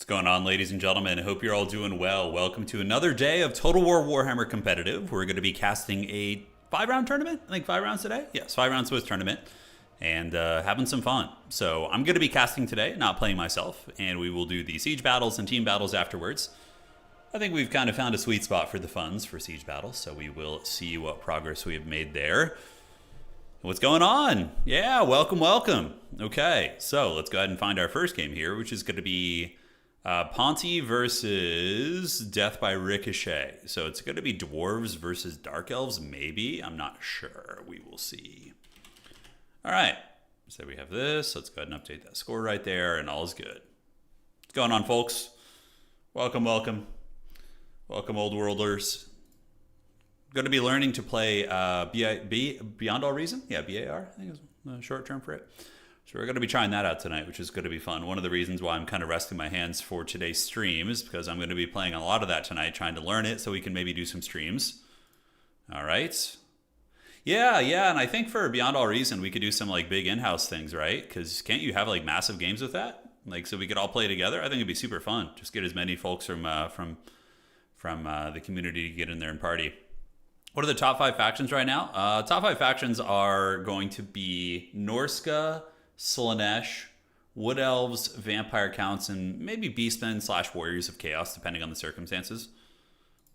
going on, ladies and gentlemen? I hope you're all doing well. Welcome to another day of Total War Warhammer Competitive. We're going to be casting a 5-round tournament. I think 5 rounds today. Yes, 5 round Swiss tournament. And having some fun. So I'm going to be casting today, not playing myself. And we will do the siege battles and team battles afterwards. I think we've kind of found a sweet spot for the funds for siege battles. So we will see what progress we have made there. What's going on? Yeah, welcome, welcome. Okay, so let's go ahead and find our first game here, which is going to be Ponty versus Death by Ricochet. So it's going to be Dwarves versus Dark Elves, maybe. I'm not sure. We will see. All right, so we have this. Let's go ahead and update that score right there, and all is good. What's going on, folks? Welcome, welcome. Welcome, old worlders. Going to be learning to play Beyond All Reason. Yeah, BAR, I think is the short term for it. So we're going to be trying that out tonight, which is going to be fun. One of the reasons why I'm kind of resting my hands for today's stream is because I'm going to be playing a lot of that tonight, trying to learn it so we can maybe do some streams. All right. Yeah, and I think for Beyond All Reason, we could do some like big in-house things, right? Because can't you have like massive games with that? Like, so we could all play together? I think it'd be super fun. Just get as many folks from the community to get in there and party. What are the top 5 factions right now? Top 5 factions are going to be Norska, Slaanesh, Wood Elves, Vampire Counts, and maybe Beastmen / Warriors of Chaos, depending on the circumstances.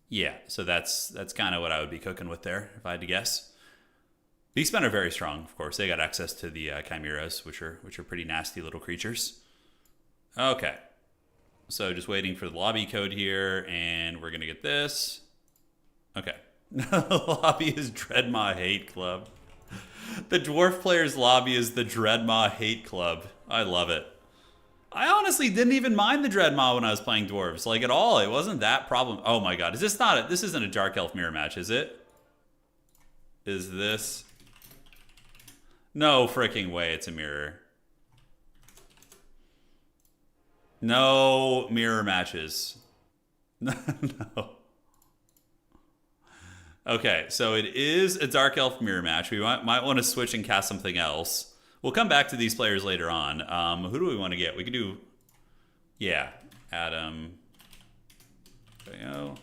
Yeah, so that's kind of what I would be cooking with there, if I had to guess. Beastmen are very strong, of course. They got access to the Chimeras, which are pretty nasty little creatures. Okay, so just waiting for the lobby code here, and we're gonna get this. Okay. The lobby is Dreadmaw Hate Club. The dwarf players lobby is the Dreadmaw Hate Club. I love it. I honestly didn't even mind the Dreadmaw when I was playing dwarves, like at all. It wasn't that problem. Oh my god, this isn't a Dark Elf mirror match, is it? Is this? No freaking way it's a mirror. No mirror matches. No. Okay, so it is a Dark Elf mirror match. We might want to switch and cast something else. We'll come back to these players later on. Who do we want to get? We could do... Yeah, Adam. There we go.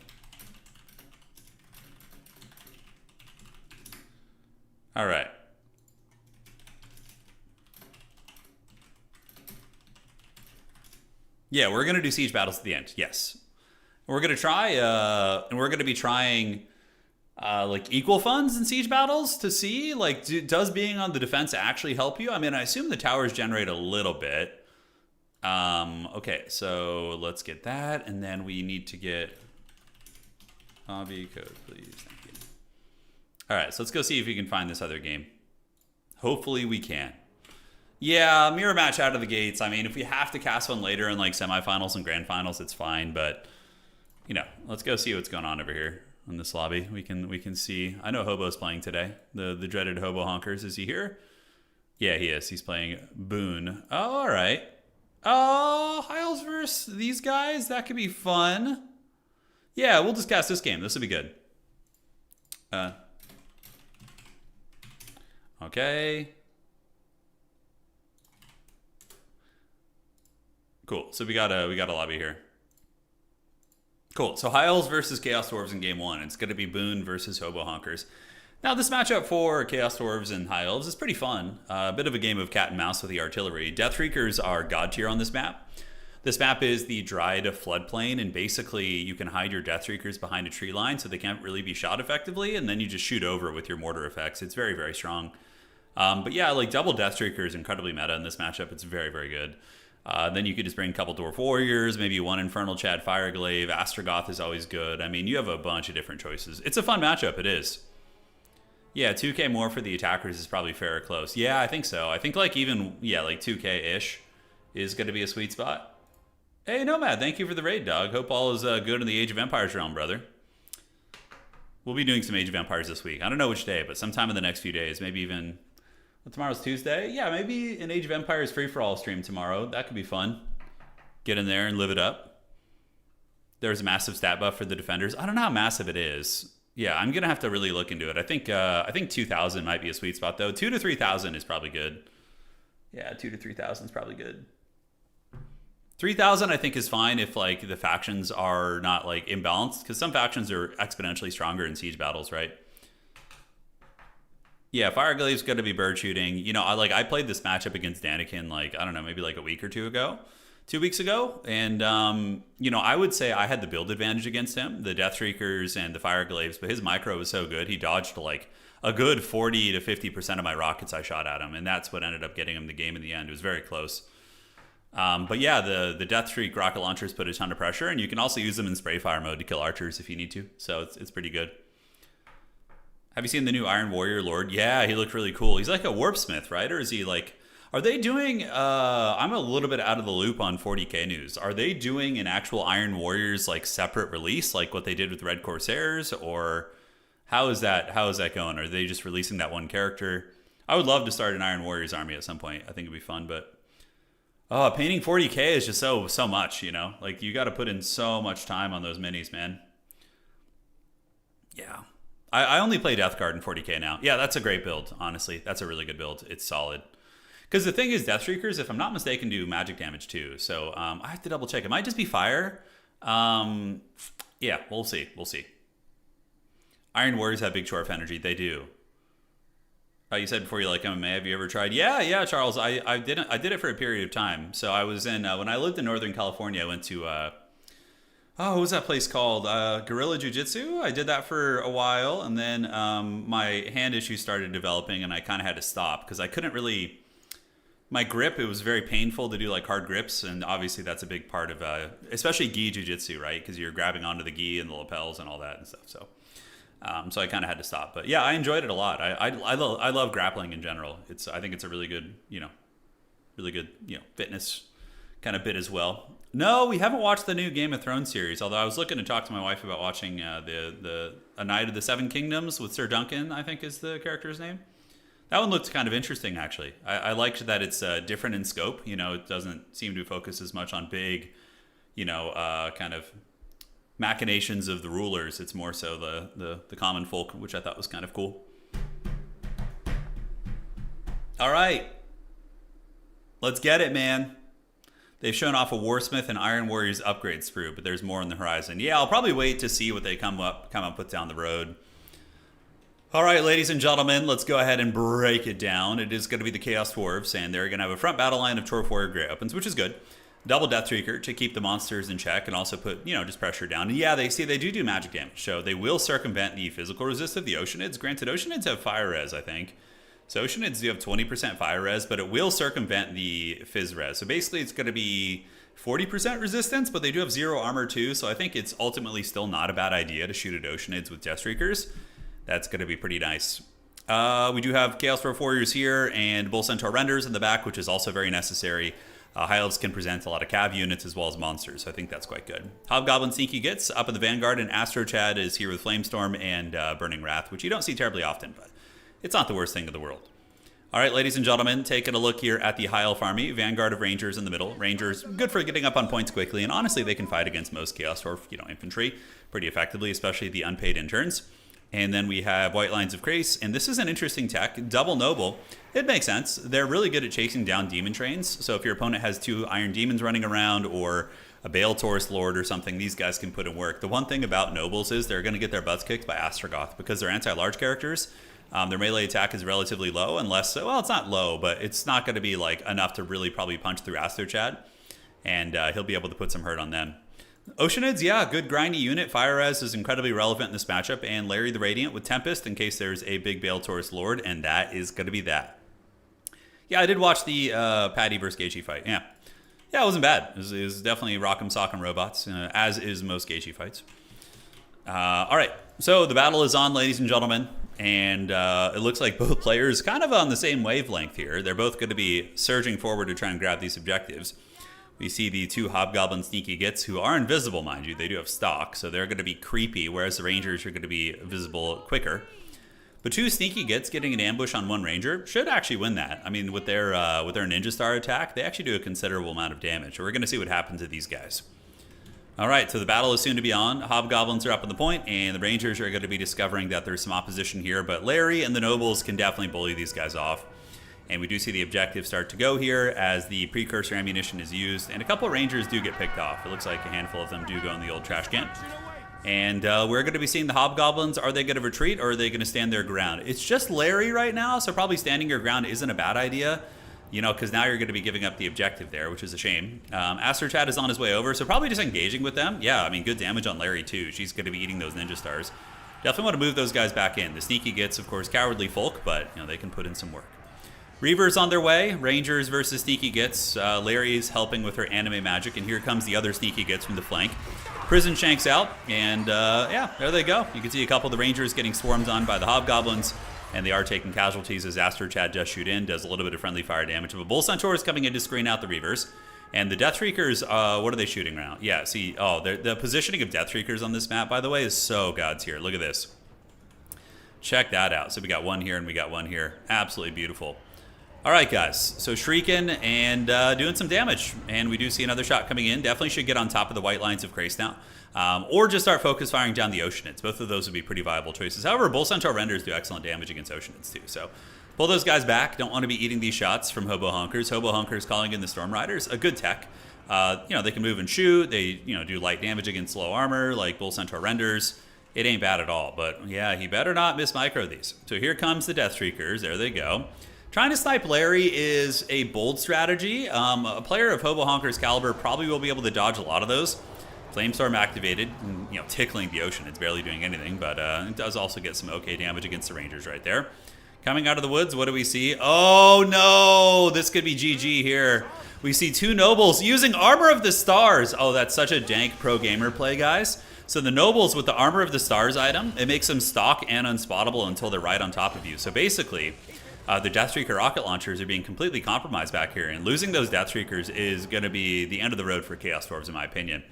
All right. Yeah, we're going to do siege battles at the end. Yes. We're going to try... and we're going to be trying... like equal funds in siege battles to see, like, does being on the defense actually help you? I mean, I assume the towers generate a little bit. Okay, so let's get that, and then we need to get hobby code, please. Thank you. All right, so let's go see if we can find this other game. Hopefully we can. Yeah, mirror match out of the gates. I mean, if we have to cast one later in like semifinals and grand finals, it's fine, but you know, let's go see what's going on over here. In this lobby, we can see. I know Hobo's playing today. The dreaded Hobo Honkers. Is he here? Yeah, he is. He's playing Boone. Oh, all right. Oh, Hiles versus these guys. That could be fun. Yeah, we'll just cast this game. This will be good. Okay. Cool. So we got a lobby here. Cool. So High Elves versus Chaos Dwarves in game 1. It's going to be Boone versus Hobo Honkers. Now, this matchup for Chaos Dwarves and High Elves is pretty fun. A bit of a game of cat and mouse with the artillery. Deathreakers are god tier on this map. This map is the dried floodplain, and basically you can hide your Deathreakers behind a tree line so they can't really be shot effectively, and then you just shoot over with your mortar effects. It's very, very strong. But yeah, like double Deathreaker is incredibly meta in this matchup. It's very, very good. Then you could just bring a couple Dwarf Warriors, maybe one Infernal Chad Fireglaive. Astrogoth is always good. I mean, you have a bunch of different choices. It's a fun matchup, it is. Yeah, 2k more for the attackers is probably fair or close. Yeah, I think so. I think like even, yeah, like 2k-ish is going to be a sweet spot. Hey, Nomad, thank you for the raid, dog. Hope all is good in the Age of Empires realm, brother. We'll be doing some Age of Empires this week. I don't know which day, but sometime in the next few days, maybe even... Well, tomorrow's Tuesday. Yeah, maybe an Age of Empires free-for-all stream tomorrow. That could be fun. Get in there and live it up. There's a massive stat buff for the defenders. I don't know how massive it is. Yeah, I'm going to have to really look into it. I think 2,000 might be a sweet spot, though. 2,000 to 3,000 is probably good. Yeah, 2,000 to 3,000 is probably good. 3,000 I think is fine if like the factions are not like imbalanced, because some factions are exponentially stronger in siege battles, right? Yeah, Fireglave's going to be bird shooting. You know, I played this matchup against Danikin like, I don't know, maybe like a week or two ago. 2 weeks ago, and you know, I would say I had the build advantage against him, the Death Shriekers and the Fireglaves, but his micro was so good, he dodged like a good 40 to 50% of my rockets I shot at him, and that's what ended up getting him the game in the end. It was very close. But yeah, the Death Shriek rocket launchers put a ton of pressure, and you can also use them in spray fire mode to kill archers if you need to, so it's pretty good. Have you seen the new Iron Warrior Lord? Yeah, he looked really cool. He's like a warpsmith, right? Or is he like... Are they doing, I'm a little bit out of the loop on 40k news. Are they doing an actual Iron Warriors like separate release like what they did with Red Corsairs? Or how is that going? Are they just releasing that one character? I would love to start an Iron Warriors army at some point. I think it'd be fun, but painting 40k is just so much, you know? Like you got to put in so much time on those minis, man. Yeah. I only play Death Guard in 40k now. Yeah, that's a great build, honestly. That's a really good build. It's solid. Because the thing is, Death Shriekers, if I'm not mistaken, do magic damage too. So I have to double check. It might just be fire. Yeah, we'll see. We'll see. Iron Warriors have big Chorf energy. They do. You said before you like MMA. Have you ever tried? Yeah, Charles. I did it for a period of time. So I was in when I lived in Northern California. I went to what was that place called? Guerrilla Jiu-Jitsu. I did that for a while, and then my hand issues started developing, and I kind of had to stop because I couldn't really. My grip, it was very painful to do like hard grips, and obviously that's a big part of, especially gi jiu-jitsu, right? Because you're grabbing onto the gi and the lapels and all that and stuff. So, so I kind of had to stop. But yeah, I enjoyed it a lot. I love grappling in general. I think it's a really good, fitness kind of bit as well. No, we haven't watched the new Game of Thrones series. Although I was looking to talk to my wife about watching A Night of the Seven Kingdoms with Sir Duncan, I think is the character's name. That one looked kind of interesting, actually. I liked that it's different in scope. You know, it doesn't seem to focus as much on big, kind of machinations of the rulers. It's more so the common folk, which I thought was kind of cool. All right. Let's get it, man. They've shown off a Warsmith and Iron Warriors upgrade sprue, but there's more on the horizon. Yeah, I'll probably wait to see what they come up put down the road. All right, ladies and gentlemen, let's go ahead and break it down. It is going to be the Chaos Dwarves, and they're going to have a front battle line of Torf Warrior Grey Opens, which is good. Double Death Shrieker to keep the monsters in check and also put, just pressure down. And yeah, they do magic damage, so they will circumvent the physical resist of the Oceanids. Granted, Oceanids have fire res, I think. So Oceanids do have 20% fire res, but it will circumvent the Fizz res. So basically, it's going to be 40% resistance, but they do have 0 armor too, so I think it's ultimately still not a bad idea to shoot at Oceanids with Death Shriekers. That's going to be pretty nice. We do have Chaos Dwarf Warriors here and Bull Centaur Renders in the back, which is also very necessary. High Elves can present a lot of cav units as well as monsters, so I think that's quite good. Hobgoblin Sneaky Gets up in the Vanguard, and Astro Chad is here with Flamestorm and Burning Wrath, which you don't see terribly often, but it's not the worst thing in the world. All right, ladies and gentlemen, taking a look here at the High Elf army. Vanguard of Rangers in the middle. Rangers, good for getting up on points quickly, and honestly, they can fight against most Chaos Dwarf, infantry pretty effectively, especially the unpaid interns. And then we have White Lines of Crace, and this is an interesting tech. Double Noble. It makes sense. They're really good at chasing down demon trains. So if your opponent has 2 Iron Demons running around or a Bale Taurus Lord or something, these guys can put in work. The one thing about Nobles is they're going to get their butts kicked by Astrogoth because they're anti-large characters. Their melee attack is relatively low unless, well, it's not low, but it's not going to be like enough to really probably punch through Astro Chad. And he'll be able to put some hurt on them. Oceanids, yeah, good grindy unit. Fire Res is incredibly relevant in this matchup. And Larry the Radiant with Tempest in case there's a big Bale Taurus Lord, and that is going to be that. Yeah, I did watch the Paddy vs. Gaethje fight. Yeah, it wasn't bad. It was definitely rock'em sock'em robots, as is most Gaethje fights. All right, so the battle is on, ladies and gentlemen. And it looks like both players kind of on the same wavelength here. They're both going to be surging forward to try and grab these objectives. We see the 2 Hobgoblin Sneaky Gits, who are invisible, mind you. They do have stock, so they're going to be creepy, whereas the Rangers are going to be visible quicker. But 2 Sneaky Gits getting an ambush on 1 Ranger should actually win that. I mean, with their Ninja Star attack, they actually do a considerable amount of damage. So we're going to see what happens to these guys. All right, so the battle is soon to be on. Hobgoblins are up on the point, and the Rangers are going to be discovering that there's some opposition here. But Larry and the Nobles can definitely bully these guys off. And we do see the objective start to go here as the precursor ammunition is used. And a couple of Rangers do get picked off. It looks like a handful of them do go in the old trash can. And we're going to be seeing the Hobgoblins. Are they going to retreat or are they going to stand their ground? It's just Larry right now, so probably standing your ground isn't a bad idea. You know, because now you're going to be giving up the objective there, which is a shame. Astrochat is on his way over, so probably just engaging with them. Yeah, I mean, good damage on Larry, too. She's going to be eating those ninja stars. Definitely want to move those guys back in. The sneaky gets, of course, cowardly folk, but, you know, they can put in some work. Reavers on their way. Rangers versus sneaky gets. Larry's helping with her anime magic, and here comes the other sneaky gets from the flank. Prison Shanks out, and yeah, there they go. You can see a couple of the Rangers getting swarmed on by the Hobgoblins. And they are taking casualties as Astrochat does shoot in, does a little bit of friendly fire damage. But Bull Centaur is coming in to screen out the Reavers. And the Deathshriekers, what are they shooting around? Yeah, see, oh, the positioning of Deathshriekers on this map, by the way, is so God's here. Look at this. Check that out. So we got one here and we got one here. Absolutely beautiful. All right, guys. So shrieking and doing some damage. And we do see another shot coming in. Definitely should get on top of the white lines of Krace now. Or just start focus firing down the Oceanids. Both of those would be pretty viable choices. However, Bull Centaur Renders do excellent damage against Oceanids too. So pull those guys back. Don't want to be eating these shots from Hobo Hunkers. Hobo Hunkers calling in the Storm Riders. A good tech. You know, they can move and shoot. They, you know, do light damage against low armor like Bull Centaur Renders. It ain't bad at all. But yeah, he better not miss micro these. So here comes the Deathshriekers. There they go. Trying to snipe Larry is a bold strategy. A player of Hobo Honker's caliber probably will be able to dodge a lot of those. Flamestorm activated, you know, tickling the ocean. It's barely doing anything, but it does also get some okay damage against the Rangers right there. Coming out of the woods, what do we see? Oh no, this could be GG here. We see two nobles using Armor of the Stars. Oh, that's such a dank pro gamer play, guys. So the nobles with the Armor of the Stars item, it makes them stock and unspottable until they're right on top of you. So basically, the Deathstreaker rocket launchers are being completely compromised back here, and losing those Deathstreakers is going to be the end of the road for Chaos Dwarves, in my opinion.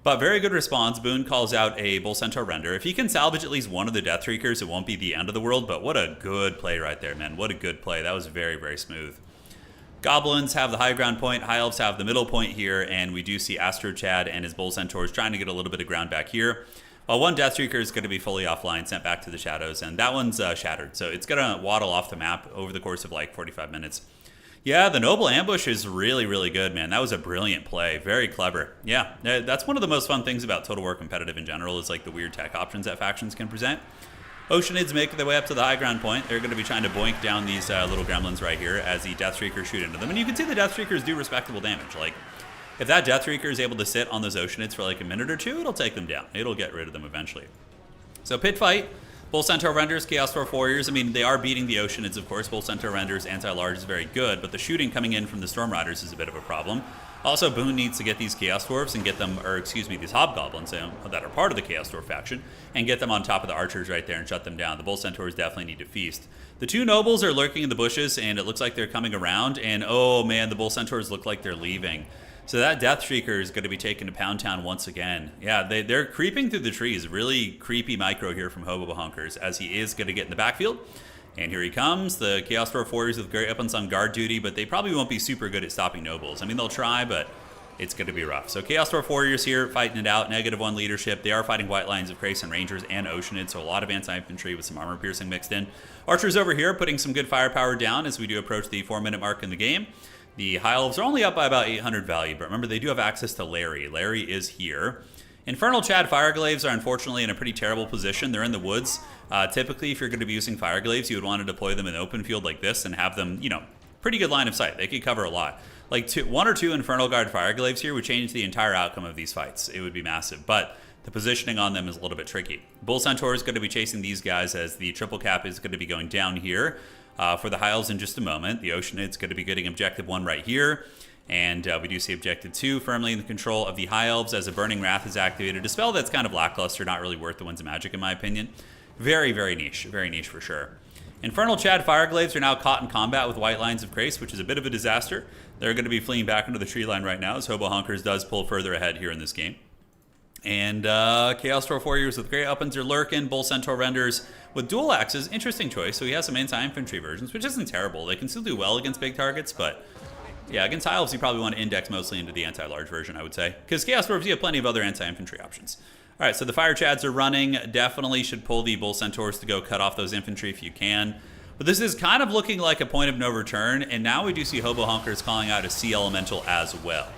But very good response. Boone calls out a Bull Centaur Render. If he can salvage at least one of the Deathstreakers, it won't be the end of the world, but what a good play right there, man. What a good play. That was very, very smooth. Goblins have the high ground point. High Elves have the middle point here, and we do see Astrochat and his Bull Centaurs trying to get a little bit of ground back here. While one Deathstreaker is going to be fully offline, sent back to the shadows, and that one's shattered. So it's going to waddle off the map over the course of like 45 minutes. Yeah, the Noble Ambush is really, really good, man. That was a brilliant play. Very clever. Yeah, that's one of the most fun things about Total War Competitive in general is like the weird tech options that factions can present. Oceanids make their way up to the high ground point. They're going to be trying to boink down these little gremlins right here as the Deathstreakers shoot into them. And you can see the Deathstreakers do respectable damage. Like, if that Deathstreaker is able to sit on those Oceanids for like a minute or two, it'll take them down. It'll get rid of them eventually. So pit fight. Bull Centaur Renders, Chaos Dwarf Warriors. I mean, they are beating the Oceanids, of course. Bull Centaur Renders, anti-large is very good, but the shooting coming in from the Storm Riders is a bit of a problem. Also, Boone needs to get these Chaos Dwarfs and get them, or excuse me, these Hobgoblins that are part of the Chaos Dwarf faction, and get them on top of the Archers right there and shut them down. The Bull Centaurs definitely need to feast. The two Nobles are lurking in the bushes, and it looks like they're coming around, and oh man, the Bull Centaurs look like they're leaving. So that Deathstreaker is going to be taken to Pound Town once again. Yeah, they're creeping through the trees. Really creepy micro here from Hobo Hunkers as he is going to get in the backfield. And here he comes. The Chaos Dwarf Warriors with great weapons on guard duty, but they probably won't be super good at stopping Nobles. I mean, they'll try, but it's going to be rough. So Chaos Dwarf Warriors here fighting it out. -1 leadership. They are fighting white lines of Krace and Rangers and Oceanids, so a lot of anti-infantry with some armor piercing mixed in. Archers over here putting some good firepower down as we do approach the 4-minute mark in the game. The High Elves are only up by about 800 value, but remember, they do have access to Larry. Larry is here. Infernal Chad Fireglaves are unfortunately in a pretty terrible position. They're in the woods. Typically, if you're going to be using Fireglaves, you would want to deploy them in an open field like this and have them, you know, pretty good line of sight. They could cover a lot. Like 1 or 2 Infernal Guard Fireglaves here would change the entire outcome of these fights. It would be massive, but the positioning on them is a little bit tricky. Bull Centaur is going to be chasing these guys as the triple cap is going to be going down here. For the High Elves in just a moment. The Oceanid's going to be getting Objective 1 right here. And we do see Objective 2 firmly in the control of the High Elves as a Burning Wrath is activated. A spell that's kind of lackluster, not really worth the Winds of Magic in my opinion. Very, very niche for sure. Infernal Chad Fireglaves are now caught in combat with White Lines of Krace, which is a bit of a disaster. They're going to be fleeing back into the tree line right now as Hobo Hunkers does pull further ahead here in this game. And Chaos Dwarf Warriors with great weapons are lurking. Bull Centaur Renders with dual axes. Interesting choice. So he has some anti-infantry versions, which isn't terrible. They can still do well against big targets, but yeah, against High Elves, you probably want to index mostly into the anti-large version, I would say. Because Chaos Dwarves, you have plenty of other anti-infantry options. All right, so the Fire Chads are running. Definitely should pull the Bull Centaurs to go cut off those infantry if you can. But this is kind of looking like a point of no return, and now we do see Hobo Honkers calling out a Sea Elemental as well.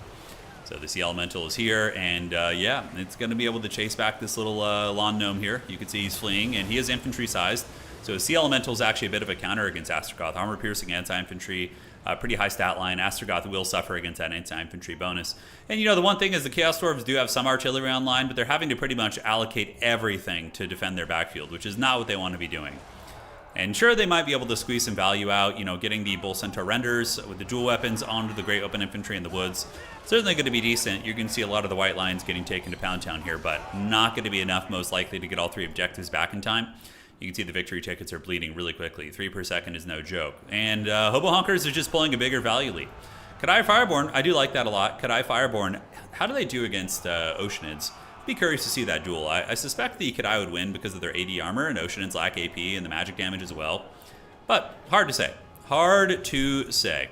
So the Sea Elemental is here, and yeah, it's going to be able to chase back this little lawn gnome here. You can see he's fleeing, and he is infantry-sized. So Sea Elemental is actually a bit of a counter against Astrogoth. Armor-piercing anti-infantry, pretty high stat line. Astrogoth will suffer against that anti-infantry bonus. And, you know, the one thing is the Chaos Dwarves do have some artillery online, but they're having to pretty much allocate everything to defend their backfield, which is not what they want to be doing. And sure, they might be able to squeeze some value out, you know, getting the Bull Centaur renders with the dual weapons onto the Great Open Infantry in the woods. Certainly going to be decent. You're going to see a lot of the white lines getting taken to Pound Town here, but not going to be enough, most likely, to get all 3 objectives back in time. You can see the victory tickets are bleeding really quickly. 3 per second is no joke. And Hobo Honkers are just pulling a bigger value lead. Kadai Fireborn, I do like that a lot. Kadai Fireborn, how do they do against Oceanids? Be curious to see that duel. I suspect the Kadai would win because of their AD armor, and Oceanids lack AP and the magic damage as well. But hard to say. Hard to say.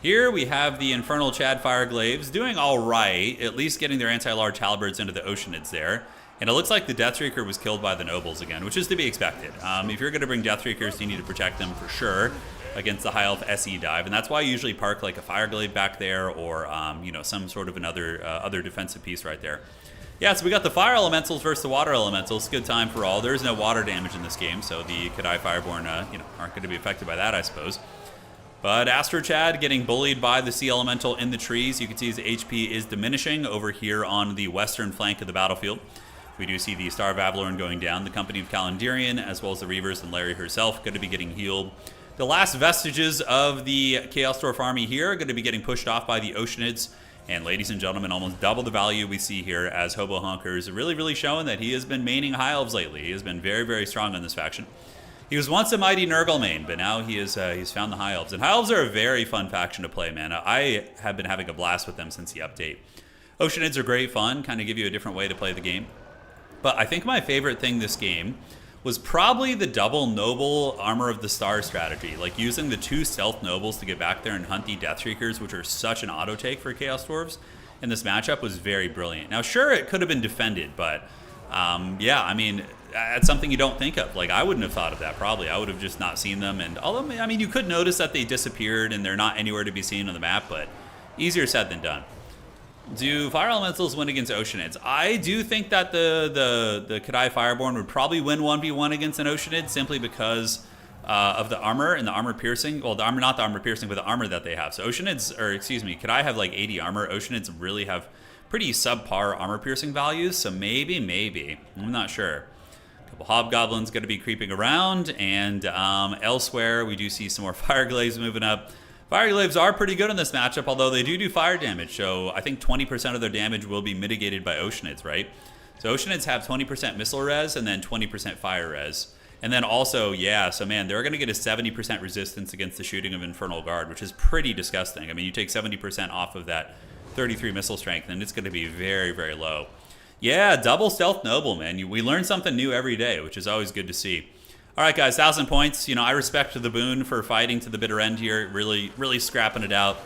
Here we have the Infernal Chad Fireglaves doing all right, at least getting their anti-large halberds into the Oceanids there. And it looks like the Deathstreaker was killed by the Nobles again, which is to be expected. If you're going to bring Deathstreakers, you need to protect them for sure against the High Elf SE dive, and that's why I usually park like a Fireglade back there, or you know, some sort of another other defensive piece right there. Yeah, so we got the Fire Elementals versus the Water Elementals. Good time for all. There's no water damage in this game, so the Kadai Fireborn, you know, aren't going to be affected by that, I suppose. But Astro Chad getting bullied by the Sea Elemental in the trees. You can see his HP is diminishing over here on the western flank of the battlefield. We do see the Star of Avalorn going down. The company of Calendarian, as well as the Reavers and Larry herself, going to be getting healed. The last vestiges of the Chaos Dwarf army here are going to be getting pushed off by the Oceanids. And ladies and gentlemen, almost double the value we see here, as Hobo Honkers really showing that he has been maining High Elves lately. He has been very strong on this faction. He was once a mighty Nurgle main, but now he is he's found the High Elves. And High Elves are a very fun faction to play, man. I have been having a blast with them since the update. Oceanids are great fun, kind of give you a different way to play the game. But I think my favorite thing this game was probably the double Noble Armor of the Stars strategy. Like using the 2 Stealth Nobles to get back there and hunt the Deathstreakers, which are such an auto take for Chaos Dwarves in this matchup, was very brilliant. Now, sure, it could have been defended, but yeah, I mean, that's something you don't think of. Like, I wouldn't have thought of that, probably. I would have just not seen them. And although, I mean, you could notice that they disappeared and they're not anywhere to be seen on the map, but easier said than done. Do Fire Elementals win against Oceanids? I do think that the Kadai Fireborn would probably win 1v1 against an Oceanid, simply because of the armor and the armor piercing. Well, the armor, not the armor piercing, but the armor that they have. So Oceanids, or excuse me, Kadai have like 80 armor. Oceanids really have pretty subpar armor piercing values, so maybe. I'm not sure. A couple Hobgoblins going to be creeping around, and elsewhere we do see some more Fireglaves moving up. Fireglaves are pretty good in this matchup, although they do fire damage, so I think 20% of their damage will be mitigated by Oceanids, right? So Oceanids have 20% missile res and then 20% fire res. And then also, yeah, so man, they're going to get a 70% resistance against the shooting of Infernal Guard, which is pretty disgusting. I mean, you take 70% off of that 33 missile strength, and it's going to be very low. Yeah, double Stealth Noble, man. We learn something new every day, which is always good to see. All right, guys, 1,000 points. You know, I respect the Boon for fighting to the bitter end here, really scrapping it out.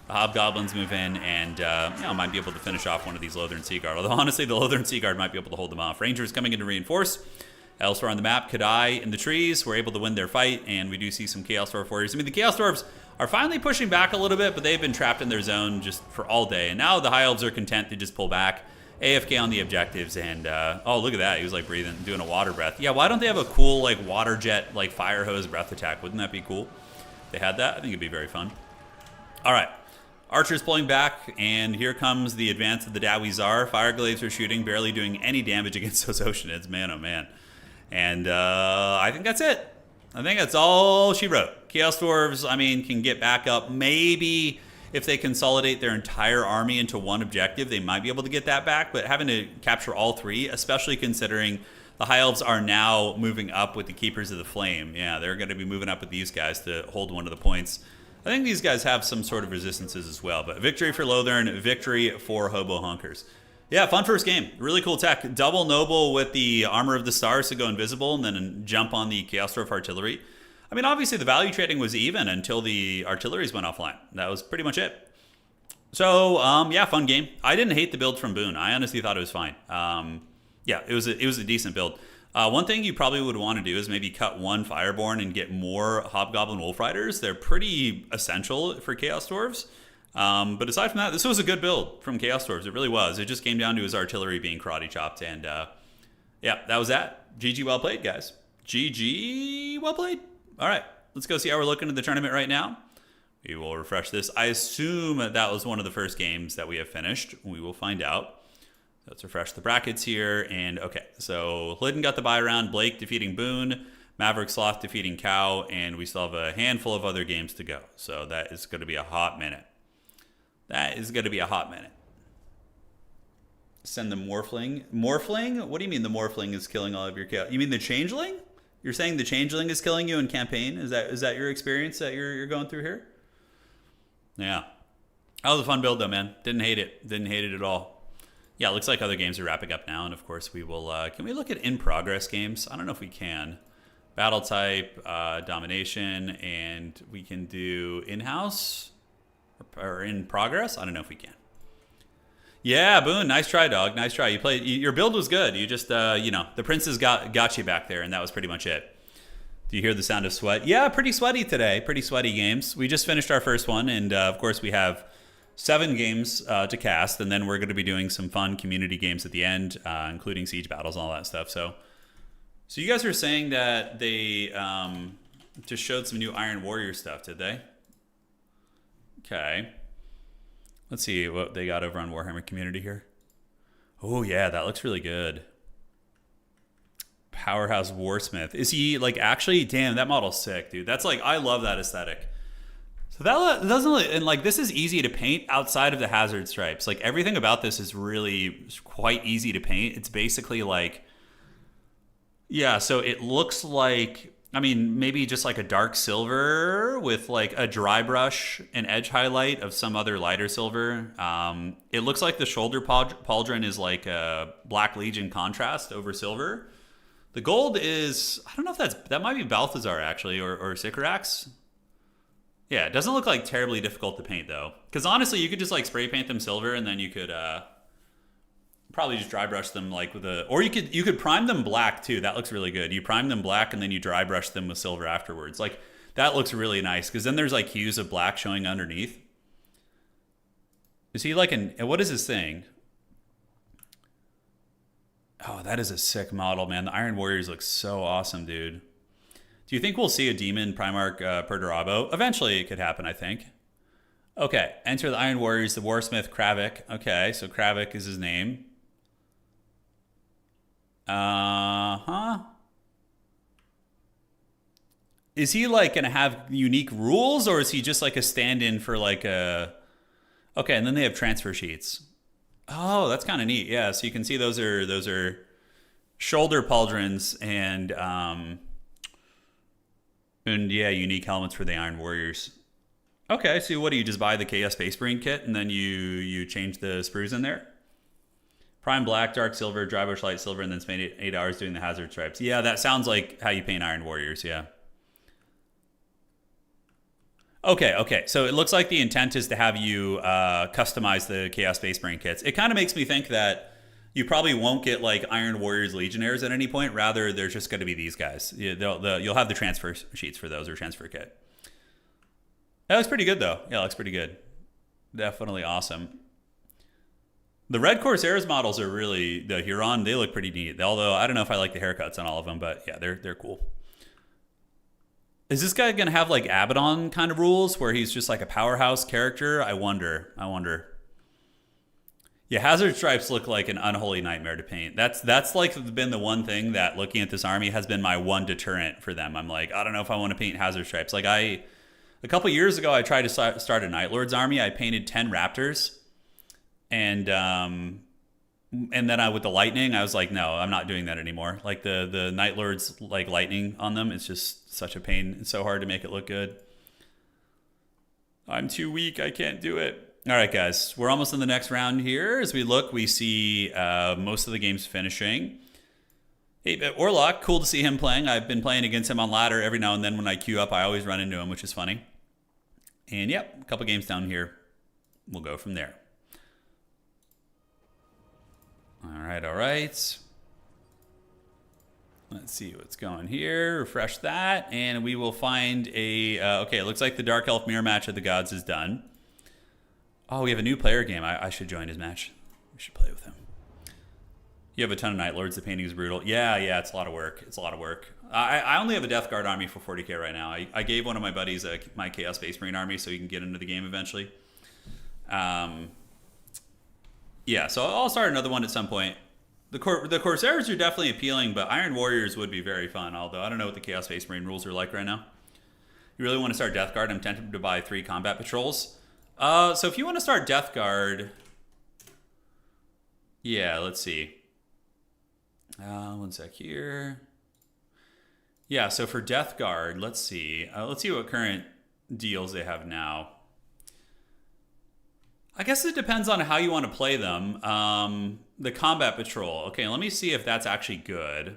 The Hobgoblins move in, and you know, might be able to finish off one of these Lothern Sea Guard. Although, honestly, the Lothern Sea Guard might be able to hold them off. Rangers coming in to reinforce. Elsewhere on the map, Kadai in the trees were able to win their fight, and we do see some Chaos Dwarf warriors. I mean, the Chaos Dwarves are finally pushing back a little bit, but they've been trapped in their zone just for all day. And now the High Elves are content to just pull back. AFK on the objectives, and oh, look at that. He was like breathing, doing a water breath. Yeah, why don't they have a cool like water jet, like fire hose breath attack? Wouldn't that be cool if they had that? I think it'd be very fun. All right, Archers pulling back, and here comes the advance of the Dowie Czar. Fireglaves are shooting, barely doing any damage against those Oceanids. Man, oh man. And I think that's it. I think that's all she wrote. Chaos Dwarves, I mean, can get back up. Maybe if they consolidate their entire army into one objective, they might be able to get that back, but having to capture all 3, especially considering the High Elves are now moving up with the Keepers of the Flame. Yeah, they're going to be moving up with these guys to hold one of the points. I think these guys have some sort of resistances as well, but victory for Lothern, victory for Hobo Honkers. Yeah, fun first game. Really cool tech. Double Noble with the Armor of the Stars to go invisible, and then jump on the Chaos Dwarf Artillery. I mean, obviously the value trading was even until the artilleries went offline. That was pretty much it. So, yeah, fun game. I didn't hate the build from Boon. I honestly thought it was fine. Yeah, it was a decent build. One thing you probably would want to do is maybe cut one Fireborn and get more Hobgoblin Wolf Riders. They're pretty essential for Chaos Dwarves. But aside from that, this was a good build from Chaos Dwarves. It really was. It just came down to his artillery being karate chopped. And yeah, that was that. GG, well played, guys. GG, well played. All right, let's go see how we're looking at the tournament right now. We will refresh this. I assume that was one of the first games that we have finished. We will find out. Let's refresh the brackets here. And okay, so Hlydden got the bye round. Blake defeating Boone. Maverick Sloth defeating Cow. And we still have a handful of other games to go. So that is going to be a hot minute. That is going to be a hot minute. Send the Morphling. Morphling? What do you mean the Morphling is killing all of your Chaos? You mean the Changeling? You're saying the Changeling is killing you in campaign? Is that your experience that you're going through here? Yeah. That was a fun build though, man. Didn't hate it. Didn't hate it at all. Yeah, it looks like other games are wrapping up now, and of course we will... can we look at in-progress games? I don't know if we can. Battle type, domination, and we can do in-house or in progress? I don't know if we can. Yeah, Boone, nice try, dog. Nice try. You played. Your build was good. You just, you know, the princes got you back there, and that was pretty much it. Do you hear the sound of sweat? Yeah, pretty sweaty today. Pretty sweaty games. We just finished our first one, and of course we have 7 games to cast, and then we're going to be doing some fun community games at the end, including siege battles and all that stuff. So you guys are saying that they just showed some new Iron Warrior stuff, did they? Okay. Let's see what they got over on Warhammer Community here. Oh, yeah, that looks really good. Powerhouse Warsmith. Is he, like, actually... Damn, that model's sick, dude. That's, like... I love that aesthetic. So that doesn't really... And, like, this is easy to paint outside of the hazard stripes. Like, everything about this is really quite easy to paint. It's basically, like... Yeah, so it looks like... I mean, maybe just like a dark silver with like a dry brush and edge highlight of some other lighter silver. It looks like the shoulder pauldron is like a Black Legion contrast over silver. The gold is, I don't know if that might be Balthazar actually, or Sycorax. Yeah, it doesn't look like terribly difficult to paint though. Because honestly, you could just like spray paint them silver and then you could probably just dry brush them like with or you could prime them black too. That looks really good. You prime them black and then you dry brush them with silver afterwards. Like that looks really nice because then there's like hues of black showing underneath. Is he like what is his thing? Oh, that is a sick model, man. The Iron Warriors look so awesome, dude. Do you think we'll see a demon Primarch Perdurabo? Eventually it could happen, I think. Okay, enter the Iron Warriors, the Warsmith Kravik. Okay, so Kravik is his name. Is he like gonna have unique rules, or is he just like a stand-in for like a... Okay, and then they have transfer sheets. Oh, that's kind of neat. Yeah, so you can see those are shoulder pauldrons and yeah, unique helmets for the Iron Warriors. Okay, so what do you just buy the KS Space Marine kit and then you change the sprues in there? Prime black, dark silver, dry brush light silver, and then spend 8 hours doing the hazard stripes. Yeah, that sounds like how you paint Iron Warriors, yeah. Okay, so it looks like the intent is to have you customize the Chaos Space Marine kits. It kind of makes me think that you probably won't get like Iron Warriors Legionnaires at any point. Rather, there's just going to be these guys. You'll have the transfer sheets for those or transfer kit. That looks pretty good, though. Yeah, it looks pretty good. Definitely awesome. The Red Corsairs models are really, the Huron, they look pretty neat. Although, I don't know if I like the haircuts on all of them, but yeah, they're cool. Is this guy going to have like Abaddon kind of rules where he's just like a powerhouse character? I wonder. Yeah, Hazard Stripes look like an unholy nightmare to paint. That's like been the one thing that looking at this army has been my one deterrent for them. I'm like, I don't know if I want to paint Hazard Stripes. Like a couple years ago, I tried to start a Night Lord's army. I painted 10 Raptors. And then with the lightning, I was like, no, I'm not doing that anymore. Like the Night Lords, like lightning on them, it's just such a pain. It's so hard to make it look good. I'm too weak. I can't do it. All right, guys, we're almost in the next round here. As we look, we see most of the games finishing. Hey, Orlok, cool to see him playing. I've been playing against him on ladder every now and then. When I queue up, I always run into him, which is funny. And yep, a couple games down here. We'll go from there. All right. Let's see what's going here. Refresh that, and we will find a... okay, it looks like the Dark Elf Mirror Match of the Gods is done. Oh, we have a new player game. I should join his match. We should play with him. You have a ton of Night Lords. The painting is brutal. Yeah, it's a lot of work. It's a lot of work. I only have a Death Guard army for 40k right now. I gave one of my buddies my Chaos Space Marine army so he can get into the game eventually. Yeah, so I'll start another one at some point. The Corsairs are definitely appealing, but Iron Warriors would be very fun, although I don't know what the Chaos Space Marine rules are like right now. You really want to start Death Guard? I'm tempted to buy 3 combat patrols. So if you want to start Death Guard... Yeah, let's see. One sec here. Yeah, so for Death Guard, let's see. Let's see what current deals they have now. I guess it depends on how you want to play them. The Combat Patrol. Okay, let me see if that's actually good.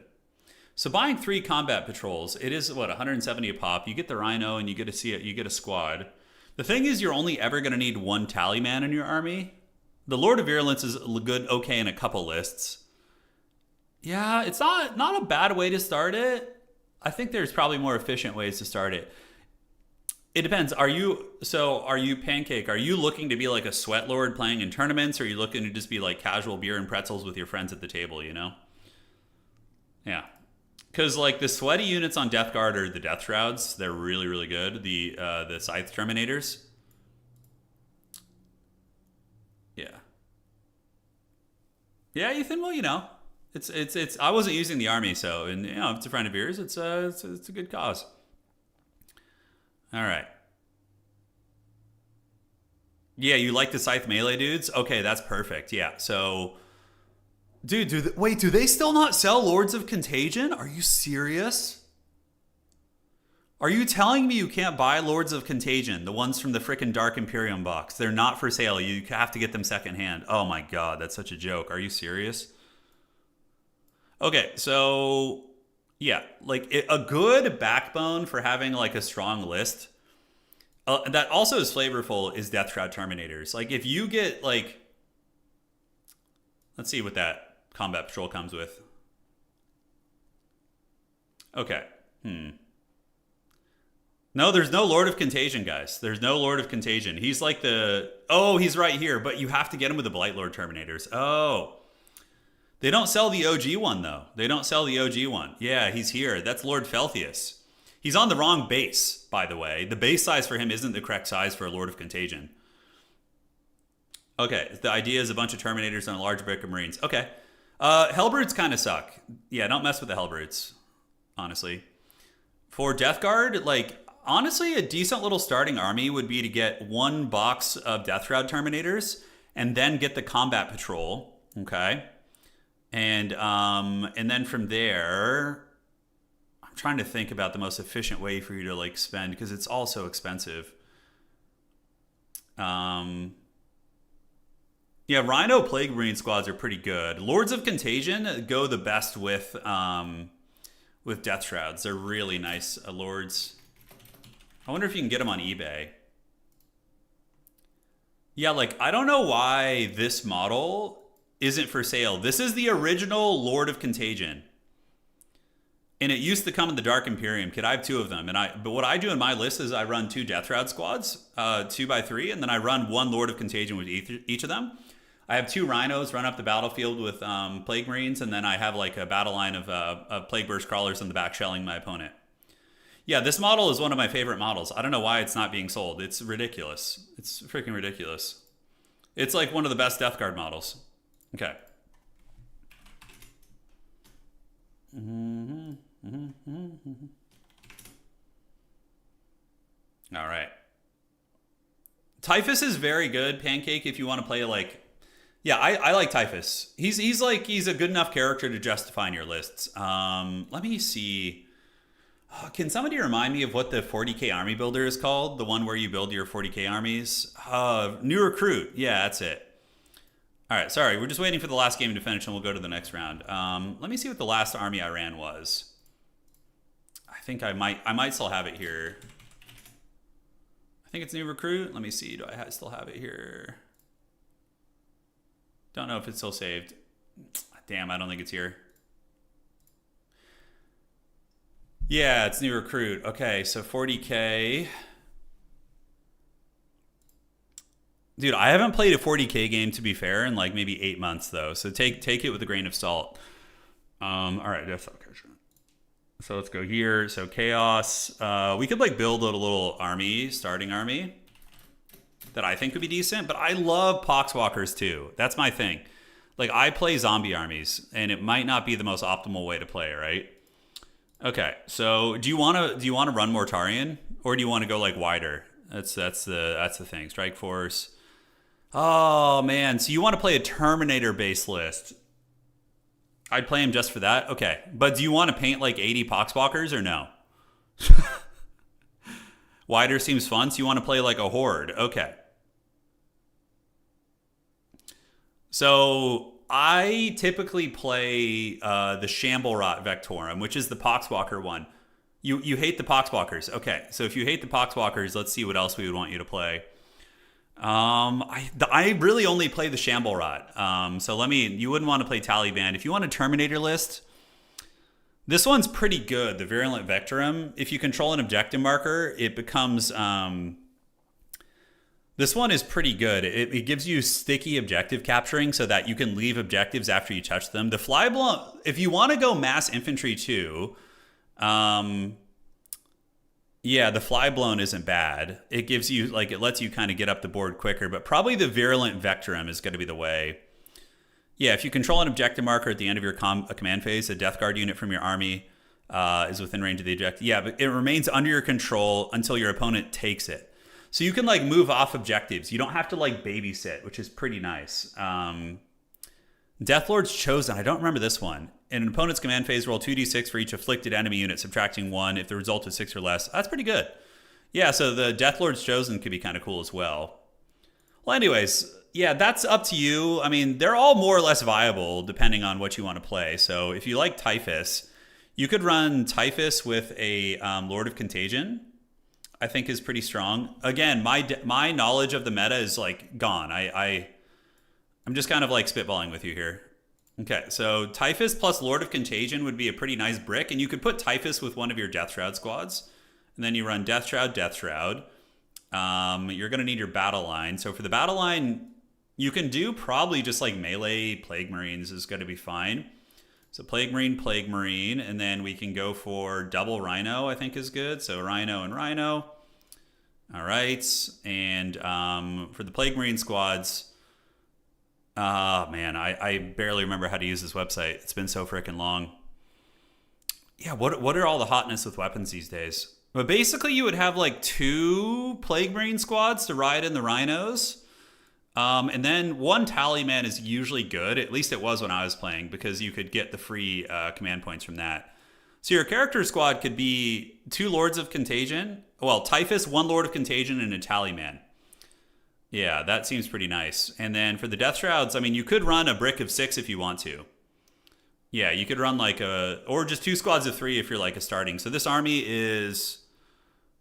So buying 3 Combat Patrols, it is, what, 170 a pop. You get the Rhino and you get a squad. The thing is, you're only ever going to need 1 Tallyman in your army. The Lord of Virulence is good, okay, in a couple lists. Yeah, it's not a bad way to start it. I think there's probably more efficient ways to start it. It depends. Are you Pancake? Are you looking to be like a sweat lord playing in tournaments, or are you looking to just be like casual beer and pretzels with your friends at the table, you know? Yeah. Because like the sweaty units on Death Guard are the Death Shrouds. They're really, really good. The Scythe Terminators. Yeah. Yeah, Ethan, well, you know. It's I wasn't using the army, so, and you know, if it's a friend of yours, it's a good cause. All right. Yeah, you like the Scythe melee dudes? Okay, that's perfect. Yeah. So, dude, do they still not sell Lords of Contagion? Are you serious? Are you telling me you can't buy Lords of Contagion, the ones from the frickin' Dark Imperium box? They're not for sale. You have to get them secondhand. Oh my god, that's such a joke. Are you serious? Okay, so yeah, like a good backbone for having like a strong list that also is flavorful is Death Shroud Terminators. Like if you get like, let's see what that Combat Patrol comes with. Okay, No, there's no Lord of Contagion, guys. There's no Lord of Contagion. He's like he's right here, but you have to get him with the Blight Lord Terminators. Oh. They don't sell the OG one, though. They don't sell the OG one. Yeah, he's here. That's Lord Felthius. He's on the wrong base, by the way. The base size for him isn't the correct size for a Lord of Contagion. Okay, the idea is a bunch of Terminators and a large brick of Marines. Okay. Hellbrutes kind of suck. Yeah, don't mess with the Hellbrutes, honestly. For Death Guard, like, honestly, a decent little starting army would be to get 1 box of Death Shroud Terminators and then get the Combat Patrol, okay? And then from there, I'm trying to think about the most efficient way for you to like spend, because it's all so expensive. Yeah, Rhino Plague Marine squads are pretty good. Lords of Contagion go the best with Death Shrouds. They're really nice lords. I wonder if you can get them on eBay. Yeah, like I don't know why this model isn't for sale. This is the original Lord of Contagion. And it used to come in the Dark Imperium kit. I have 2 of them. But what I do in my list is I run 2 Death Shroud squads, 2x3, and then I run 1 Lord of Contagion with each of them. I have 2 Rhinos run up the battlefield with Plague Marines, and then I have like a battle line of Plague Burst Crawlers in the back shelling my opponent. Yeah, this model is one of my favorite models. I don't know why it's not being sold. It's ridiculous. It's freaking ridiculous. It's like one of the best Death Guard models. Okay. All right. Typhus is very good, Pancake, if you want to play like... Yeah, I like Typhus. He's a good enough character to justify in your lists. Let me see. Can somebody remind me of what the 40k army builder is called? The one where you build your 40k armies? New Recruit. Yeah, that's it. All right, sorry, we're just waiting for the last game to finish and we'll go to the next round. Let me see what the last army I ran was. I think I might still have it here. I think it's New Recruit. Let me see, do I still have it here? Don't know if it's still saved. Damn, I don't think it's here. Yeah, it's new recruit. Okay, so 40K. Dude, I haven't played a 40K game, to be fair, in like maybe 8 months though. So take it with a grain of salt. All right, that's okay. Sure. So let's go here. So chaos. We could like build a little army, starting army, that I think would be decent. But I love poxwalkers too. That's my thing. Like I play zombie armies, and it might not be the most optimal way to play, right? Okay, so do you want to run Mortarion, or do you want to go like wider? That's the thing. Strike Force. Oh man, so you want to play a Terminator based list? I'd play him just for that. Okay, but do you want to paint like 80 Poxwalkers or no? Wider seems fun. So you want to play like a horde? Okay. So I typically play the Shamblerot Vectorum, which is the Poxwalker one. You hate the Poxwalkers. Okay, so if you hate the Poxwalkers, let's see what else we would want you to play. I really only play the Shamblerot. So you wouldn't want to play Taliban. If you want a Terminator list, this one's pretty good, the Virulent Vectorum. If you control an objective marker, it becomes... This one is pretty good. It gives you sticky objective capturing so that you can leave objectives after you touch them. The Flyblown, if you want to go mass infantry too, yeah, the Flyblown isn't bad. It gives you, like, it lets you kind of get up the board quicker, but probably the Virulent Vectorum is going to be the way. Yeah, if you control an objective marker at the end of your command phase, a Death Guard unit from your army is within range of the objective. Yeah, but it remains under your control until your opponent takes it. So you can like move off objectives. You don't have to like babysit, which is pretty nice. Deathlord's Chosen. I don't remember this one. In an opponent's command phase, roll 2d6 for each afflicted enemy unit, subtracting 1 if the result is 6 or less. That's pretty good. Yeah, so the Deathlord's Chosen could be kind of cool as well. Well, anyways, yeah, that's up to you. I mean, they're all more or less viable depending on what you want to play. So if you like Typhus, you could run Typhus with a Lord of Contagion. I think is pretty strong. Again, my knowledge of the meta is like gone. I'm just kind of like spitballing with you here. Okay, so Typhus plus Lord of Contagion would be a pretty nice brick, and you could put Typhus with one of your Death Shroud squads, and then you run Death Shroud, Death Shroud. You're gonna need your battle line. So for the battle line, you can do probably just like melee Plague Marines is gonna be fine. So Plague Marine, and then we can go for double Rhino, I think is good. So Rhino and Rhino. All right. And for the Plague Marine squads, man, I barely remember how to use this website. It's been so freaking long. Yeah, what are all the hotness with weapons these days? But basically you would have like 2 Plague Marine squads to ride in the Rhinos. And then 1 Tallyman is usually good. At least it was when I was playing, because you could get the free command points from that. So your character squad could be 2 Lords of Contagion. Well, Typhus, 1 Lord of Contagion, and a Tallyman. Yeah, that seems pretty nice. And then for the Death Shrouds, I mean, you could run a brick of 6 if you want to. Yeah, you could run like or just 2 squads of 3 if you're like a starting. So this army is...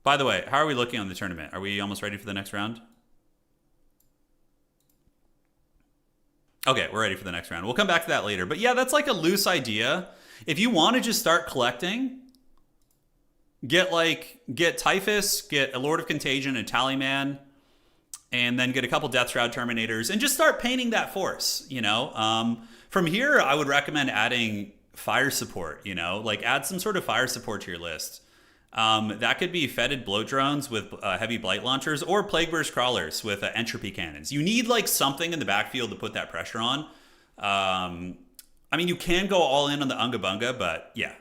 By the way, how are we looking on the tournament? Are we almost ready for the next round? Okay, we're ready for the next round. We'll come back to that later. But yeah, that's like a loose idea. If you want to just start collecting, get Typhus, get a Lord of Contagion, a Tallyman, and then get a couple Death Shroud Terminators, and just start painting that force, you know? From here, I would recommend adding fire support, you know? Like add some sort of fire support to your list. That could be fetid bloat drones with heavy blight launchers, or plague burst crawlers with entropy cannons. You need like something in the backfield to put that pressure on. I mean, you can go all in on the Unga Bunga, but yeah.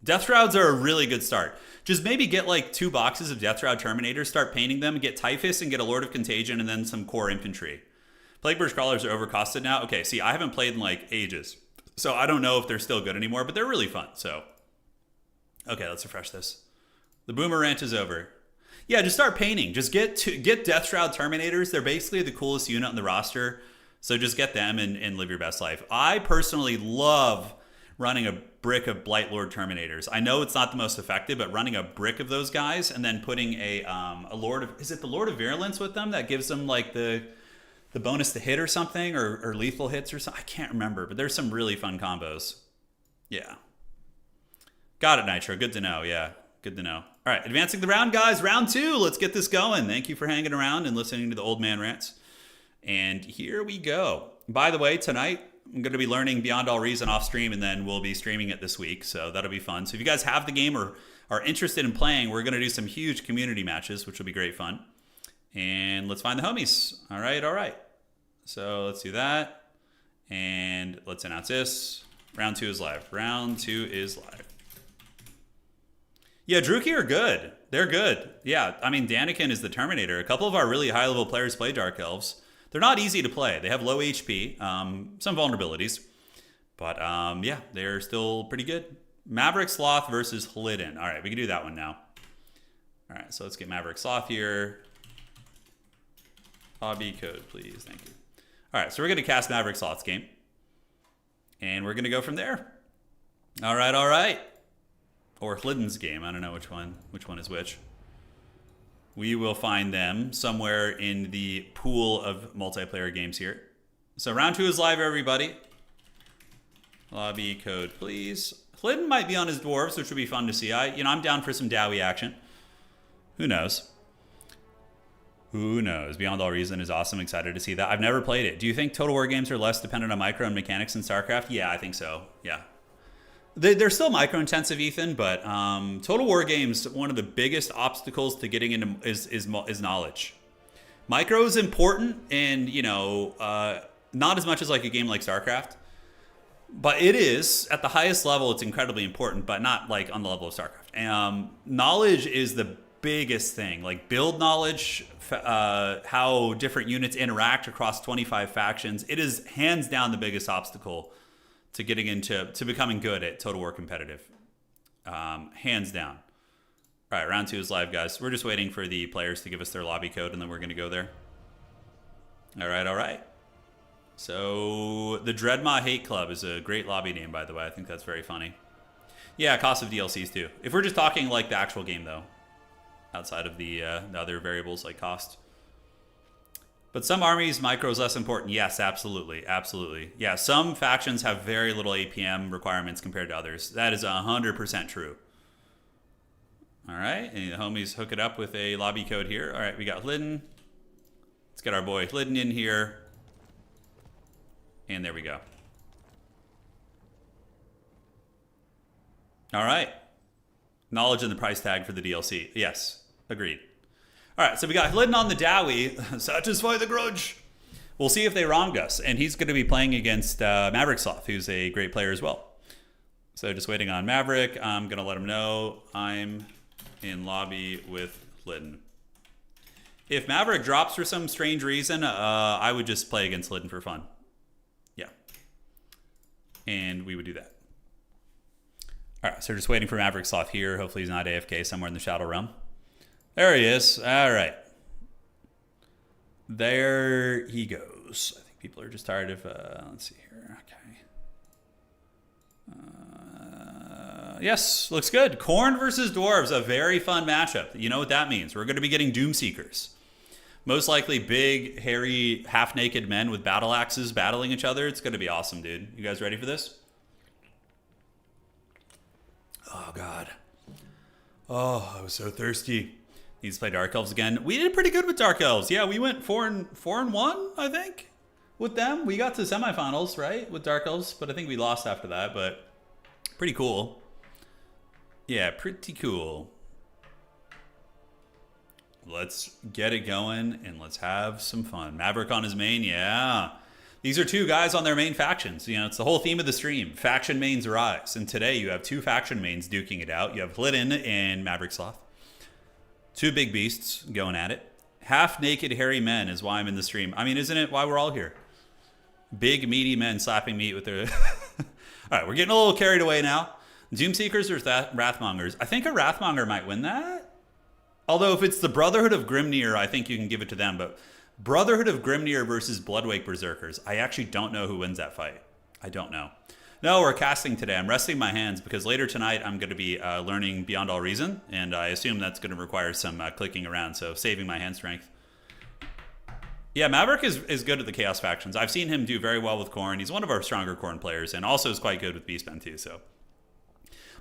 Death Shrouds are a really good start. Just maybe get like 2 boxes of Death Shroud Terminators, start painting them, get Typhus and get a Lord of Contagion, and then some core infantry. Plague burst crawlers are overcosted now. Okay, see, I haven't played in like ages, so I don't know if they're still good anymore, but they're really fun, so... Okay, let's refresh this. The Boomer rant is over. Yeah, just start painting. Just get Death Shroud Terminators. They're basically the coolest unit on the roster. So just get them and live your best life. I personally love running a brick of Blight Lord Terminators. I know it's not the most effective, but running a brick of those guys and then putting a Lord of... Is it the Lord of Virulence with them that gives them like the bonus to hit or something? Or lethal hits or something? I can't remember, but there's some really fun combos. Yeah. Got it, Nitro. Good to know. Yeah, good to know. All right, advancing the round, guys. Round 2. Let's get this going. Thank you for hanging around and listening to the old man rants. And here we go. By the way, tonight I'm going to be learning Beyond All Reason off stream, and then we'll be streaming it this week. So that'll be fun. So if you guys have the game or are interested in playing, we're going to do some huge community matches, which will be great fun. And let's find the homies. All right, all right. So let's do that. And let's announce this. Round 2 is live. Round 2 is live. Yeah, Druki are good. They're good. Yeah, I mean, Daniken is the Terminator. A couple of our really high-level players play Dark Elves. They're not easy to play. They have low HP, some vulnerabilities. But, yeah, they're still pretty good. Maverick Sloth versus Hlidden. All right, we can do that one now. All right, so let's get Maverick Sloth here. Hobby code, please. Thank you. All right, so we're going to cast Maverick Sloth's game. And we're going to go from there. All right, all right. Or Hlidden's game. I don't know which one is which. We will find them somewhere in the pool of multiplayer games here. So round 2 is live, everybody. Lobby code, please. Hlidden might be on his dwarves, which would be fun to see. I'm down for some Dowie action. Who knows? Who knows? Beyond All Reason is awesome. Excited to see that. I've never played it. Do you think Total War games are less dependent on micro and mechanics than StarCraft? Yeah, I think so. Yeah. They're still micro-intensive, Ethan, but Total War games, one of the biggest obstacles to getting into is knowledge. Micro is important, and not as much as like a game like StarCraft, but it is at the highest level. It's incredibly important, but not like on the level of StarCraft. Knowledge is the biggest thing. Like build knowledge, how different units interact across 25 factions. It is hands down the biggest obstacle to getting to becoming good at Total War competitive. Hands down. All right, round 2 is live, guys. We're just waiting for the players to give us their lobby code, and then we're going to go there. All right, all right. So the Dreadmaw Hate Club is a great lobby name, by the way. I think that's very funny. Yeah, cost of DLCs too. If we're just talking like the actual game, though, outside of the other variables like cost. But some armies, micro is less important. Yes, absolutely. Absolutely. Yeah, some factions have very little APM requirements compared to others. That is 100% true. All right, and the homies hook it up with a lobby code here. All right, we got Hlidden. Let's get our boy Hlidden in here. And there we go. All right. Knowledge and the price tag for the DLC. Yes, agreed. All right, so we got Hlidden on the Dowie. Satisfy the grudge. We'll see if they wronged us. And he's going to be playing against Maverick Sloth, who's a great player as well. So just waiting on Maverick. I'm going to let him know I'm in lobby with Hlidden. If Maverick drops for some strange reason, I would just play against Hlidden for fun. Yeah. And we would do that. All right, so we're just waiting for Maverick Sloth here. Hopefully he's not AFK somewhere in the Shadow Realm. There he is. All right. There he goes. I think people are just tired of, let's see here. Okay. Yes, looks good. Khorne versus Dwarves, a very fun matchup. You know what that means. We're going to be getting Doomseekers. Most likely big, hairy, half-naked men with battle axes battling each other. It's going to be awesome, dude. You guys ready for this? Oh, God. Oh, I was so thirsty. Needs to play Dark Elves again. We did pretty good with Dark Elves. Yeah, we went 4-1, I think, with them. We got to semifinals, right, with Dark Elves, but I think we lost after that, but pretty cool. Yeah, pretty cool. Let's get it going, and let's have some fun. Maverick on his main, yeah. These are two guys on their main factions. You know, it's the whole theme of the stream. Faction mains rise. And today you have two faction mains duking it out. You have Hlidden and Maverick Sloth. Two big beasts going at it. Half-naked hairy men is why I'm in the stream. I mean, isn't it why we're all here? Big, meaty men slapping meat with their... All right, we're getting a little carried away now. Doomseekers or Wrathmongers? I think a Wrathmonger might win that. Although if it's the Brotherhood of Grimnir, I think you can give it to them. But Brotherhood of Grimnir versus Bloodwake Berserkers. I actually don't know who wins that fight. I don't know. No, we're casting today. I'm resting my hands because later tonight I'm going to be learning Beyond All Reason, and I assume that's going to require some clicking around, so saving my hand strength. Yeah, Maverick is good at the Chaos factions. I've seen him do very well with Khorne. He's one of our stronger Khorne players, and also is quite good with Beastmen too. So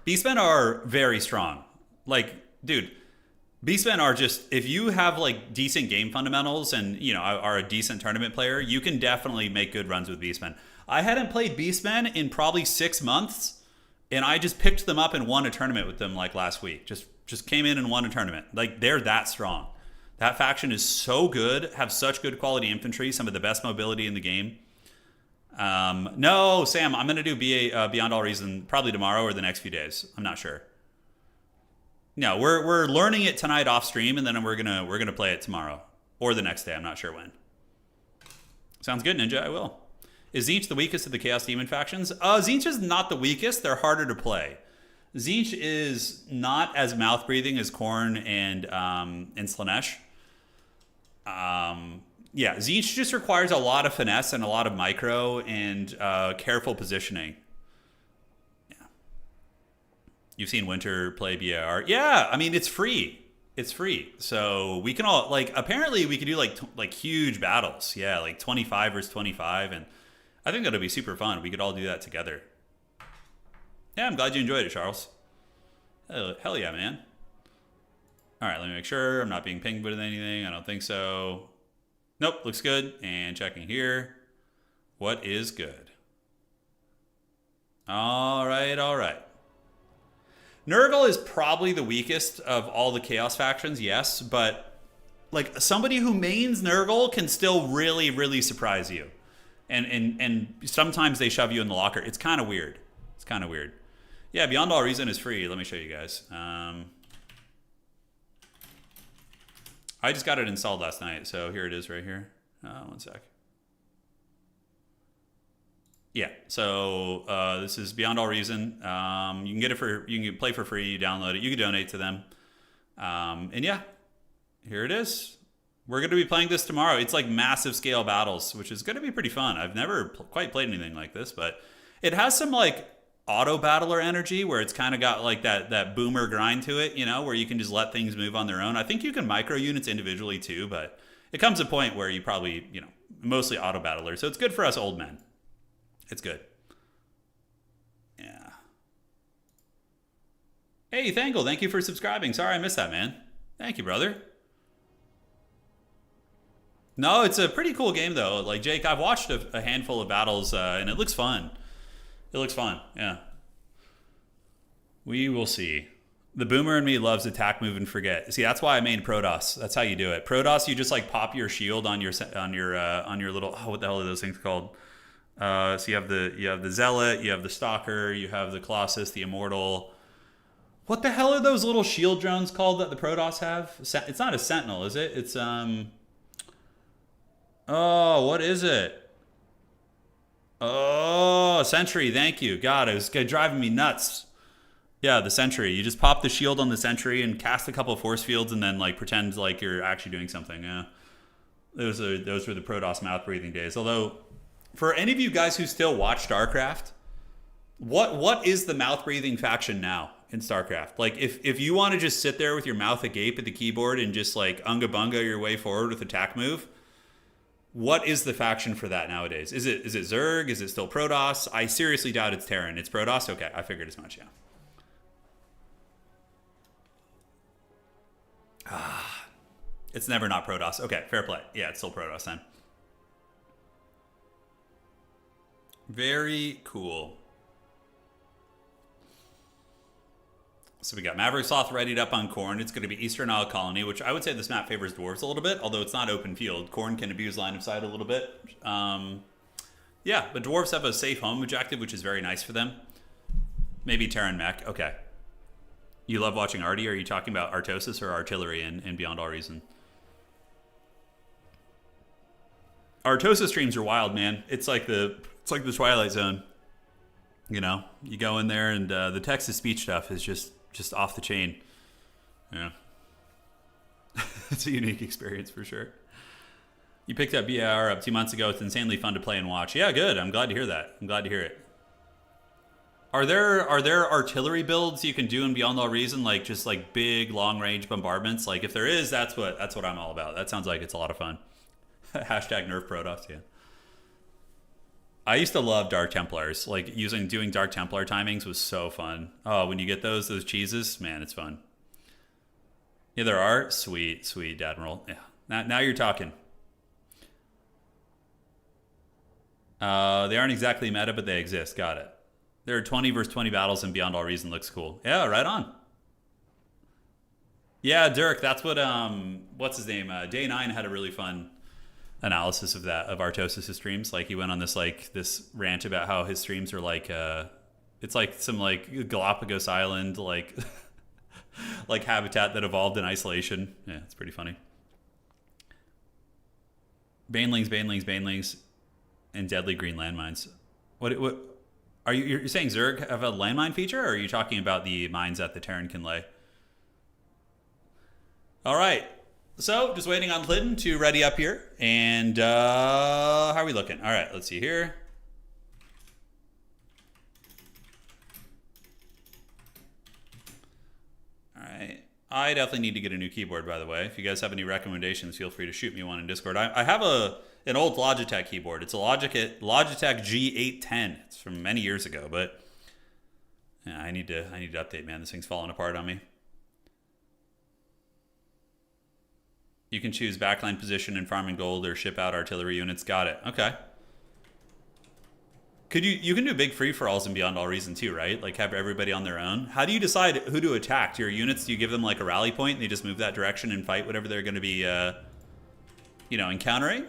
Beastmen are very strong. Like, dude, Beastmen are just, if you have like decent game fundamentals and, you know, are a decent tournament player, you can definitely make good runs with Beastmen. I hadn't played Beastmen in probably 6 months, and I just picked them up and won a tournament with them like last week. Just came in and won a tournament. Like, they're that strong. That faction is so good, have such good quality infantry, some of the best mobility in the game. No, Sam, I'm going to do Beyond All Reason probably tomorrow or the next few days. I'm not sure. No, we're learning it tonight off stream, and then we're gonna play it tomorrow or the next day. I'm not sure when. Sounds good, Ninja. I will. Is Tzeentch the weakest of the Chaos Demon factions? Tzeentch is not the weakest. They're harder to play. Tzeentch is not as mouth breathing as Khorne and Slaanesh. Yeah, Tzeentch just requires a lot of finesse and a lot of micro and careful positioning. Yeah. You've seen Winter play BAR. Yeah, I mean, it's free. It's free. So we can all, like, apparently we could do like huge battles. Yeah, like 25 versus 25. And I think that'll be super fun. We could all do that together. Yeah, I'm glad you enjoyed it, Charles. Hell yeah, man. All right, let me make sure I'm not being pinged with anything. I don't think so. Nope, looks good. And checking here. What is good? All right, all right. Nurgle is probably the weakest of all the Chaos factions, yes, but like somebody who mains Nurgle can still really, really surprise you. And sometimes they shove you in the locker. It's kind of weird. It's kind of weird. Yeah, Beyond All Reason is free. Let me show you guys. I just got it installed last night, so here it is right here. One sec. Yeah, so this is Beyond All Reason. You can get it you can play for free. You download it. You can donate to them. And yeah, here it is. We're going to be playing this tomorrow. It's like massive scale battles, which is going to be pretty fun. I've never quite played anything like this, but it has some like auto battler energy where it's kind of got like that boomer grind to it, you know, where you can just let things move on their own. I think you can micro units individually too, but it comes to a point where you probably, you know, mostly auto battler. So it's good for us old men. It's good. Yeah. Hey, Thangle, thank you for subscribing. Sorry I missed that, man. Thank you, brother. No, it's a pretty cool game, though. Like, Jake, I've watched a handful of battles, and it looks fun. It looks fun, yeah. We will see. The boomer in me loves attack, move, and forget. See, that's why I made Protoss. That's how you do it. Protoss, you just, like, pop your shield on your little... Oh, what the hell are those things called? So you have the Zealot, you have the Stalker, you have the Colossus, the Immortal. What the hell are those little shield drones called that the Protoss have? It's not a Sentinel, is it? It's, Oh, what is it? Oh, Sentry, thank you. God, it was driving me nuts. Yeah, the Sentry. You just pop the shield on the Sentry and cast a couple of force fields and then like pretend like you're actually doing something. Yeah. Those were the Protoss mouth breathing days. Although, for any of you guys who still watch StarCraft, what is the mouth breathing faction now in StarCraft? Like if you want to just sit there with your mouth agape at the keyboard and just like unga bunga your way forward with attack move, what is the faction for that nowadays? Is it Zerg? Is it still Protoss? I seriously doubt it's Terran. It's Protoss? Okay, I figured as much, yeah. It's never not Protoss. Okay, fair play. Yeah, it's still Protoss then. Very cool. So we got Maverick Sloth readied up on Khorne. It's going to be Eastern Isle Colony, which I would say this map favors Dwarves a little bit, although it's not open field. Khorne can abuse line of sight a little bit. Yeah, but Dwarves have a safe home objective, which is very nice for them. Maybe Terran Mech. Okay. You love watching Artie? Are you talking about Artosis or Artillery in Beyond All Reason? Artosis streams are wild, man. It's like the Twilight Zone. You know, you go in there and the text-to-speech stuff is just off the chain. Yeah. It's a unique experience for sure. You picked up BAR up 2 months ago. It's insanely fun to play and watch. Yeah, good. I'm glad to hear that. I'm glad to hear it. Are there artillery builds you can do in Beyond All Reason, like just like big long range bombardments? Like if there is, that's what I'm all about. That sounds like it's a lot of fun. Hashtag nerf Protoss, yeah. I used to love Dark Templars. Like, doing Dark Templar timings was so fun. Oh, when you get those cheeses, man, it's fun. Yeah, there are. Sweet, sweet, Admiral. Yeah. Now you're talking. They aren't exactly meta, but they exist. Got it. There are 20 versus 20 battles, and Beyond All Reason looks cool. Yeah, right on. Yeah, Dirk, that's what, what's his name? Day 9 had a really fun analysis of that, of Artosis' streams. Like, he went on this rant about how his streams are like, it's like some, like, Galapagos Island, like, like habitat that evolved in isolation. Yeah, it's pretty funny. Banelings, and deadly green landmines. What are you're saying Zerg have a landmine feature, or are you talking about the mines that the Terran can lay? All right, so just waiting on Clinton to ready up here, and how are we looking? All right, let's see here. All right, I definitely need to get a new keyboard, by the way. If you guys have any recommendations, feel free to shoot me one in Discord. I have an old Logitech keyboard. It's a Logitech G810. It's from many years ago, but yeah, I need to update, man. This thing's falling apart on me. You can choose backline position and farming gold or ship out artillery units. Got it. Okay. You can do big free-for-alls in Beyond All Reason too, right? Like, have everybody on their own. How do you decide who to attack? Do your units, do you give them like a rally point and they just move that direction and fight whatever they're going to be, encountering?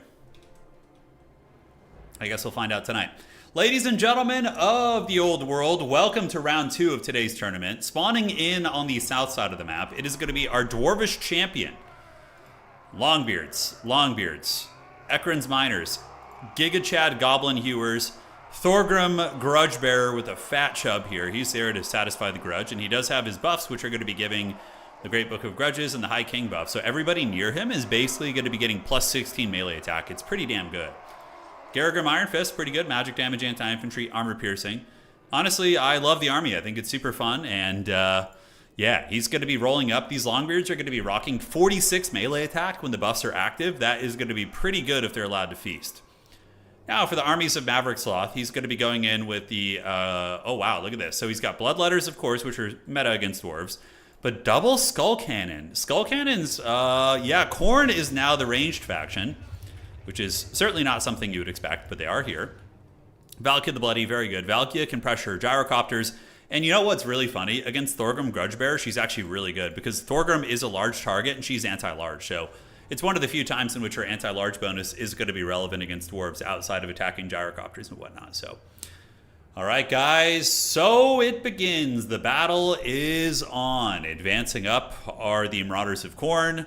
I guess we'll find out tonight. Ladies and gentlemen of the old world, welcome to round 2 of today's tournament. Spawning in on the south side of the map, it is going to be our Dwarvish champion. Longbeards, Ekron's Miners, Giga Chad Goblin Hewers, Thorgrim Grudgebearer with a fat chub here. He's there to satisfy the grudge, and he does have his buffs, which are going to be giving the Great Book of Grudges and the High King buff. So everybody near him is basically going to be getting plus 16 melee attack. It's pretty damn good. Garrigrim Iron Fist, pretty good. Magic damage, anti-infantry, armor piercing. Honestly, I love the army. I think it's super fun, and yeah, he's going to be rolling up. These Longbeards are going to be rocking 46 melee attack when the buffs are active. That is going to be pretty good if they're allowed to feast. Now, for the armies of Maverick Sloth, he's going to be going in with the, oh wow, look at this. So he's got Bloodletters, of course, which are meta against Dwarves, but double Skull Cannon. Skull Cannons, yeah, Khorne is now the ranged faction, which is certainly not something you would expect, but they are here. Valkia the Bloody, very good. Valkia can pressure Gyrocopters, and you know what's really funny? Against Thorgrim Grudgebearer, she's actually really good, because Thorgrim is a large target, and she's anti-large, so it's one of the few times in which her anti-large bonus is going to be relevant against Dwarves outside of attacking Gyrocopters and whatnot. So, all right, guys. So it begins. The battle is on. Advancing up are the Marauders of Khorne.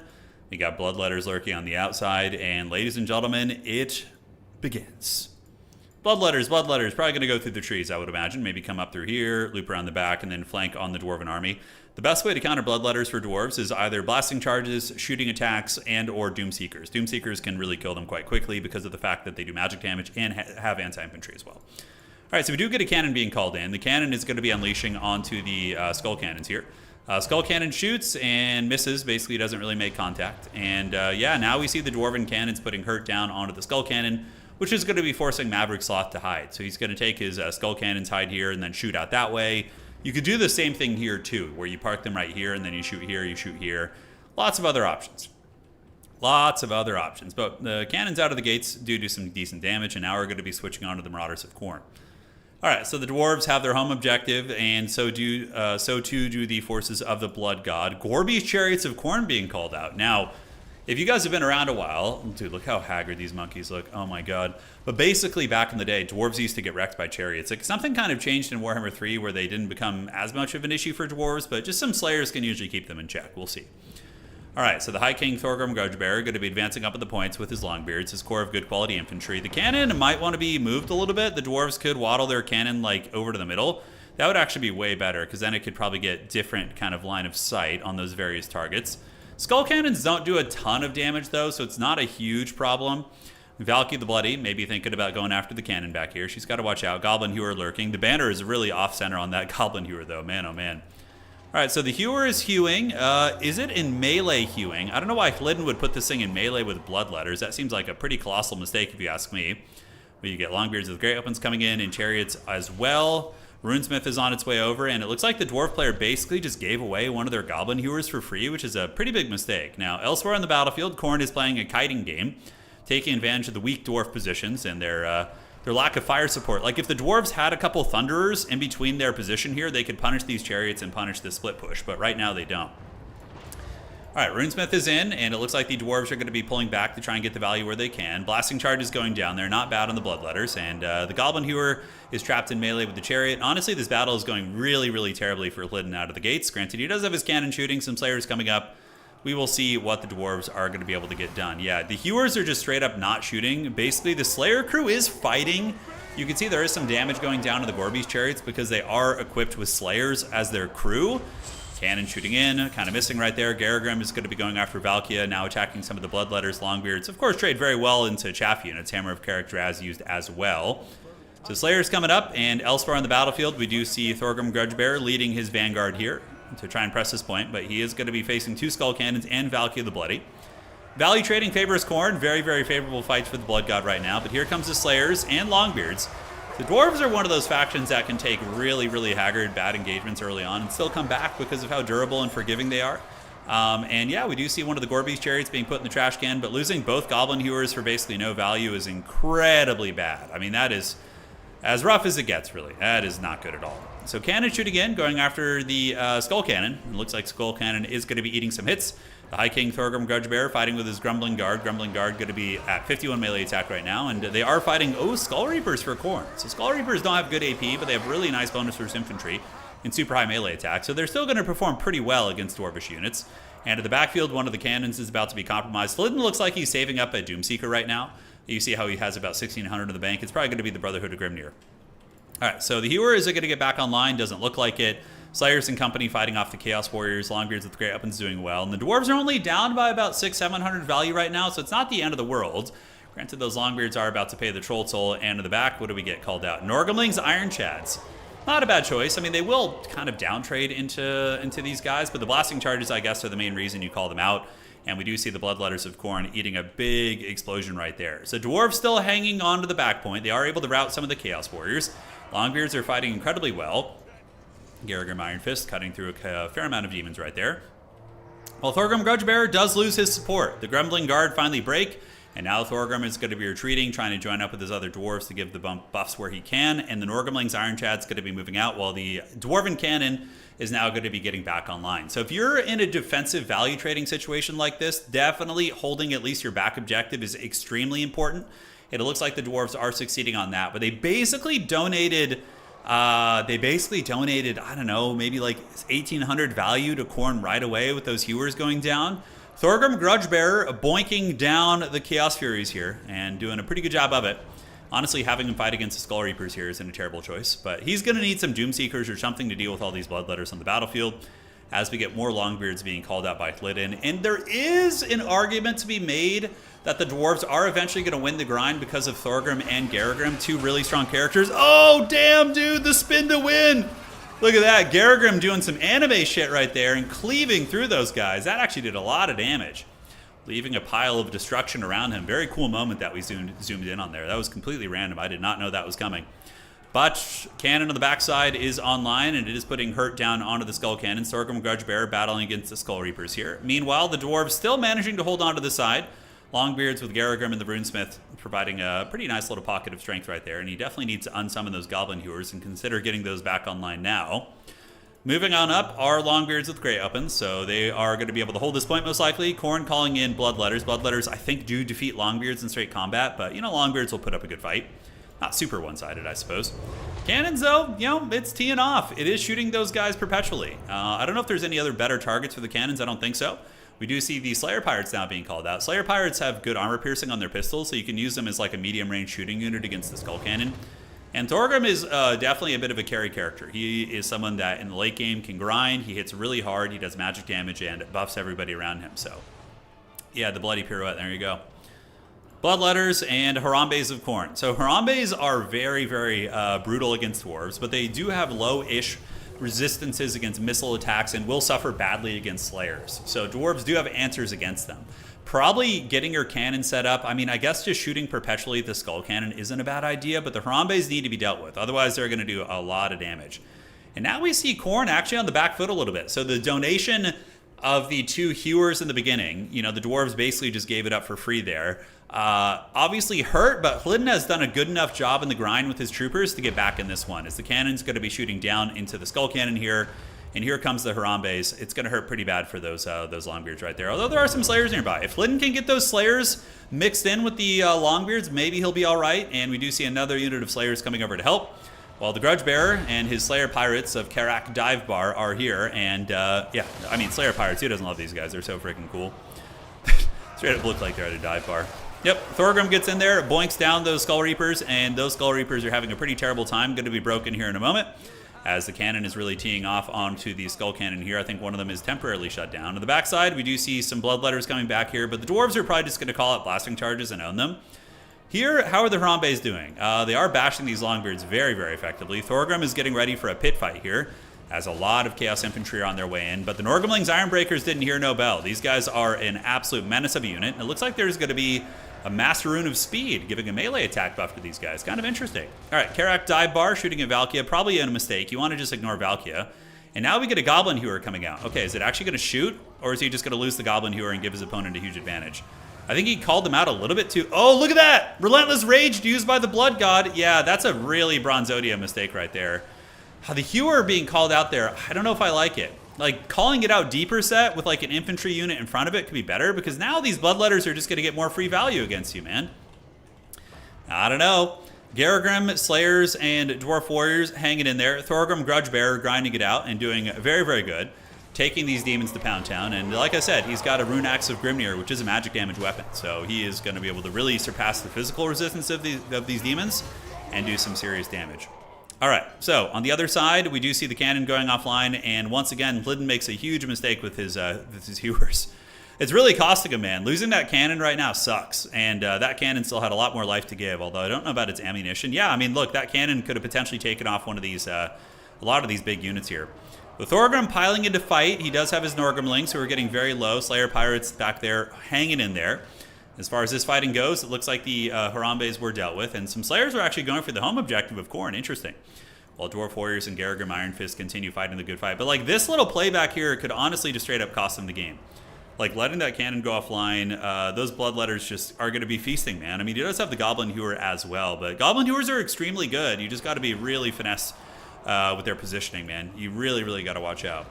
We got Bloodletters lurking on the outside. And ladies and gentlemen, it begins. Bloodletters. Probably going to go through the trees, I would imagine. Maybe come up through here, loop around the back, and then flank on the Dwarven army. The best way to counter Bloodletters for Dwarves is either blasting charges, shooting attacks, and or Doomseekers. Doomseekers can really kill them quite quickly because of the fact that they do magic damage and have anti-infantry as well. All right, so we do get a cannon being called in. The cannon is going to be unleashing onto the Skull Cannons here. Skull Cannon shoots and misses, basically doesn't really make contact. And yeah, now we see the Dwarven Cannons putting hurt down onto the Skull Cannon, which is going to be forcing Maverick Sloth to hide. So he's going to take his Skull Cannons, hide here, and then shoot out that way. You could do the same thing here too, where you park them right here and then you shoot here. Lots of other options. But the cannons out of the gates do some decent damage, and now we're going to be switching on to the Marauders of Khorne. All right, so the Dwarves have their home objective, and so too do the forces of the Blood God. Gorby's Chariots of Khorne being called out. Now, if you guys have been around a while, dude, look how haggard these monkeys look. Oh my god. But basically, back in the day, Dwarves used to get wrecked by chariots. Like, something kind of changed in Warhammer 3 where they didn't become as much of an issue for Dwarves, but just some Slayers can usually keep them in check. We'll see. All right, so the High King Thorgrim Grudgebearer going to be advancing up at the points with his Longbeards, his core of good quality infantry. The cannon might want to be moved a little bit. The Dwarves could waddle their cannon, like, over to the middle. That would actually be way better, because then it could probably get different kind of line of sight on those various targets. Skull Cannons don't do a ton of damage, though, so it's not a huge problem. Valky the Bloody, maybe thinking about going after the cannon back here. She's got to watch out. Goblin Hewer lurking. The banner is really off-center on that Goblin Hewer, though. Man, oh man. All right, so the Hewer is hewing. Is it in melee hewing? I don't know why Flidden would put this thing in melee with Bloodletters. That seems like a pretty colossal mistake, if you ask me. We get Longbeards with Great Weapons coming in and Chariots as well. Runesmith is on its way over, and it looks like the Dwarf player basically just gave away one of their Goblin Hewers for free, which is a pretty big mistake. Now, elsewhere on the battlefield, Khorne is playing a kiting game, taking advantage of the weak Dwarf positions and their lack of fire support. Like, if the Dwarves had a couple Thunderers in between their position here, they could punish these Chariots and punish the split push, but right now they don't. All right, Runesmith is in, and it looks like the Dwarves are going to be pulling back to try and get the value where they can. Blasting Charge is going down. They're not bad on the Bloodletters, and the Goblin Hewer is trapped in melee with the Chariot. Honestly, this battle is going really, really terribly for Hlydden out of the gates. Granted, he does have his cannon shooting, some Slayers coming up. We will see what the Dwarves are going to be able to get done. Yeah, the Hewers are just straight up not shooting. Basically, the Slayer crew is fighting. You can see there is some damage going down to the Gorby's Chariots because they are equipped with Slayers as their crew. Cannon shooting in, kind of missing right there. Garagrim is going to be going after Valkia, now attacking some of the Bloodletters. Longbeards, of course, trade very well into chaff units. Hammer of Character as used as well. So Slayer's coming up, and elsewhere on the battlefield, we do see Thorgrim Grudgebearer leading his vanguard here to try and press this point, but he is going to be facing 2 Skull Cannons and Valkia the Bloody. Value trading favors Khorne. Very, very favorable fights for the Blood God right now, but here comes the Slayers and Longbeards. The Dwarves are one of those factions that can take really, really haggard, bad engagements early on and still come back because of how durable and forgiving they are. And yeah, we do see one of the Gorby's Chariots being put in the trash can, but losing both Goblin Hewers for basically no value is incredibly bad. I mean, that is as rough as it gets, really. That is not good at all. So Cannon shooting in, going after the Skull Cannon. It looks like Skull Cannon is going to be eating some hits. The High King Thorgrim Grudgebearer fighting with his Grumbling Guard. Grumbling Guard going to be at 51 melee attack right now, and they are fighting, Skull Reapers for Khorne. So Skull Reapers don't have good AP, but they have really nice bonus versus infantry and super high melee attack, so they're still going to perform pretty well against Dwarvish units. And at the backfield, one of the cannons is about to be compromised. Hlydden looks like he's saving up a Doomseeker right now. You see how he has about 1,600 in the bank. It's probably going to be the Brotherhood of Grimnir. All right, so the Hewer is going to get back online. Doesn't look like it. Slayers and company fighting off the Chaos Warriors. Longbeards with Great Weapons doing well. And the Dwarves are only down by about 600-700 value right now, so it's not the end of the world. Granted, those Longbeards are about to pay the Troll Toll. And in the back, what do we get called out? Norgamling's Iron Chads. Not a bad choice. I mean, they will kind of downtrade into these guys, but the Blasting Charges, I guess, are the main reason you call them out. And we do see the Bloodletters of Khorne eating a big explosion right there. So Dwarves still hanging on to the back point. They are able to rout some of the Chaos Warriors. Longbeards are fighting incredibly well. Garagrim Iron Fist cutting through a fair amount of demons right there. Well, Thorgrim Grudgebearer does lose his support. The Grumbling Guard finally break, and now Thorgrim is going to be retreating, trying to join up with his other dwarves to give the buffs where he can, and the Norgamling's Iron Chad's going to be moving out, while the Dwarven Cannon is now going to be getting back online. So if you're in a defensive value trading situation like this, definitely holding at least your back objective is extremely important. It looks like the Dwarves are succeeding on that, but they basically donated, I don't know, maybe like 1,800 value to Khorne right away with those Hewers going down. Thorgrim Grudgebearer boinking down the Chaos Furies here and doing a pretty good job of it. Honestly, having him fight against the Skull Reapers here isn't a terrible choice, but he's going to need some Doomseekers or something to deal with all these Bloodletters on the battlefield as we get more Longbeards being called out by Hlydden. And there is an argument to be made that the Dwarves are eventually going to win the grind because of Thorgrim and Garagrim, two really strong characters. Oh, damn, dude, the spin to win. Look at that. Garagrim doing some anime shit right there and cleaving through those guys. That actually did a lot of damage, leaving a pile of destruction around him. Very cool moment that we zoomed in on there. That was completely random. I did not know that was coming. But cannon on the backside is online, and it is putting hurt down onto the Skull Cannon. Thorgrim Grudgebearer battling against the Skull Reapers here. Meanwhile, the Dwarves still managing to hold on to the side. Longbeards with Garagrim and the Runesmith providing a pretty nice little pocket of strength right there, and he definitely needs to unsummon those Goblin Hewers and consider getting those back online now. Moving on up are Longbeards with Great Weapons, so they are going to be able to hold this point most likely. Khorne calling in Bloodletters. Bloodletters, I think, do defeat Longbeards in straight combat, but, Longbeards will put up a good fight. Not super one-sided, I suppose. Cannons, though, it's teeing off. It is shooting those guys perpetually. I don't know if there's any other better targets for the cannons. I don't think so. We do see the Slayer Pirates now being called out. Slayer Pirates have good armor piercing on their pistols, so you can use them as like a medium-range shooting unit against the Skull Cannon. And Thorgrim is definitely a bit of a carry character. He is someone that in the late game can grind. He hits really hard. He does magic damage and buffs everybody around him. So, yeah, the Bloody Pirouette. There you go. Bloodletters and Harambes of Khorne. So Harambes are very, very brutal against dwarves, but they do have low-ish resistances against missile attacks and will suffer badly against slayers. So dwarves do have answers against them. Probably getting your cannon set up. I mean, I guess just shooting perpetually at the skull cannon isn't a bad idea, but the Harambe's need to be dealt with. Otherwise, they're going to do a lot of damage. And now we see Khorne actually on the back foot a little bit. So the donation of the 2 hewers in the beginning, you know, the dwarves basically just gave it up for free there. Obviously hurt, but Hliden has done a good enough job in the grind with his troopers to get back in this one, as the cannon's going to be shooting down into the skull cannon here. And here comes the Harambe's. It's going to hurt pretty bad for those Longbeards right there. Although there are some Slayers nearby. If Hliden can get those Slayers mixed in with the Longbeards, maybe he'll be all right. And we do see another unit of Slayers coming over to help. While the Grudge Bearer and his Slayer Pirates of Karak Dive Bar are here. And yeah, I mean, Slayer Pirates, who doesn't love these guys? They're so freaking cool. Straight up look like they're at a dive bar. Yep, Thorgrim gets in there, boinks down those Skull Reapers, and those Skull Reapers are having a pretty terrible time. Going to be broken here in a moment, as the cannon is really teeing off onto the Skull Cannon here. I think one of them is temporarily shut down. On the backside, we do see some Bloodletters coming back here, but the Dwarves are probably just going to call out Blasting Charges and own them. Here, how are the Harambe's doing? They are bashing these Longbeards very, very effectively. Thorgrim is getting ready for a pit fight here, as a lot of Chaos Infantry are on their way in, but the Norgumlings Ironbreakers didn't hear no bell. These guys are an absolute menace of a unit, and it looks like there's going to be a Master Rune of Speed, giving a melee attack buff to these guys. Kind of interesting. All right, Karak Dive Bar shooting at Valkia. Probably a mistake. You want to just ignore Valkia. And now we get a Goblin Hewer coming out. Okay, is it actually going to shoot? Or is he just going to lose the Goblin Hewer and give his opponent a huge advantage? I think he called them out a little bit too. Oh, look at that! Relentless Rage used by the Blood God. Yeah, that's a really Bronzodia mistake right there. The Hewer being called out there, I don't know if I like it. Like, calling it out deeper set with like an infantry unit in front of it could be better, because now these Bloodletters are just going to get more free value against you, man. I don't know. Garagrim, Slayers, and Dwarf Warriors hanging in there. Thorgrim, Grudge Bearer, grinding it out and doing very, very good. Taking these demons to Pound Town. And like I said, he's got a Rune Axe of Grimnir, which is a magic damage weapon. So he is going to be able to really surpass the physical resistance of these demons and do some serious damage. All right, so on the other side, we do see the cannon going offline, and once again, Hliden makes a huge mistake with his hewers. It's really costing him, man. Losing that cannon right now sucks, and that cannon still had a lot more life to give, although I don't know about its ammunition. Yeah, I mean, look, that cannon could have potentially taken off one of these, a lot of these big units here. With Thorgrim piling into fight, he does have his Norgumlings, who are getting very low. Slayer Pirates back there, hanging in there. As far as this fighting goes, it looks like the Harambe's were dealt with, and some Slayers are actually going for the home objective of Khorne. Interesting. While Dwarf Warriors and Garagrim Iron Fist continue fighting the good fight. But like this little playback here could honestly just straight up cost them the game. Like letting that cannon go offline, those Bloodletters just are going to be feasting, man. I mean, he does have the Goblin Hewer as well, but Goblin Hewers are extremely good. You just got to be really finesse with their positioning, man. You really, really got to watch out.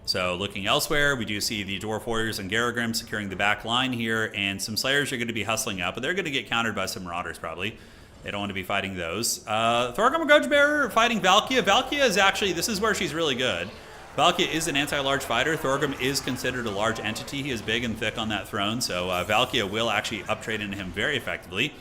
So looking elsewhere, we do see the Dwarf Warriors and Garagrim securing the back line here, and some Slayers are going to be hustling out, but they're going to get countered by some Marauders probably. They don't want to be fighting those. Thorgrim Grudge Bearer fighting Valkia. Valkia is actually, this is where she's really good. Valkia is an anti-large fighter. Thorgrim is considered a large entity. He is big and thick on that throne, so Valkia will actually uptrade into him very effectively.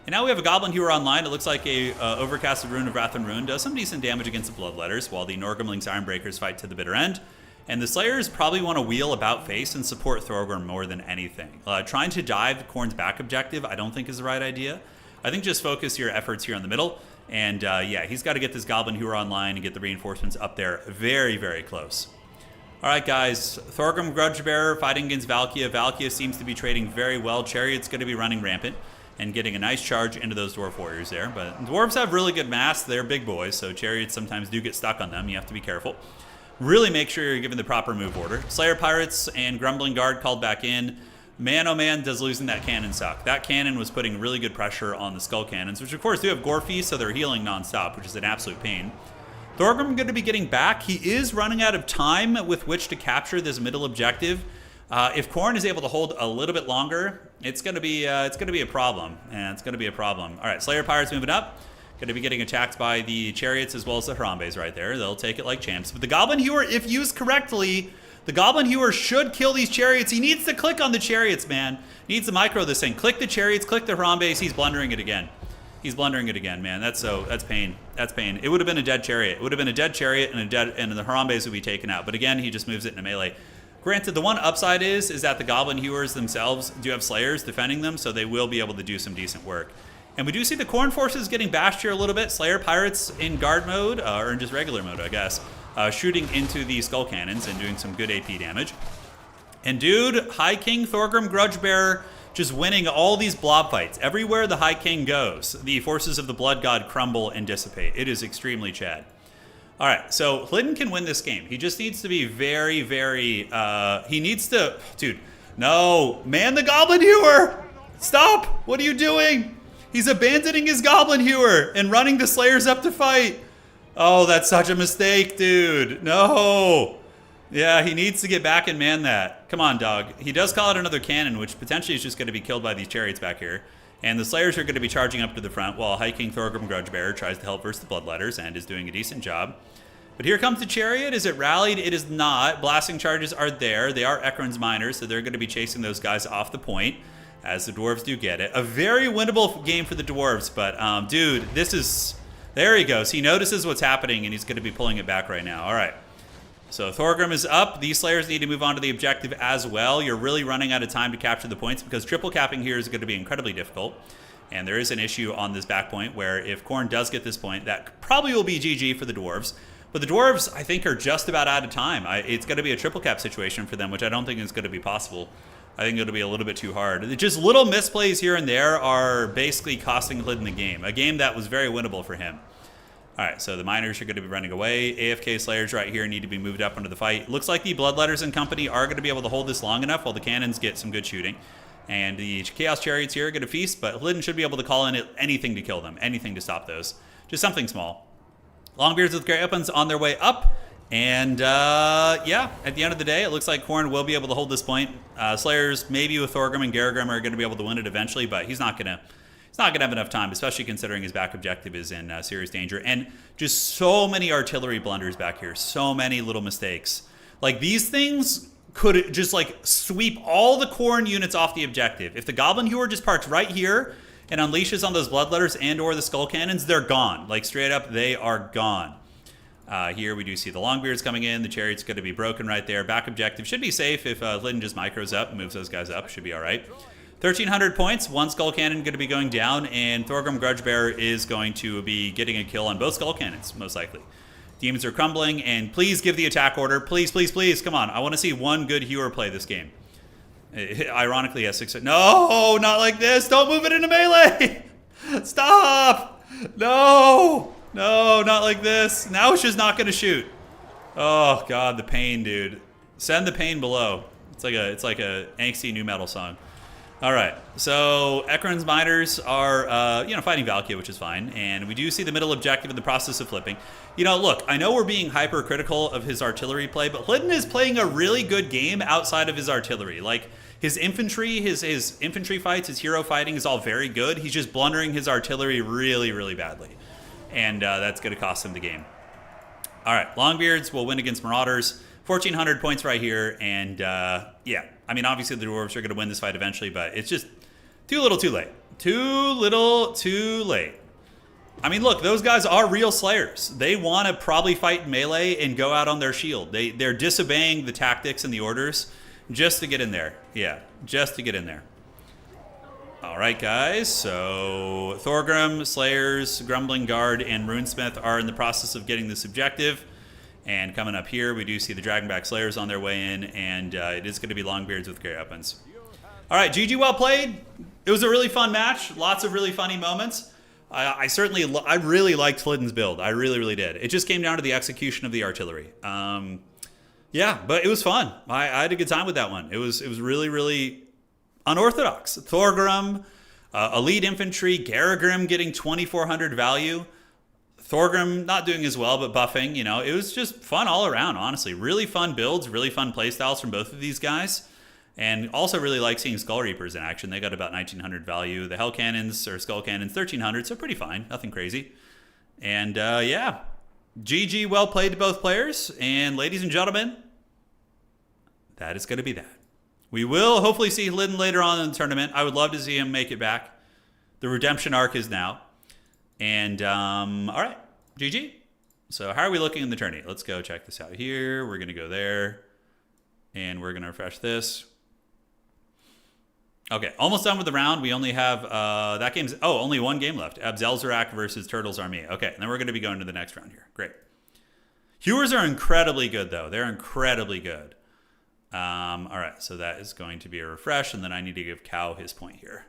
And now we have a Goblin Hewer online. It looks like a Overcasted Rune of Wrath and Ruin does some decent damage against the Bloodletters, while the Norgumlings Ironbreakers fight to the bitter end. And the Slayers probably want to wheel about face and support Thorgrim more than anything. Trying to dive Khorne's back objective I don't think is the right idea. I think just focus your efforts here in the middle. And yeah, he's got to get this Goblin Hewer online and get the reinforcements up there very, very close. All right, guys. Thorgrim Grudge Bearer fighting against Valkia. Valkia seems to be trading very well. Chariot's going to be running rampant and getting a nice charge into those Dwarf Warriors there. But Dwarves have really good mass. They're big boys, so Chariots sometimes do get stuck on them. You have to be careful. Really make sure you're given the proper move order. Slayer Pirates and Grumbling Guard called back in. Man, oh man, does losing that cannon suck. That cannon was putting really good pressure on the Skull Cannons, which of course do have Gore Feast, so they're healing nonstop, which is an absolute pain. Thorgrim going to be getting back. He is running out of time with which to capture this middle objective. If Khorne is able to hold a little bit longer, it's going to be a problem, and it's going to be a problem. All right, Slayer Pirates moving up. Going to be getting attacked by the Chariots as well as the Harambe's right there. They'll take it like champs. But the Goblin Hewer, if used correctly, the Goblin Hewer should kill these Chariots. He needs to click on the Chariots, man. He needs to micro this thing. Click the Chariots, click the Harambe's. He's blundering it again. He's blundering it again, man. That's pain. That's pain. It would have been a dead Chariot. It would have been a dead Chariot and the Harambe's would be taken out. But again, he just moves it in a melee. Granted, the one upside is that the Goblin Hewers themselves do have Slayers defending them, so they will be able to do some decent work. And we do see the Khorne forces getting bashed here a little bit. Slayer Pirates in guard mode, or in just regular mode, I guess, shooting into the Skull Cannons and doing some good AP damage. And dude, High King Thorgrim Grudgebearer just winning all these blob fights. Everywhere the High King goes, the forces of the Blood God crumble and dissipate. It is extremely Chad. All right, so Hlydden can win this game. He just needs to be very, very... he needs to... Dude, no. Man the Goblin Hewer! Stop! What are you doing? He's abandoning his Goblin Hewer and running the Slayers up to fight. Oh, that's such a mistake, dude. No. Yeah, he needs to get back and man that. Come on, dog. He does call out another cannon, which potentially is just going to be killed by these chariots back here. And the Slayers are going to be charging up to the front while High King Thorgrim Grudgebearer tries to help versus the Bloodletters and is doing a decent job. But here comes the chariot. Is it rallied? It is not. Blasting charges are there. They are Ekrun's miners, so they're going to be chasing those guys off the point, as the Dwarves do get it. A very winnable game for the Dwarves, but dude, this is... There he goes. He notices what's happening, and he's going to be pulling it back right now. All right. So Thorgrim is up. These Slayers need to move on to the objective as well. You're really running out of time to capture the points because triple capping here is going to be incredibly difficult. And there is an issue on this back point where if Khorne does get this point, that probably will be GG for the Dwarves. But the Dwarves, I think, are just about out of time. It's going to be a triple cap situation for them, which I don't think is going to be possible. I think it'll be a little bit too hard. Just little misplays here and there are basically costing Hlydden the game. A game that was very winnable for him. All right, so the miners are going to be running away. AFK Slayers right here need to be moved up into the fight. Looks like the Bloodletters and company are going to be able to hold this long enough while the cannons get some good shooting. And the Chaos Chariots here are going to feast, but Hlydden should be able to call in anything to kill them, anything to stop those. Just something small. Longbeards with great weapons on their way up. And yeah, at the end of the day, it looks like Khorne will be able to hold this point. Slayers, maybe with Thorgrim and Garagrim, are going to be able to win it eventually, but he's not going to have enough time, especially considering his back objective is in serious danger. And just so many artillery blunders back here. So many little mistakes. Like, these things could just, like, sweep all the Khorne units off the objective. If the Goblin Hewer just parks right here and unleashes on those Bloodletters and or the Skull Cannons, they're gone. Like, straight up, they are gone. Here we do see the Longbeards coming in. The Chariot's going to be broken right there. Back objective should be safe if Hlydden just micros up and moves those guys up. Should be all right. 1,300 points. One Skull Cannon going to be going down, and Thorgrim Grudgebearer is going to be getting a kill on both Skull Cannons, most likely. Demons are crumbling, and please give the attack order. Please, please, please. Come on. I want to see one good Hewer play this game. Ironically, has 6... No, not like this. Don't move it into melee. Stop. No. No, not like this. Now it's just not going to shoot. Oh, God, the pain, dude. Send the pain below. It's like a angsty new metal song. All right, so Ekrun's miners are, fighting Valkia, which is fine. And we do see the middle objective in the process of flipping. You know, look, I know we're being hypercritical of his artillery play, but Hlydden is playing a really good game outside of his artillery. Like, his infantry, his infantry fights, his hero fighting is all very good. He's just blundering his artillery really, really badly. And that's going to cost him the game. All right, Longbeards will win against Marauders. 1,400 points right here, and yeah. I mean, obviously the Dwarves are going to win this fight eventually, but it's just too little too late. Too little too late. I mean, look, those guys are real Slayers. They want to probably fight melee and go out on their shield. They're disobeying the tactics and the orders just to get in there. Yeah, just to get in there. All right, guys, so Thorgrim, Slayers, Grumbling Guard, and Runesmith are in the process of getting this objective. And coming up here, we do see the Dragonback Slayers on their way in, and it is going to be Longbeards with great weapons. All right, GG, well played. It was a really fun match. Lots of really funny moments. I really liked Hlydden's build. I really, really did. It just came down to the execution of the artillery. Yeah, but it was fun. I had a good time with that one. It was really, really unorthodox. Thorgrim, elite infantry, Garagrim getting 2,400 value. Thorgrim not doing as well, but buffing. You know, it was just fun all around, honestly. Really fun builds, really fun playstyles from both of these guys. And also really like seeing Skull Reapers in action. They got about 1,900 value. The Hell Cannons, or Skull Cannons, 1,300, so pretty fine. Nothing crazy. And yeah, GG, well played to both players. And ladies and gentlemen, that is going to be that. We will hopefully see Hlydden later on in the tournament. I would love to see him make it back. The redemption arc is now. And, all right, GG. So how are we looking in the tourney? Let's go check this out here. We're going to go there. And we're going to refresh this. Okay, almost done with the round. We only have, that game's, only one game left. Abzelzerak versus Turtles Army. Okay, and then we're going to be going to the next round here. Great. Hewers are incredibly good, though. They're incredibly good. All right, so that is going to be a refresh, and then I need to give Cow his point here.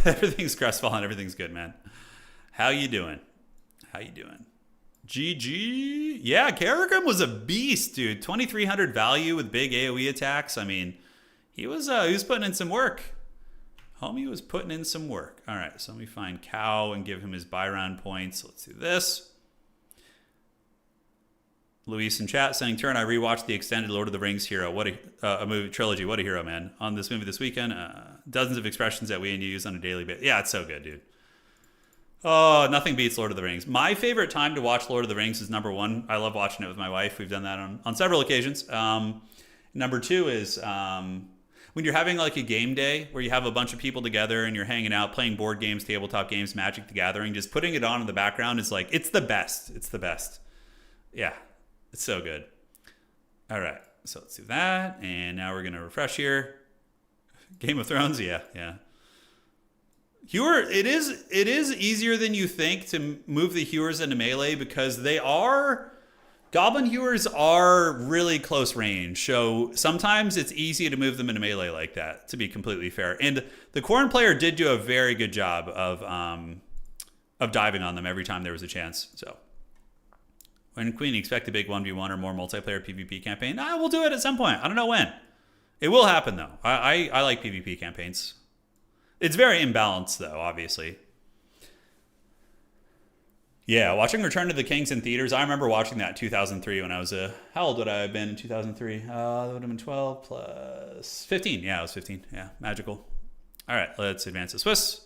Everything's crestfallen. Everything's good, man. How you doing? How you doing? GG. Yeah, Kerrigan was a beast, dude. 2,300 value with big AoE attacks. I mean, he was putting in some work. Homie was putting in some work. All right, so let me find Cow and give him his buy round points. Let's do this. Luis in chat saying, Turin, I rewatched the extended Lord of the Rings hero. What a movie trilogy. What a hero, man. On this movie this weekend, dozens of expressions that we use on a daily basis. Yeah, it's so good, dude. Oh, nothing beats Lord of the Rings. My favorite time to watch Lord of the Rings is number one. I love watching it with my wife. We've done that on several occasions. Number two is when you're having like a game day where you have a bunch of people together and you're hanging out, playing board games, tabletop games, Magic the Gathering, just putting it on in the background is like, it's the best. It's the best. Yeah. It's so good. All right, so let's do that. And now we're going to refresh here. Game of Thrones, yeah. Hewer, it is easier than you think to move the Hewers into melee because Goblin Hewers are really close range. So sometimes it's easy to move them into melee like that, to be completely fair. And the Khorne player did do a very good job of diving on them every time there was a chance, so. When Queen, expect a big 1v1 or more multiplayer PvP campaign? We'll do it at some point. I don't know when. It will happen, though. I like PvP campaigns. It's very imbalanced, though, obviously. Yeah, watching Return to the Kings in theaters. I remember watching that in 2003 when I was how old would I have been in 2003? That would have been 12 plus 15. Yeah, I was 15. Yeah, magical. All right, let's advance to Swiss.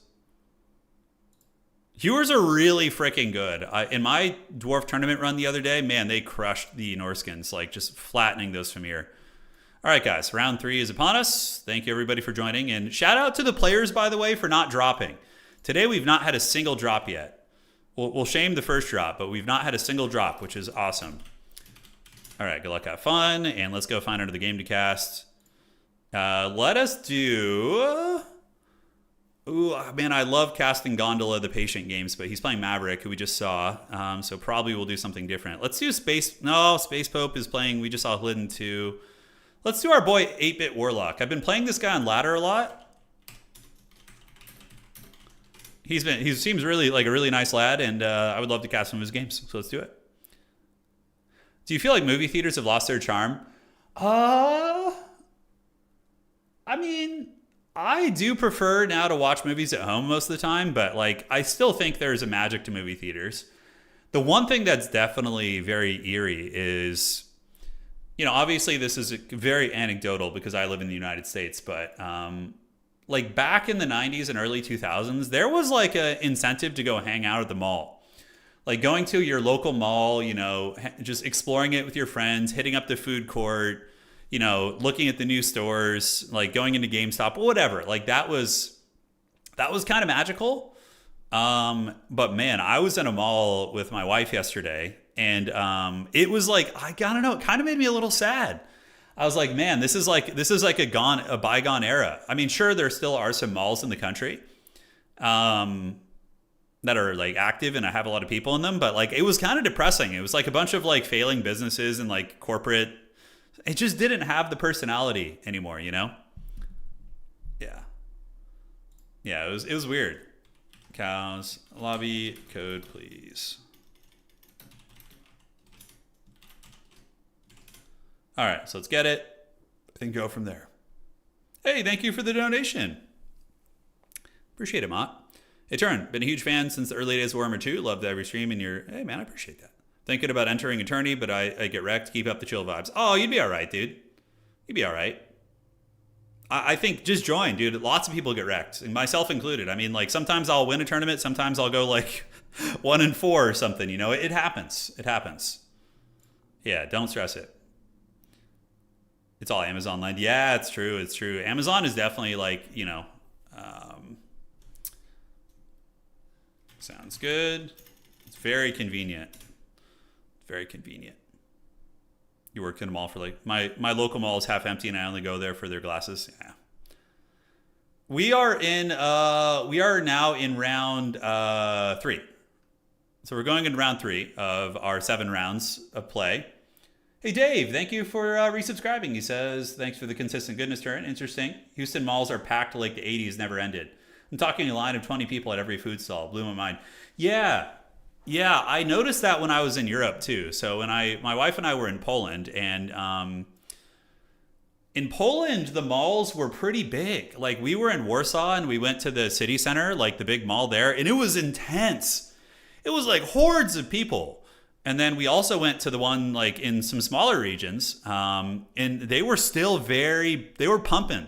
Hewers are really freaking good. In my dwarf tournament run the other day, man, they crushed the Norskins, like just flattening those Famir. All right, guys, round 3 is upon us. Thank you, everybody, for joining. And shout out to the players, by the way, for not dropping. Today, we've not had a single drop yet. We'll shame the first drop, but we've not had a single drop, which is awesome. All right, good luck, have fun, and let's go find another game to cast. Let us do... Ooh, man, I love casting Gondola, the Patient games, but he's playing Maverick, who we just saw, so probably we'll do something different. Let's do Space... No, Space Pope is playing... We just saw Glidden 2. Let's do our boy 8-Bit Warlock. I've been playing this guy on ladder a lot. He seems really like a really nice lad, and I would love to cast some of his games, so let's do it. Do you feel like movie theaters have lost their charm? I mean... I do prefer now to watch movies at home most of the time, but like I still think there's a magic to movie theaters. The one thing that's definitely very eerie is, you know, obviously this is very anecdotal because I live in the United States, but like back in the 90s and early 2000s, there was like an incentive to go hang out at the mall. Like going to your local mall, you know, just exploring it with your friends, hitting up the food court, you know, looking at the new stores, like going into GameStop, whatever. Like that was kind of magical. But man, I was in a mall with my wife yesterday, and it was like, I don't know, it kind of made me a little sad. I was like, man, this is like a bygone era. I mean, sure, there still are some malls in the country that are like active and I have a lot of people in them, but like it was kind of depressing. It was like a bunch of like failing businesses and like corporate. It just didn't have the personality anymore, you know? Yeah. Yeah, it was weird. Cows, lobby, code, please. All right, so let's get it and go from there. Hey, thank you for the donation. Appreciate it, Mott. Hey, Turin, been a huge fan since the early days of Warhammer 2. Loved every stream and hey, man, I appreciate that. Thinking about entering Eternity, but I get wrecked. Keep up the chill vibes. Oh, you'd be all right, dude. You'd be all right. I think just join, dude. Lots of people get wrecked, and myself included. I mean, like sometimes I'll win a tournament. Sometimes I'll go like 1-4 or something. You know, it happens. It happens. Yeah, don't stress it. It's all Amazon land. Yeah, it's true. It's true. Amazon is definitely like, you know, sounds good. It's very convenient. Very convenient. You work in a mall for like my local mall is half empty and I only go there for their glasses. Yeah. We are now in round 3. So we're going in round 3 of our 7 rounds of play. Hey Dave, thank you for resubscribing. He says, thanks for the consistent goodness, Turin. Interesting. Houston malls are packed like the 80s never ended. I'm talking a line of 20 people at every food stall. Blew my mind. Yeah. Yeah, I noticed that when I was in Europe too. So when my wife and I were in Poland, and in Poland, the malls were pretty big. Like we were in Warsaw and we went to the city center, like the big mall there, and it was intense. It was like hordes of people. And then we also went to the one like in some smaller regions, and they were still they were pumping.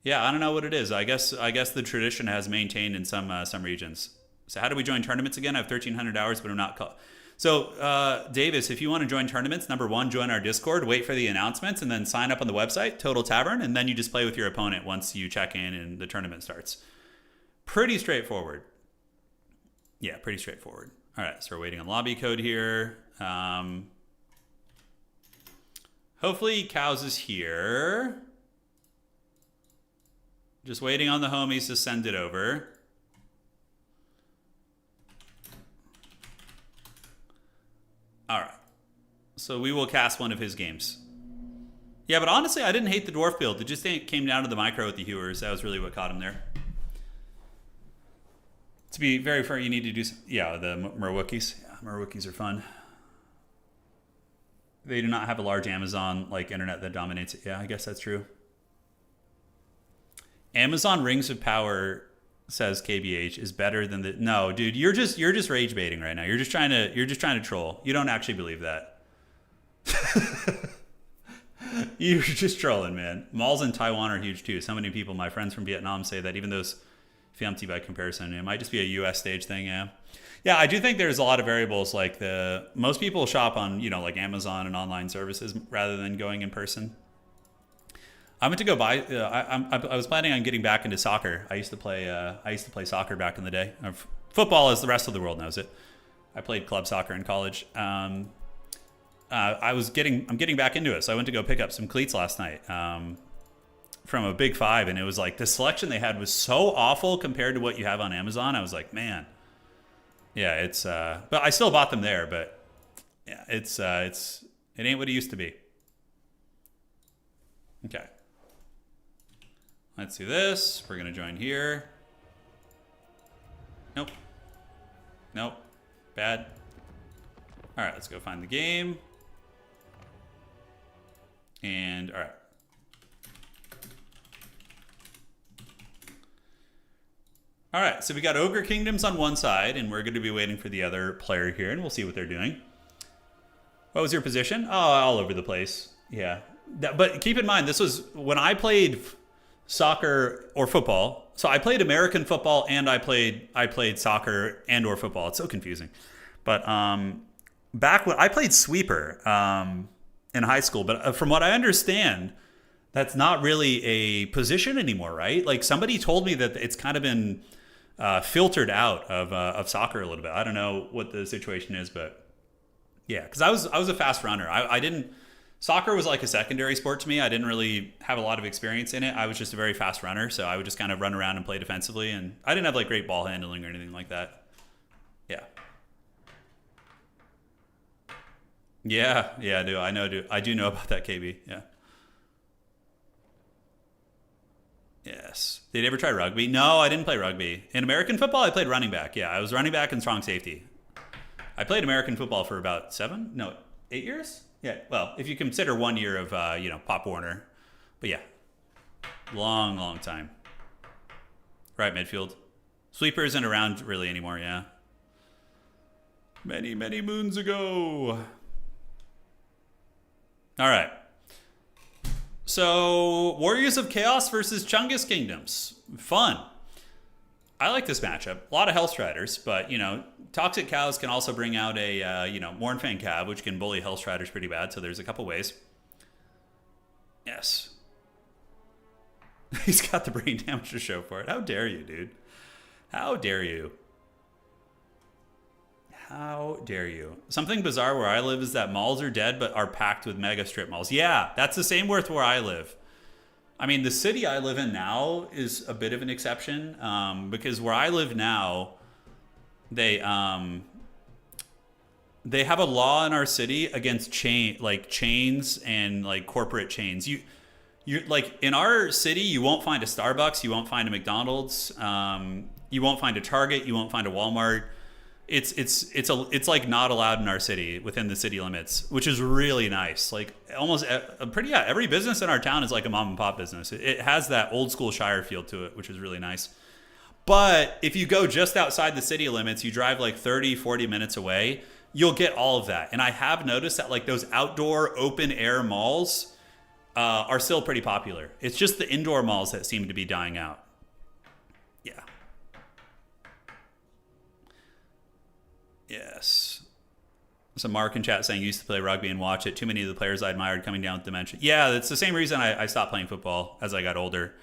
Yeah, I don't know what it is. I guess the tradition has maintained in some regions. So how do we join tournaments again? I have 1,300 hours, but I'm not called. So Davis, if you want to join tournaments, number one, join our Discord, wait for the announcements, and then sign up on the website, Total Tavern, and then you just play with your opponent once you check in and the tournament starts. Pretty straightforward. Yeah, pretty straightforward. All right, so we're waiting on lobby code here. Hopefully Cows is here. Just waiting on the homies to send it over. All right. So we will cast one of his games. Yeah, but honestly, I didn't hate the dwarf build. It just came down to the micro with the hewers. That was really what caught him there. To be very fair, you need to do some, yeah, the Merwookiees. Yeah, Merwookiees are fun. They do not have a large Amazon like internet that dominates it. Yeah, I guess that's true. Amazon Rings of Power, says KBH, is better than the. No, dude, you're just rage baiting right now. You're just trying to troll. You don't actually believe that. You're just trolling, man. Malls in Taiwan are huge too. So many people, my friends from Vietnam, say that even those empty by comparison, it might just be a US stage thing. Yeah, I do think there's a lot of variables. Like most people shop on like Amazon and online services rather than going in person. I went to go buy. I was planning on getting back into soccer. I used to play soccer back in the day. Football, as the rest of the world knows it. I played club soccer in college. I'm getting back into it. So I went to go pick up some cleats last night from a Big Five, and it was like the selection they had was so awful compared to what you have on Amazon. I was like, man, yeah, it's. But I still bought them there. But yeah, it ain't what it used to be. Okay. Let's do this. We're going to join here. Nope. Nope. Bad. All right, let's go find the game. And all right. All right, so we got Ogre Kingdoms on one side, and we're going to be waiting for the other player here, and we'll see what they're doing. What was your position? Oh, all over the place. Yeah. But keep in mind, this was when I played soccer or football. So I played American football and I played soccer and or football. It's so confusing. But back when I played sweeper in high school, but from what I understand, that's not really a position anymore, right? Like somebody told me that it's kind of been filtered out of soccer a little bit. I don't know what the situation is, but yeah, because I was a fast runner. I didn't. Soccer was like a secondary sport to me. I didn't really have a lot of experience in it. I was just a very fast runner, so I would just kind of run around and play defensively, and I didn't have like great ball handling or anything like that. Yeah. Yeah, I do know about that, KB. Yeah. Yes. Did you ever try rugby? No, I didn't play rugby. In American football, I played running back. Yeah, I was running back and strong safety. I played American football for about 8 years? Yeah, well, if you consider 1 year of, Pop Warner. But yeah, long time. Right midfield. Sweeper isn't around really anymore, yeah. Many moons ago. All right. So, Warriors of Chaos versus Chungus Kingdoms. Fun. I like this matchup. A lot of Hellstriders, but, Toxic Cows can also bring out a, Mournfang Cav, which can bully Hellstriders pretty bad, so there's a couple ways. Yes. He's got the brain damage to show for it. How dare you, dude? How dare you? How dare you? Something bizarre where I live is that malls are dead but are packed with mega strip malls. Yeah, that's the same with where I live. I mean, the city I live in now is a bit of an exception because where I live now, they they have a law in our city against chains and like corporate chains. You like in our city, you won't find a Starbucks, you won't find a McDonald's, you won't find a Target, you won't find a Walmart. It's like not allowed in our city within the city limits, which is really nice. Like almost every business in our town is like a mom and pop business. It has that old school Shire feel to it, which is really nice. But if you go just outside the city limits, you drive like 30, 40 minutes away, you'll get all of that. And I have noticed that like those outdoor open air malls are still pretty popular. It's just the indoor malls that seem to be dying out. Yeah. Yes. Some Mark in chat saying used to play rugby and watch it. Too many of the players I admired coming down with dementia. Yeah, that's the same reason I stopped playing football as I got older.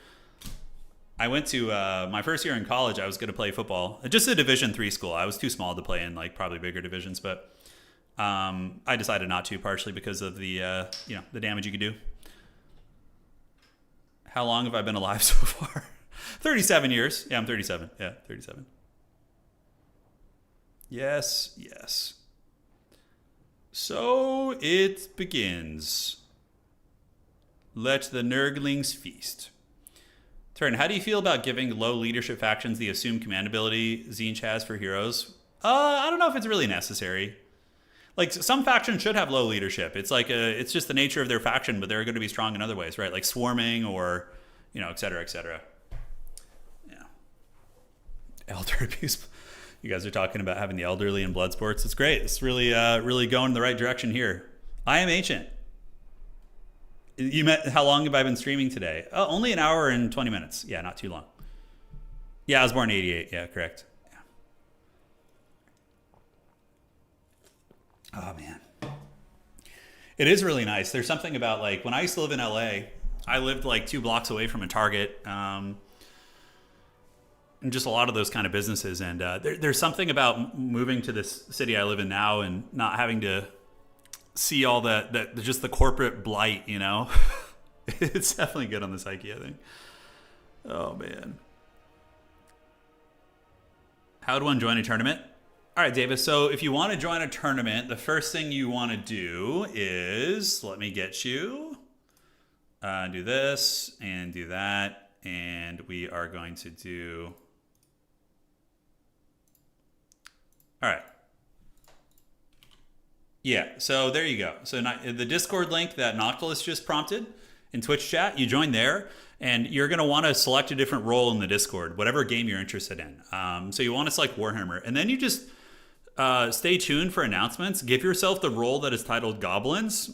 I went to my first year in college. I was going to play football, just a Division III school. I was too small to play in like probably bigger divisions, but I decided not to, partially because of the the damage you could do. How long have I been alive so far? 37 years. Yeah, I'm 37. Yeah, 37. Yes, yes. So it begins. Let the Nurglings feast. Turin, how do you feel about giving low leadership factions the assumed command ability Tzeentch has for heroes? I don't know if it's really necessary. Like some factions should have low leadership. It's like it's just the nature of their faction, but they're going to be strong in other ways, right? Like swarming or et cetera, et cetera. Yeah. Elder abuse. You guys are talking about having the elderly in blood sports. It's great. It's really really going in the right direction here. I am ancient. You met, how long have I been streaming today? Oh, only an hour and 20 minutes. Yeah, not too long. Yeah, I was born in 88. Yeah, correct. Yeah. Oh, man. It is really nice. There's something about, like, when I used to live in LA, I lived, like, 2 blocks away from a Target. And just a lot of those kind of businesses. And there's something about moving to this city I live in now and not having to see all that just the corporate blight, It's definitely good on the psyche, I think. Oh, man. How would one join a tournament? All right, Davis. So if you want to join a tournament, the first thing you want to do is, let me get you, do this and do that. And we are going to do, all right. Yeah, so there you go. So the Discord link that Noctilus just prompted in Twitch chat, you join there, and you're going to want to select a different role in the Discord, whatever game you're interested in. So you want to select Warhammer, and then you just stay tuned for announcements. Give yourself the role that is titled Goblins,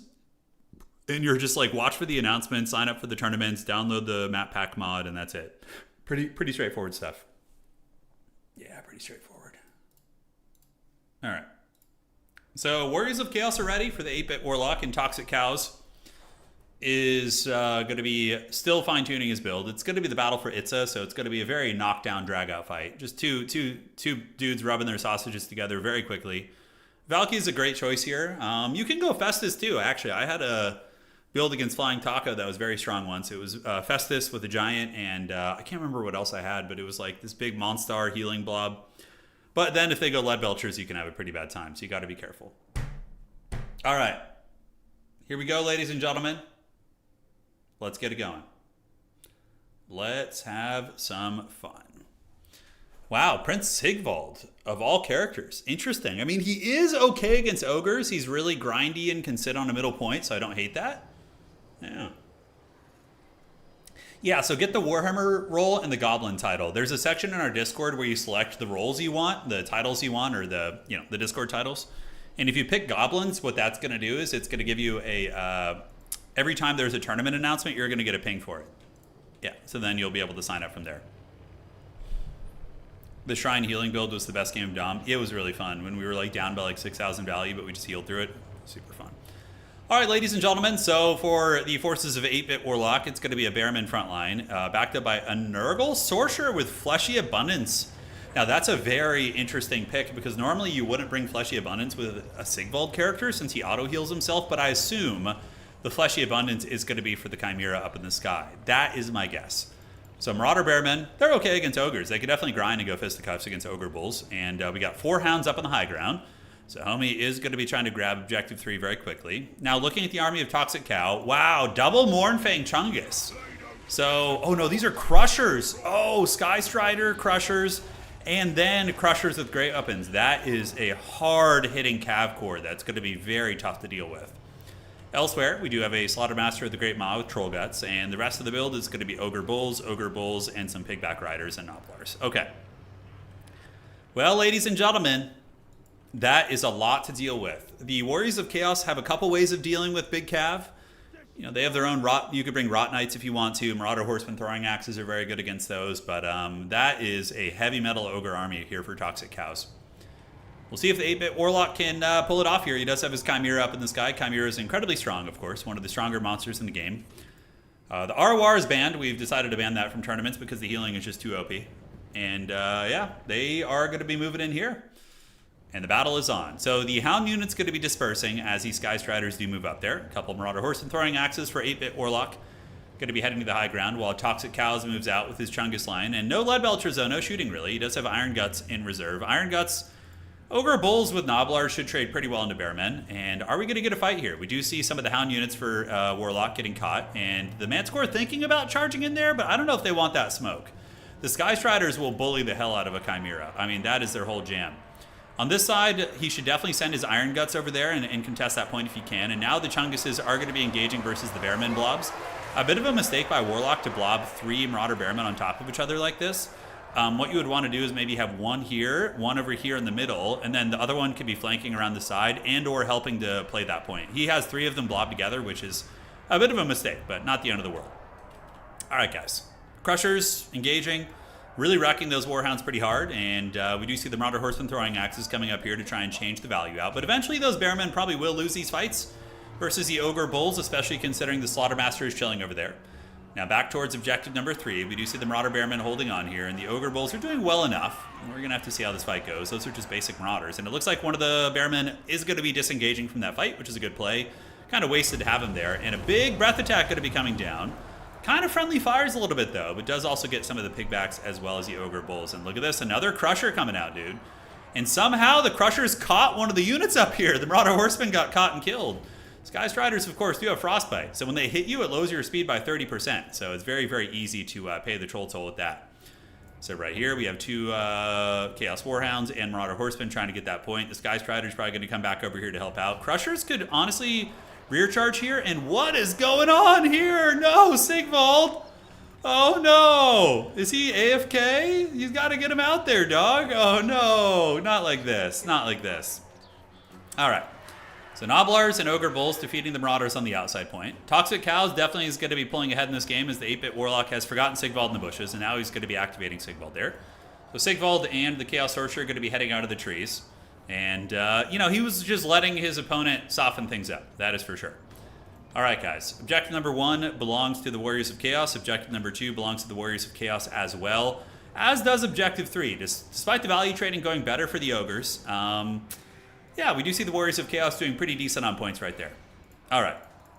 and you're just like, watch for the announcements, sign up for the tournaments, download the map pack mod, and that's it. Pretty straightforward stuff. Yeah, pretty straightforward. All right. So Warriors of Chaos are ready for the 8-bit Warlock, and Toxic Cows is going to be still fine-tuning his build. It's going to be the battle for Itza, so it's going to be a very knockdown, drag-out fight. Just two dudes rubbing their sausages together very quickly. Valky is a great choice here. You can go Festus too, actually. I had a build against Flying Taco that was very strong once. It was Festus with a giant, and I can't remember what else I had, but it was like this big Monstar healing blob. But then if they go Lead Belchers, you can have a pretty bad time, so you got to be careful. All right. Here we go, ladies and gentlemen. Let's get it going. Let's have some fun. Wow, Prince Sigvald, of all characters. Interesting. I mean, he is okay against ogres. He's really grindy and can sit on a middle point, so I don't hate that. Yeah. Yeah, so get the Warhammer role and the Goblin title. There's a section in our Discord where you select the roles you want, the titles you want, or the Discord titles. And if you pick Goblins, what that's going to do is it's going to give you a... every time there's a tournament announcement, you're going to get a ping for it. Yeah, so then you'll be able to sign up from there. The Shrine Healing build was the best game of Dom. It was really fun when we were like down by like 6,000 value, but we just healed through it. Super fun. All right, ladies and gentlemen, so for the forces of 8-bit Warlock, it's going to be a Bearman frontline, backed up by a Nurgle Sorcerer with Fleshy Abundance. Now, that's a very interesting pick, because normally you wouldn't bring Fleshy Abundance with a Sigvald character since he auto-heals himself, but I assume the Fleshy Abundance is going to be for the Chimera up in the sky. That is my guess. So Marauder Bearmen, they're okay against Ogres. They can definitely grind and go fisticuffs against Ogre Bulls. And we got 4 Hounds up on the high ground. So Homie is going to be trying to grab objective 3 very quickly. Now looking at the army of Toxic Cow. Wow, double Mournfang Chungus. So, oh no, these are Crushers. Oh, Sky Strider, Crushers, and then Crushers with great weapons. That is a hard-hitting Cav core that's going to be very tough to deal with. Elsewhere, we do have a Slaughtermaster of the Great Maw with Troll Guts, and the rest of the build is going to be Ogre Bulls, and some Pigback Riders and Nobblars. Okay. Well, ladies and gentlemen, that is a lot to deal with. The Warriors of Chaos have a couple ways of dealing with Big Cav. You know, they have their own Rot. You could bring Rot Knights if you want to. Marauder Horsemen throwing axes are very good against those, but that is a heavy metal Ogre army here for Toxic Cows. We'll see if the 8-bit Warlock can pull it off here. He does have his Chimera up in the sky. Chimera is incredibly strong, of course, one of the stronger monsters in the game. The ROR is banned. We've decided to ban that from tournaments because the healing is just too OP. And yeah, they are going to be moving in here. And the battle is on. So the Hound unit's going to be dispersing as these Sky Striders do move up there. A couple Marauder Horsemen throwing axes for 8-bit Warlock. Going to be heading to the high ground while Toxic Cows moves out with his Chungus line. And no Leadbelcher, though, no shooting really. He does have Iron Guts in reserve. Iron Guts... Ogre Bulls with Nobblars should trade pretty well into Bearmen. And are we going to get a fight here? We do see some of the Hound units for Warlock getting caught. And the Manticore thinking about charging in there, but I don't know if they want that smoke. The Sky Striders will bully the hell out of a Chimera. I mean, that is their whole jam. On this side, he should definitely send his Iron Guts over there and contest that point if he can. And now the Chunguses are going to be engaging versus the Bearmen blobs. A bit of a mistake by Warlock to blob 3 Marauder Bearmen on top of each other like this. What you would want to do is maybe have one here, one over here in the middle, and then the other one could be flanking around the side and or helping to play that point. He has 3 of them blobbed together, which is a bit of a mistake, but not the end of the world. All right, guys. Crushers engaging, really wrecking those Warhounds pretty hard, and we do see the Marauder Horsemen throwing axes coming up here to try and change the value out. But eventually those Bearmen probably will lose these fights versus the Ogre Bulls, especially considering the Slaughtermaster is chilling over there. Now back towards objective number 3, we do see the Marauder Bearmen holding on here, and the Ogre Bulls are doing well enough. We're going to have to see how this fight goes. Those are just basic Marauders, and it looks like one of the Bearmen is going to be disengaging from that fight, which is a good play. Kind of wasted to have him there, and a big breath attack going to be coming down. Kind of friendly fires a little bit though, but does also get some of the Pigbacks as well as the Ogre Bulls. And look at this, another Crusher coming out, dude. And somehow the Crushers caught one of the units up here. The Marauder Horsemen got caught and killed. Sky Striders, of course, do have Frostbite. So when they hit you, it lowers your speed by 30%. So it's very, very easy to pay the Troll Toll with that. So right here, we have 2 Chaos Warhounds and Marauder Horsemen trying to get that point. The Sky Striders probably going to come back over here to help out. Crushers could honestly rear charge here. And what is going on here? No, Sigvald. Oh, no. Is he AFK? You've got to get him out there, dog. Oh, no. Not like this. Not like this. All right. So Nobblars and Ogre Bulls defeating the Marauders on the outside point. Toxic Cows definitely is going to be pulling ahead in this game as the 8-bit Warlock has forgotten Sigvald in the bushes, and now he's going to be activating Sigvald there. So Sigvald and the Chaos Sorcerer are going to be heading out of the trees. And, you know, he was just letting his opponent soften things up. That is for sure. All right, guys. Objective number 1 belongs to the Warriors of Chaos. Objective number 2 belongs to the Warriors of Chaos as well, as does Objective 3. Despite the value trading going better for the Ogres, yeah, we do see the Warriors of Chaos doing pretty decent on points right there. All right.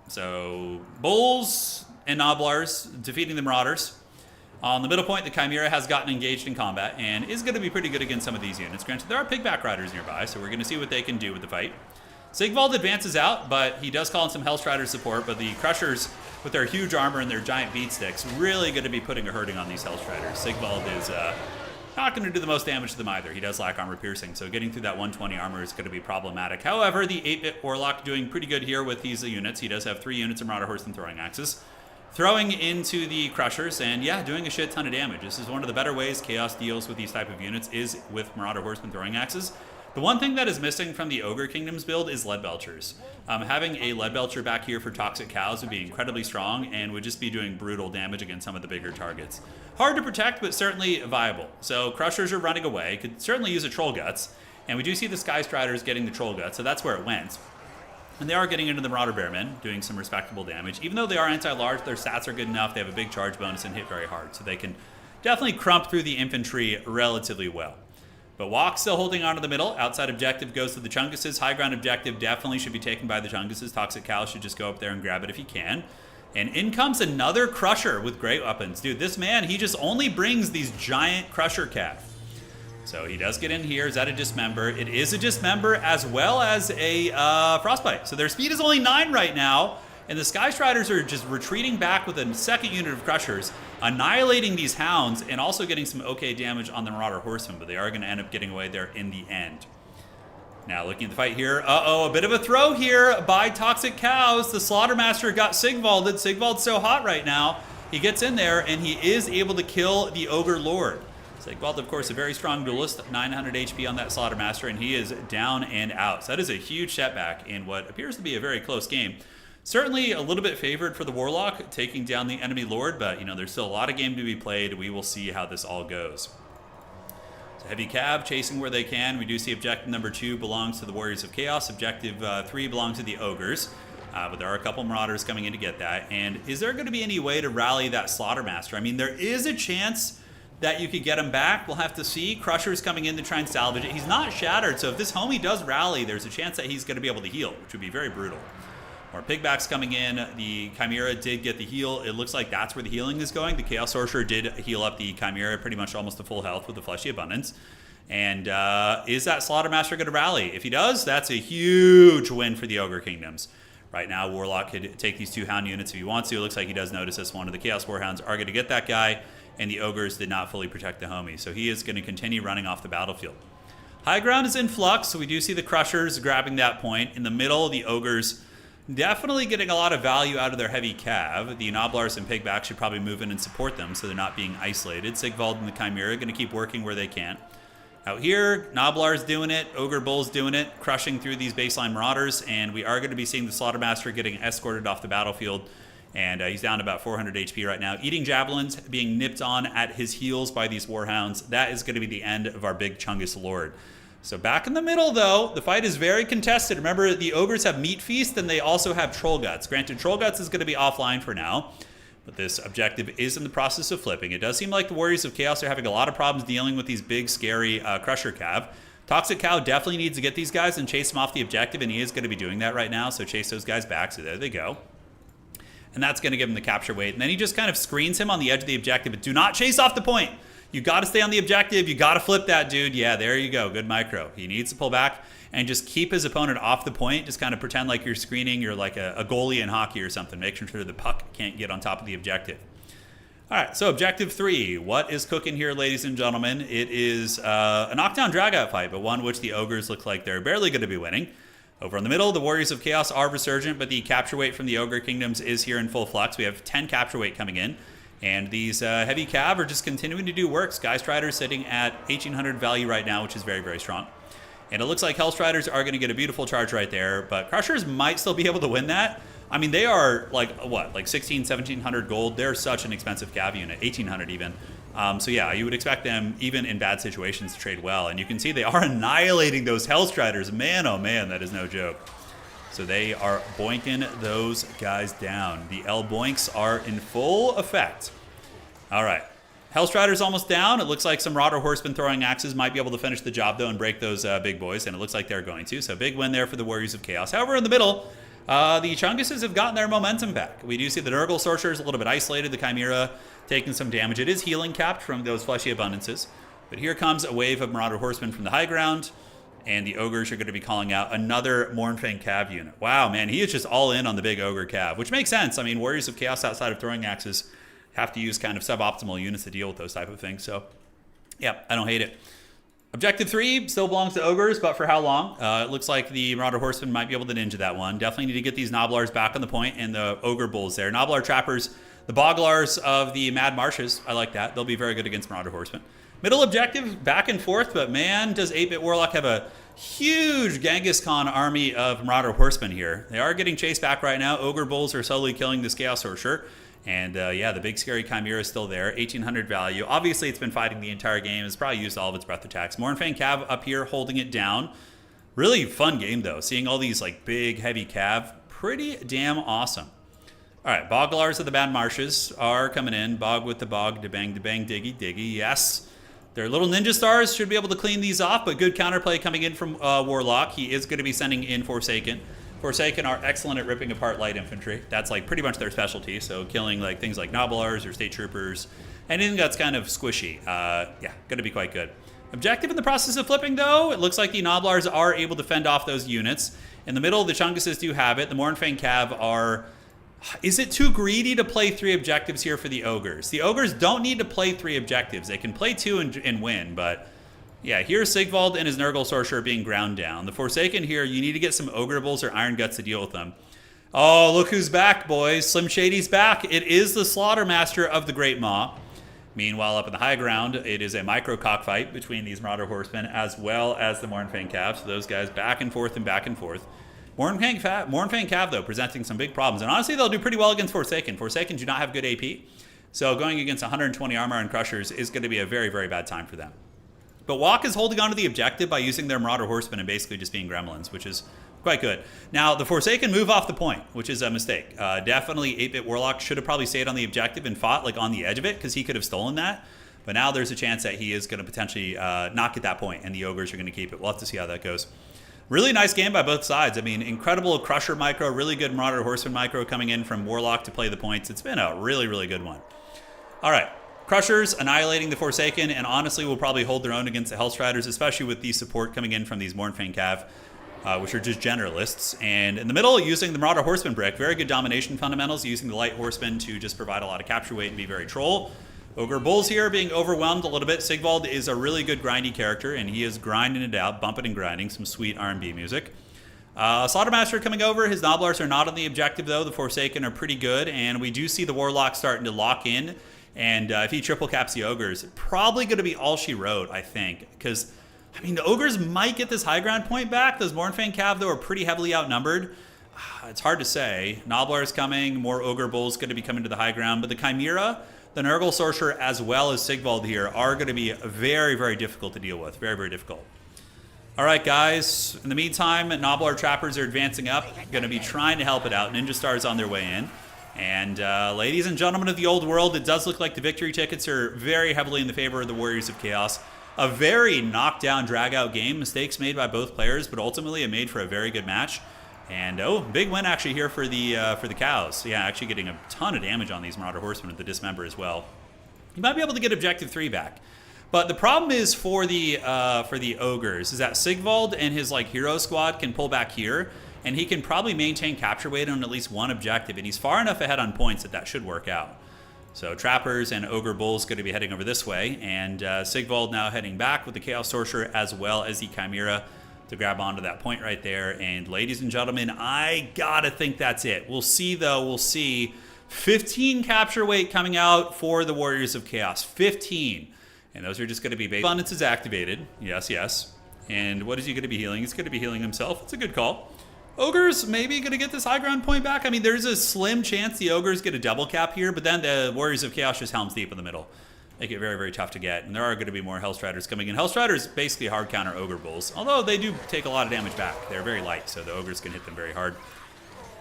So Bulls and Nobblars defeating the Marauders. On the middle point, the Chimera has gotten engaged in combat and is going to be pretty good against some of these units. Granted, there are Pigback Riders nearby, so we're going to see what they can do with the fight. Sigvald advances out, but he does call in some Hellstrider support, but the Crushers, with their huge armor and their giant beat sticks, really going to be putting a hurting on these Hellstriders. Sigvald is not going to do the most damage to them either. He does lack armor piercing, so getting through that 120 armor is going to be problematic. However, the 8-bit Warlock doing pretty good here with these units. He does have 3 units of Marauder Horsemen throwing axes. Throwing into the Crushers, and yeah, doing a shit ton of damage. This is one of the better ways Chaos deals with these type of units, is with Marauder Horsemen throwing axes. The one thing that is missing from the Ogre Kingdoms build is Leadbelchers. Having a Leadbelcher back here for Toxic Cows would be incredibly strong and would just be doing brutal damage against some of the bigger targets. Hard to protect, but certainly viable. So Crushers are running away. Could certainly use a Troll Guts. And we do see the Sky Striders getting the Troll Guts, so that's where it went. And they are getting into the Marauder Bearmen, doing some respectable damage. Even though they are anti-large, their stats are good enough. They have a big charge bonus and hit very hard. So they can definitely crump through the infantry relatively well. But Walk still holding on to the middle. Outside objective goes to the Chunguses. High ground objective definitely should be taken by the Chunguses. Toxic Cow should just go up there and grab it if he can. And in comes another Crusher with great weapons. Dude, this man, he just only brings these giant Crusher Cav. So he does get in here. Is that a Dismember? It is a Dismember as well as a Frostbite. So their speed is only 9 right now. And the Sky Striders are just retreating back with a second unit of Crushers, annihilating these Hounds, and also getting some okay damage on the Marauder Horsemen. But they are going to end up getting away there in the end. Now looking at the fight here. Uh-oh, a bit of a throw here by Toxic Cows. The Slaughtermaster got Sigvalded. Sigvald's so hot right now. He gets in there, and he is able to kill the Ogre Lord. Sigvald, of course, a very strong duelist, 900 HP on that Slaughtermaster, and he is down and out. So that is a huge setback in what appears to be a very close game. Certainly a little bit favored for the Warlock, taking down the enemy Lord, but, you know, there's still a lot of game to be played. We will see how this all goes. So Heavy Cav chasing where they can. We do see objective number 2 belongs to the Warriors of Chaos. Objective 3 belongs to the Ogres. But there are a couple Marauders coming in to get that. And is there going to be any way to rally that Slaughtermaster? I mean, there is a chance that you could get him back. We'll have to see. Crusher's coming in to try and salvage it. He's not shattered, so if this homie does rally, there's a chance that he's going to be able to heal, which would be very brutal. More Pigbacks coming in. The Chimera did get the heal. It looks like that's where the healing is going. The Chaos Sorcerer did heal up the Chimera pretty much almost to full health with the Fleshy Abundance. And is that Slaughtermaster going to rally? If he does, that's a huge win for the Ogre Kingdoms. Right now, Warlock could take these 2 Hound units if he wants to. It looks like he does notice this one of the Chaos Warhounds are going to get that guy, and the Ogres did not fully protect the homie. So he is going to continue running off the battlefield. High ground is in flux, so we do see the Crushers grabbing that point. In the middle, the Ogres definitely getting a lot of value out of their Heavy Cav. The Noblars and Pigback should probably move in and support them so they're not being isolated. Sigvald and the Chimera are going to keep working where they can. Out here, Noblar's doing it, Ogre Bull's doing it, crushing through these baseline Marauders, and we are going to be seeing the Slaughtermaster getting escorted off the battlefield, and he's down to about 400 HP right now. Eating Javelins, being nipped on at his heels by these Warhounds. That is going to be the end of our big Chungus Lord. So back in the middle, though, the fight is very contested. Remember, the Ogres have Meat Feast, and they also have Troll Guts. Granted, Troll Guts is going to be offline for now, but this objective is in the process of flipping. It does seem like the Warriors of Chaos are having a lot of problems dealing with these big, scary Crusher Cav. Toxic Cow definitely needs to get these guys and chase them off the objective, and he is going to be doing that right now, so chase those guys back. So there they go. And that's going to give him the capture weight. And then he just kind of screens him on the edge of the objective, but do not chase off the point. You got to stay on the objective. You got to flip that, dude. Yeah, there you go. Good micro. He needs to pull back and just keep his opponent off the point. Just kind of pretend like you're screening. You're like a goalie in hockey or something, making sure the puck can't get on top of the objective. All right, so objective 3. What is cooking here, ladies and gentlemen? It is a knockdown drag-out fight, but one which the Ogres look like they're barely going to be winning. Over in the middle, the Warriors of Chaos are resurgent, but the capture weight from the Ogre Kingdoms is here in full flux. We have 10 capture weight coming in. And these Heavy Cav are just continuing to do work. Sky Striders sitting at 1800 value right now, which is very, very strong. And it looks like Hell Striders are going to get a beautiful charge right there, but Crushers might still be able to win that. I mean, they are like, what, like 16, 1700 gold? They're such an expensive Cav unit, 1800 even. So yeah, you would expect them, even in bad situations, to trade well. And you can see they are annihilating those Hell Striders. Man, oh man, that is no joke. So they are boinking those guys down. The L boinks are in full effect. All right. Hellstrider's almost down. It looks like some Marauder Horsemen throwing axes might be able to finish the job, though, and break those big boys, and it looks like they're going to. So big win there for the Warriors of Chaos. However, in the middle, the Chunguses have gotten their momentum back. We do see the Nurgle Sorcerers a little bit isolated. The Chimera taking some damage. It is healing capped from those Fleshy Abundances. But here comes a wave of Marauder Horsemen from the high ground. And the Ogres are going to be calling out another Mournfang Cav unit. Wow, man, he is just all in on the big Ogre Cav, which makes sense. I mean, Warriors of Chaos outside of throwing axes have to use kind of suboptimal units to deal with those type of things. So, yeah, I don't hate it. Objective 3 still belongs to Ogres, but for how long? It looks like the Marauder Horsemen might be able to ninja that one. Definitely need to get these Noblars back on the point and the Ogre Bulls there. Noblar Trappers, the Boglars of the Mad Marshes. I like that. They'll be very good against Marauder Horsemen. Middle objective, back and forth, but man, does 8-Bit Warlock have a huge Genghis Khan army of Marauder Horsemen here. They are getting chased back right now. Ogre Bulls are slowly killing this Chaos Sorcerer. And yeah, the big scary Chimera is still there. 1800 value. Obviously, it's been fighting the entire game. It's probably used all of its breath attacks. Mournfang Cav up here holding it down. Really fun game, though. Seeing all these like big, heavy Cav. Pretty damn awesome. All right, Boglars of the Bad Marshes are coming in. Bog with the bog, da-bang, diggy, diggy. Yes. Their little ninja stars should be able to clean these off, but good counterplay coming in from Warlock. He is going to be sending in Forsaken. Forsaken are excellent at ripping apart light infantry. That's like pretty much their specialty. So killing like things like Noblars or State Troopers, anything that's kind of squishy. Yeah, going to be quite good. Objective in the process of flipping, though. It looks like the Noblars are able to fend off those units. In the middle, the Chunguses do have it. The Mournfang Cav are... Is it too greedy to play 3 objectives here for the Ogres? The Ogres don't need to play 3 objectives. They can play 2 and win, but... Yeah, here's Sigvald and his Nurgle Sorcerer being ground down. The Forsaken here, you need to get some Ogre Bulls or Iron Guts to deal with them. Oh, look who's back, boys. Slim Shady's back. It is the Slaughtermaster of the Great Maw. Meanwhile, up in the high ground, it is a micro cockfight between these Marauder Horsemen as well as the Mournfang Cav. So those guys back and forth and back and forth. Mournfang Cav, though, presenting some big problems. And honestly, they'll do pretty well against Forsaken. Forsaken do not have good AP. So going against 120 armor and Crushers is going to be a very, very bad time for them. But Walk is holding on to the objective by using their Marauder Horsemen and basically just being gremlins, which is quite good. Now, the Forsaken move off the point, which is a mistake. Definitely 8-Bit Warlock should have probably stayed on the objective and fought like on the edge of it because he could have stolen that. But now there's a chance that he is going to potentially not get that point and the Ogres are going to keep it. We'll have to see how that goes. Really nice game by both sides. I mean, incredible Crusher micro, really good Marauder Horseman micro coming in from Warlock to play the points. It's been a really, really good one. All right. Crushers annihilating the Forsaken, and honestly will probably hold their own against the Hellstriders, especially with the support coming in from these Mournfang Cav, which are just generalists. And in the middle, using the Marauder Horseman brick, very good domination fundamentals, using the Light Horsemen to just provide a lot of capture weight and be very troll. Ogre Bulls here being overwhelmed a little bit. Sigvald is a really good grindy character, and he is grinding it out, bumping and grinding, some sweet R&B music. Slaughtermaster coming over. His Noblars are not on the objective, though. The Forsaken are pretty good, and we do see the Warlock starting to lock in. And if he triple caps the Ogres, probably going to be all she wrote, I think. Because, I mean, the Ogres might get this high ground point back. Those Mournfang Cav, though, are pretty heavily outnumbered. It's hard to say. Nobblar is coming. More Ogre Bulls going to be coming to the high ground. But the Chimera, the Nurgle Sorcerer, as well as Sigvald here, are going to be very, very difficult to deal with. Very, very difficult. All right, guys. In the meantime, Nobblar Trappers are advancing up. Going to be trying to help it out. Ninja Stars on their way in. And ladies and gentlemen of the old world, it does look like the victory tickets are very heavily in the favor of the Warriors of Chaos. A very knockdown, drag-out game. Mistakes made by both players, but ultimately it made for a very good match. And, oh, big win actually here for the Cows. Yeah, actually getting a ton of damage on these Marauder Horsemen with the Dismember as well. You might be able to get Objective 3 back. But the problem is for the Ogres is that Sigvald and his, like, hero squad can pull back here. And he can probably maintain capture weight on at least one objective. And he's far enough ahead on points that should work out. So Trappers and Ogre Bulls going to be heading over this way. And Sigvald now heading back with the Chaos Sorcerer as well as the Chimera to grab onto that point right there. And ladies and gentlemen, I gotta think that's it. We'll see, though. We'll see. 15 capture weight coming out for the Warriors of Chaos. 15. And those are just going to be base. Abundance is activated. Yes, yes. And what is he going to be healing? He's going to be healing himself. It's a good call. Ogres maybe going to get this high ground point back. I mean, there's a slim chance the Ogres get a double cap here, but then the Warriors of Chaos just Helm's Deep in the middle. Make it very, very tough to get. And there are going to be more Hellstriders coming in. Hellstriders basically hard counter Ogre Bulls, although they do take a lot of damage back. They're very light, so the Ogres can hit them very hard.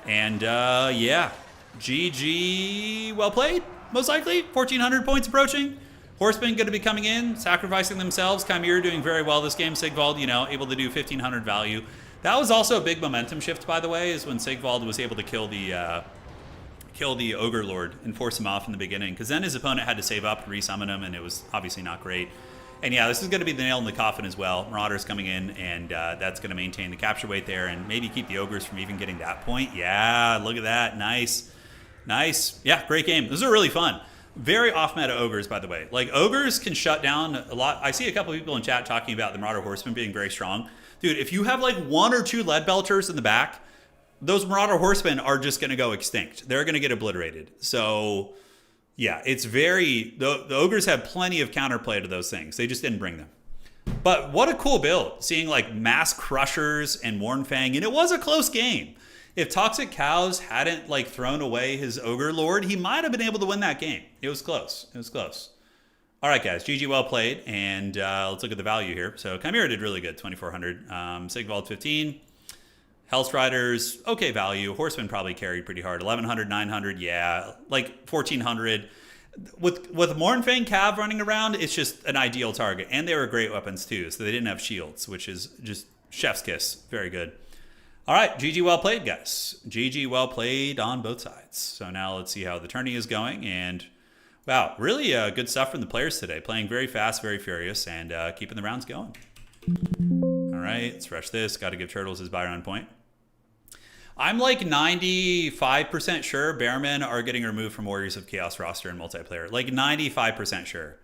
And, yeah. GG, well played, most likely. 1,400 points approaching. Horsemen going to be coming in, sacrificing themselves. Chimera doing very well this game. Sigvald, you know, able to do 1,500 value. That was also a big momentum shift, by the way, is when Sigvald was able to kill the Ogre Lord and force him off in the beginning, because then his opponent had to save up to resummon him, and it was obviously not great. And yeah, this is going to be the nail in the coffin as well. Marauders coming in, and that's going to maintain the capture weight there and maybe keep the Ogres from even getting that point. Yeah, look at that. Nice. Nice. Yeah, great game. This is really fun. Very off-meta Ogres, by the way. Like, Ogres can shut down a lot. I see a couple people in chat talking about the Marauder Horsemen being very strong. Dude, if you have like 1 or 2 lead belters in the back, those Marauder Horsemen are just going to go extinct. They're going to get obliterated. So, yeah, it's very... The Ogres have plenty of counterplay to those things. They just didn't bring them. But what a cool build. Seeing like Mass Crushers and Mournfang. And it was a close game. If Toxic Cows hadn't like thrown away his Ogre Lord, he might have been able to win that game. It was close. It was close. All right, guys, GG, well played, and let's look at the value here. So Chimera did really good, 2,400. Sigvald, 15. Hellstriders, okay value. Horsemen probably carried pretty hard. 1,100, 900, yeah, like 1,400. With Mournfang Cav running around, it's just an ideal target, and they were great weapons too, so they didn't have shields, which is just chef's kiss. Very good. All right, GG, well played, guys. GG, well played on both sides. So now let's see how the tourney is going, and Wow, really good stuff from the players today. Playing very fast, very furious, and keeping the rounds going. All right, let's rush this. Got to give Turtles his buy round point. I'm like 95% sure Bearmen are getting removed from Warriors of Chaos roster in multiplayer. Like 95% sure.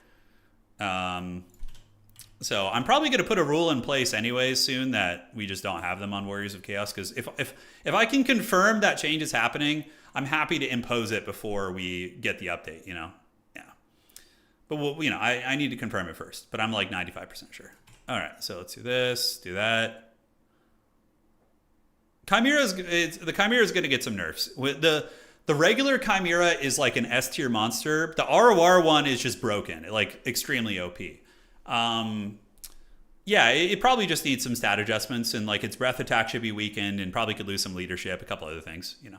So I'm probably going to put a rule in place anyways soon that we just don't have them on Warriors of Chaos. Because if I can confirm that change is happening, I'm happy to impose it before we get the update, you know? Yeah. But, I need to confirm it first. But I'm like 95% sure. All right, so let's do this, do that. The Chimera is going to get some nerfs. The regular Chimera is like an S tier monster. The ROR one is just broken, like extremely OP. Yeah, it probably just needs some stat adjustments, and like its breath attack should be weakened, and probably could lose some leadership, a couple other things, you know.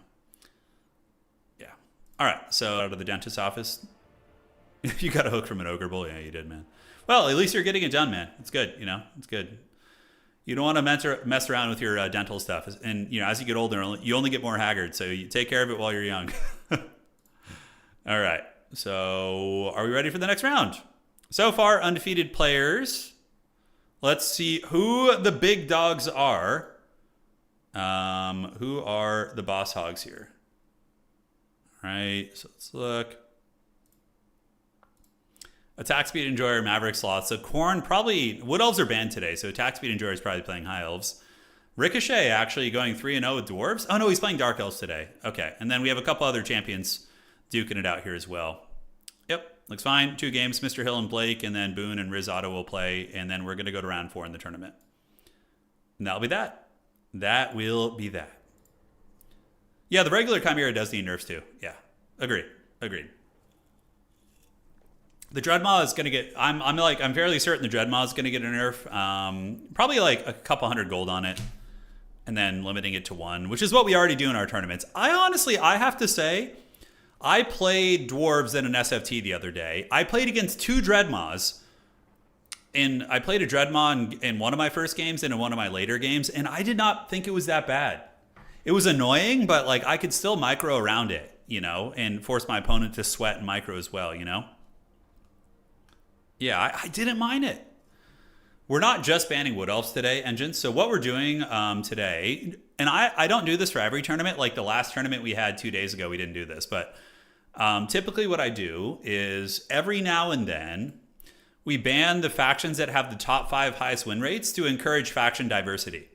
Yeah. All right, so out of the dentist's office. You got a hook from an Ogre Bull? Yeah, you did, man. Well, at least you're getting it done, man. It's good, you know. It's good. You don't want to mess around with your dental stuff. And, as you get older, you only get more haggard. So you take care of it while you're young. All right. So are we ready for the next round? So far, undefeated players. Let's see who the big dogs are. Who are the boss hogs here? All right. So let's look. Attack Speed Enjoyer, Maverick slots. So Khorne probably... Wood Elves are banned today, so Attack Speed Enjoyer is probably playing High Elves. Ricochet actually going 3-0 with Dwarves. Oh, no, he's playing Dark Elves today. Okay, and then we have a couple other champions duking it out here as well. Yep, looks fine. 2 games, Mr. Hill and Blake, and then Boone and Riz Otto will play, and then we're going to go to round 4 in the tournament. And that'll be that. That will be that. Yeah, the regular Chimera does need nerfs too. Yeah, agreed. The Dreadmaw is going to get... I'm fairly certain the Dreadmaw is going to get a nerf. Probably like a couple hundred gold on it. And then limiting it to 1, which is what we already do in our tournaments. I have to say, I played Dwarves in an SFT the other day. I played against 2 Dreadmaws. And I played a Dreadmaw in one of my first games and in one of my later games. And I did not think it was that bad. It was annoying, but like I could still micro around it, and force my opponent to sweat and micro as well, Yeah, I didn't mind it. We're not just banning Wood Elves today, Engines. So what we're doing today, and I don't do this for every tournament. Like the last tournament we had 2 days ago, we didn't do this. But typically what I do is every now and then, we ban the factions that have the top 5 highest win rates to encourage faction diversity.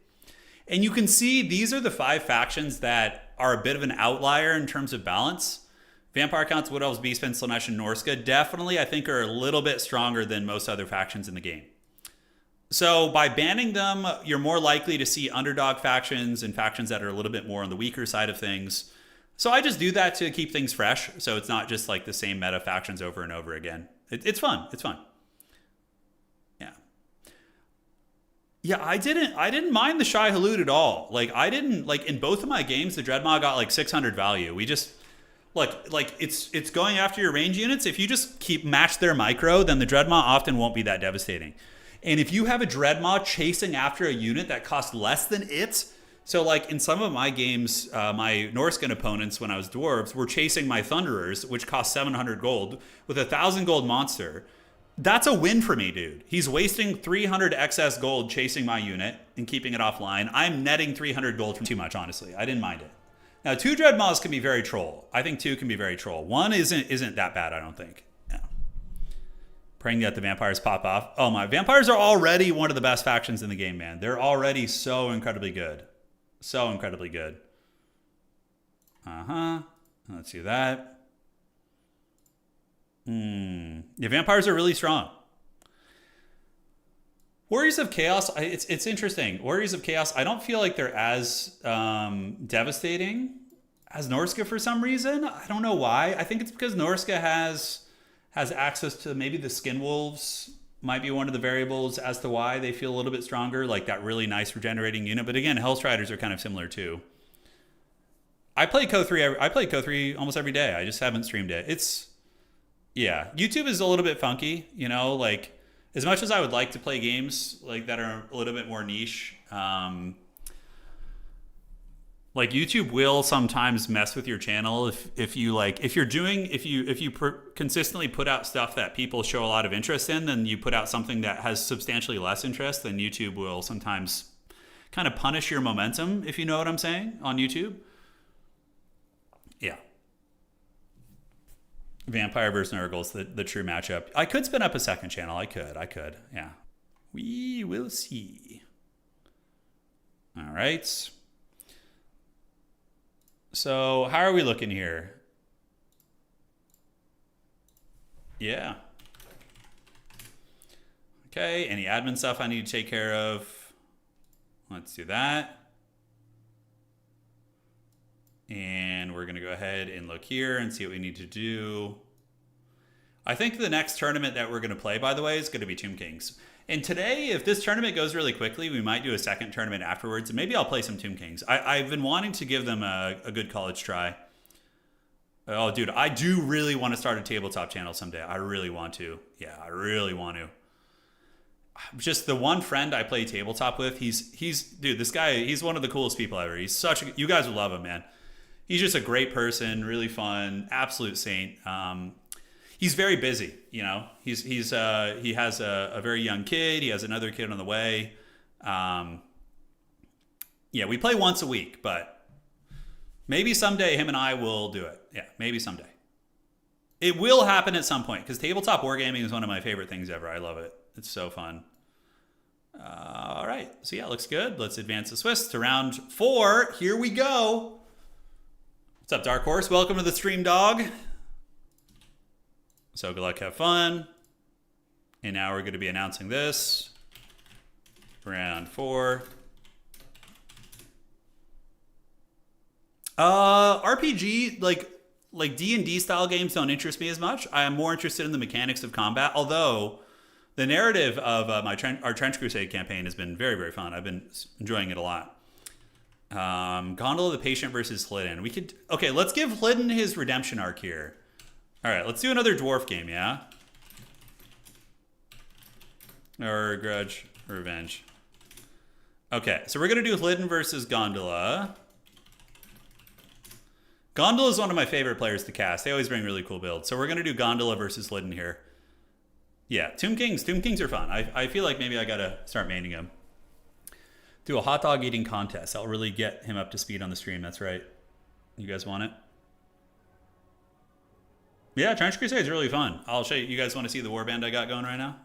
And you can see these are the 5 factions that are a bit of an outlier in terms of balance. Vampire Counts, Wood Elves, Beastmen, Slaanesh, and Norska definitely, I think, are a little bit stronger than most other factions in the game. So by banning them, you're more likely to see underdog factions and factions that are a little bit more on the weaker side of things. So I just do that to keep things fresh, so it's not just like the same meta factions over and over again. It's fun. It's fun. Yeah, I didn't mind the Shy Halud at all. Like I didn't like in both of my games, the Dreadmaw got like 600 value. We just... Like it's going after your range units. If you just match their micro, then the Dreadmaw often won't be that devastating. And if you have a Dreadmaw chasing after a unit that costs less than it, so like in some of my games, my Norscan opponents when I was Dwarves were chasing my Thunderers, which cost 700 gold, with a 1,000 gold monster. That's a win for me, dude. He's wasting 300 excess gold chasing my unit and keeping it offline. I'm netting 300 gold from too much, honestly. I didn't mind it. Now, 2 Dreadmaws can be very troll. I think 2 can be very troll. 1 isn't that bad, I don't think. Yeah. Praying that the vampires pop off. Oh my, vampires are already one of the best factions in the game, man. They're already so incredibly good. So incredibly good. Let's do that. Yeah, vampires are really strong. Warriors of Chaos, it's interesting. Warriors of Chaos, I don't feel like they're as devastating as Norska for some reason. I don't know why. I think it's because Norska has access to maybe the Skin Wolves might be one of the variables as to why they feel a little bit stronger, like that really nice regenerating unit. But again, Hellstriders are kind of similar too. I play Co3 almost every day. I just haven't streamed it. Yeah, YouTube is a little bit funky, like as much as I would like to play games like that are a little bit more niche, Like YouTube will sometimes mess with your channel if you like if you're doing if you consistently put out stuff that people show a lot of interest in, then you put out something that has substantially less interest, then YouTube will sometimes kind of punish your momentum, if you know what I'm saying, on YouTube. Yeah. Vampire versus Nurgle is the true matchup. I could spin up a second channel. I could. Yeah. We will see. All right. So how are we looking here? Yeah. Okay, any admin stuff I need to take care of? Let's do that. And we're going to go ahead and look here and see what we need to do. I think the next tournament that we're going to play, by the way, is going to be Tomb Kings. And today, if this tournament goes really quickly, we might do a second tournament afterwards. And maybe I'll play some Tomb Kings. I've been wanting to give them a good college try. Oh, dude, I do really want to start a tabletop channel someday. I really want to. Yeah, I really want to. Just the one friend I play tabletop with, dude, this guy, he's one of the coolest people ever. He's you guys would love him, man. He's just a great person, really fun, absolute saint. He's very busy, you know. He has a very young kid. He has another kid on the way. Yeah, we play once a week, but maybe someday him and I will do it. Yeah, maybe someday. It will happen at some point because tabletop wargaming is one of my favorite things ever. I love it. It's so fun. All right, so yeah, looks good. Let's advance the Swiss to round 4. Here we go. What's up, Dark Horse? Welcome to the stream, dog. So good luck, have fun. And now we're going to be announcing this. Round 4. RPG, like D&D style games don't interest me as much. I am more interested in the mechanics of combat, although the narrative of our Trench Crusade campaign has been very, very fun. I've been enjoying it a lot. Gondola the Patient versus Hlydden. Okay, let's give Hlydden his redemption arc here. All right, let's do another dwarf game, yeah? Or Grudge, Revenge. Okay, so we're going to do Hlydden versus Gondola. Gondola is one of my favorite players to cast. They always bring really cool builds. So we're going to do Gondola versus Hlydden here. Yeah, Tomb Kings are fun. I feel like maybe I got to start maining them. Do a hot dog eating contest. That'll really get him up to speed on the stream. That's right. You guys want it? Yeah, Trench Crusade is really fun. I'll show you. You guys want to see the warband I got going right now?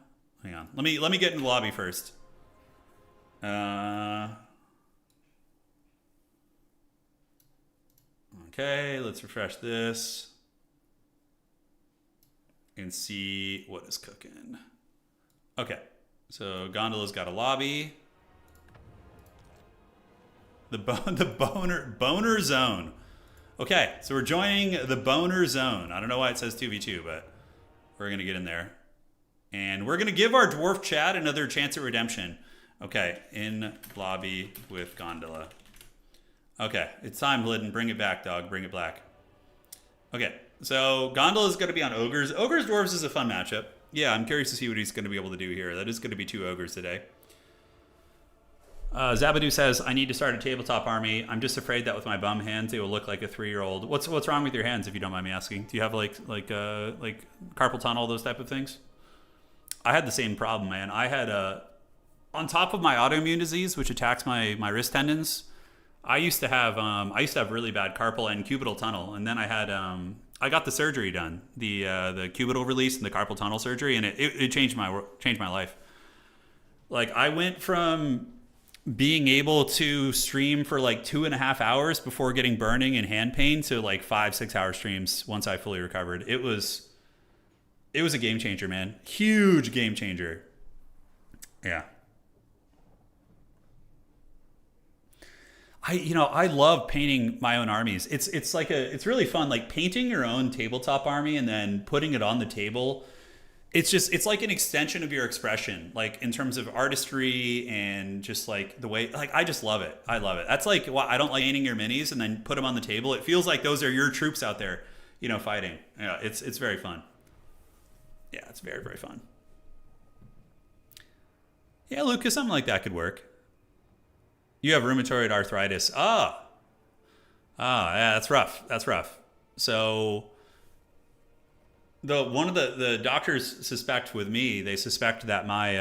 Hang on. Let me get in the lobby first. Okay, let's refresh this and see what is cooking. Okay, so Gondola's got a lobby. The boner zone. Okay, so we're joining the boner zone. I don't know why it says 2v2, but we're gonna get in there. And we're gonna give our dwarf chat another chance at redemption. Okay, in lobby with Gondola. Okay, it's time, Hlydden. Bring it back, dog. Bring it back. Okay, so Gondola is going to be on Ogres. Ogres Dwarves is a fun matchup. Yeah, I'm curious to see what he's going to be able to do here. That is going to be 2 Ogres today. Zabadoo says, I need to start a tabletop army. I'm just afraid that with my bum hands, they will look like a 3-year-old. What's wrong with your hands, if you don't mind me asking? Do you have like carpal tunnel, those type of things? I had the same problem, man. I had on top of my autoimmune disease, which attacks my wrist tendons, I used to have really bad carpal and cubital tunnel, and then I got the surgery done, the cubital release and the carpal tunnel surgery, and it changed my life. Like, I went from being able to stream for like 2.5 hours before getting burning and hand pain to like 5-6 hour streams once I fully recovered. It was a game changer, man. Huge game changer. Yeah. I love painting my own armies. It's really fun, like painting your own tabletop army and then putting it on the table. It's like an extension of your expression, like in terms of artistry and just like the way, like I just love it. I love it. That's like why I don't like painting your minis and then put them on the table. It feels like those are your troops out there, fighting. Yeah, it's very fun. Yeah, it's very, very fun. Yeah, Lucas, something like that could work. You have rheumatoid arthritis. Ah, yeah, that's rough. That's rough. So one of the doctors suspect with me, they suspect that my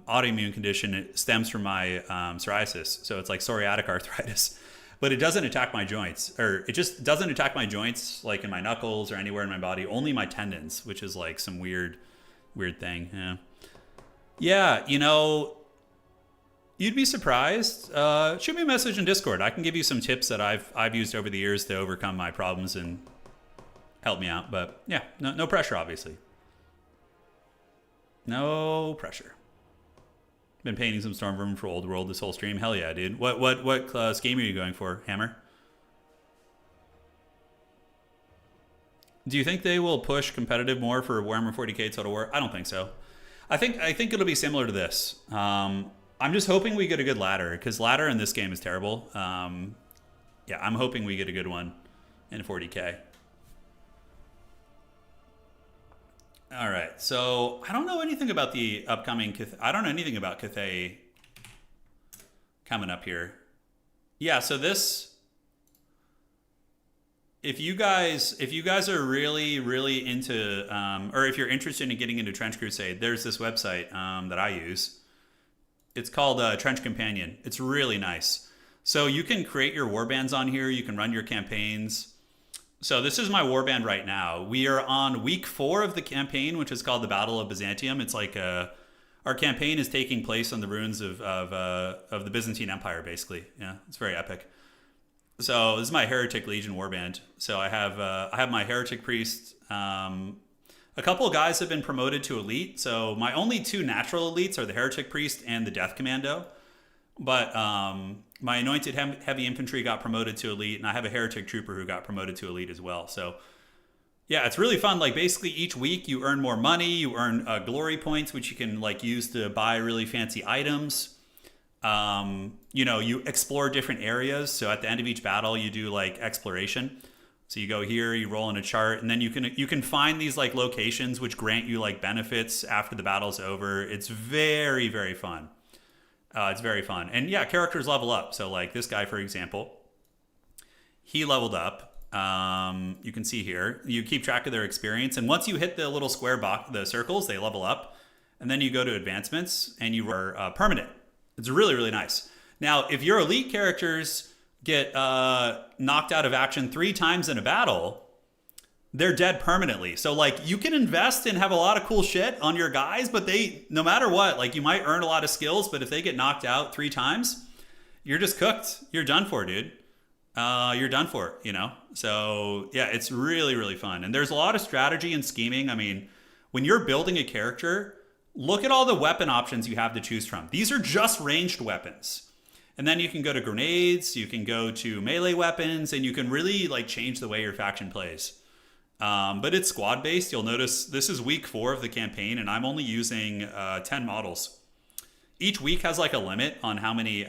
autoimmune condition stems from my psoriasis. So it's like psoriatic arthritis, but it doesn't attack my joints, or it just doesn't attack my joints like in my knuckles or anywhere in my body. Only my tendons, which is like some weird thing. Yeah, yeah. You know, you'd be surprised. Shoot me a message in Discord. I can give you some tips that I've used over the years to overcome my problems and help me out. But yeah, no pressure, obviously. No pressure. Been painting some Stormvermin for Old World this whole stream. Hell yeah, dude. What scheme are you going for, Hammer? Do you think they will push competitive more for Warhammer 40k Total War? I don't think so. I think it'll be similar to this. I'm just hoping we get a good ladder, because ladder in this game is terrible. Yeah, I'm hoping we get a good one in 40k. All right, so I don't know anything about the upcoming. I don't know anything about Cathay coming up here. Yeah, so this. If you guys are really into, or if you're interested in getting into Trench Crusade, there's this website that I use. It's called Trench Companion. It's really nice. So you can create your warbands on here. You can run your campaigns. So this is my warband right now. We are on week 4 of the campaign, which is called the Battle of Byzantium. It's like our campaign is taking place on the ruins of the Byzantine Empire, basically. Yeah, it's very epic. So this is my Heretic Legion warband. So I have my Heretic Priest. A couple of guys have been promoted to elite. So my only 2 natural elites are the Heretic Priest and the Death Commando. But my Anointed Heavy Infantry got promoted to elite, and I have a Heretic Trooper who got promoted to elite as well. So yeah, it's really fun. Like basically each week you earn more money, you earn glory points, which you can like use to buy really fancy items. You know, you explore different areas. So at the end of each battle, you do like exploration. So you go here, you roll in a chart, and then you can find these like locations which grant you like benefits after the battle's over. It's very, very fun. It's very fun. And yeah, characters level up. So like this guy, for example, he leveled up. You can see here, you keep track of their experience. And once you hit the little square box, the circles, they level up. And then you go to advancements and you are permanent. It's really, really nice. Now, if your elite characters get knocked out of action 3 times in a battle, they're dead permanently. So like you can invest and have a lot of cool shit on your guys, but they, no matter what, like you might earn a lot of skills, but if they get knocked out 3 times, you're just cooked. You're done for, dude. You're done for, you know? So yeah, it's really, really fun. And there's a lot of strategy and scheming. I mean, when you're building a character, look at all the weapon options you have to choose from. These are just ranged weapons. And then you can go to grenades, you can go to melee weapons, and you can really like change the way your faction plays. But it's squad based. You'll notice this is week 4 of the campaign, and I'm only using 10 models. Each week has like a limit on how many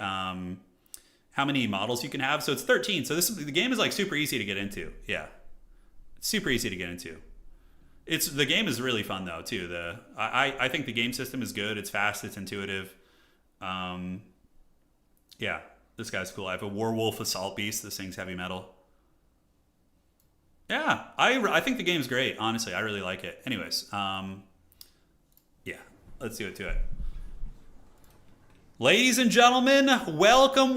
models you can have. So it's 13. So the game is like super easy to get into. Yeah, it's super easy to get into. The game is really fun though too. I think the game system is good. It's fast. It's intuitive. Yeah, this guy's cool. I have a Warwolf Assault Beast. This thing's heavy metal. Yeah, I think the game's great. Honestly, I really like it. Anyways, yeah, let's do it to it. Ladies and gentlemen, welcome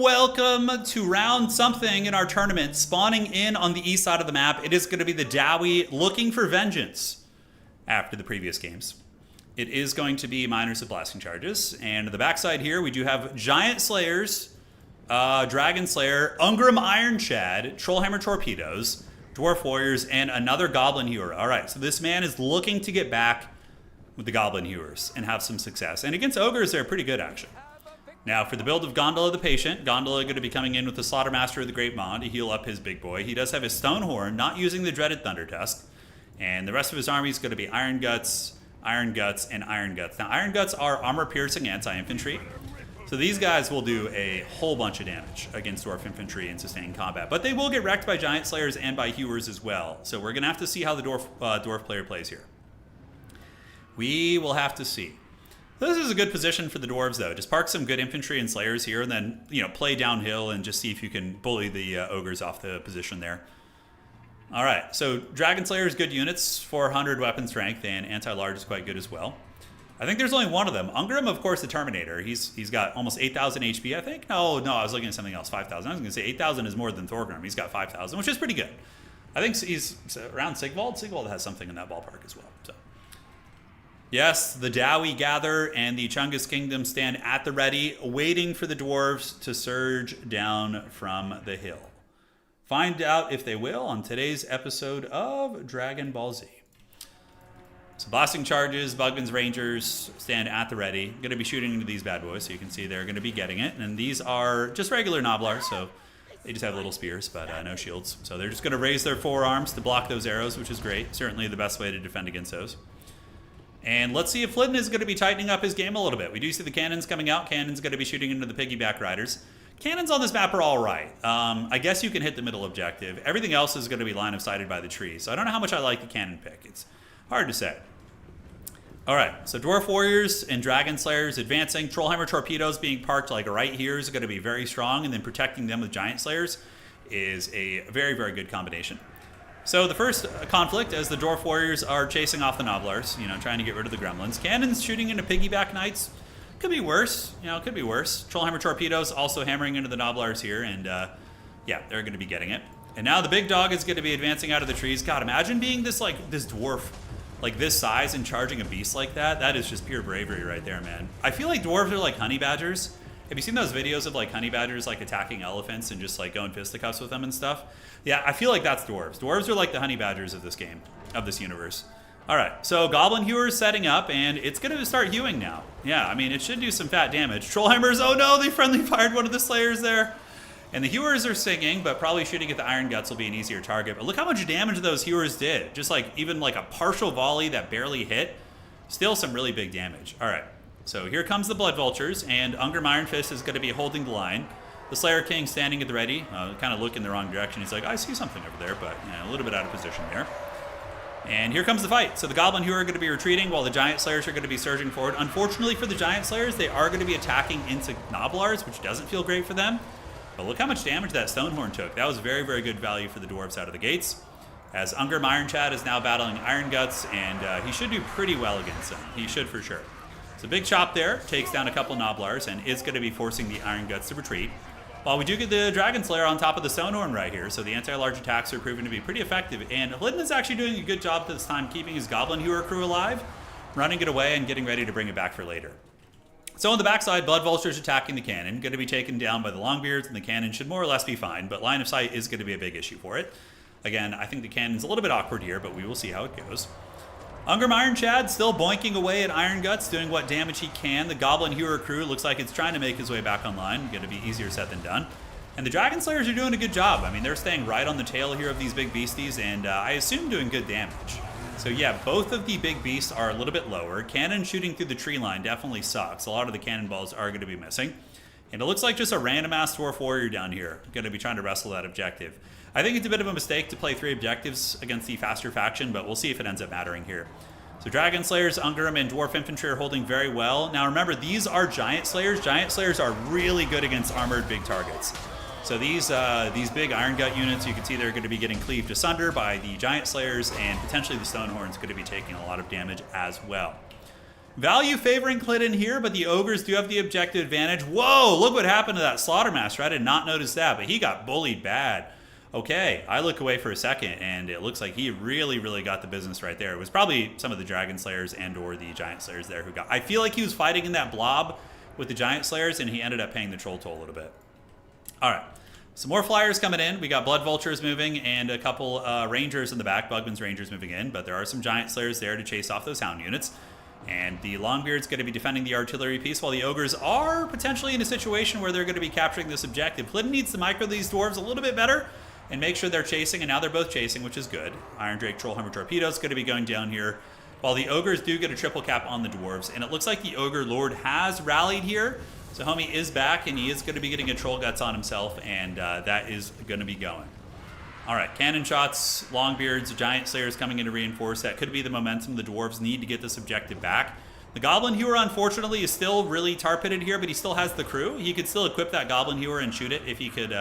to round something in our tournament. Spawning in on the east side of the map, it is going to be the Dowie looking for vengeance after the previous games. It is going to be Miners of Blasting Charges. And the backside here, we do have Giant Slayers, Dragon Slayer, Ungrim Iron Chad, Trollhammer Torpedoes, Dwarf Warriors, and another Goblin Hewer. All right, so this man is looking to get back with the Goblin Hewers and have some success. And against Ogres, they're pretty good, actually. Now, for the build of Gondola the Patient, Gondola going to be coming in with the Slaughtermaster of the Great Bond to heal up his big boy. He does have his Stonehorn, not using the Dreaded Thunder Tusk. And the rest of his army is going to be Iron Guts, Iron Guts, and Iron Guts. Now, Iron Guts are armor-piercing anti-infantry. So these guys will do a whole bunch of damage against Dwarf Infantry in sustained combat. But they will get wrecked by Giant Slayers and by Hewers as well. So we're going to have to see how the Dwarf player plays here. We will have to see. This is a good position for the Dwarves, though. Just park some good infantry and slayers here, and then, play downhill and just see if you can bully the ogres off the position there. All right, so Dragon Slayer is good units, 400 weapon strength, and anti-large is quite good as well. I think there's only one of them. Ungrim, of course, the Terminator. He's got almost 8,000 HP, I think. No, I was looking at something else, 5,000. I was going to say 8,000 is more than Thorgrim. He's got 5,000, which is pretty good. I think he's around Sigvald. Sigvald has something in that ballpark as well. So, yes, the Dowie gather and the Chungus Kingdom stand at the ready, waiting for the dwarves to surge down from the hill. Find out if they will on today's episode of Dragon Ball Z. So blasting charges, Bugman's Rangers stand at the ready. Going to be shooting into these bad boys, so you can see they're going to be getting it. And these are just regular Noblars, so they just have little spears, but no shields. So they're just going to raise their forearms to block those arrows, which is great. Certainly the best way to defend against those. And let's see if Flynn is going to be tightening up his game a little bit. We do see the cannons coming out. Cannons going to be shooting into the piggyback riders. Cannons on this map are all right. I guess you can hit the middle objective. Everything else is going to be line of sighted by the trees. So I don't know how much I like the cannon pick. It's hard to say. All right, so Dwarf Warriors and Dragon Slayers advancing. Trollheimer Torpedoes being parked like right here is going to be very strong, and then protecting them with Giant Slayers is a very, very good combination. So the first conflict, as the Dwarf Warriors are chasing off the Noblars, trying to get rid of the Gremlins. Cannons shooting into Piggyback Knights. Could be worse, it could be worse. Trollheimer Torpedoes also hammering into the Noblars here, and yeah, they're going to be getting it. And now the big dog is going to be advancing out of the trees. God, imagine being this dwarf, like this size and charging a beast like that. That is just pure bravery right there, man. I feel like dwarves are like honey badgers. Have you seen those videos of like honey badgers like attacking elephants and just like going fisticuffs with them and stuff? Yeah, I feel like that's dwarves. Dwarves are like the honey badgers of this game, of this universe. All right, so Goblin Hewer is setting up, and it's going to start hewing now. Yeah, I mean, it should do some fat damage. Trollheimers, oh no, they friendly fired one of the Slayers there. And the Hewers are singing, but probably shooting at the Iron Guts will be an easier target. But look how much damage those Hewers did. Just like even like a partial volley that barely hit. Still some really big damage. All right, so here comes the Blood Vultures, and Ungrim Iron Fist is going to be holding the line. The Slayer King standing at the ready, kind of looking in the wrong direction. He's like, I see something over there, but a little bit out of position there. And here comes the fight. So the Goblin Hewer are going to be retreating while the Giant Slayers are going to be surging forward. Unfortunately for the Giant Slayers, they are going to be attacking into Noblars, which doesn't feel great for them. But look how much damage that Stonehorn took. That was very, very good value for the Dwarves out of the gates. As Ungrim Iron Chad is now battling Iron Guts, and he should do pretty well against them. He should for sure. So big chop there, takes down a couple Noblars, and is going to be forcing the Iron Guts to retreat. While we do get the Dragon Slayer on top of the Stonehorn right here, so the anti-large attacks are proving to be pretty effective. And Hlydn is actually doing a good job this time keeping his Goblin Hewer crew alive, running it away and getting ready to bring it back for later. So on the backside, Blood Vultures attacking the cannon, going to be taken down by the Longbeards, and the cannon should more or less be fine, but line of sight is going to be a big issue for it. Again, I think the cannon's a little bit awkward here, but we will see how it goes. Ungrim Iron Chad still boinking away at Iron Guts, doing what damage he can. The Goblin Hewer crew looks like it's trying to make his way back online. Going to be easier said than done. And the Dragon Slayers are doing a good job. I mean, they're staying right on the tail here of these big beasties, and I assume doing good damage. So yeah, both of the big beasts are a little bit lower. Cannon shooting through the tree line definitely sucks. A lot of the cannonballs are going to be missing. And it looks like just a random-ass Dwarf Warrior down here going to be trying to wrestle that objective. I think it's a bit of a mistake to play 3 objectives against the faster faction, but we'll see if it ends up mattering here. So Dragon Slayers, Ungrim, and Dwarf Infantry are holding very well. Now remember, these are Giant Slayers. Giant Slayers are really good against armored big targets. So these big Iron Gut units, you can see they're going to be getting cleaved asunder by the Giant Slayers, and potentially the Stonehorn's going to be taking a lot of damage as well. Value favoring Hlydn here, but the Ogres do have the objective advantage. Whoa, look what happened to that Slaughtermaster. I did not notice that, but he got bullied bad. Okay, I look away for a second, and it looks like he really, really got the business right there. It was probably some of the Dragon Slayers and or the Giant Slayers there who got... I feel like he was fighting in that blob with the Giant Slayers, and he ended up paying the Troll Toll a little bit. All right, some more Flyers coming in. We got Blood Vultures moving and a couple Rangers in the back, Bugman's Rangers moving in, but there are some Giant Slayers there to chase off those Hound units. And the Longbeard's going to be defending the artillery piece, while the Ogres are potentially in a situation where they're going to be capturing this objective. Hlydn needs to micro these Dwarves a little bit better and make sure they're chasing, and now they're both chasing, which is good. Iron Drake, Trollheimer Torpedoes going to be going down here, while the Ogres do get a triple cap on the Dwarves. And it looks like the Ogre Lord has rallied here. So homie is back, and he is going to be getting a Troll Guts on himself, and that is going to be going. All right, cannon shots, Longbeards, Giant Slayers coming in to reinforce. That could be the momentum the Dwarves need to get this objective back. The Goblin Hewer, unfortunately, is still really tar-pitted here, but he still has the crew. He could still equip that Goblin Hewer and shoot it if he could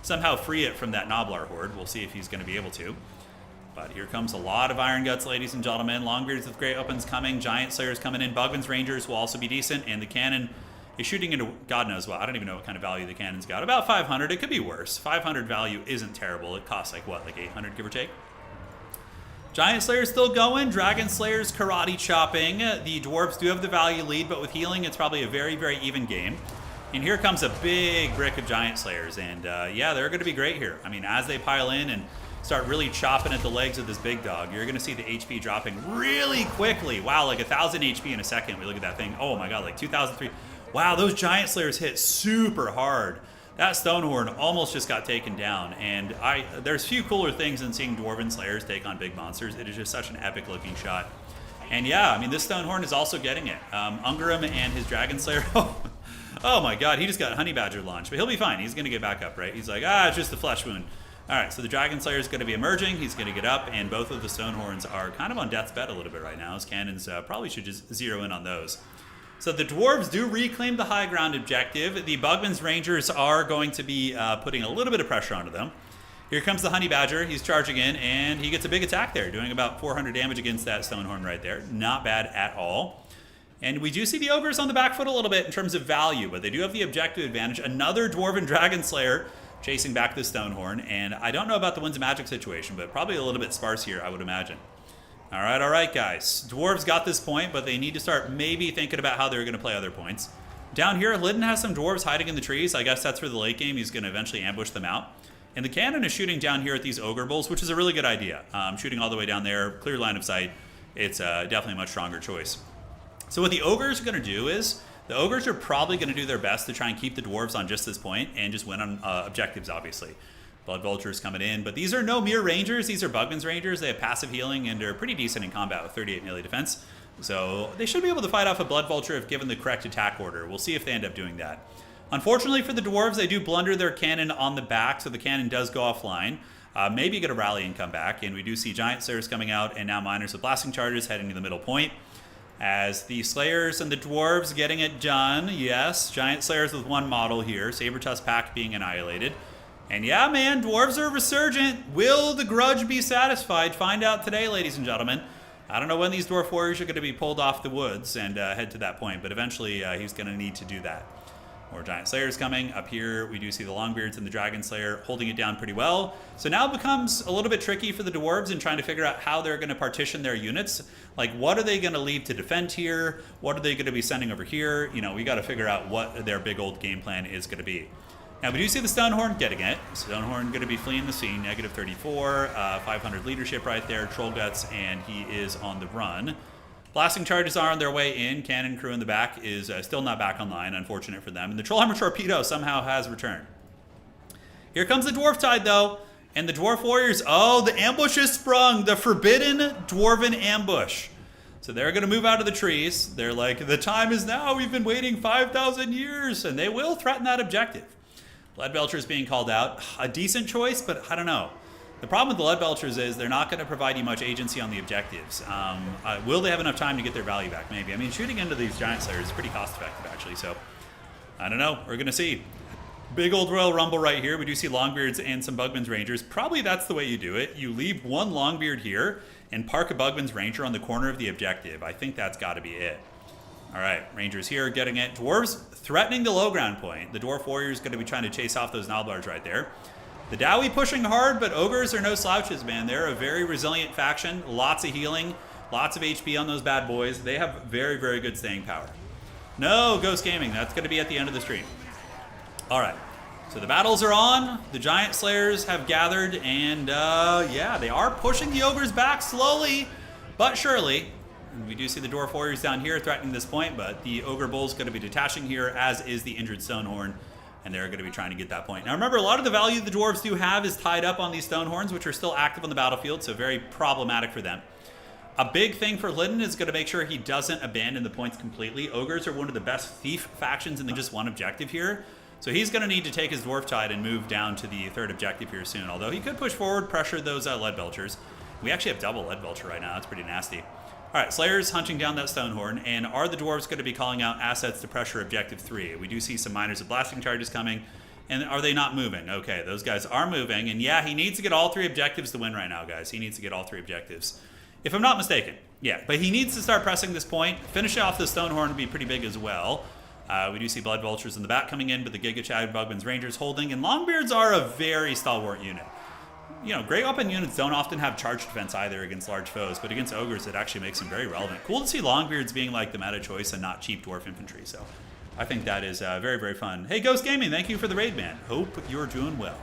somehow free it from that Nobblar horde. We'll see if he's going to be able to. But here comes a lot of Iron Guts, ladies and gentlemen. Longbeards with great weapons coming. Giant Slayers coming in. Bugman's Rangers will also be decent. And the cannon is shooting into God knows what. I don't even know what kind of value the cannon's got. About 500. It could be worse. 500 value isn't terrible. It costs like what? Like 800, give or take? Giant Slayer's still going. Dragon Slayer's karate chopping. The Dwarves do have the value lead, but with healing, it's probably a very, very even game. And here comes a big brick of Giant Slayers. And yeah, they're going to be great here. I mean, as they pile in and start really chopping at the legs of this big dog, you're going to see the HP dropping really quickly. Wow, like 1,000 HP in a second. We look at that thing. Oh my God, like 2,003. Wow, those Giant Slayers hit super hard. That Stonehorn almost just got taken down, and there's few cooler things than seeing Dwarven Slayers take on big monsters. It is just such an epic looking shot. And yeah, I mean, this Stonehorn is also getting it. Ungrim and his Dragon Slayer, oh my God, he just got Honey Badger launched, but he'll be fine. He's gonna get back up, right? He's like, it's just a flesh wound. All right, so the Dragon Slayer is gonna be emerging. He's gonna get up, and both of the Stonehorns are kind of on death's bed a little bit right now. His cannons probably should just zero in on those. So the Dwarves do reclaim the high ground objective. The Bugman's Rangers are going to be putting a little bit of pressure onto them. Here comes the Honey Badger. He's charging in, and he gets a big attack there, doing about 400 damage against that Stonehorn right there. Not bad at all. And we do see the Ogres on the back foot a little bit in terms of value, but they do have the objective advantage. Another Dwarven Dragon Slayer chasing back the Stonehorn, and I don't know about the Winds of Magic situation, but probably a little bit sparse here, I would imagine. All right, guys. Dwarves got this point, but they need to start maybe thinking about how they're going to play other points. Down here, Lydon has some Dwarves hiding in the trees. I guess that's for the late game. He's going to eventually ambush them out. And the cannon is shooting down here at these Ogre Bulls, which is a really good idea. Shooting all the way down there, clear line of sight. It's definitely a much stronger choice. So what the Ogres are going to do is, the Ogres are probably going to do their best to try and keep the Dwarves on just this point and just win on objectives, obviously. Blood Vultures coming in, but these are no mere Rangers. These are Bugman's Rangers. They have passive healing and are pretty decent in combat with 38 melee defense. So they should be able to fight off a Blood Vulture if given the correct attack order. We'll see if they end up doing that. Unfortunately for the Dwarves, they do blunder their cannon on the back, so the cannon does go offline. Maybe get a rally and come back, and we do see Giant Slayers coming out, and now Miners with Blasting Charges heading to the middle point. As the Slayers and the Dwarves getting it done. Yes, Giant Slayers with one model here. Saber-Tusk Pack being annihilated. And yeah, man, Dwarves are resurgent. Will the grudge be satisfied? Find out today, ladies and gentlemen. I don't know when these Dwarf Warriors are going to be pulled off the woods and head to that point, but eventually he's going to need to do that. More Giant Slayers coming. Up here, we do see the Longbeards and the Dragon Slayer holding it down pretty well. So now it becomes a little bit tricky for the Dwarves in trying to figure out how they're going to partition their units. Like, what are they going to leave to defend here? What are they going to be sending over here? You know, we got to figure out what their big old game plan is going to be. Now, we do see the Stonehorn getting it. Stonehorn going to be fleeing the scene. Negative 34, 500 leadership right there. Troll Guts, and he is on the run. Blasting Charges are on their way in. Cannon crew in the back is still not back online, unfortunate for them. And the Trollhammer Torpedo somehow has returned. Here comes the Dwarf Tide, though. And the Dwarf Warriors, oh, the ambush is sprung. The forbidden Dwarven ambush. So they're going to move out of the trees. They're like, the time is now. We've been waiting 5,000 years. And they will threaten that objective. Lead Belchers being called out. A decent choice, but I don't know. The problem with the Lead Belchers is they're not going to provide you much agency on the objectives. Will they have enough time to get their value back? Maybe. I mean, shooting into these Giant Slayers is pretty cost effective, actually. So, I don't know. We're going to see. Big old Royal Rumble right here. We do see Longbeards and some Bugman's Rangers. Probably that's the way you do it. You leave one Longbeard here and park a Bugman's Ranger on the corner of the objective. I think that's got to be it. All right, Rangers here getting it. Dwarves threatening the low ground point. The Dwarf Warriors going to be trying to chase off those Nobblars right there. The Dowie pushing hard, but Ogres are no slouches, man. They're a very resilient faction. Lots of healing, lots of HP on those bad boys. They have very, very good staying power. No, Ghost Gaming. That's going to be at the end of the stream. All right, so the battles are on. The Giant Slayers have gathered, and yeah, they are pushing the Ogres back slowly, but surely. And we do see the Dwarf Warriors down here threatening this point, but the Ogre Bull's going to be detaching here, as is the injured Stonehorn, and they're going to be trying to get that point. Now remember, a lot of the value the Dwarves do have is tied up on these Stonehorns, which are still active on the battlefield, so very problematic for them. A big thing for Lydon is going to make sure he doesn't abandon the points completely. Ogres are one of the best thief factions in the just one objective here, so he's going to need to take his Dwarf Tide and move down to the third objective here soon, although he could push forward, pressure those Lead Belchers. We actually have double Lead Belcher right now. That's pretty nasty. All right, Slayer's hunting down that Stonehorn, and are the Dwarves going to be calling out assets to pressure Objective 3? We do see some Miners of Blasting Charges coming, and are they not moving? Okay, those guys are moving, and yeah, he needs to get all 3 objectives to win right now, guys. He needs to get all 3 objectives, if I'm not mistaken. Yeah, but he needs to start pressing this point. Finishing off the Stonehorn would be pretty big as well. We do see Blood Vultures in the back coming in, but the Giga Chad Bugman's Rangers holding, and Longbeards are a very stalwart unit. You know, Great Weapon units don't often have charge defense either against large foes, but against Ogres it actually makes them very relevant. Cool to see Longbeards being like the meta choice and not cheap Dwarf Infantry, so I think that is very, very fun. Hey, Ghost Gaming, thank you for the raid, man. Hope you're doing well.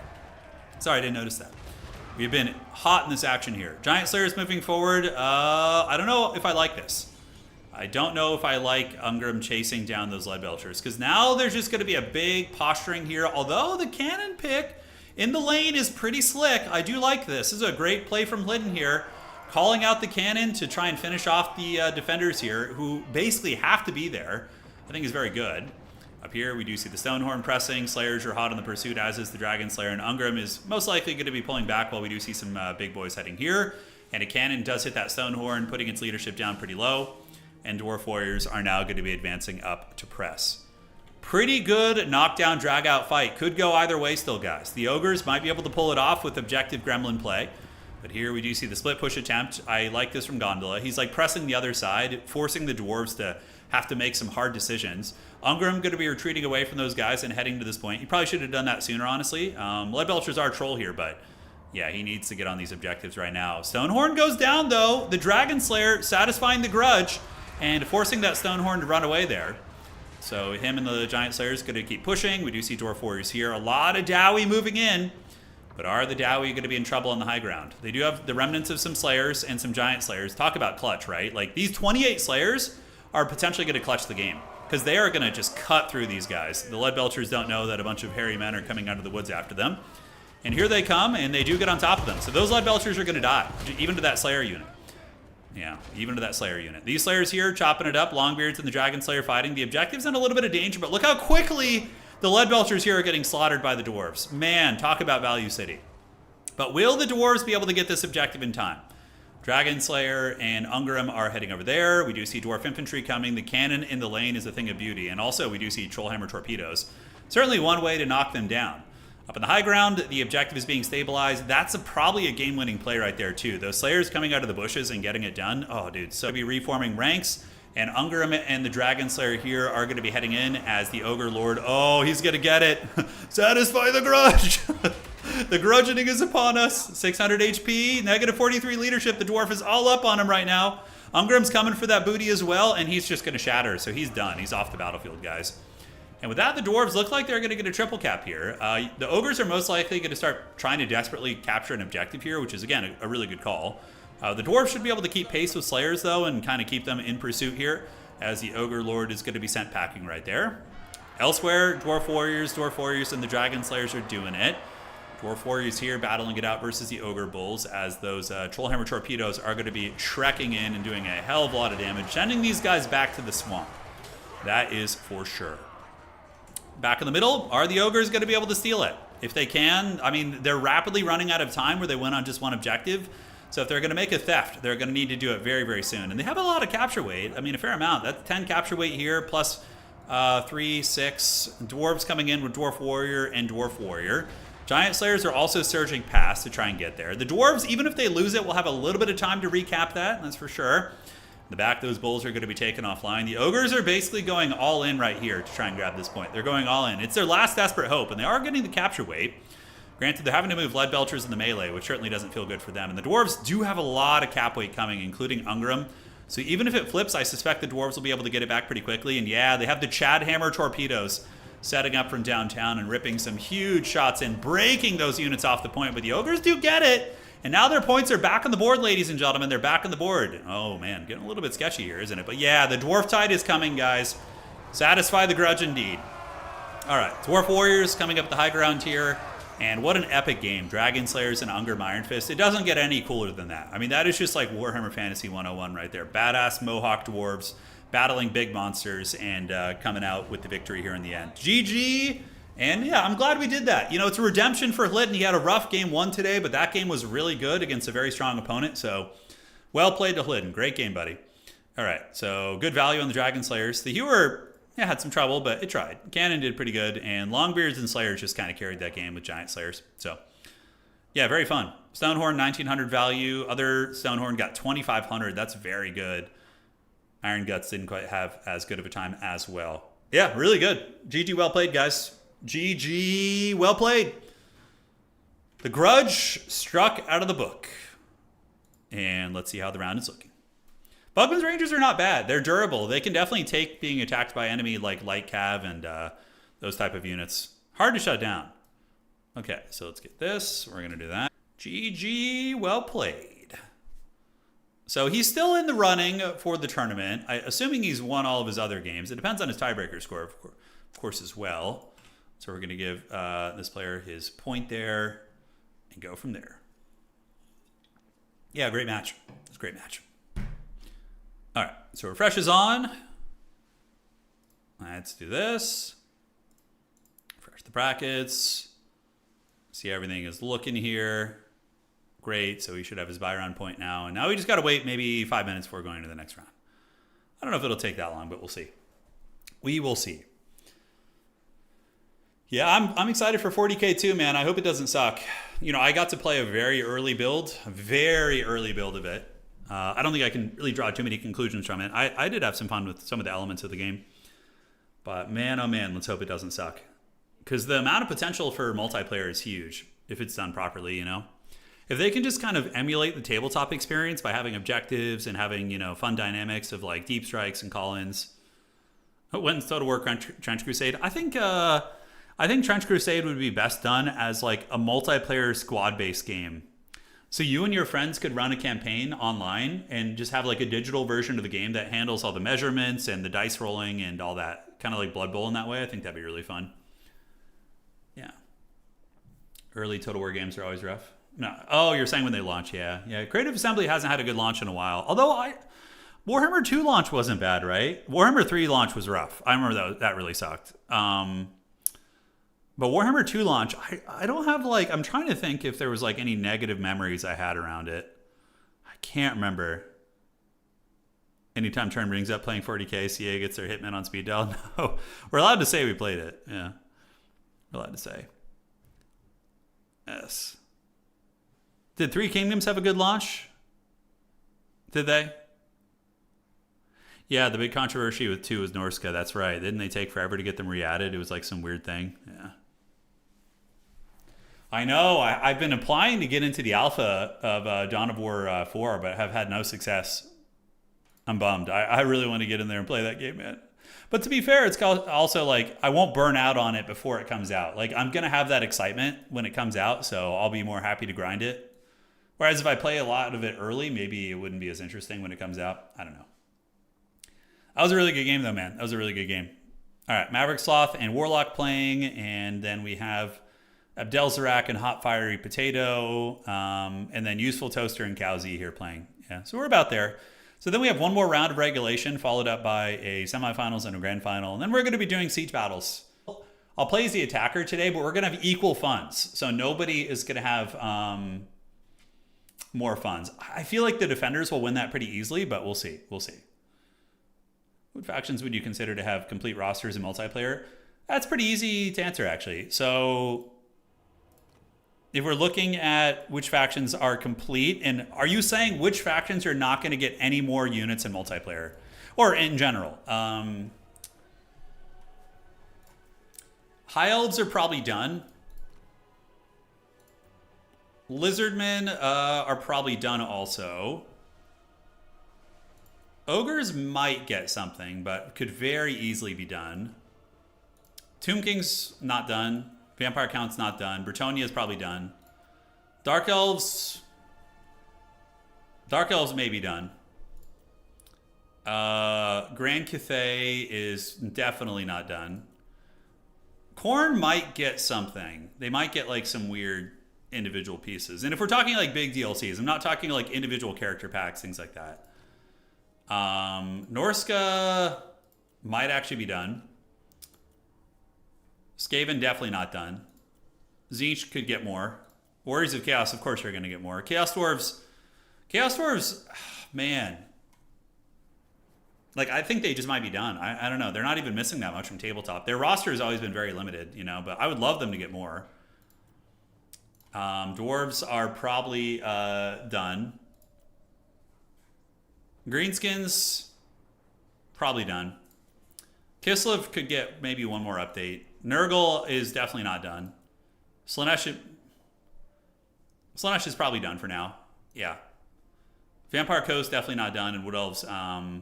Sorry, I didn't notice that. We've been hot in this action here. Giant Slayer's moving forward. I don't know if I like this. I don't know if I like Ungrim chasing down those Lead Belchers, because now there's just going to be a big posturing here, although the cannon pick in the lane is pretty slick. I do like this. This is a great play from Lydon here, calling out the cannon to try and finish off the defenders here, who basically have to be there. I think is very good. Up here, we do see the Stonehorn pressing. Slayers are hot on the pursuit, as is the Dragon Slayer, and Ungrim is most likely going to be pulling back while we do see some big boys heading here. And a cannon does hit that Stonehorn, putting its leadership down pretty low. And Dwarf Warriors are now going to be advancing up to press. Pretty good knockdown, drag-out fight. Could go either way still, guys. The Ogres might be able to pull it off with objective Gremlin play. But here we do see the split push attempt. I like this from Gondola. He's like pressing the other side, forcing the Dwarves to have to make some hard decisions. Ungrim going to be retreating away from those guys and heading to this point. He probably should have done that sooner, honestly. Lead Belchers are troll here, but yeah, he needs to get on these objectives right now. Stonehorn goes down, though. The Dragon Slayer satisfying the grudge and forcing that Stonehorn to run away there. So him and the Giant Slayers going to keep pushing. We do see Dwarf Warriors here. A lot of Dowie moving in. But are the Dowie going to be in trouble on the high ground? They do have the remnants of some Slayers and some Giant Slayers. Talk about clutch, right? Like, these 28 Slayers are potentially going to clutch the game, because they are going to just cut through these guys. The Lead Belchers don't know that a bunch of hairy men are coming out of the woods after them. And here they come, and they do get on top of them. So those Lead Belchers are going to die, even to that Slayer unit. Yeah, even to that Slayer unit. These Slayers here chopping it up. Longbeards and the Dragon Slayer fighting. The objective's in a little bit of danger, but look how quickly the Lead Belchers here are getting slaughtered by the Dwarves. Man, talk about Value City. But will the Dwarves be able to get this objective in time? Dragon Slayer and Ungrim are heading over there. We do see Dwarf Infantry coming. The cannon in the lane is a thing of beauty. And also we do see Trollhammer torpedoes. Certainly one way to knock them down. Up in the high ground, the objective is being stabilized. That's probably a game-winning play right there, too. Those Slayers coming out of the bushes and getting it done. Oh, dude. So be reforming ranks. And Ungrim and the Dragon Slayer here are going to be heading in as the Ogre Lord. Oh, he's going to get it. Satisfy the grudge. The grudgeoning is upon us. 600 HP, negative 43 leadership. The Dwarf is all up on him right now. Ungrim's coming for that booty as well, and he's just going to shatter. So he's done. He's off the battlefield, guys. And with that, the Dwarves look like they're going to get a triple cap here. The Ogres are most likely going to start trying to desperately capture an objective here, which is, again, a really good call. The Dwarves should be able to keep pace with Slayers, though, and kind of keep them in pursuit here, as the Ogre Lord is going to be sent packing right there. Elsewhere, Dwarf Warriors, and the Dragon Slayers are doing it. Dwarf Warriors here battling it out versus the Ogre Bulls, as those Trollhammer torpedoes are going to be shrekking in and doing a hell of a lot of damage, sending these guys back to the swamp. That is for sure. Back in the middle, are the Ogres going to be able to steal it? If they can, I mean, they're rapidly running out of time where they went on just one objective. So if they're going to make a theft, they're going to need to do it very, very soon. And they have a lot of capture weight. I mean, a fair amount. That's 10 capture weight here, plus 3, 6. Dwarves coming in with Dwarf Warrior and Dwarf Warrior. Giant Slayers are also surging past to try and get there. The Dwarves, even if they lose it, will have a little bit of time to recap that. That's for sure. In the back, those Bulls are going to be taken offline. The Ogres are basically going all in right here to try and grab this point. They're going all in. It's their last desperate hope, and they are getting the capture weight. Granted, they're having to move Lead Belchers in the melee, which certainly doesn't feel good for them. And the Dwarves do have a lot of cap weight coming, including Ungrim. So even if it flips, I suspect the Dwarves will be able to get it back pretty quickly. And yeah, they have the Chad Hammer torpedoes setting up from downtown and ripping some huge shots in, breaking those units off the point. But the Ogres do get it. And now their points are back on the board, ladies and gentlemen. They're back on the board. Oh, man, getting a little bit sketchy here, isn't it? But yeah, the Dwarf Tide is coming, guys. Satisfy the grudge indeed. All right, Dwarf Warriors coming up the high ground here. And what an epic game. Dragon Slayers and Ungrim Iron Fist. It doesn't get any cooler than that. I mean, that is just like Warhammer Fantasy 101 right there. Badass Mohawk Dwarves battling big monsters and coming out with the victory here in the end. GG. And yeah, I'm glad we did that. You know, it's a redemption for Lydon. He had a rough game 1 today, but that game was really good against a very strong opponent. So well played to Lydon. Great game, buddy. All right, so good value on the Dragon Slayers. The Hewer, yeah, had some trouble, but it tried. Cannon did pretty good, and Longbeards and Slayers just kind of carried that game with Giant Slayers. So, yeah, very fun. Stonehorn, 1900 value. Other Stonehorn got 2500. That's very good. Iron Guts didn't quite have as good of a time as well. Yeah, really good. GG, well played, guys. GG, well played. The Grudge struck out of the book. And let's see how the round is looking. Bugman's Rangers are not bad. They're durable. They can definitely take being attacked by enemy like Light Cav and those type of units. Hard to shut down. Okay, so let's get this. We're going to do that. GG, well played. So he's still in the running for the tournament, assuming he's won all of his other games. It depends on his tiebreaker score, of course, as well. So we're going to give this player his point there and go from there. Yeah, great match. It's a great match. All right, so refresh is on. Let's do this. Refresh the brackets. See how everything is looking here. Great, so he should have his buy round point now. And now we just got to wait maybe 5 minutes before going to the next round. I don't know if it'll take that long, but we'll see. We will see. Yeah, I'm excited for 40K too, man. I hope it doesn't suck. You know, I got to play a very early build of it. I don't think I can really draw too many conclusions from it. I did have some fun with some of the elements of the game. But man, oh man, let's hope it doesn't suck. Because the amount of potential for multiplayer is huge if it's done properly, you know? If they can just kind of emulate the tabletop experience by having objectives and having, you know, fun dynamics of like deep strikes and call-ins. When's Total War Trench Crusade? I think Trench Crusade would be best done as like a multiplayer squad-based game. So you and your friends could run a campaign online and just have like a digital version of the game that handles all the measurements and the dice rolling and all that. Kind of like Blood Bowl in that way. I think that'd be really fun. Yeah. Early Total War games are always rough. No. Oh, you're saying when they launch. Yeah. Yeah. Creative Assembly hasn't had a good launch in a while. Although Warhammer 2 launch wasn't bad, right? Warhammer 3 launch was rough. I remember that really sucked. But Warhammer 2 launch, I don't have like, I'm trying to think if there was like any negative memories I had around it. I can't remember. Anytime Turn brings up playing 40K, CA gets their Hitman on speed dial. No, we're allowed to say we played it. Yeah, we're allowed to say. Yes. Did Three Kingdoms have a good launch? Did they? Yeah, the big controversy with 2 was Norska. That's right. Didn't they take forever to get them re-added? It was like some weird thing. Yeah. I know. I've been applying to get into the alpha of Dawn of War 4, but have had no success. I'm bummed. I really want to get in there and play that game, man. But to be fair, it's also like I won't burn out on it before it comes out. Like I'm going to have that excitement when it comes out, so I'll be more happy to grind it. Whereas if I play a lot of it early, maybe it wouldn't be as interesting when it comes out. I don't know. That was a really good game, though, man. That was a really good game. All right, Maverick Sloth and Warlock playing, and then we have Abdelzarak and Hot Fiery Potato, and then Useful Toaster and Cowsy here playing. Yeah, so we're about there. So then we have one more round of regulation, followed up by a semifinals and a grand final, and then we're going to be doing siege battles. I'll play as the attacker today, but we're going to have equal funds, so nobody is going to have more funds. I feel like the defenders will win that pretty easily, but we'll see. We'll see. What factions would you consider to have complete rosters in multiplayer? That's pretty easy to answer, actually. So if we're looking at which factions are complete, and are you saying which factions are not going to get any more units in multiplayer? Or in general? High Elves are probably done. Lizardmen are probably done also. Ogres might get something, but could very easily be done. Tomb King's not done. Vampire Count's not done. Bretonnia is probably done. Dark Elves may be done. Grand Cathay is definitely not done. Khorne might get something. They might get like some weird individual pieces. And if we're talking like big DLCs, I'm not talking like individual character packs, things like that. Norska might actually be done. Skaven definitely not done. Tzeentch could get more. Warriors of Chaos, of course, are going to get more. Chaos Dwarves, man. Like, I think they just might be done. I don't know. They're not even missing that much from tabletop. Their roster has always been very limited, you know, but I would love them to get more. Dwarves are probably done. Greenskins, probably done. Kislev could get maybe one more update. Nurgle is definitely not done. Slaanesh is probably done for now. Yeah. Vampire Coast definitely not done, and Wood Elves are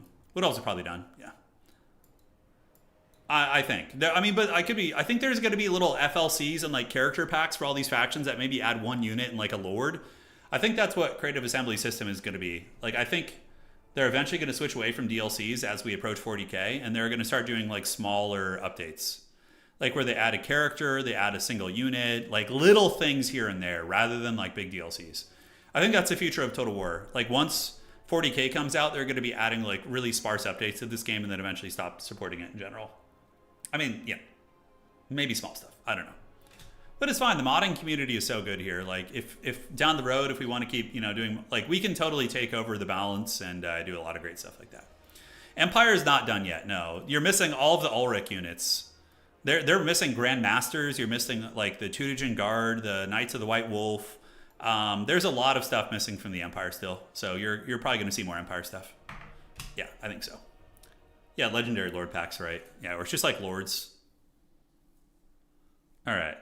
probably done. Yeah. I think. I mean, but I think there's going to be little FLCs and like character packs for all these factions that maybe add one unit and like a lord. I think that's what Creative Assembly System is going to be. Like, I think they're eventually going to switch away from DLCs as we approach 40K, and they're going to start doing like smaller updates. Like where they add a character, they add a single unit, like little things here and there rather than like big DLCs. I think that's the future of Total War. Like once 40K comes out, they're going to be adding like really sparse updates to this game and then eventually stop supporting it in general. I mean, yeah, maybe small stuff. I don't know. But it's fine. The modding community is so good here. Like if down the road, if we want to keep, you know, doing, like we can totally take over the balance and do a lot of great stuff like that. Empire is not done yet. No, you're missing all of the Ulrich units. They're missing Grandmasters. You're missing like the Tutagen Guard, the Knights of the White Wolf. There's a lot of stuff missing from the Empire still. So you're probably going to see more Empire stuff. Yeah, I think so. Yeah, Legendary Lord packs, right? Yeah, or it's just like Lords. All right.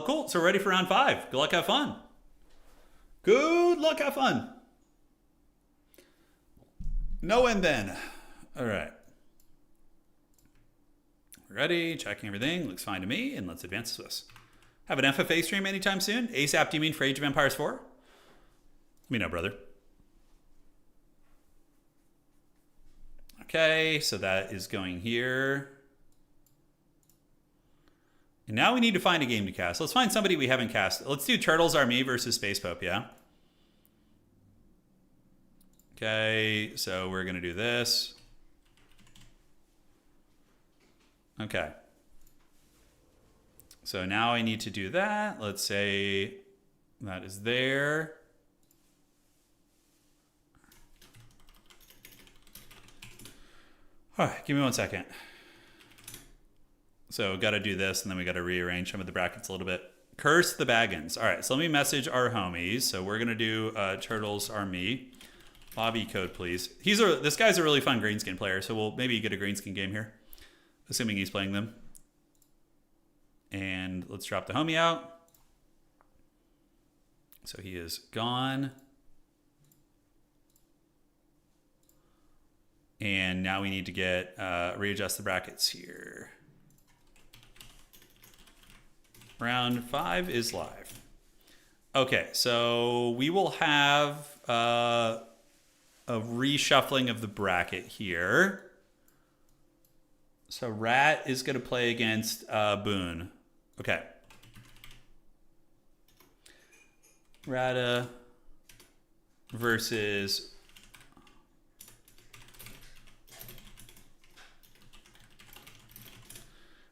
Cool. So we're ready for round 5. Good luck, have fun. Good luck, have fun. No end then. All right. Ready, checking everything. Looks fine to me, and let's advance this. Have an FFA stream anytime soon? ASAP, do you mean for Age of Empires 4? Let me know, brother. Okay, so that is going here. And now we need to find a game to cast. Let's find somebody we haven't cast. Let's do Turtles Are Me versus Space Pope, yeah? Okay, so we're going to do this. Okay. So now I need to do that. Let's say that is there. All right, give me 1 second. So got to do this, and then we got to rearrange some of the brackets a little bit. Curse the Baggins. All right, so let me message our homies. So we're going to do Turtles Are Me. Lobby code, please. This guy's a really fun greenskin player, so we'll maybe get a greenskin game here, assuming he's playing them. And let's drop the homie out. So he is gone. And now we need to get readjust the brackets here. Round 5 is live. Okay, so we will have a reshuffling of the bracket here. So Rat is going to play against Boone. Okay. Rata versus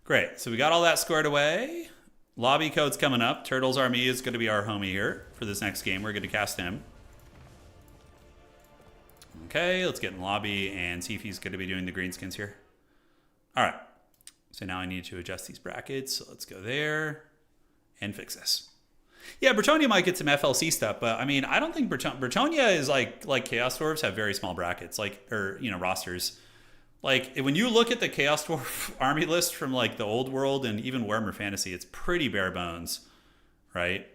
great. So we got all that squared away. Lobby code's coming up. Turtles Are Me is going to be our homie here for this next game. We're going to cast him. Okay, let's get in lobby and see if he's going to be doing the greenskins here. All right. So now I need to adjust these brackets. So let's go there and fix this. Yeah, Bretonia might get some FLC stuff, but I mean, I don't think Bretonia is like Chaos Dwarfs have very small brackets, rosters. Like when you look at the Chaos Dwarf army list from like the old world and even Warhammer Fantasy, it's pretty bare bones, right?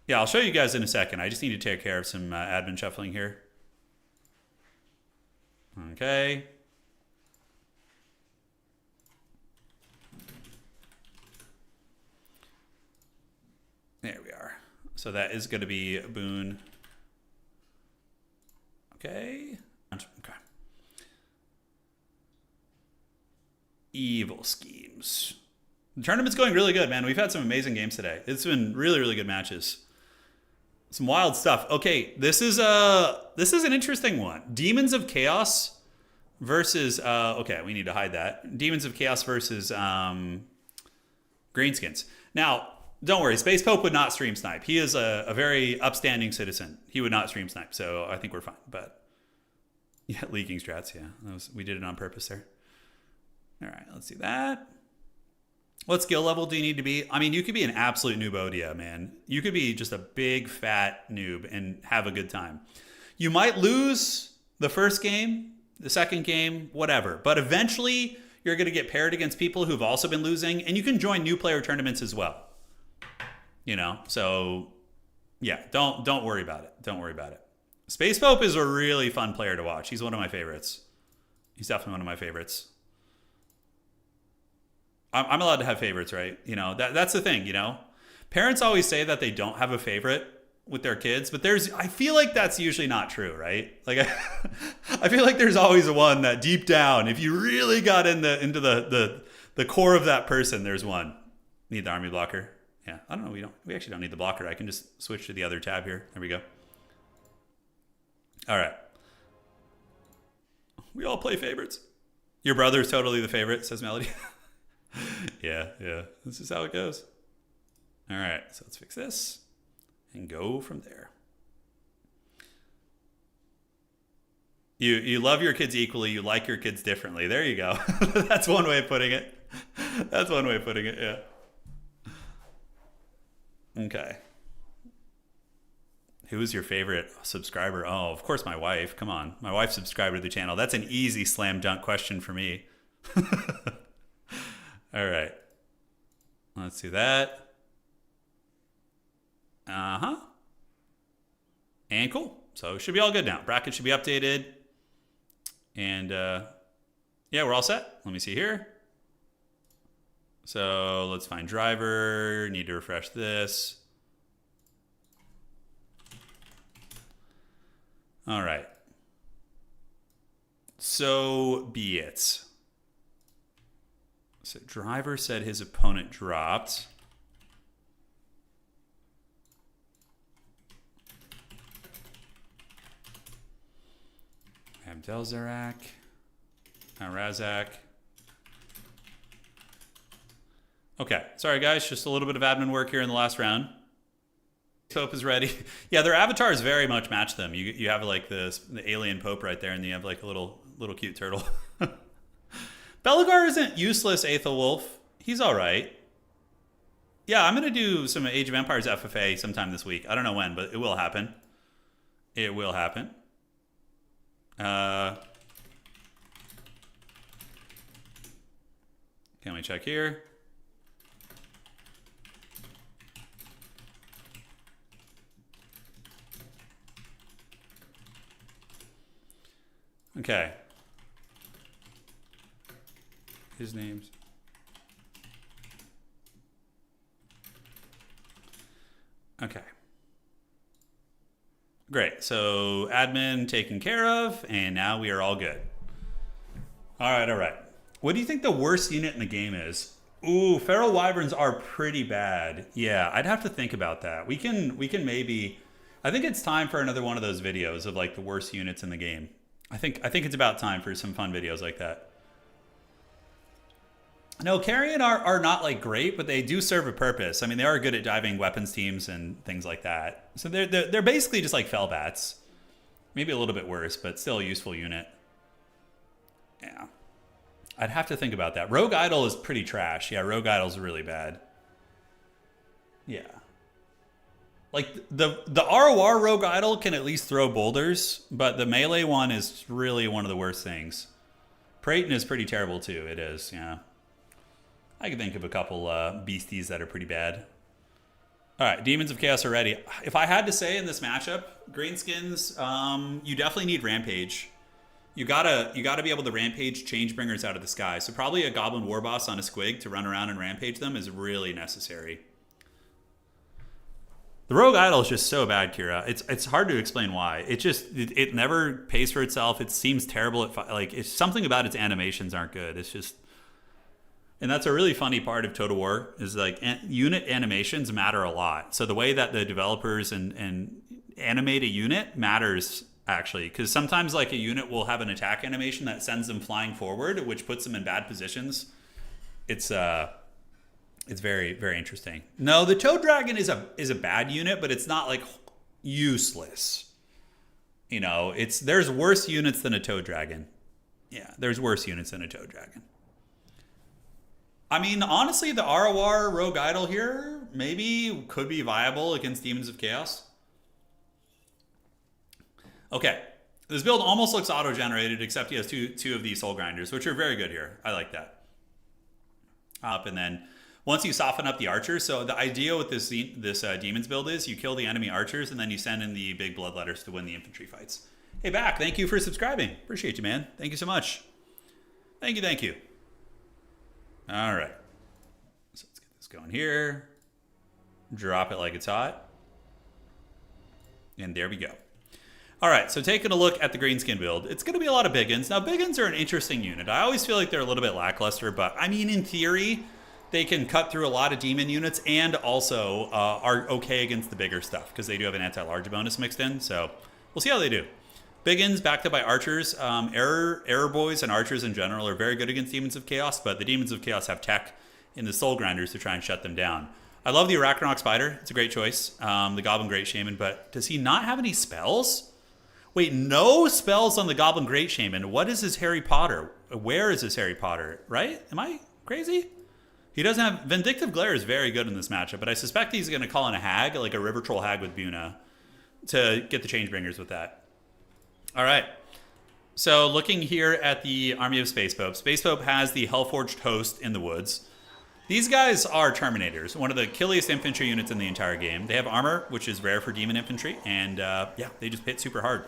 Yeah, I'll show you guys in a second. I just need to take care of some admin shuffling here. Okay. There we are. So that is going to be Boone. Okay. Okay. Evil Schemes. The tournament's going really good, man. We've had some amazing games today. It's been really, really good matches. Some wild stuff. Okay, this is an interesting one. Demons of Chaos versus okay, we need to hide that. Demons of Chaos versus Greenskins. Now, don't worry, Space Pope would not stream snipe. He is a very upstanding citizen. He would not stream snipe, so I think we're fine. But Yeah, leaking strats. Yeah, we did it on purpose there. All right, let's see that. What skill level do you need to be? I mean, you could be an absolute noobodia, man. You could be just a big fat noob and have a good time. You might lose the first game, the second game, whatever. But eventually, you're going to get paired against people who've also been losing, and you can join new player tournaments as well. You know, so yeah, don't worry about it. Don't worry about it. Space Pope is a really fun player to watch. He's one of my favorites. He's definitely one of my favorites. I'm allowed to have favorites, right? You know, that's the thing, you know. Parents always say that they don't have a favorite with their kids, but I feel like that's usually not true, right? Like I feel like there's always one that deep down, if you really got into the core of that person, there's one. Need the army blocker. Yeah, I don't know. We actually don't need the blocker. I can just switch to the other tab here. There we go. All right. We all play favorites. Your brother's totally the favorite, says Melody. Yeah. This is how it goes. All right, so let's fix this and go from there. You love your kids equally. You like your kids differently. There you go. That's one way of putting it. That's one way of putting it, yeah. Okay. Who is your favorite subscriber? Oh, of course my wife. Come on. My wife subscribed to the channel. That's an easy slam dunk question for me. All right. Let's do that. And cool. So it should be all good now. Bracket should be updated. And yeah, we're all set. Let me see here. So let's find driver. Need to refresh this. All right. So be it. So driver said his opponent dropped. I have Delzarak. Razak. Okay, sorry guys, just a little bit of admin work here in the last round. Pope is ready. Yeah, their avatars very much match them. You have like the alien Pope right there, and you have like a little cute turtle. Belagar isn't useless, Aethel Wolf. He's all right. Yeah, I'm gonna do some Age of Empires FFA sometime this week. I don't know when, but it will happen. It will happen. Can we check here? Okay. His name's. Okay. Great. So admin taken care of, and now we are all good. All right. What do you think the worst unit in the game is? Ooh, Feral Wyverns are pretty bad. Yeah, I'd have to think about that. We can maybe. I think it's time for another one of those videos of like the worst units in the game. I think it's about time for some fun videos like that. No, Carrion are not like great, but they do serve a purpose. I mean, they are good at diving weapons teams and things like that. So they're basically just like Fellbats. Maybe a little bit worse, but still a useful unit. Yeah. I'd have to think about that. Rogue Idol is pretty trash. Yeah, Rogue Idol's really bad. Yeah. Like the ROR Rogue Idol can at least throw boulders, but the melee one is really one of the worst things. Praeton is pretty terrible too. It is, yeah. I can think of a couple beasties that are pretty bad. All right, Demons of Chaos are ready. If I had to say in this matchup, Greenskins, you definitely need Rampage. You gotta be able to Rampage Changebringers out of the sky. So probably a Goblin Warboss on a Squig to run around and Rampage them is really necessary. The Rogue Idol is just so bad, Kira. It's hard to explain why. It never pays for itself. It seems terrible. It's something about its animations aren't good. It's just. And that's a really funny part of Total War is like unit animations matter a lot. So the way that the developers and animate a unit matters actually, because sometimes like a unit will have an attack animation that sends them flying forward, which puts them in bad positions. It's very, very interesting. No, the Toad Dragon is a bad unit, but it's not like useless. You know, there's worse units than a Toad Dragon. Yeah, there's worse units than a Toad Dragon. I mean, honestly, the ROR Rogue Idol here maybe could be viable against Demons of Chaos. Okay, this build almost looks auto-generated, except he has two of these Soul Grinders, which are very good here. I like that. And then once you soften up the archers, so the idea with this Demons build is you kill the enemy archers, and then you send in the big bloodletters to win the infantry fights. Hey, Back, thank you for subscribing. Appreciate you, man. Thank you so much. Thank you, thank you. All right. So let's get this going here. Drop it like it's hot. And there we go. All right, so taking a look at the Greenskin build, it's going to be a lot of Biggins. Now, Biggins are an interesting unit. I always feel like they're a little bit lackluster, but I mean, in theory, they can cut through a lot of demon units and also are okay against the bigger stuff because they do have an anti-large bonus mixed in. So we'll see how they do. Biggins backed up by archers. Error boys and archers in general are very good against Demons of Chaos, but the Demons of Chaos have tech in the Soul Grinders to try and shut them down. I love the Arachnarok Spider. It's a great choice. The Goblin Great Shaman, but does he not have any spells? Wait, no spells on the Goblin Great Shaman. What is his Harry Potter? Where is his Harry Potter? Right? Am I crazy? He doesn't have... Vindictive Glare is very good in this matchup, but I suspect he's going to call in a hag, like a River Troll hag with Buna, to get the Changebringers with that. All right. So looking here at the army of Space Pope. Space Pope has the Hellforged Host in the woods. These guys are Terminators, one of the killiest infantry units in the entire game. They have armor, which is rare for demon infantry, and yeah, they just hit super hard.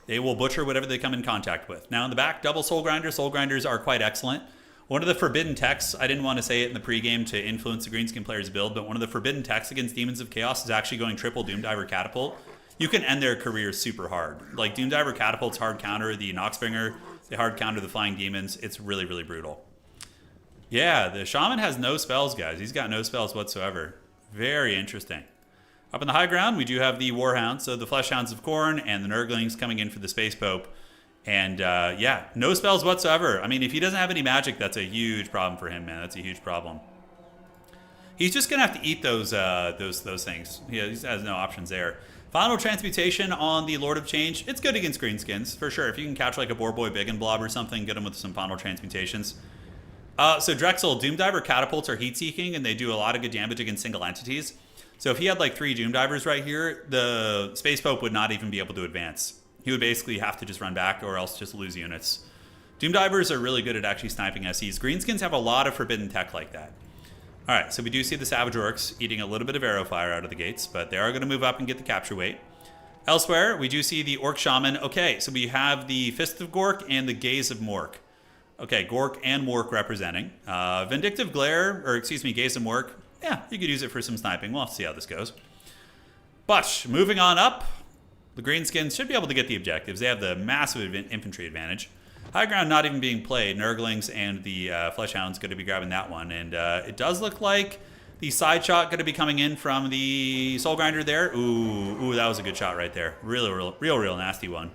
They will butcher whatever they come in contact with. Now in the back, double Soul Grinders. Soul Grinders are quite excellent. One of the forbidden techs, I didn't want to say it in the pregame to influence the Greenskin player's build, but one of the forbidden techs against Demons of Chaos is actually going triple Doomdiver Catapult. You can end their career super hard. Like Doomdiver Catapult's hard counter the Noxbringer, they hard counter the Flying Demons. It's really, really brutal. Yeah, the Shaman has no spells, guys. He's got no spells whatsoever. Very interesting. Up in the high ground, we do have the Warhounds, so the Fleshhounds of Khorne and the Nurglings coming in for the Space Pope. And yeah, no spells whatsoever. I mean, if he doesn't have any magic, that's a huge problem for him, man. That's a huge problem. He's just gonna have to eat those things. He has no options there. Final Transmutation on the Lord of Change. It's good against Greenskins, for sure. If you can catch like a Boar Boy Big and Blob or something, get him with some Final Transmutations. So Drexel, Doomdiver Catapults are heat-seeking, and they do a lot of good damage against single entities. So if he had like 3 Doomdivers right here, the Space Pope would not even be able to advance. He would basically have to just run back or else just lose units. Doomdivers are really good at actually sniping SCs. Greenskins have a lot of forbidden tech like that. All right, so we do see the Savage Orcs eating a little bit of arrow fire out of the gates, but they are going to move up and get the capture weight. Elsewhere, we do see the Orc Shaman. Okay, so we have the Fist of Gork and the Gaze of Mork. Okay, Gork and Mork representing. Vindictive Glare, or excuse me, Gaze of Mork. Yeah, you could use it for some sniping. We'll have to see how this goes. But moving on up, the Greenskins should be able to get the objectives. They have the massive infantry advantage. High ground not even being played. Nurglings and the Fleshhounds going to be grabbing that one. And it does look like the side shot going to be coming in from the Soul Grinder there. Ooh, that was a good shot right there. Real nasty one.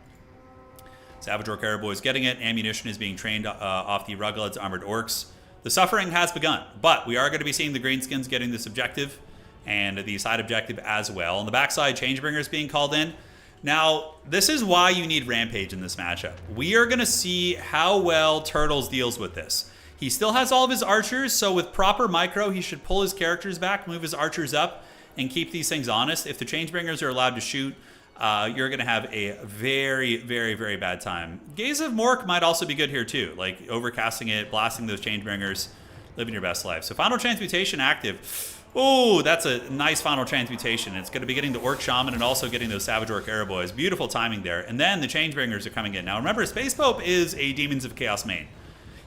Savage Orc Arrow Boys getting it. Ammunition is being trained off the Ruggled's Armored Orcs. The suffering has begun, but we are going to be seeing the Greenskins getting this objective and the side objective as well. On the backside, Changebringers being called in. Now, this is why you need Rampage in this matchup. We are going to see how well Turtles deals with this. He still has all of his archers, so with proper micro, he should pull his characters back, move his archers up, and keep these things honest. If the Changebringers are allowed to shoot, you're going to have a very, very, very bad time. Gaze of Mork might also be good here too, like overcasting it, blasting those Changebringers, living your best life. So Final Transmutation active. Oh, that's a nice Final Transmutation. It's going to be getting the Orc Shaman and also getting those Savage Orc Arrow Boys. Beautiful timing there. And then the Changebringers are coming in. Now remember, Space Pope is a Demons of Chaos main.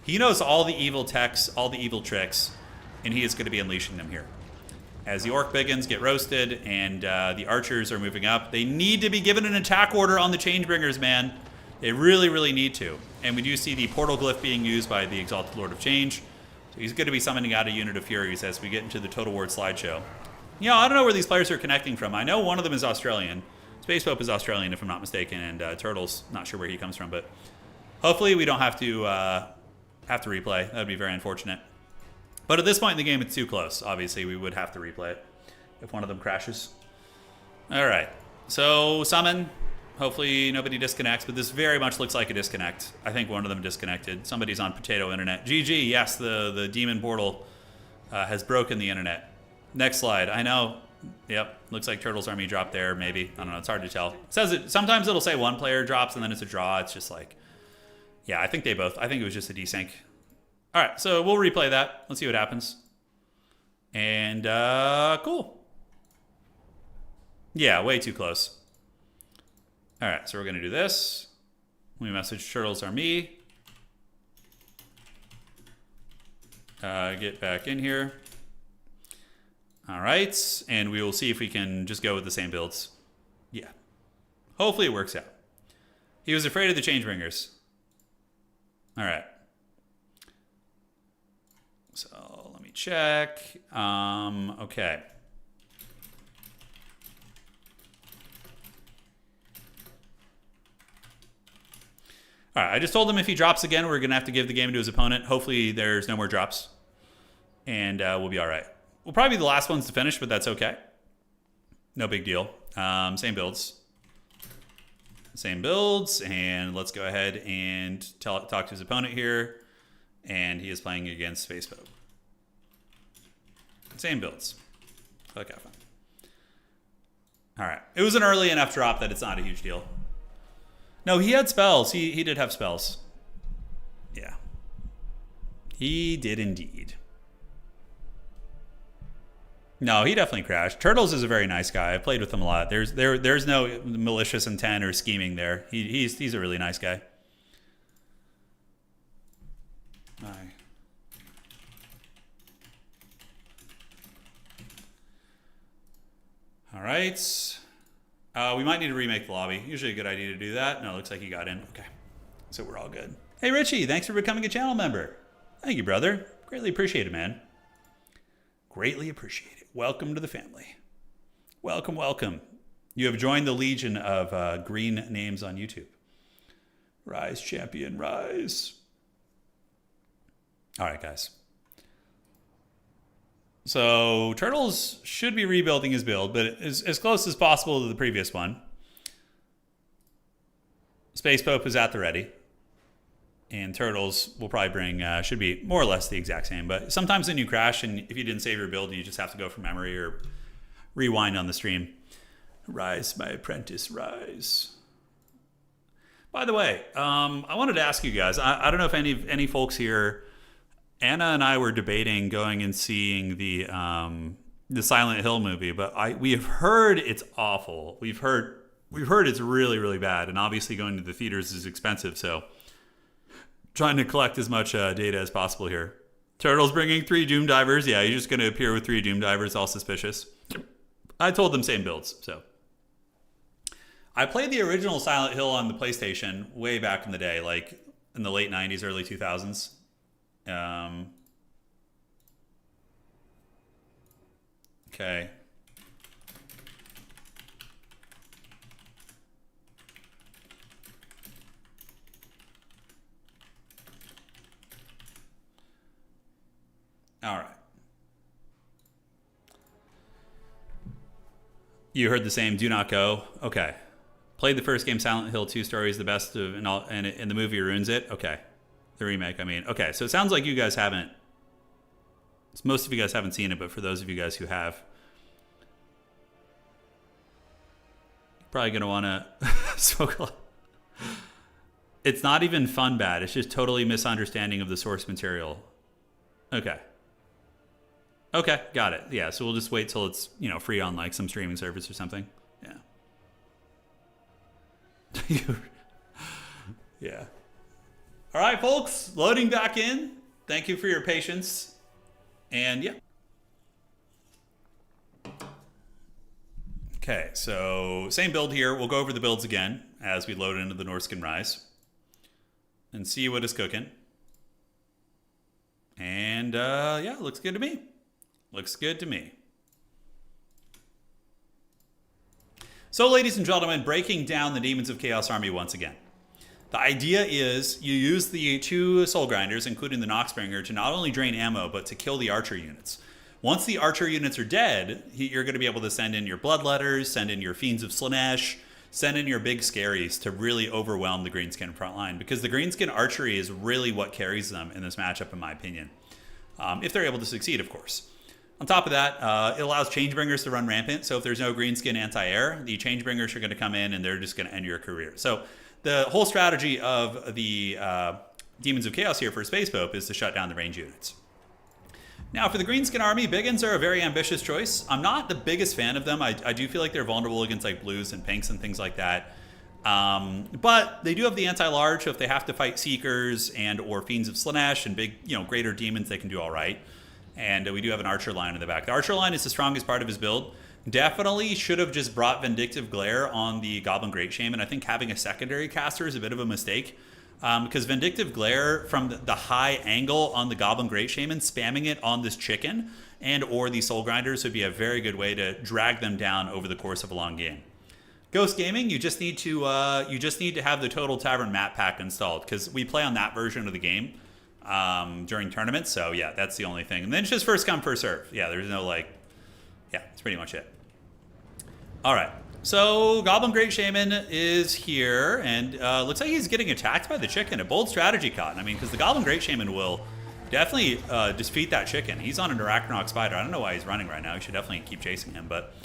He knows all the evil techs, all the evil tricks, and he is going to be unleashing them here. As the Orc Biggins get roasted and the Archers are moving up, they need to be given an attack order on the Changebringers, man. They really, really need to. And we do see the Portal Glyph being used by the Exalted Lord of Change. So he's going to be summoning out a unit of Furies as we get into the Total War slideshow. You know, I don't know where these players are connecting from. I know one of them is Australian. Space Pope is Australian, if I'm not mistaken, and Turtle's not sure where he comes from. But hopefully we don't have to replay. That would be very unfortunate. But at this point in the game, it's too close. Obviously, we would have to replay it if one of them crashes. All right. So, summon. Hopefully nobody disconnects, but this very much looks like a disconnect. I think one of them disconnected. Somebody's on potato internet. GG, yes, the demon portal has broken the internet. Next slide. I know. Yep, looks like Turtles Army dropped there, maybe. I don't know, it's hard to tell. It says it, sometimes it'll say one player drops and then it's a draw. It's just like, yeah, I think it was just a desync. All right, so we'll replay that. Let's see what happens. And cool. Yeah, way too close. All right, so we're gonna do this. We message Turtles Army. Get back in here. All right, and we will see if we can just go with the same builds. Yeah. Hopefully it works out. He was afraid of the Changebringers. All right. So let me check. Okay. All right, I just told him if he drops again, we're going to have to give the game to his opponent. Hopefully there's no more drops, and we'll be all right. We'll probably be the last ones to finish, but that's okay. No big deal. Same builds. Same builds, and let's go ahead and talk to his opponent here. And he is playing against Space Pope. Same builds. Okay, fine. All right. It was an early enough drop that it's not a huge deal. No, he had spells. He did have spells. Yeah. He did indeed. No, he definitely crashed. Turtles is a very nice guy. I played with him a lot. There's no malicious intent or scheming there. He's a really nice guy. Aye. All right. We might need to remake the lobby. Usually a good idea to do that. No, it looks like he got in. Okay. So we're all good. Hey, Richie, thanks for becoming a channel member. Thank you, brother. Greatly appreciate it, man. Greatly appreciate it. Welcome to the family. Welcome, welcome. You have joined the legion of green names on YouTube. Rise, champion, rise. All right, guys. So Turtles should be rebuilding his build, but as close as possible to the previous one. Space Pope is at the ready. And Turtles will probably bring, should be more or less the exact same. But sometimes when you crash and if you didn't save your build, you just have to go from memory or rewind on the stream. Rise, my apprentice, rise. By the way, I wanted to ask you guys, I don't know if any folks here, Anna and I were debating going and seeing the Silent Hill movie, but we have heard it's awful. We've heard it's really, really bad. And obviously going to the theaters is expensive, so trying to collect as much data as possible here. Turtles bringing 3 Doom Divers. Yeah, you're just going to appear with 3 Doom Divers, all suspicious. I told them same builds, so. I played the original Silent Hill on the PlayStation way back in the day, like in the late 90s, early 2000s. Okay. All right. You heard the same, do not go. Okay. Played the first game, Silent Hill 2 story is the best of, and the movie ruins it. Okay. The remake, I mean. Okay, so it sounds like you guys haven't, most of you guys haven't seen it, but for those of you guys who have, you're probably going to want to smoke a lot. It's not even fun bad. It's just totally misunderstanding of the source material. Okay. Okay, got it. Yeah, so we'll just wait till it's, free on like some streaming service or something. Yeah. Yeah. All right, folks, loading back in. Thank you for your patience. And yeah. Okay, so same build here. We'll go over the builds again as we load into the Norscan Rise and see what is cooking. And yeah, looks good to me. Looks good to me. So, ladies and gentlemen, breaking down the Demons of Chaos army once again. The idea is you use the 2 Soul Grinders, including the Noxbringer, to not only drain ammo, but to kill the archer units. Once the archer units are dead, you're going to be able to send in your Bloodletters, send in your Fiends of Slaanesh, send in your big scaries to really overwhelm the greenskin front line, because the greenskin archery is really what carries them in this matchup, in my opinion. If they're able to succeed, of course. On top of that, it allows Changebringers to run rampant. So if there's no greenskin anti-air, the Changebringers are going to come in and they're just going to end your career. So the whole strategy of the Demons of Chaos here for Space Pope is to shut down the range units. Now for the greenskin army, Biggins are a very ambitious choice. I'm not the biggest fan of them. I do feel like they're vulnerable against like blues and pinks and things like that. But they do have the anti-large, so if they have to fight Seekers and or Fiends of Slaanesh and big, greater demons, they can do all right. And we do have an archer line in the back. The archer line is the strongest part of his build. Definitely should have just brought Vindictive Glare on the Goblin Great Shaman. I think having a secondary caster is a bit of a mistake. Because Vindictive Glare from the high angle on the Goblin Great Shaman, spamming it on this chicken and or the Soul Grinders would be a very good way to drag them down over the course of a long game. Ghost Gaming, you just need to have the Total Tavern map pack installed, because we play on that version of the game during tournaments. So yeah, that's the only thing. And then it's just first come, first serve. Yeah, there's no that's pretty much it. All right. So Goblin Great Shaman is here, and looks like he's getting attacked by the chicken. A bold strategy, Cotton. I mean, because the Goblin Great Shaman will definitely defeat that chicken. He's on an Arachnarok Spider. I don't know why he's running right now. He should definitely keep chasing him, but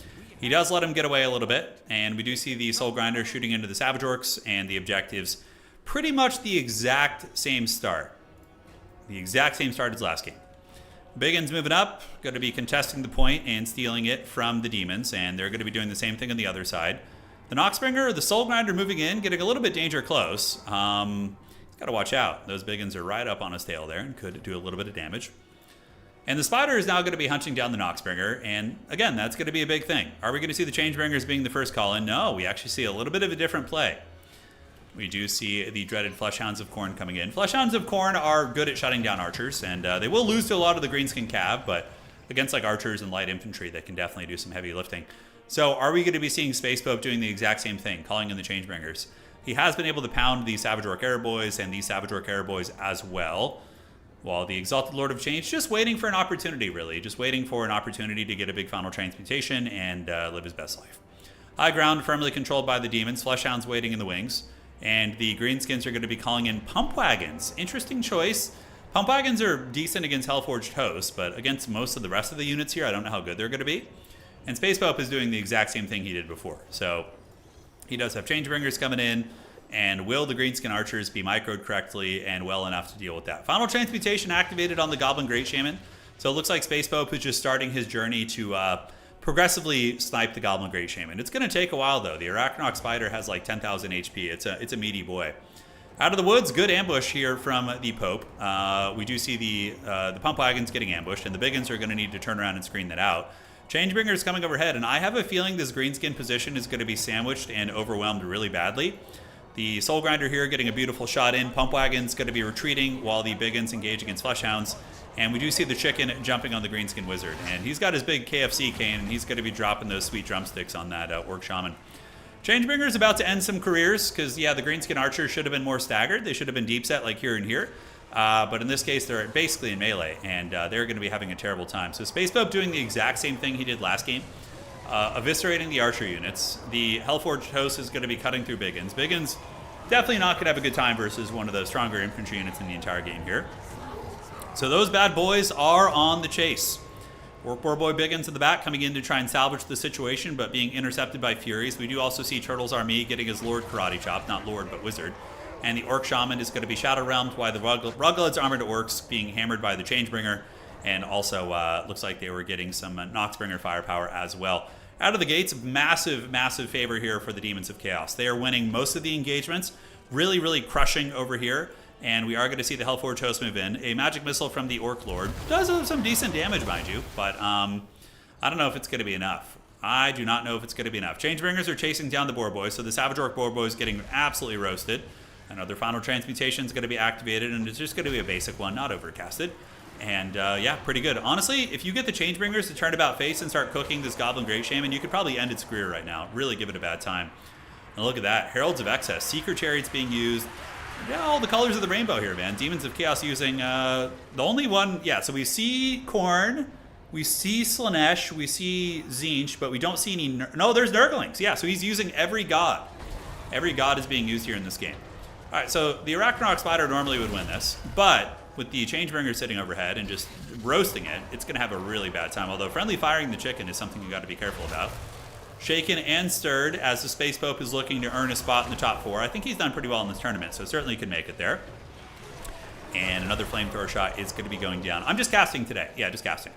he does let him get away a little bit. And we do see the Soul Grinder shooting into the Savage Orcs, and the objectives pretty much the exact same start. The exact same start as last game. Biggins moving up, going to be contesting the point and stealing it from the demons, and they're going to be doing the same thing on the other side. The Noxbringer, the Soul Grinder moving in, getting a little bit danger close. He's got to watch out. Those Biggins are right up on his tail there and could do a little bit of damage. And the Spider is now going to be hunting down the Noxbringer, and again, that's going to be a big thing. Are we going to see the Changebringers being the first call-in? No, we actually see a little bit of a different play. We do see the dreaded Fleshhounds of Khorne coming in. Fleshhounds of Khorne are good at shutting down archers, and they will lose to a lot of the greenskin cav, but against like archers and light infantry, they can definitely do some heavy lifting. So are we going to be seeing Space Pope doing the exact same thing, calling in the Changebringers? He has been able to pound the Savage Orc Airboys and the Savage Orc Airboys as well, while the Exalted Lord of Change just waiting for an opportunity, really. Just waiting for an opportunity to get a big final transmutation and live his best life. High ground firmly controlled by the demons. Fleshhounds waiting in the wings. And the greenskins are going to be calling in Pump Wagons. Interesting choice. Pump Wagons are decent against Hellforged Hosts, but against most of the rest of the units here, I don't know how good they're going to be. And Space Pope is doing the exact same thing he did before. So he does have Changebringers coming in, and will the greenskin archers be microed correctly and well enough to deal with that? Final transmutation activated on the Goblin Great Shaman. So it looks like Space Pope is just starting his journey to progressively snipe the Goblin Great Shaman. It's going to take a while, though. The Arachnarok Spider has like 10,000 HP. It's a meaty boy. Out of the woods, good ambush here from the Pope. We do see the Pump Wagons getting ambushed, and the Biggins are going to need to turn around and screen that out. Changebringer is coming overhead, and I have a feeling this greenskin position is going to be sandwiched and overwhelmed really badly. The Soul Grinder here getting a beautiful shot in. Pump Wagon's going to be retreating while the Biggins engage against Fleshhounds. And we do see the chicken jumping on the Greenskin Wizard. And he's got his big KFC cane, and he's going to be dropping those sweet drumsticks on that Orc Shaman. Changebringer is about to end some careers, because, yeah, the Greenskin Archers should have been more staggered. They should have been deep set like here and here. But in this case, they're basically in melee, and they're going to be having a terrible time. So Space Pope doing the exact same thing he did last game. Eviscerating the Archer units. The Hellforged Host is going to be cutting through Biggins. Biggins definitely not going to have a good time versus one of the stronger infantry units in the entire game here. So those bad boys are on the chase. Orc Boy Biggins in the back coming in to try and salvage the situation, but being intercepted by Furies. We do also see Turtles Army getting his Lord Karate Chop, not Lord, but Wizard. And the Orc Shaman is going to be Shadow Realmed, while the Ruggled's Armored Orcs being hammered by the Changebringer. And also looks like they were getting some Noxbringer firepower as well. Out of the gates, massive, massive favor here for the Demons of Chaos. They are winning most of the engagements, really, really crushing over here. And we are going to see the Hellforged Host move in. A Magic Missile from the Orc Lord does have some decent damage, mind you, but I don't know if it's going to be enough. I do not know if it's going to be enough. Changebringers are chasing down the Boar Boys, so the Savage Orc Boar Boy is getting absolutely roasted. Another final transmutation is going to be activated, and it's just going to be a basic one, not overcasted. And yeah, pretty good. Honestly, if you get the Changebringers to turn about face and start cooking this Goblin Great Shaman, you could probably end its career right now. Really give it a bad time. And look at that. Heralds of Excess. Seeker Chariots being used. Yeah, all the colors of the rainbow here, man. Demons of Chaos using the only one. Yeah, so we see Khorne, we see Slaanesh, we see Tzeentch, but we don't see any. No, there's Nurglings. Yeah, so he's using every god Every god is being used here in this game. All right, so the Arachnarok Spider normally would win this, but with the Changebringer sitting overhead and just roasting it, it's going to have a really bad time. Although friendly firing the chicken is something you got to be careful about. Shaken and stirred as the Space Pope is looking to earn a spot in the top 4. I think he's done pretty well in this tournament, so certainly can make it there. And another flamethrower shot is going to be going down. I'm just casting today. Yeah, just casting.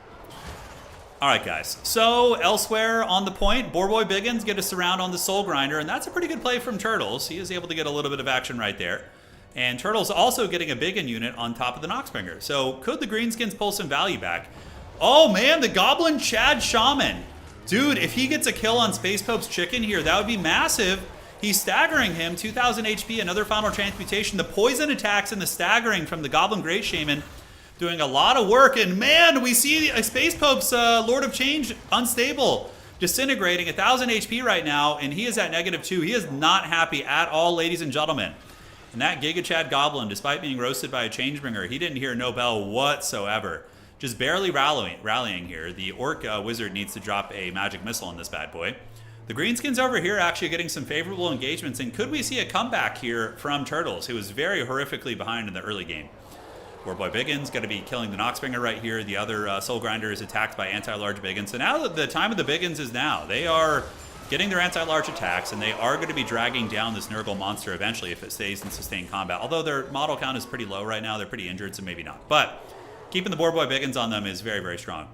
All right, guys. So elsewhere on the point, Boarboy Biggins get a surround on the Soul Grinder, and that's a pretty good play from Turtles. He is able to get a little bit of action right there. And Turtles also getting a Biggin unit on top of the Noxbringer. So could the Greenskins pull some value back? Oh, man, the Goblin Chad Shaman. Dude, if he gets a kill on Space Pope's chicken here, that would be massive. He's staggering him, 2,000 HP, another final transmutation. The poison attacks and the staggering from the Goblin Great Shaman doing a lot of work, and man, we see Space Pope's Lord of Change unstable, disintegrating 1,000 HP right now, and he is at -2. He is not happy at all, ladies and gentlemen. And that Giga Chad Goblin, despite being roasted by a Changebringer, he didn't hear no bell whatsoever. Just barely rallying here. The Orc Wizard needs to drop a magic missile on this bad boy. The Greenskins over here actually getting some favorable engagements, and could we see a comeback here from Turtles, who was very horrifically behind in the early game? Boarboy Biggins going to be killing the Noxbringer right here. The other Soul Grinder is attacked by anti-large Biggins. So now the time of the Biggins is now. They are getting their anti-large attacks, and they are going to be dragging down this Nurgle monster eventually if it stays in sustained combat. Although their model count is pretty low right now. They're pretty injured, so maybe not. But keeping the Boarboy Biggins on them is very, very strong.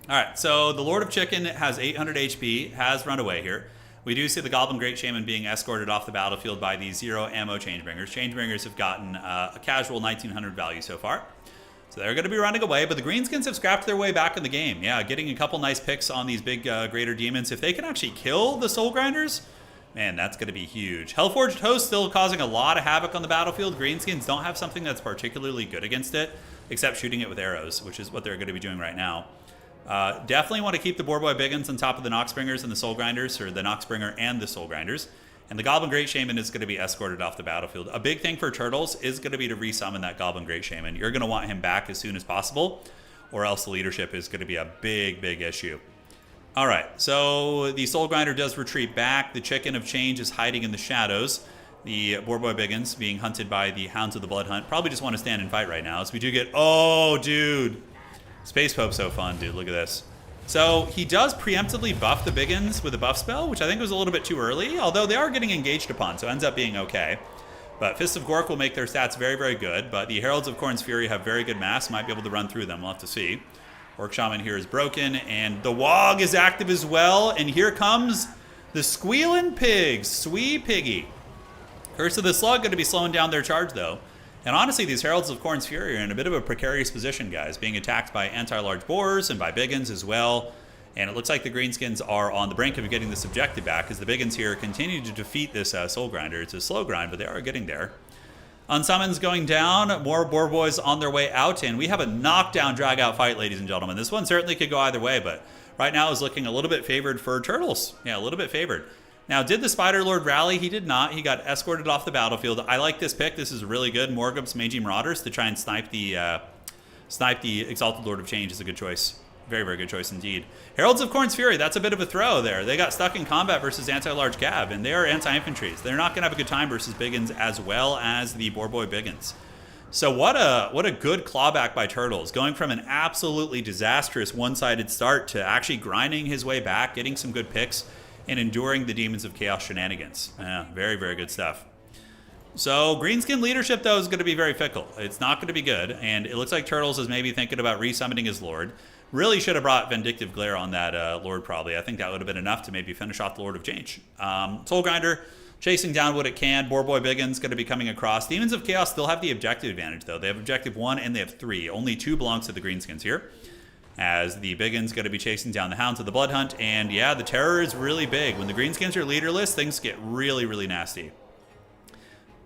All right, so the Lord of Chicken has 800 HP, has run away here. We do see the Goblin Great Shaman being escorted off the battlefield by the 0 ammo Changebringers. Changebringers have gotten a casual 1900 value so far. So they're going to be running away, but the Greenskins have scrapped their way back in the game. Yeah, getting a couple nice picks on these big Greater Demons. If they can actually kill the Soul Grinders, man, that's going to be huge. Hellforged Host still causing a lot of havoc on the battlefield. Greenskins don't have something that's particularly good against it, except shooting it with arrows, which is what they're going to be doing right now. Definitely want to keep the Boarboy Biggins on top of the Noxbringers and the Soul Grinders, or the Noxbringer and the Soul Grinders. And the Goblin Great Shaman is going to be escorted off the battlefield. A big thing for Turtles is going to be to resummon that Goblin Great Shaman. You're going to want him back as soon as possible, or else the leadership is going to be a big, big issue. All right, so the Soul Grinder does retreat back. The Chicken of Change is hiding in the shadows. The Boarboy Biggins being hunted by the Hounds of the Blood Hunt. Probably just want to stand and fight right now. So we do get... Oh, dude. Space Pope's so fun, dude. Look at this. So he does preemptively buff the Biggins with a buff spell, which I think was a little bit too early, although they are getting engaged upon, so it ends up being okay. But Fists of Gork will make their stats very, very good, but the Heralds of Khorne's Fury have very good mass, might be able to run through them. We'll have to see. Orc Shaman here is broken, and the Wog is active as well, and here comes the Squealin' Pigs. Sweet Piggy. Curse of the Slug going to be slowing down their charge, though. And honestly, these Heralds of Khorne's Fury are in a bit of a precarious position, guys, being attacked by anti-large boars and by Biggins as well. And it looks like the Greenskins are on the brink of getting this objective back, as the Biggins here continue to defeat this Soul Grinder. It's a slow grind, but they are getting there. Unsummons going down, more Boar Boys on their way out, and we have a knockdown drag-out fight, ladies and gentlemen. This one certainly could go either way, but right now is looking a little bit favored for Turtles. Yeah, a little bit favored. Now, did the Spider Lord rally? He did not. He got escorted off the battlefield. I like this pick. This is really good. Morgub's Mangy Marauders to try and snipe the Exalted Lord of Change is a good choice. Very, very good choice indeed. Heralds of Khorne's Fury, that's a bit of a throw there. They got stuck in combat versus anti-large cab, and they are anti-infantries. They're not going to have a good time versus Biggins as well as the Boarboy Biggins. So what a good clawback by Turtles, going from an absolutely disastrous one-sided start to actually grinding his way back, getting some good picks, and enduring the Demons of Chaos shenanigans. Yeah, very, very good stuff. So Greenskin leadership, though, is going to be very fickle. It's not going to be good, and it looks like Turtles is maybe thinking about resummoning his Lord. Really should have brought Vindictive Glare on that Lord, probably. I think that would have been enough to maybe finish off the Lord of Change. Soul Grinder chasing down what it can. Boarboy Biggins going to be coming across. Demons of Chaos still have the objective advantage, though. They have objective 1 and they have 3. Only 2 belongs to the Greenskins here, as the Biggins going to be chasing down the Hounds of the Blood Hunt. And yeah, the terror is really big. When the Greenskins are leaderless, things get really, really nasty.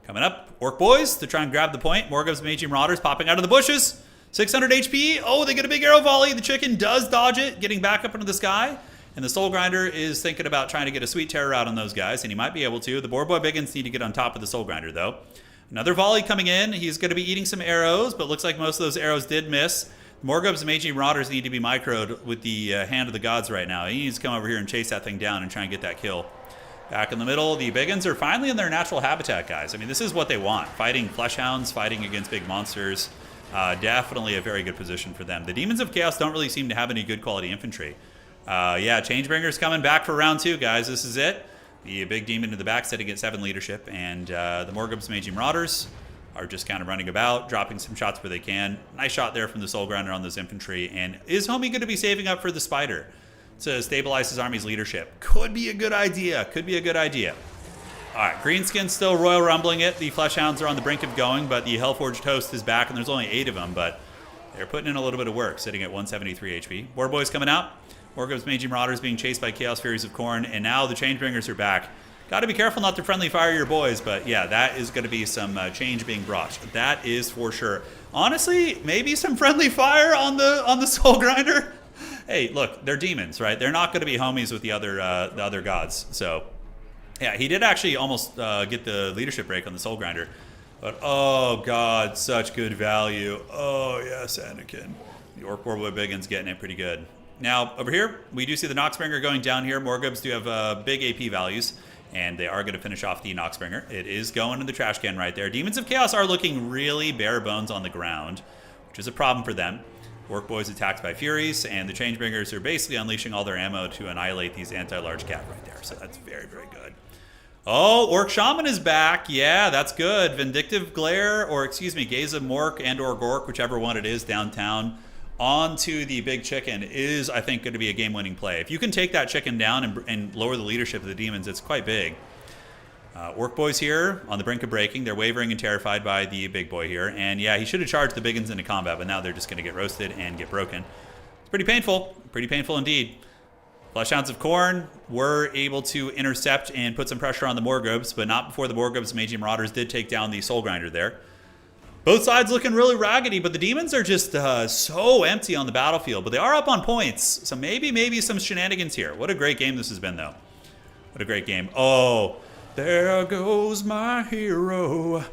Coming up, Orc Boys to try and grab the point. Morgub's Mangy Marauders popping out of the bushes. 600 HP. Oh, they get a big arrow volley. The Chicken does dodge it, getting back up into the sky. And the Soul Grinder is thinking about trying to get a sweet terror out on those guys, and he might be able to. The Boarboy Biggins need to get on top of the Soul Grinder, though. Another volley coming in. He's going to be eating some arrows, but looks like most of those arrows did miss. Morgub's Mangy Marauders need to be microed with the Hand of the Gods right now. He needs to come over here and chase that thing down and try and get that kill. Back in the middle, the Biggins are finally in their natural habitat, guys. I mean, this is what they want. Fighting Fleshhounds, fighting against big monsters. Definitely a very good position for them. The Demons of Chaos don't really seem to have any good quality infantry. Yeah, Changebringer's coming back for round 2, guys. This is it. The big demon in the back sitting at 7 leadership. And the Morgub's Magi Marauders are just kind of running about, dropping some shots where they can. Nice shot there from the Soul Grinder on those infantry. And is Homie going to be saving up for the Spider to stabilize his army's leadership? Could be a good idea. Could be a good idea. All right, Greenskin's still Royal Rumbling it. The Fleshhounds are on the brink of going, but the Hellforged Host is back, and there's only 8 of them, but they're putting in a little bit of work, sitting at 173 HP. Warboy's coming out. Morgub's Magi Marauders being chased by Chaos Furies of Khorne, and now the Changebringers are back. Got to be careful not to friendly fire your boys, but yeah, that is going to be some change being brought. That is for sure. Honestly, maybe some friendly fire on the Soul Grinder. Hey, look, they're demons, right? They're not going to be homies with the other gods. So, yeah, he did actually almost get the leadership break on the Soul Grinder. But, oh, God, such good value. Oh, yes, Anakin. The Orc Warboy Biggins getting it pretty good. Now, over here, we do see the Noxbringer going down here. Morgubs do have big AP values, and they are going to finish off the Noxbringer. It is going in the trash can right there. Demons of Chaos are looking really bare bones on the ground, which is a problem for them. Orc Boys attacked by Furies, and the Changebringers are basically unleashing all their ammo to annihilate these anti-large cat right there. So that's very, very good. Oh, Orc Shaman is back. Yeah, that's good. Vindictive Glare, or excuse me, Gaze of Mork and or Gork, whichever one it is, downtown, onto the big chicken is, I think, going to be a game-winning play. If you can take that chicken down and lower the leadership of the demons, it's quite big. Orc Boys here on the brink of breaking. They're wavering and terrified by the big boy here. And yeah, he should have charged the Biggins into combat, but now they're just going to get roasted and get broken. It's pretty painful. Pretty painful indeed. Fleshhounds of Khorne were able to intercept and put some pressure on the Morgubs, but not before the Morgubs Magi Marauders did take down the Soul Grinder there. Both sides looking really raggedy, but the demons are just so empty on the battlefield. But they are up on points, so maybe some shenanigans here. What a great game this has been, though. What a great game. Oh, there goes my hero.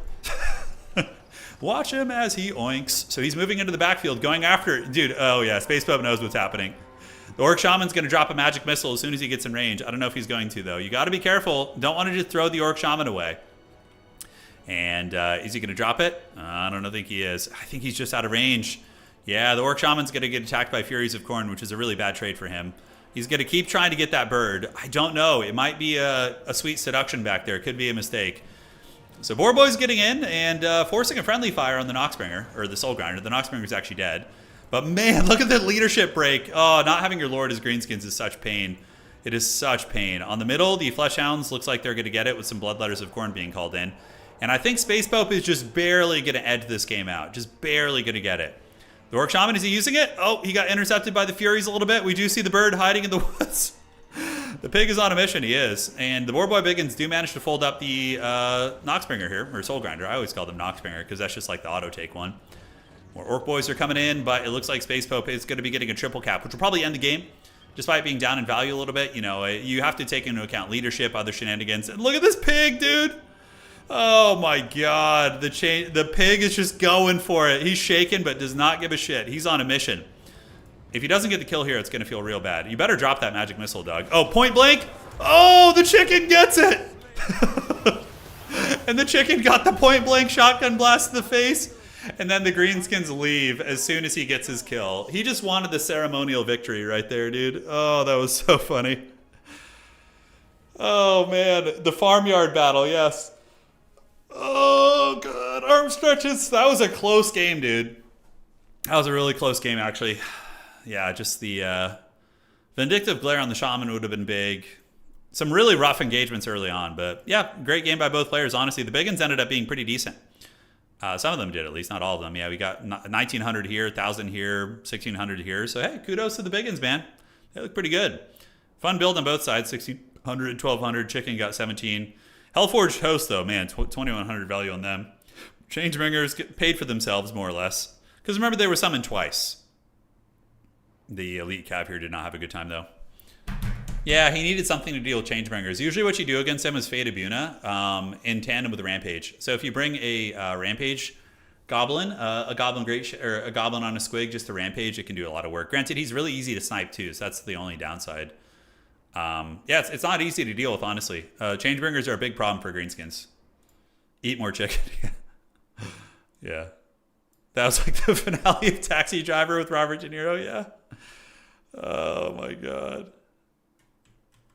Watch him as he oinks. So he's moving into the backfield, going after... Dude, oh yeah, Space Pope knows what's happening. The Orc Shaman's going to drop a magic missile as soon as he gets in range. I don't know if he's going to, though. You got to be careful. Don't want to just throw the Orc Shaman away. And is he going to drop it? I don't think he is. I think he's just out of range. Yeah, the Orc Shaman's going to get attacked by Furies of Khorne, which is a really bad trade for him. He's going to keep trying to get that bird. I don't know. It might be a sweet seduction back there. It could be a mistake. So Boarboy's getting in and forcing a friendly fire on the Noxbringer, or the Soul Grinder. The Noxbringer's actually dead. But man, look at the leadership break. Oh, not having your Lord as Greenskins is such pain. It is such pain. On the middle, the Fleshhounds looks like they're going to get it with some Bloodletters of Khorne being called in. And I think Space Pope is just barely going to edge this game out. Just barely going to get it. The Orc Shaman, is he using it? Oh, he got intercepted by the Furies a little bit. We do see the bird hiding in the woods. The pig is on a mission, he is. And the Boarboy Biggins do manage to fold up the Noxbringer here, or Soul Grinder. I always call them Noxbringer because that's just like the auto-take one. More Orc Boys are coming in, but it looks like Space Pope is going to be getting a triple cap, which will probably end the game. Despite being down in value a little bit, you know, you have to take into account leadership, other shenanigans. And look at this pig, dude. Oh my God, the pig is just going for it. He's shaking, but does not give a shit. He's on a mission. If he doesn't get the kill here, it's going to feel real bad. You better drop that magic missile, Doug. Oh, point blank. Oh, the chicken gets it. And the chicken got the point blank shotgun blast to the face. And then the Greenskins leave as soon as he gets his kill. He just wanted the ceremonial victory right there, dude. Oh, that was so funny. Oh, man. The farmyard battle, yes. Oh, God. Arm stretches. That was a close game, dude. That was a really close game, actually. Yeah, just the Vindictive Glare on the Shaman would have been big. Some really rough engagements early on. But, yeah, great game by both players. Honestly, the Biggins ended up being pretty decent. Some of them did, at least. Not all of them. Yeah, we got 1,900 here, 1,000 here, 1,600 here. So, hey, kudos to the Biggins, man. They look pretty good. Fun build on both sides. 1,600, 1,200. Chicken got 17. Hellforged Host, though, man, 2,100 value on them. Changebringers get paid for themselves, more or less. Because remember, they were summoned twice. The Elite Cav here did not have a good time, though. Yeah, he needed something to deal with Changebringers. Usually what you do against him is Fate Abuna in tandem with the Rampage. So if you bring a Rampage Goblin, a Goblin or a Goblin on a Squig, just the Rampage, it can do a lot of work. Granted, he's really easy to snipe, too, so that's the only downside. Yeah, it's not easy to deal with, honestly. Changebringers are a big problem for greenskins. Eat more chicken. Yeah. That was like the finale of Taxi Driver with Robert De Niro, yeah. Oh my god.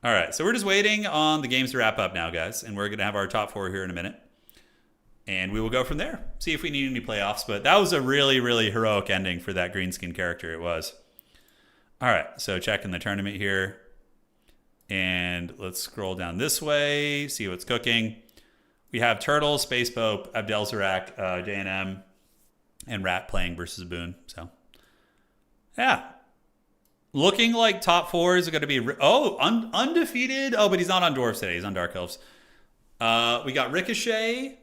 All right, so we're just waiting on the games to wrap up now, guys, and we're going to have our top 4 here in a minute. And we will go from there. See if we need any playoffs, but that was a really, really heroic ending for that greenskin character. It was. All right, so checking the tournament here. And let's scroll down this way, see what's cooking. We have Turtle, Space Pope, Abdelzarak, J&M, and Rat playing versus Boone. So, yeah. Looking like top 4 is going to be... undefeated. Oh, but he's not on Dwarfs today. He's on Dark Elves. We got Ricochet.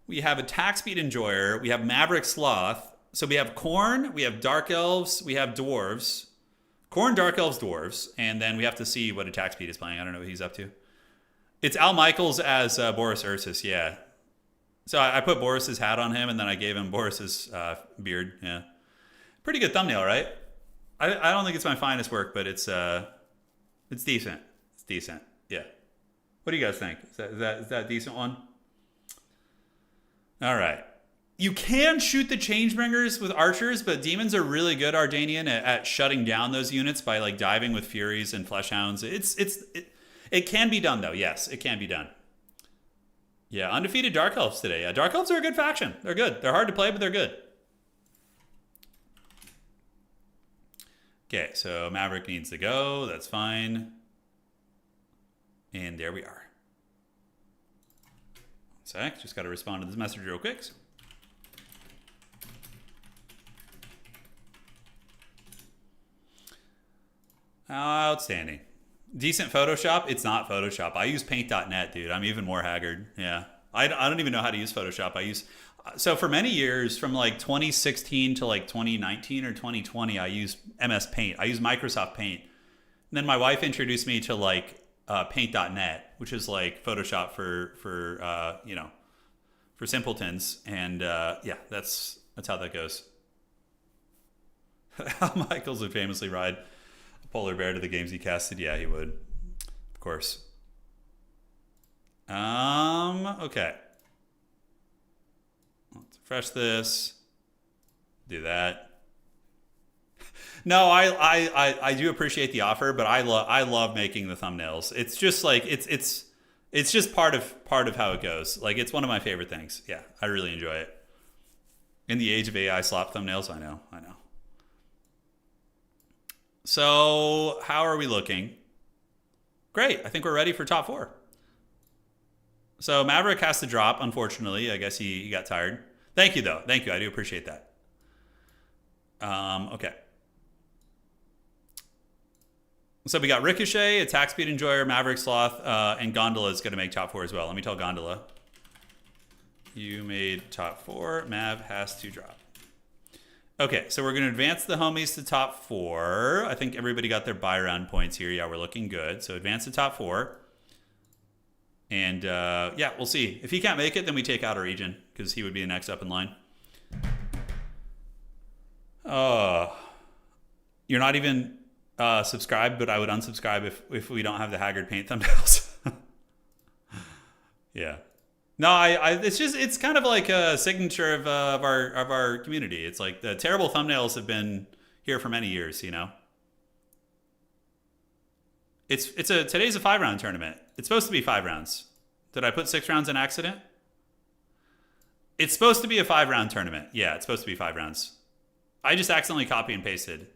We have Attack Speed Enjoyer. We have Maverick Sloth. So we have Khorne. We have Dark Elves. We have Dwarves. Khorne, Dark Elves, Dwarves. And then we have to see what Attack Speed is playing. I don't know what he's up to. It's Al Michaels as Boris Ursus, yeah. So I put Boris's hat on him, and then I gave him Boris's beard, yeah. Pretty good thumbnail, right? I don't think it's my finest work, but it's decent. It's decent, yeah. What do you guys think? Is that a decent one? All right. You can shoot the Changebringers with archers, but demons are really good, Ardanian, at shutting down those units by like diving with Furies and Fleshhounds. It can be done, though. Yes, it can be done. Yeah, undefeated Dark Elves today. Yeah, Dark Elves are a good faction. They're good. They're hard to play, but they're good. Okay, so Maverick needs to go. That's fine. And there we are. One sec. Just got to respond to this message real quick. Outstanding. Decent Photoshop. It's not Photoshop. I use paint.net, dude. I'm even more haggard. Yeah. I don't even know how to use Photoshop. So for many years, from like 2016 to like 2019 or 2020, I used MS Paint. I used Microsoft Paint. And then my wife introduced me to like paint.net, which is like Photoshop for simpletons. And yeah, that's how that goes. Michaels would famously ride a polar bear to the games he casted. Yeah, he would. Of course. Okay. Let's refresh this. Do that. No, I do appreciate the offer, but I love making the thumbnails. It's just like it's just part of how it goes. Like it's one of my favorite things. Yeah, I really enjoy it. In the age of AI slop thumbnails, I know. So, how are we looking? Great. I think we're ready for top 4. So, Maverick has to drop, unfortunately. I guess he got tired. Thank you, though. Thank you. I do appreciate that. Okay. So, we got Ricochet, Attack Speed Enjoyer, Maverick Sloth, and Gondola is going to make top 4 as well. Let me tell Gondola. You made top 4. Mav has to drop. Okay, so we're going to advance the homies to top 4. I think everybody got their buy round points here. Yeah, we're looking good. So advance to top 4. And yeah, we'll see. If he can't make it, then we take out our Region because he would be the next up in line. You're not even subscribed, but I would unsubscribe if we don't have the Haggard Paint thumbnails. Yeah. No, it's kind of like a signature of our community. It's like the terrible thumbnails have been here for many years, you know. Today's a 5-round tournament. It's supposed to be 5 rounds. Did I put 6 rounds in accident? It's supposed to be a 5-round tournament. Yeah, it's supposed to be 5 rounds. I just accidentally copy and pasted.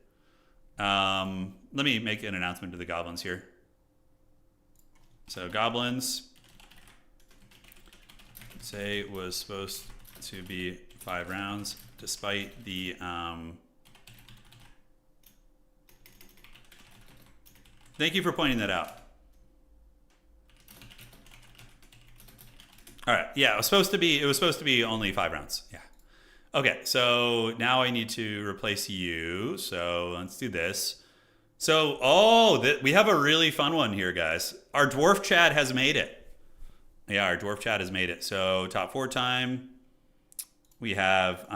Let me make an announcement to the goblins here. So goblins. Say it was supposed to be 5 rounds, despite the thank you for pointing that out. All right, yeah, it was supposed to be only 5 rounds. Yeah. Okay, so now I need to replace you. So let's do this. So we have a really fun one here, guys. Our dwarf chat has made it. Yeah, our dwarf chat has made it. So top 4 time. We have,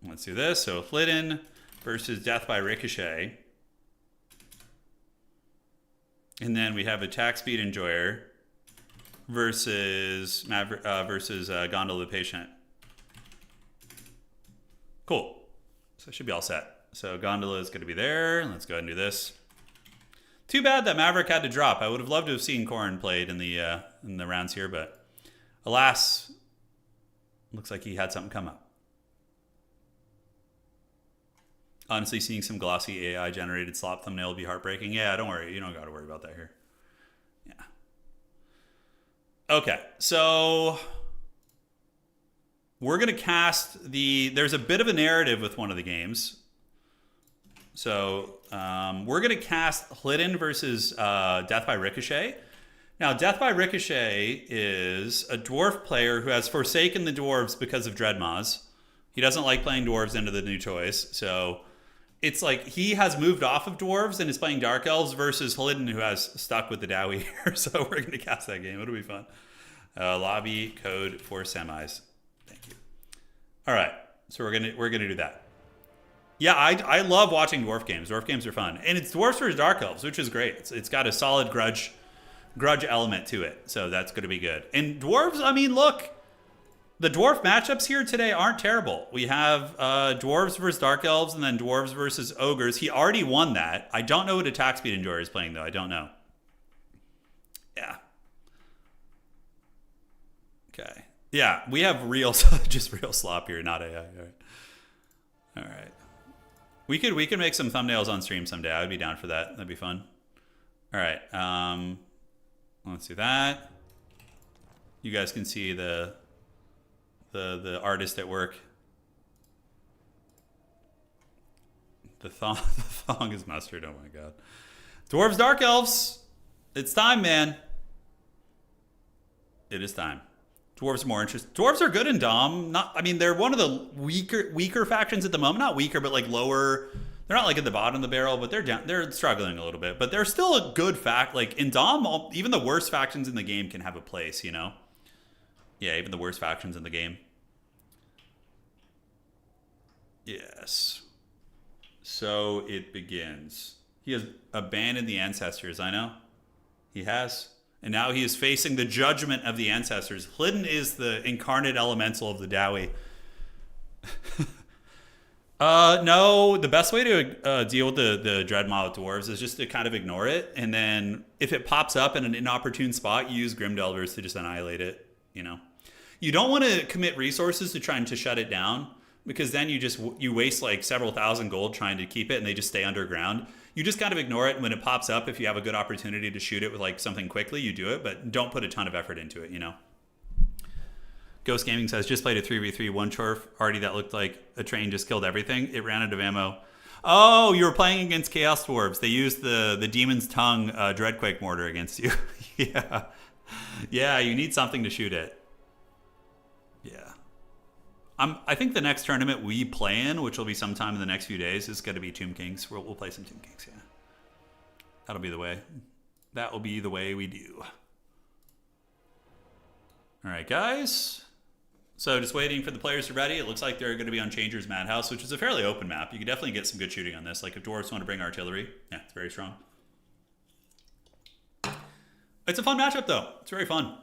let's do this. So Flitten versus Death by Ricochet. And then we have Attack Speed Enjoyer versus Gondola the Patient. Cool. So it should be all set. So Gondola is going to be there. Let's go ahead and do this. Too bad that Maverick had to drop. I would have loved to have seen Khorne played in the rounds here, but alas, looks like he had something come up. Honestly, seeing some glossy AI generated slop thumbnail would be heartbreaking. Yeah, don't worry. You don't got to worry about that here. Yeah. Okay, so we're going to cast there's a bit of a narrative with one of the games. So we're going to cast Hlidden versus Death by Ricochet. Now, Death by Ricochet is a dwarf player who has forsaken the dwarves because of Dreadmaws. He doesn't like playing dwarves into the new choice. So it's like he has moved off of dwarves and is playing Dark Elves versus Hlidden, who has stuck with the Dowie here. So we're going to cast that game. It'll be fun. Lobby code for semis. Thank you. All right. So we're gonna do that. Yeah, I love watching dwarf games. Dwarf games are fun, and it's dwarves versus dark elves, which is great. It's got a solid grudge element to it, so that's going to be good. And dwarves, I mean, look, the dwarf matchups here today aren't terrible. We have dwarves versus dark elves, and then dwarves versus ogres. He already won that. I don't know what Attack Speed Enjoyer is playing though. I don't know. Yeah. Okay. Yeah, we have just real slop here, not AI. All right. All right. We could make some thumbnails on stream someday. I would be down for that. That'd be fun. All right. Let's do that. You guys can see the artist at work. The thong is mustard. Oh my god. Dwarves, dark elves. It's time, man. It is time. Dwarves are more interesting. Dwarves are good in Dom. They're one of the weaker factions at the moment. Not weaker, but like lower. They're not like at the bottom of the barrel, but they're down. They're struggling a little bit, but they're still a good fact. Like in Dom, even the worst factions in the game can have a place. You know. Yeah, even the worst factions in the game. Yes. So it begins. He has abandoned the ancestors. I know. He has. And now he is facing the judgment of the ancestors. Hlidden is the incarnate elemental of the Dowie. No, the best way to deal with the Dreadmaw with dwarves is just to kind of ignore it. And then if it pops up in an inopportune spot, you use Grimdelvers to just annihilate it. You know, you don't want to commit resources to trying to shut it down, because then you waste like several thousand gold trying to keep it, and they just stay underground. You just kind of ignore it, and when it pops up, if you have a good opportunity to shoot it with like something quickly, you do it, but don't put a ton of effort into it, you know? Ghost Gaming says, just played a 3v3 one chorf party that looked like a train just killed everything. It ran out of ammo. Oh, you were playing against Chaos Dwarves. They used the Demon's Tongue Dreadquake mortar against you. Yeah. Yeah, you need something to shoot it. Yeah. I think the next tournament we play in, which will be sometime in the next few days, is going to be Tomb Kings. We'll play some Tomb Kings, yeah. That'll be the way. That will be the way we do. All right, guys. So just waiting for the players to be ready. It looks like they're going to be on Changer's Madhouse, which is a fairly open map. You can definitely get some good shooting on this. Like if dwarves want to bring artillery, yeah, it's very strong. It's a fun matchup, though. It's very fun.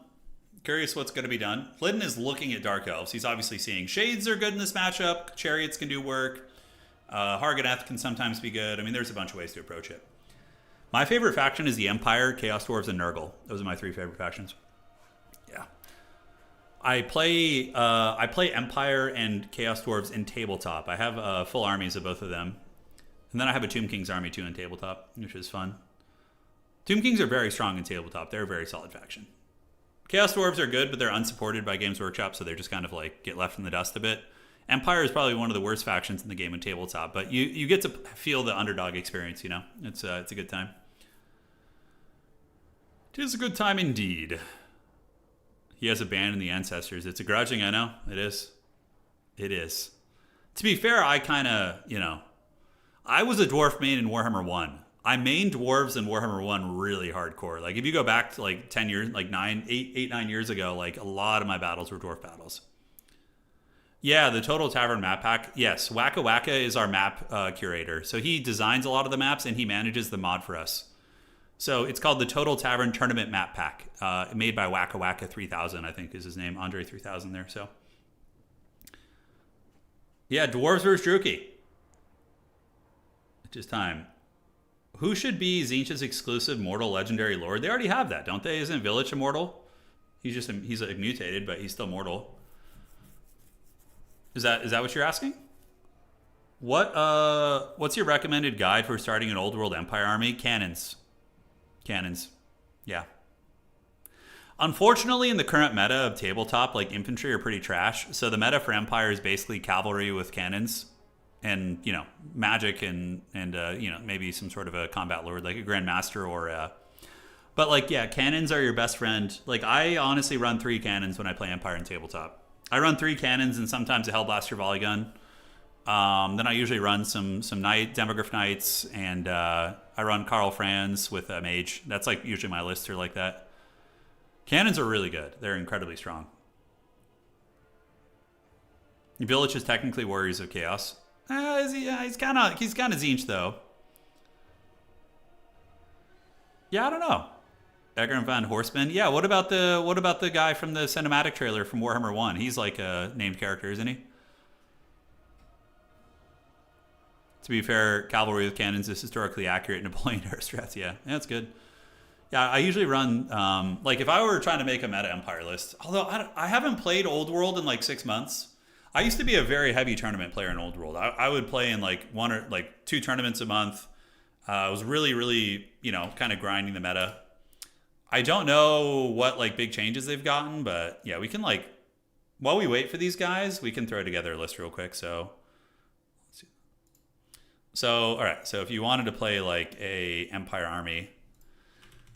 Curious what's going to be done. Hlidden is looking at Dark Elves. He's obviously seeing Shades are good in this matchup. Chariots can do work. Harganeth can sometimes be good. I mean, there's a bunch of ways to approach it. My favorite faction is the Empire, Chaos Dwarves, and Nurgle. Those are my three favorite factions. Yeah. I play Empire and Chaos Dwarves in Tabletop. I have full armies of both of them. And then I have a Tomb Kings army, too, in Tabletop, which is fun. Tomb Kings are very strong in Tabletop. They're a very solid faction. Chaos Dwarves are good, but they're unsupported by Games Workshop, so they're just kind of like get left in the dust a bit. Empire is probably one of the worst factions in the game in Tabletop, but you get to feel the underdog experience, you know? It's a good time. It is a good time indeed. He has abandoned the ancestors. It's a grudging, I know. It is. It is. To be fair, I kind of, I was a dwarf main in Warhammer 1. I mained dwarves in Warhammer 1 really hardcore. Like, if you go back to, like, 10 years, like 9 years ago, like, a lot of my battles were dwarf battles. Yeah, the Total Tavern map pack. Yes, Waka Waka is our map curator. So he designs a lot of the maps, and he manages the mod for us. So it's called the Total Tavern Tournament Map Pack, made by Waka Waka 3000, I think is his name, Andre 3000 there. So yeah, Dwarves versus Druchii. It's just time. Who should be Tzeentch's exclusive mortal legendary lord? They already have that, don't they? Isn't Village immortal? He's like mutated, but he's still mortal. Is that what you're asking? What's your recommended guide for starting an old world empire army? Cannons. Yeah. Unfortunately, in the current meta of tabletop, like infantry are pretty trash. So the meta for empire is basically cavalry with cannons, and magic and maybe some sort of a combat lord like a grandmaster or a. But like yeah, cannons are your best friend. Like I honestly run 3 cannons when I play empire and tabletop. I run 3 cannons and sometimes a Hellblaster volley gun. Then I usually run some Demogryph Knights, and I run Karl Franz with a mage. That's like usually my list or like that. Cannons are really good. They're incredibly strong. Village is technically Warriors of Chaos. He's kind of Tzeentch though. Yeah, I don't know. Egger Van Horseman. Yeah, what about the guy from the cinematic trailer from Warhammer 1? He's like a named character, isn't he? To be fair, cavalry with cannons is historically accurate Napoleon era strats. Yeah, that's good. Yeah, I usually run, like if I were trying to make a meta empire list, although I haven't played Old World in like 6 months. I used to be a very heavy tournament player in Old World. I would play in like 1 or like 2 tournaments a month. I was really, kind of grinding the meta. I don't know what like big changes they've gotten, but yeah, we can like, while we wait for these guys, we can throw together a list real quick. So, let's see. So, all right. So if you wanted to play like a empire army,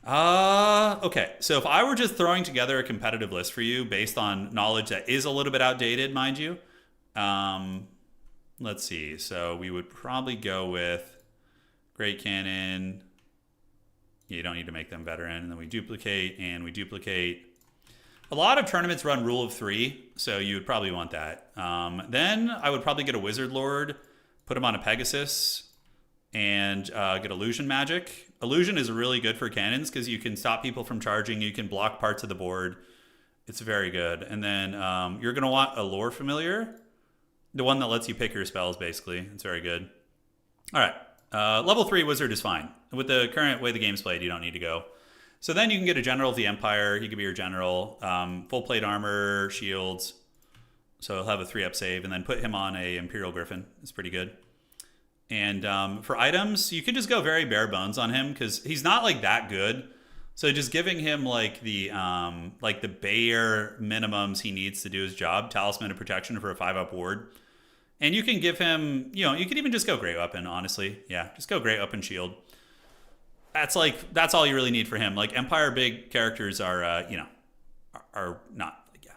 okay. So if I were just throwing together a competitive list for you based on knowledge that is a little bit outdated, mind you, let's see. So we would probably go with Great Cannon. You don't need to make them veteran. And then we duplicate and we duplicate. A lot of tournaments run rule of 3, so you would probably want that. Then I would probably get a Wizard Lord, put him on a Pegasus, and get Illusion Magic. Illusion is really good for cannons because you can stop people from charging. You can block parts of the board. It's very good. And then you're going to want a Lore Familiar, the one that lets you pick your spells, basically. It's very good. All right. Level 3 Wizard is fine. With the current way the game's played, you don't need to go. So then you can get a General of the Empire. He could be your General. Full plate armor, shields. So he'll have a 3-up save. And then put him on a Imperial Griffin. It's pretty good. And for items, you could just go very bare bones on him because he's not like that good. So just giving him like the bare minimums he needs to do his job. Talisman of Protection for a 5-up ward. And you can give him, you could even just go Great Weapon, honestly. Yeah, just go Great Weapon Shield. That's all you really need for him. Like Empire big characters are not, yeah.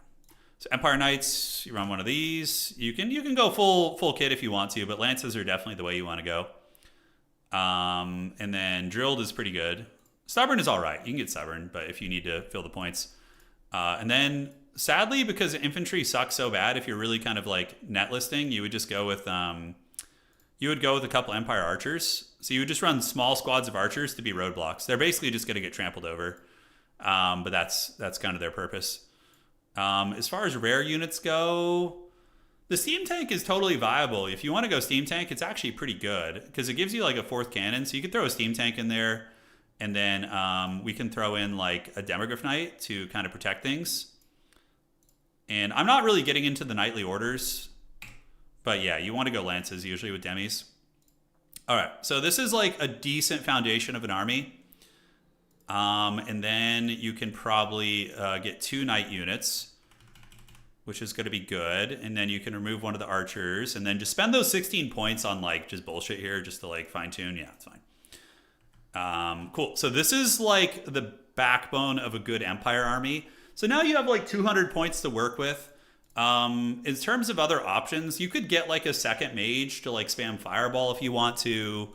So Empire Knights, you run one of these. You can go full kit if you want to, but Lances are definitely the way you want to go. And then Drilled is pretty good. Stubborn is all right. You can get Stubborn, but if you need to fill the points. And then sadly, because infantry sucks so bad, if you're really kind of like net listing, you would just go with a couple Empire Archers. So you would just run small squads of archers to be roadblocks. They're basically just going to get trampled over. But that's kind of their purpose. As far as rare units go, the Steam Tank is totally viable. If you want to go Steam Tank, it's actually pretty good because it gives you like a 4th cannon. So you could throw a Steam Tank in there, and then we can throw in like a Demogryph Knight to kind of protect things. And I'm not really getting into the knightly orders, but yeah, you want to go Lances usually with demis. All right, so this is like a decent foundation of an army. And then you can probably get 2 knight units, which is going to be good. And then you can remove one of the archers and then just spend those 16 points on like just bullshit here just to like fine tune. Yeah, it's fine. Cool. So this is like the backbone of a good Empire army. So now you have like 200 points to work with. In terms of other options, you could get like a 2nd mage to like spam Fireball if you want to.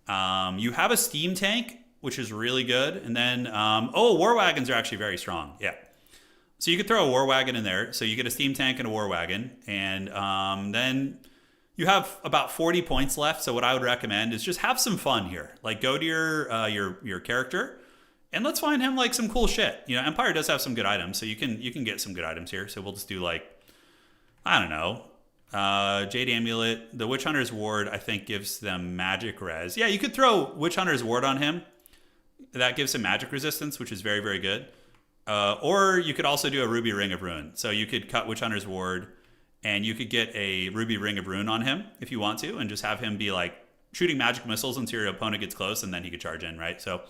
You have a Steam Tank, which is really good. And then, War Wagons are actually very strong. Yeah. So you could throw a War Wagon in there. So you get a Steam Tank and a War Wagon. And then You have about 40 points left, so what I would recommend is just have some fun here. Like, go to your character, and let's find him like some cool shit. You know, Empire does have some good items, so you can get some good items here. So we'll just do like, I don't know, Jade Amulet. The Witch Hunter's Ward, I think, gives them magic res. Yeah, you could throw Witch Hunter's Ward on him. That gives him magic resistance, which is very, very good. Or you could also do a Ruby Ring of Ruin. So you could cut Witch Hunter's Ward, and you could get a Ruby Ring of Ruin on him if you want to, and just have him be like shooting magic missiles until your opponent gets close, and then he could charge in, right? So,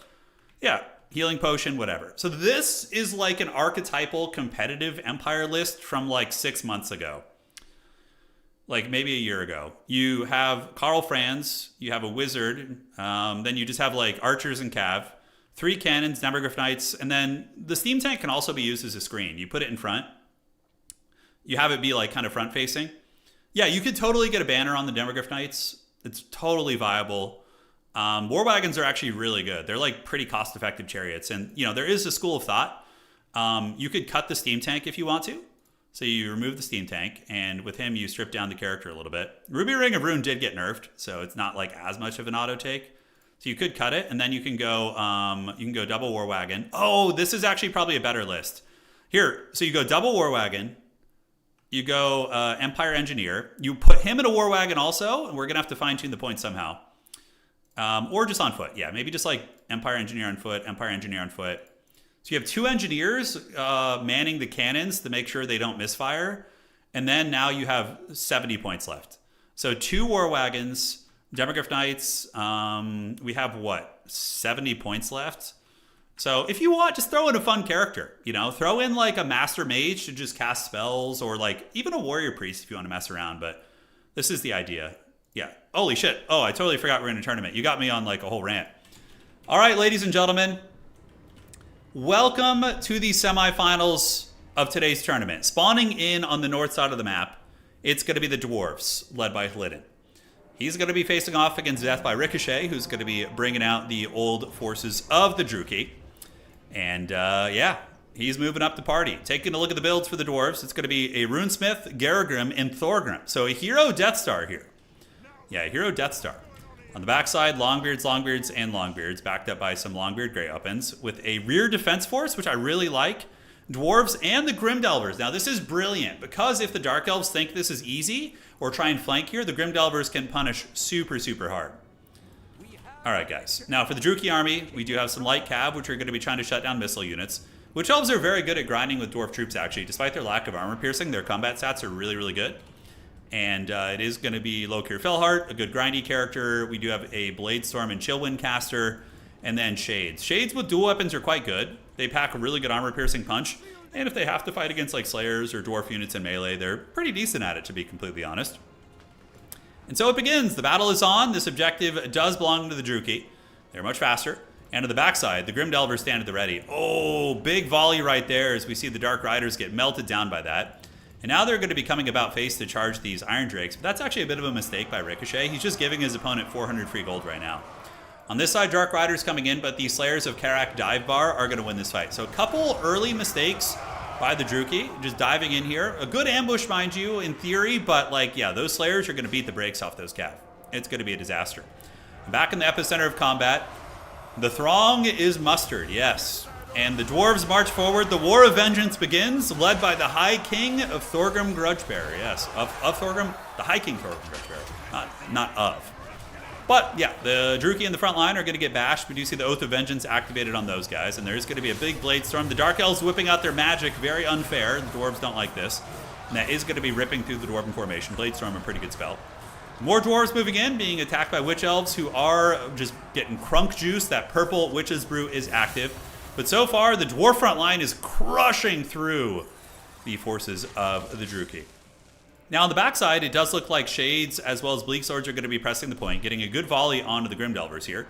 yeah, healing potion, whatever. So this is like an archetypal competitive Empire list from like 6 months ago. Like maybe a year ago. You have Karl Franz, you have a wizard, then you just have like archers and cav, 3 cannons, Demogryph Knights, and then the steam tank can also be used as a screen. You put it in front. You have it be like kind of front facing. Yeah, you could totally get a banner on the Demogryph Knights. It's totally viable. War wagons are actually really good. They're like pretty cost effective chariots. And you know, there is a school of thought. You could cut the steam tank if you want to. So you remove the steam tank, and with him you strip down the character a little bit. Ruby Ring of Ruin did get nerfed, so it's not like as much of an auto take. So you could cut it, and then you can go double War Wagon. Oh, this is actually probably a better list. Here, so you go double War Wagon. You go Empire Engineer. You put him in a War Wagon also, and we're going to have to fine-tune the points somehow. Or just on foot. Yeah, maybe just like Empire Engineer on foot, Empire Engineer on foot. So you have 2 engineers manning the cannons to make sure they don't misfire. And then now you have 70 points left. So 2 War Wagons, Demogryph Knights. We have, what, 70 points left? So if you want, just throw in a fun character, you know, throw in like a master mage to just cast spells, or like even a warrior priest if you want to mess around. But this is the idea. Yeah. Holy shit. Oh, I totally forgot we're in a tournament. You got me on like a whole rant. All right, ladies and gentlemen, welcome to the semifinals of today's tournament. Spawning in on the north side of the map, it's going to be the Dwarfs, led by Hlidin. He's going to be facing off against Death by Ricochet, who's going to be bringing out the old forces of the Druchii. And yeah, he's moving up the party. Taking a look at the builds for the Dwarves, it's going to be a Runesmith, Garagrim, and Thorgrim. So a hero Death Star here. Yeah, a hero Death Star. On the backside, Longbeards, and Longbeards, backed up by some Longbeard Grey Uppins, with a rear defense force, which I really like. Dwarves and the Grimdelvers. Now this is brilliant, because if the Dark Elves think this is easy, or try and flank here, the Grimdelvers can punish super, super hard. Alright guys, now for the Druchii army, we do have some light cav, which are going to be trying to shut down missile units. Witch Elves are very good at grinding with dwarf troops actually. Despite their lack of armor piercing, their combat stats are really, really good. And it is going to be Lokir Felheart, a good grindy character. We do have a Bladestorm and Chillwind caster, and then Shades. Shades with dual weapons are quite good. They pack a really good armor piercing punch, and if they have to fight against like Slayers or dwarf units in melee, they're pretty decent at it, to be completely honest. And so it begins. The battle is on. This objective does belong to the Druchii. They're much faster. And to the backside, the Grimdelvers stand at the ready. Oh, big volley right there as we see the Dark Riders get melted down by that. And now they're going to be coming about face to charge these Iron Drakes. But that's actually a bit of a mistake by Ricochet. He's just giving his opponent 400 free gold right now. On this side, Dark Riders coming in, but the Slayers of Karak Dive Bar are going to win this fight. So a couple early mistakes by the Druchii, just diving in here. A good ambush, mind you, in theory, but like, yeah, those Slayers are going to beat the brakes off those cav. It's going to be a disaster. Back in the epicenter of combat, the Throng is mustered, yes. And the Dwarves march forward. The War of Vengeance begins, led by the High King of Thorgrim Grudgebearer, yes. Of Thorgrim? The High King Thorgrim Grudgebearer, not of. But yeah, the Druchii in the front line are going to get bashed. We do see the Oath of Vengeance activated on those guys, and there's going to be a big Bladestorm. The Dark Elves whipping out their magic, very unfair. The Dwarves don't like this. And that is going to be ripping through the Dwarven formation. Bladestorm, a pretty good spell. More Dwarves moving in, being attacked by Witch Elves, who are just getting crunk juice. That purple Witch's Brew is active. But so far, the Dwarf front line is crushing through the forces of the Druchii. Now on the backside, it does look like Shades as well as Bleak Swords are going to be pressing the point, getting a good volley onto the Grimdelvers here.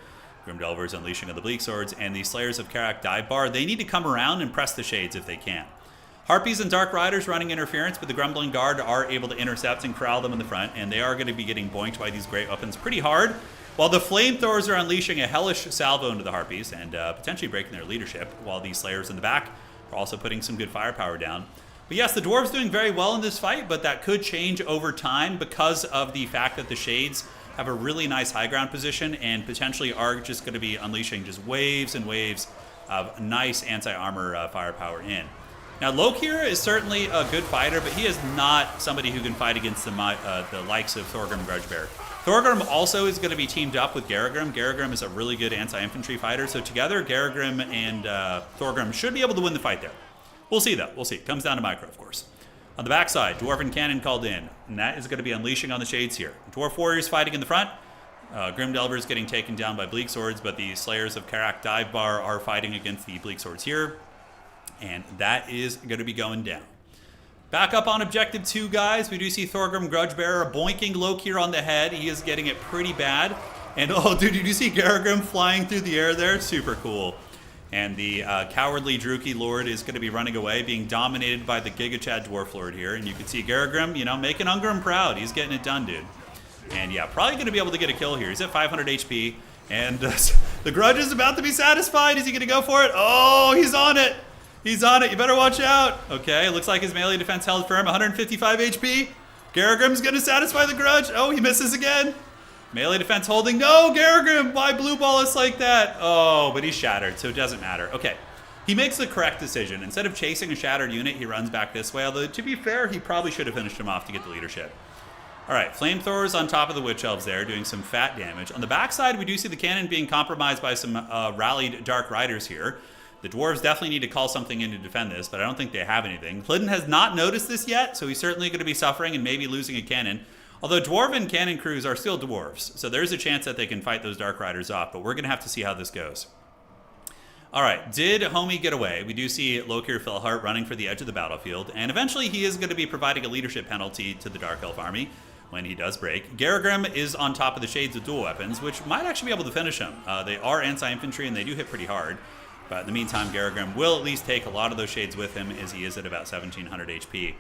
Grimdelvers unleashing of the Bleak Swords, and the Slayers of Karak Dive Bar. They need to come around and press the Shades if they can. Harpies and Dark Riders running interference, but the Grumbling Guard are able to intercept and corral them in the front, and they are going to be getting boinked by these great weapons pretty hard, while the Flamethrowers are unleashing a hellish salvo into the Harpies and potentially breaking their leadership, while the Slayers in the back are also putting some good firepower down. But yes, the Dwarves doing very well in this fight, but that could change over time because of the fact that the Shades have a really nice high ground position and potentially are just going to be unleashing just waves and waves of nice anti-armor firepower in. Now, Lokir is certainly a good fighter, but he is not somebody who can fight against the likes of Thorgrim Grudgebearer. Thorgrim also is going to be teamed up with Garagrim. Garagrim is a really good anti-infantry fighter, so together Garagrim and Thorgrim should be able to win the fight there. We'll see, though. We'll see. It comes down to micro, of course. On the backside, Dwarven Cannon called in, and that is going to be unleashing on the Shades here. Dwarf Warriors fighting in the front. Grim Delvers getting taken down by Bleak Swords, but the Slayers of Karak Dive Bar are fighting against the Bleak Swords here, and that is going to be going down. Back up on Objective 2, guys. We do see Thorgrim Grudgebearer boinking Lokir on the head. He is getting it pretty bad. And, oh, dude, did you see Garagrim flying through the air there? Super cool. And the cowardly Druchii Lord is going to be running away, being dominated by the Giga Chad Dwarf Lord here. And you can see Garagrim, you know, making Ungrim proud. He's getting it done, dude. And yeah, probably going to be able to get a kill here. He's at 500 HP. And the Grudge is about to be satisfied. Is he going to go for it? Oh, he's on it. He's on it. You better watch out. Okay, looks like his melee defense held firm. 155 HP. Garagrim's going to satisfy the Grudge. Oh, he misses again. Melee defense holding. No, Garagrim, why blue ball us like that? Oh, but he's shattered, so it doesn't matter. Okay, he makes the correct decision. Instead of chasing a shattered unit, he runs back this way. Although, to be fair, he probably should have finished him off to get the leadership. All right, Flamethrowers on top of the Witch Elves there, doing some fat damage. On the backside, we do see the cannon being compromised by some rallied Dark Riders here. The Dwarves definitely need to call something in to defend this, but I don't think they have anything. Clinton has not noticed this yet, so he's certainly going to be suffering and maybe losing a cannon. Although Dwarven cannon crews are still Dwarves, so there's a chance that they can fight those Dark Riders off, but we're going to have to see how this goes. All right, did Homie get away? We do see Lokir Felhart running for the edge of the battlefield, and eventually he is going to be providing a leadership penalty to the Dark Elf army when he does break. Garagrim is on top of the Shades with dual weapons, which might actually be able to finish him. They are anti-infantry, and they do hit pretty hard. But in the meantime, Garagrim will at least take a lot of those Shades with him, as he is at about 1,700 HP.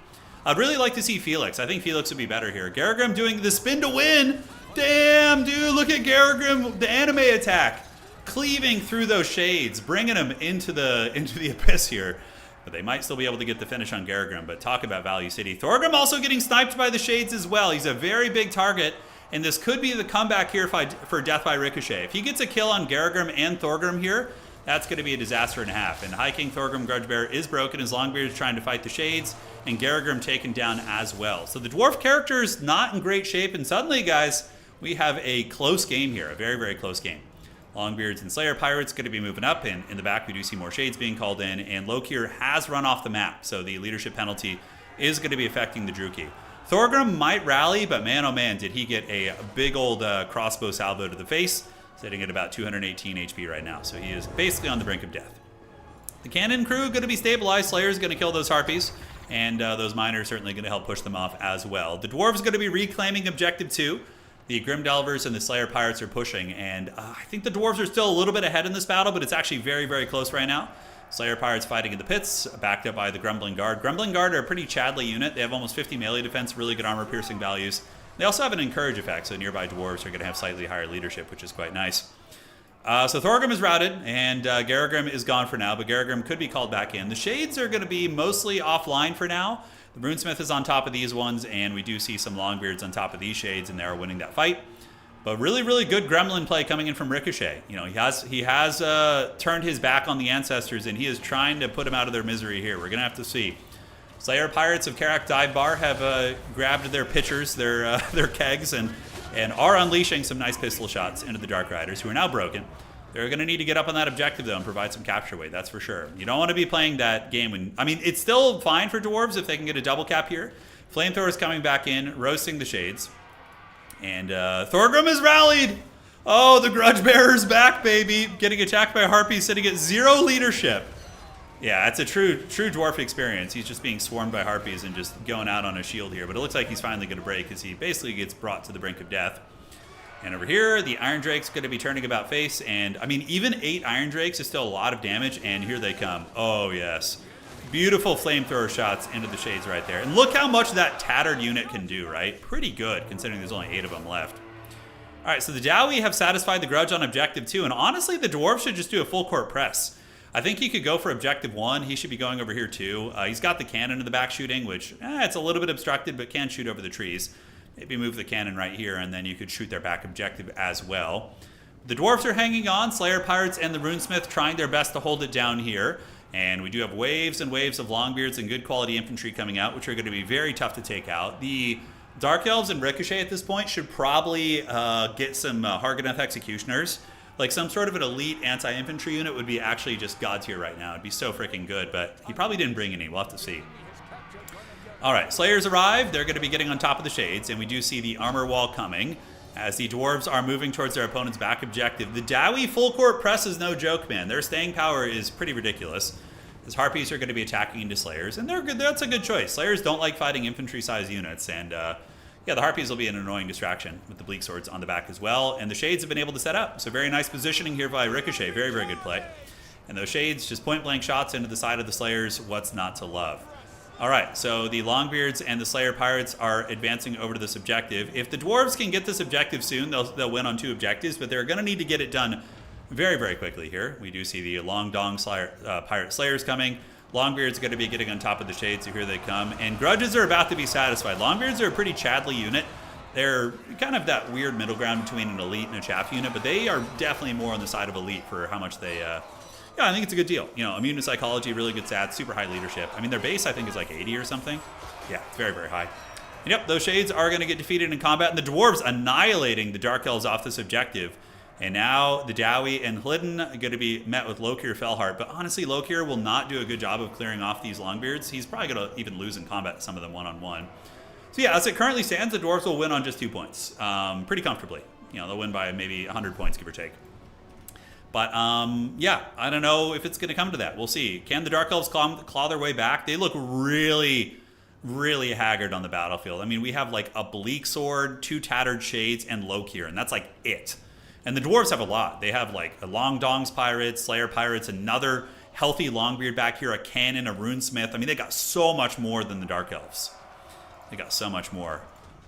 I'd really like to see Felix. I think Felix would be better here. Garagrim doing the spin to win. Damn, dude, look at Garagrim, the anime attack. Cleaving through those Shades, bringing him into the abyss here. But they might still be able to get the finish on Garagrim, but talk about Value City. Thorgrim also getting sniped by the Shades as well. He's a very big target, and this could be the comeback here for Death by Ricochet. If he gets a kill on Garagrim and Thorgrim here, that's going to be a disaster and a half. And High King Thorgrim Grudgebearer is broken as Longbeard is trying to fight the Shades, and Garagrim taken down as well. So the Dwarf character is not in great shape, and suddenly, guys, we have a close game here, a very, very close game. Longbeards and Slayer Pirates going to be moving up, and in the back we do see more Shades being called in, and Lokir has run off the map, so the leadership penalty is going to be affecting the Druchii. Thorgrim might rally, but man, oh man, did he get a big old crossbow salvo to the face, sitting at about 218 HP right now, so he is basically on the brink of death. The cannon crew going to be stabilized. Slayer's going to kill those Harpies, and those Miners certainly going to help push them off as well. The Dwarves going to be reclaiming Objective 2. The Grim Delvers and the Slayer Pirates are pushing, and I think the Dwarves are still a little bit ahead in this battle, but it's actually very, very close right now. Slayer Pirates fighting in the pits, backed up by the Grumbling Guard. Grumbling Guard are a pretty Chadley unit. They have almost 50 melee defense, really good armor-piercing values. They also have an Encourage effect, so nearby Dwarves are going to have slightly higher leadership, which is quite nice. So Thorgrim is routed, and Garagrim is gone for now, but Garagrim could be called back in. The Shades are going to be mostly offline for now. The Runesmith is on top of these ones, and we do see some Longbeards on top of these Shades, and they are winning that fight. But really, really good Gremlin play coming in from Ricochet. You know, he has turned his back on the Ancestors, and he is trying to put them out of their misery here. We're going to have to see. Slayer Pirates of Karak Dive Bar have grabbed their pitchers, their kegs, and are unleashing some nice pistol shots into the Dark Riders, who are now broken. They're going to need to get up on that objective, though, and provide some capture weight, that's for sure. You don't want to be playing that game when... I mean, it's still fine for Dwarves if they can get a double cap here. Flamethrower's coming back in, roasting the Shades. And Thorgrim is rallied! Oh, the Grudge Bearer's back, baby! Getting attacked by Harpies, sitting at 0 leadership. Yeah, it's a true Dwarf experience. He's just being swarmed by Harpies and just going out on a shield here. But it looks like he's finally going to break as he basically gets brought to the brink of death. And over here, the Iron Drake's going to be turning about face. And, I mean, even 8 Iron Drakes is still a lot of damage. And here they come. Oh, yes. Beautiful flamethrower shots into the Shades right there. And look how much that tattered unit can do, right? Pretty good, considering there's only 8 of them left. All right, so the Dowie have satisfied the Grudge on Objective 2. And honestly, the Dwarves should just do a full court press. I think he could go for objective 1. He should be going over here too. He's got the cannon in the back shooting, which it's a little bit obstructed, but can shoot over the trees. Maybe move the cannon right here, and then you could shoot their back objective as well. The Dwarfs are hanging on. Slayer Pirates and the Runesmith trying their best to hold it down here. And we do have waves and waves of Longbeards and good quality infantry coming out, which are going to be very tough to take out. The Dark Elves and Ricochet at this point should probably get some Harganeth Executioners. Like some sort of an elite anti-infantry unit would be actually just god tier right now. It'd be so freaking good, but he probably didn't bring any. We'll have to see. All right, Slayers arrive. They're going to be getting on top of the shades, and we do see the armor wall coming as the Dwarves are moving towards their opponent's back objective. The Dowie full court press is no joke, man. Their staying power is pretty ridiculous. As Harpies are going to be attacking into Slayers, and they're good. That's a good choice. Slayers don't like fighting infantry-sized units, and yeah, the Harpies will be an annoying distraction with the Bleak Swords on the back as well. And the Shades have been able to set up. So very nice positioning here by Ricochet. Very, very good play. And those Shades, just point-blank shots into the side of the Slayers. What's not to love? All right, so the Longbeards and the Slayer Pirates are advancing over to this objective. If the Dwarves can get this objective soon, they'll win on 2 objectives, but they're going to need to get it done very, very quickly here. We do see the Long Dong Pirate Slayers coming. Longbeards are going to be getting on top of the Shades, so here they come. And Grudges are about to be satisfied. Longbeards are a pretty Chadley unit. They're kind of that weird middle ground between an elite and a chaff unit, but they are definitely more on the side of elite for how much they... yeah, I think it's a good deal. You know, immune to psychology, really good stats, super high leadership. I mean, their base, I think, is like 80 or something. Yeah, it's very, very high. And yep, those Shades are going to get defeated in combat, and the Dwarves annihilating the Dark Elves off this objective. And now the Dowie and Hlidden are going to be met with Lokir Fellheart. But honestly, Lokir will not do a good job of clearing off these Longbeards. He's probably going to even lose in combat some of them one-on-one. So yeah, as it currently stands, the Dwarves will win on just 2 points. Pretty comfortably. You know, they'll win by maybe 100 points, give or take. But yeah, I don't know if it's going to come to that. We'll see. Can the Dark Elves claw their way back? They look really, really haggard on the battlefield. I mean, we have like a Bleak Sword, 2 Tattered Shades, and Lokir, and that's like it. And the Dwarves have a lot. They have like a Long Dongs Pirates, Slayer Pirates, another healthy Longbeard back here, a Cannon, a Runesmith. I mean, they got so much more than the Dark Elves. They got so much more.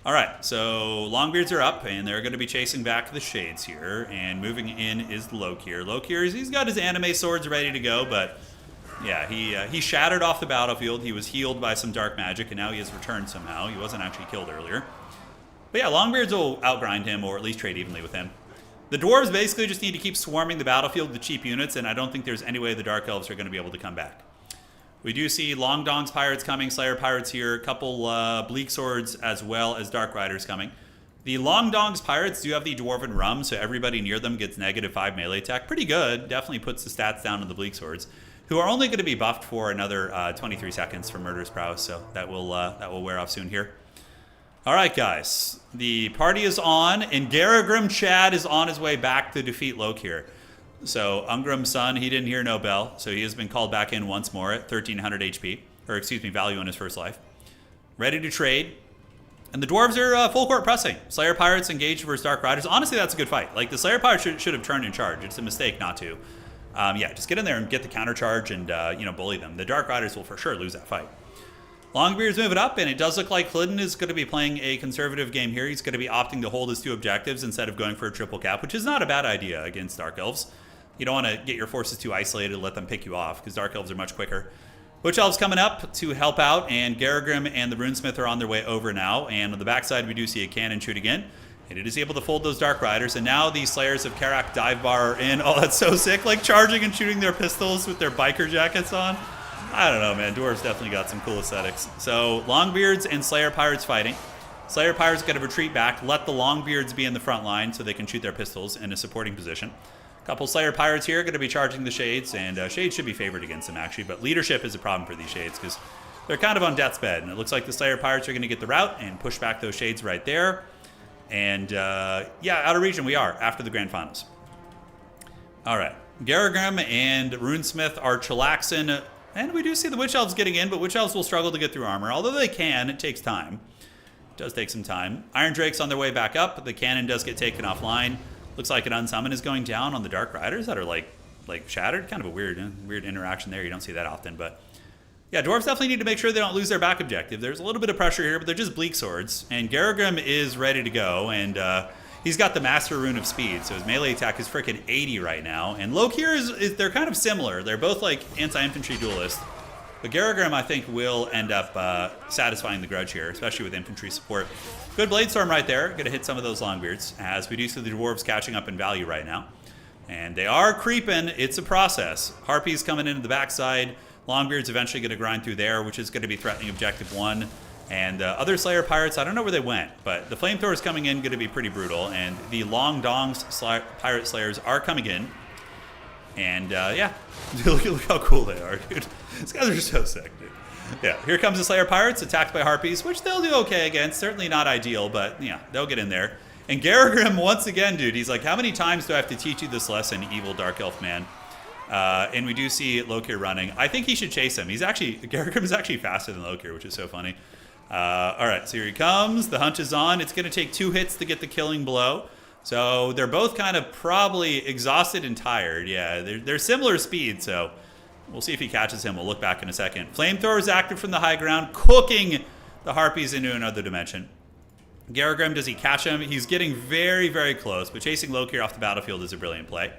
All right, so Longbeards are up, and they're going to be chasing back the Shades here. And moving in is Lokir. Lokir, he's got his anime swords ready to go, but yeah, he shattered off the battlefield. He was healed by some dark magic, and now he has returned somehow. He wasn't actually killed earlier. But yeah, Longbeards will outgrind him, or at least trade evenly with him. The Dwarves basically just need to keep swarming the battlefield with cheap units, and I don't think there's any way the Dark Elves are going to be able to come back. We do see Long Dongs Pirates coming, Slayer Pirates here, a couple Bleak Swords as well as Dark Riders coming. The Long Dongs Pirates do have the Dwarven Rum, so everybody near them gets -5 melee attack. Pretty good, definitely puts the stats down on the Bleak Swords, who are only going to be buffed for another 23 seconds for Murderous Prowess, so that will wear off soon here. All right, guys. The party is on, and Garagrim Chad is on his way back to defeat Lokir. So Ungrim's son, he didn't hear no bell, so he has been called back in once more at 1,300 HP, or excuse me, value in his first life. Ready to trade. And the Dwarves are full court pressing. Slayer Pirates engaged versus Dark Riders. Honestly, that's a good fight. Like, the Slayer Pirates should have turned in charge. It's a mistake not to. Yeah, just get in there and get the counter charge and, you know, bully them. The Dark Riders will for sure lose that fight. Longbeard's moving up, and it does look like Hlidden is going to be playing a conservative game here. He's going to be opting to hold his 2 objectives instead of going for a triple cap, which is not a bad idea against Dark Elves. You don't want to get your forces too isolated and let them pick you off, because Dark Elves are much quicker. Witch Elves coming up to help out, and Garagrim and the Runesmith are on their way over now. And on the backside, we do see a cannon shoot again. And it is able to fold those Dark Riders, and now the Slayers of Karak Dive Bar are in. Oh, that's so sick, like charging and shooting their pistols with their biker jackets on. I don't know, man. Dwarves definitely got some cool aesthetics. So, Longbeards and Slayer Pirates fighting. Slayer Pirates got to retreat back. Let the Longbeards be in the front line so they can shoot their pistols in a supporting position. A couple Slayer Pirates here going to be charging the Shades, and Shades should be favored against them, actually. But leadership is a problem for these Shades because they're kind of on death's bed. And it looks like the Slayer Pirates are going to get the route and push back those Shades right there. And, yeah, out of region we are after the Grand Finals. All right. Garagrim and Runesmith are chillaxing. And we do see the Witch Elves getting in, but Witch Elves will struggle to get through armor. Although they can, it takes time. It does take some time. Iron Drake's on their way back up. The cannon does get taken offline. Looks like an unsummon is going down on the Dark Riders that are like shattered. Kind of a weird interaction there. You don't see that often, but yeah, Dwarves definitely need to make sure they don't lose their back objective. There's a little bit of pressure here, but they're just Bleak Swords, and Garagrim is ready to go, and He's got the Master Rune of Speed, so his melee attack is freaking 80 right now. And Lokir is they're kind of similar. They're both like anti-infantry duelists. But Garagrim, I think, will end up satisfying the grudge here, especially with infantry support. Good Bladestorm right there. Going to hit some of those Longbeards, as we do see the Dwarves catching up in value right now. And they are creeping. It's a process. Harpies coming into the backside. Longbeard's eventually going to grind through there, which is going to be threatening Objective 1. And other Slayer Pirates, I don't know where they went, but the Flamethrowers coming in going to be pretty brutal. And the Long Dongs Pirate Slayers are coming in. And yeah, look how cool they are, dude. These guys are just so sick, dude. Yeah, here comes the Slayer Pirates, attacked by Harpies, which they'll do okay against. Certainly not ideal, but yeah, they'll get in there. And Garagrim, once again, dude, he's like, how many times do I have to teach you this lesson, evil Dark Elf man? And we do see Lokir running. I think he should chase him. Garagrim is actually faster than Lokir, which is so funny. All right, so here he comes. The hunt is on. It's going to take 2 hits to get the killing blow. So they're both kind of probably exhausted and tired. Yeah, they're similar speed, so we'll see if he catches him. We'll look back in a second. Flamethrower is active from the high ground, cooking the Harpies into another dimension. Garagrim, does he catch him? He's getting very, very close, but chasing Lokir off the battlefield is a brilliant play.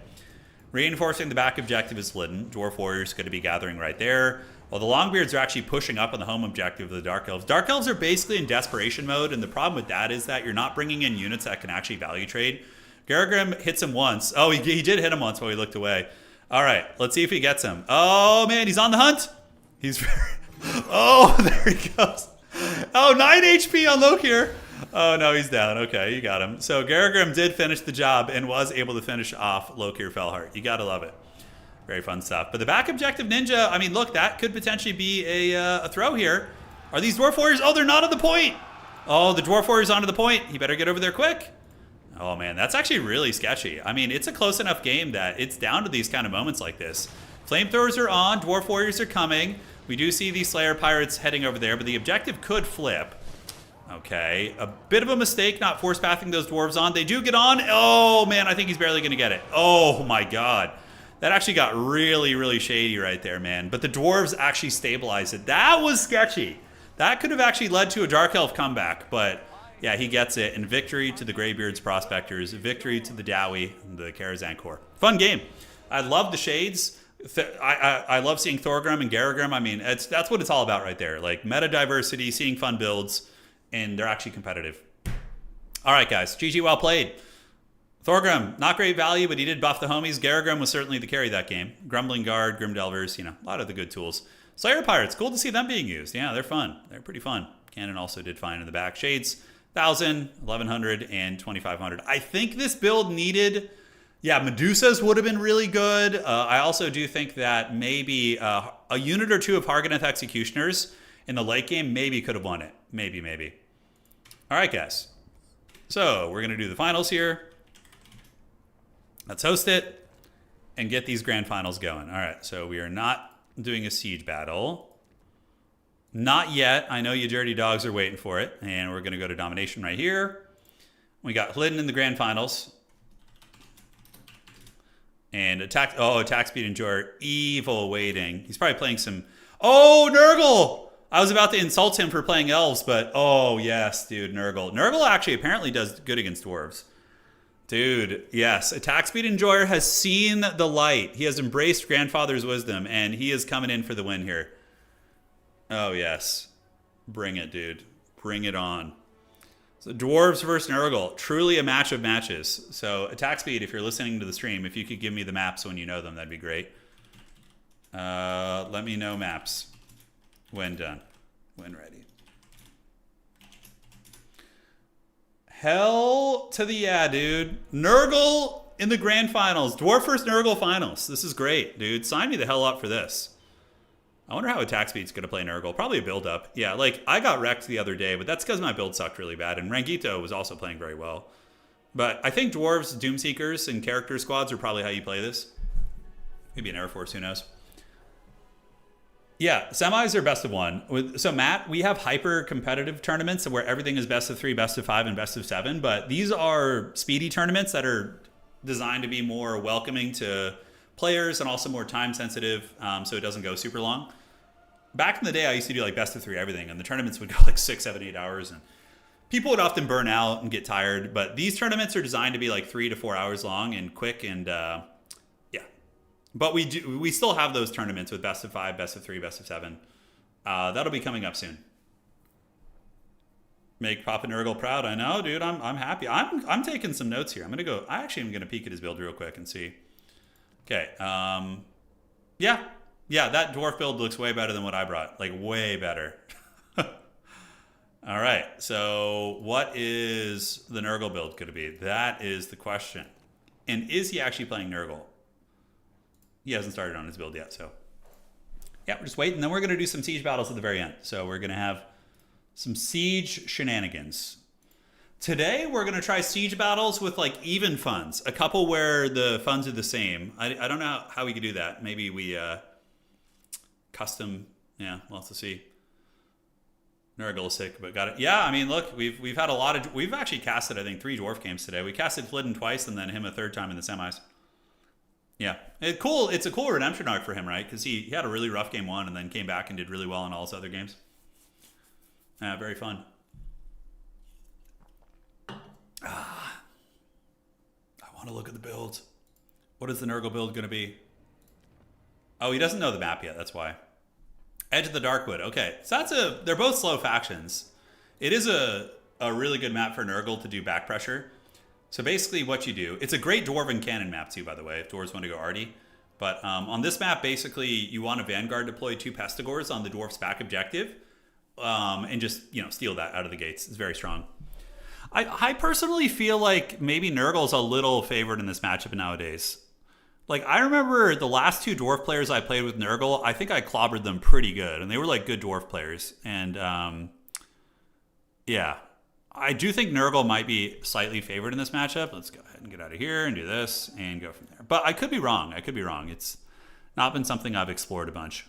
Reinforcing the back objective is Lydden. Dwarf Warriors going to be gathering right there. While the Longbeards are actually pushing up on the home objective of the Dark Elves. Dark Elves are basically in desperation mode, and the problem with that is that you're not bringing in units that can actually value trade. Garagrim hits him once. Oh, he did hit him once while he looked away. All right, let's see if he gets him. Oh, man, he's on the hunt. He's very... Oh, there he goes. Oh, 9 HP on Lokir. Oh, no, he's down. Okay, you got him. So Garagrim did finish the job and was able to finish off Lokir Fellheart. You got to love it. Very fun stuff. But the back objective ninja, I mean, look, that could potentially be a throw here. Are these Dwarf Warriors? Oh, they're not on the point. Oh, the Dwarf Warriors onto the point. He better get over there quick. Oh, man, that's actually really sketchy. I mean, it's a close enough game that it's down to these kind of moments like this. Flamethrowers are on. Dwarf Warriors are coming. We do see these Slayer Pirates heading over there, but the objective could flip. Okay, a bit of a mistake not force pathing those dwarves on. They do get on. Oh, man, I think he's barely going to get it. Oh, my God. That actually got really, really shady right there, man. But the dwarves actually stabilized it. That was sketchy. That could have actually led to a Dark Elf comeback. But, yeah, he gets it. And victory to the Greybeards Prospectors. Victory to the Dowie and the Karazhan Corps. Fun game. I love the shades. I love seeing Thorgrim and Garagrim. I mean, that's what it's all about right there. Like, meta diversity, seeing fun builds, and they're actually competitive. All right, guys. GG, well played. Thorgrim, not great value, but he did buff the homies. Garagrim was certainly the carry that game. Grumbling Guard, Grimdelvers, you know, a lot of the good tools. Slayer Pirates, cool to see them being used. Yeah, they're fun. They're pretty fun. Cannon also did fine in the back. Shades, 1,000, 1,100, and 2,500. I think this build needed... Yeah, Medusas would have been really good. I also do think that maybe a unit or two of Harganeth Executioners in the late game maybe could have won it. Maybe. All right, guys. So we're going to do the finals here. Let's host it and get these grand finals going. All right, so we are not doing a siege battle. Not yet. I know you dirty dogs are waiting for it. And we're going to go to domination right here. We got Lydden in the grand finals. And attack speed enjoyer, evil waiting. He's probably playing some... Oh, Nurgle! I was about to insult him for playing elves, but oh, yes, dude, Nurgle. Nurgle actually apparently does good against dwarves. Dude, yes. Attack speed enjoyer has seen the light. He has embraced grandfather's wisdom, and he is coming in for the win here. Oh, yes. Bring it, dude. Bring it on. So Dwarves versus Nurgle, truly a match of matches. So attack speed, if you're listening to the stream, if you could give me the maps when you know them, that'd be great. Let me know maps when done, when ready. Hell to the yeah, dude. Nurgle in the grand finals. Dwarf versus Nurgle finals. This is great, dude. Sign me the hell up for this. I wonder how attack speed's going to play Nurgle. Probably a build-up. Yeah, like, I got wrecked the other day, but that's because my build sucked really bad, and Rangito was also playing very well. But I think Dwarves, Doomseekers, and Character Squads are probably how you play this. Maybe an Air Force, who knows. Yeah, semis are best of one. So, Matt, we have hyper-competitive tournaments where everything is best of 3, best of 5, and best of 7, but these are speedy tournaments that are designed to be more welcoming to players and also more time-sensitive, so it doesn't go super long. Back in the day, I used to do like best of 3 everything, and the tournaments would go like 6, 7, 8 hours. And People would often burn out and get tired, but these tournaments are designed to be like 3 to 4 hours long and quick, and yeah. But we still have those tournaments with best of 5, best of 3, best of 7. That'll be coming up soon. Make Papa Nurgle proud. I know, dude. I'm happy. I'm taking some notes here. I'm gonna go. I actually am gonna peek at his build real quick and see. Okay. Yeah. That dwarf build looks way better than what I brought. Like way better. All right. So what is the Nurgle build going to be? That is the question. And is he actually playing Nurgle? He hasn't started on his build yet. So yeah, we're just waiting. And then we're going to do some siege battles at the very end. So we're going to have some siege shenanigans. Today, we're going to try siege battles with like even funds. A couple where the funds are the same. I don't know how we could do that. Maybe we custom. Yeah, we'll have to see. Nurgle is sick, but got it. Yeah, I mean, look, we've had a lot of... We've actually casted, I think, 3 dwarf games today. We casted Flidden twice and then him a third time in the semis. Yeah. It's a cool redemption arc for him, right? Because he had a really rough game 1 and then came back and did really well in all his other games. Yeah, very fun. I want to look at the builds. What is the Nurgle build going to be? Oh, he doesn't know the map yet. That's why. Edge of the Darkwood. Okay, so they're both slow factions. It is a really good map for Nurgle to do back pressure. So basically what you do, it's a great Dwarven cannon map too, by the way, if Dwarves want to go arty. But on this map, basically, you want a Vanguard deploy 2 Pestigores on the Dwarf's back objective and just, steal that out of the gates. It's very strong. I personally feel like maybe Nurgle's a little favored in this matchup nowadays. Like, I remember the last 2 dwarf players I played with Nurgle, I think I clobbered them pretty good. And they were, like, good dwarf players. And, yeah. I do think Nurgle might be slightly favored in this matchup. Let's go ahead and get out of here and do this and go from there. But I could be wrong. It's not been something I've explored a bunch.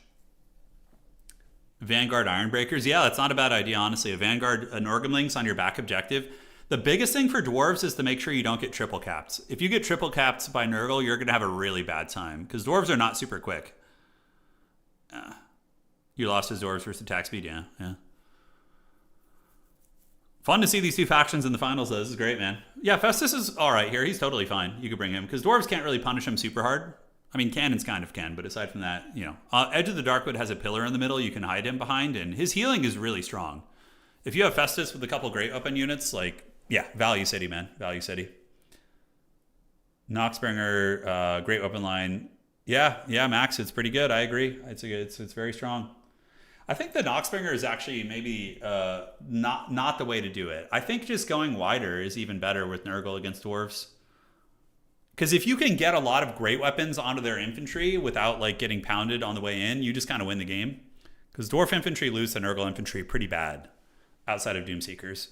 Vanguard Ironbreakers. Yeah, that's not a bad idea, honestly. A Vanguard Norgamlings on your back objective. The biggest thing for dwarves is to make sure you don't get triple capped. If you get triple capped by Nurgle, you're going to have a really bad time because dwarves are not super quick. You lost his dwarves versus attack speed, yeah. Fun to see these 2 factions in the finals, though. This is great, man. Yeah, Festus is all right here. He's totally fine. You could bring him because dwarves can't really punish him super hard. I mean, cannons kind of can, but aside from that, Edge of the Darkwood has a pillar in the middle you can hide him behind, and his healing is really strong. If you have Festus with a couple great weapon units, like... Yeah, Value City, man. Value City. Noxbringer, great weapon line. Yeah, Max, it's pretty good. I agree. It's very strong. I think the Noxbringer is actually maybe not the way to do it. I think just going wider is even better with Nurgle against dwarves. Because if you can get a lot of great weapons onto their infantry without like getting pounded on the way in, you just kind of win the game. Because dwarf infantry lose to Nurgle infantry pretty bad outside of Doomseekers.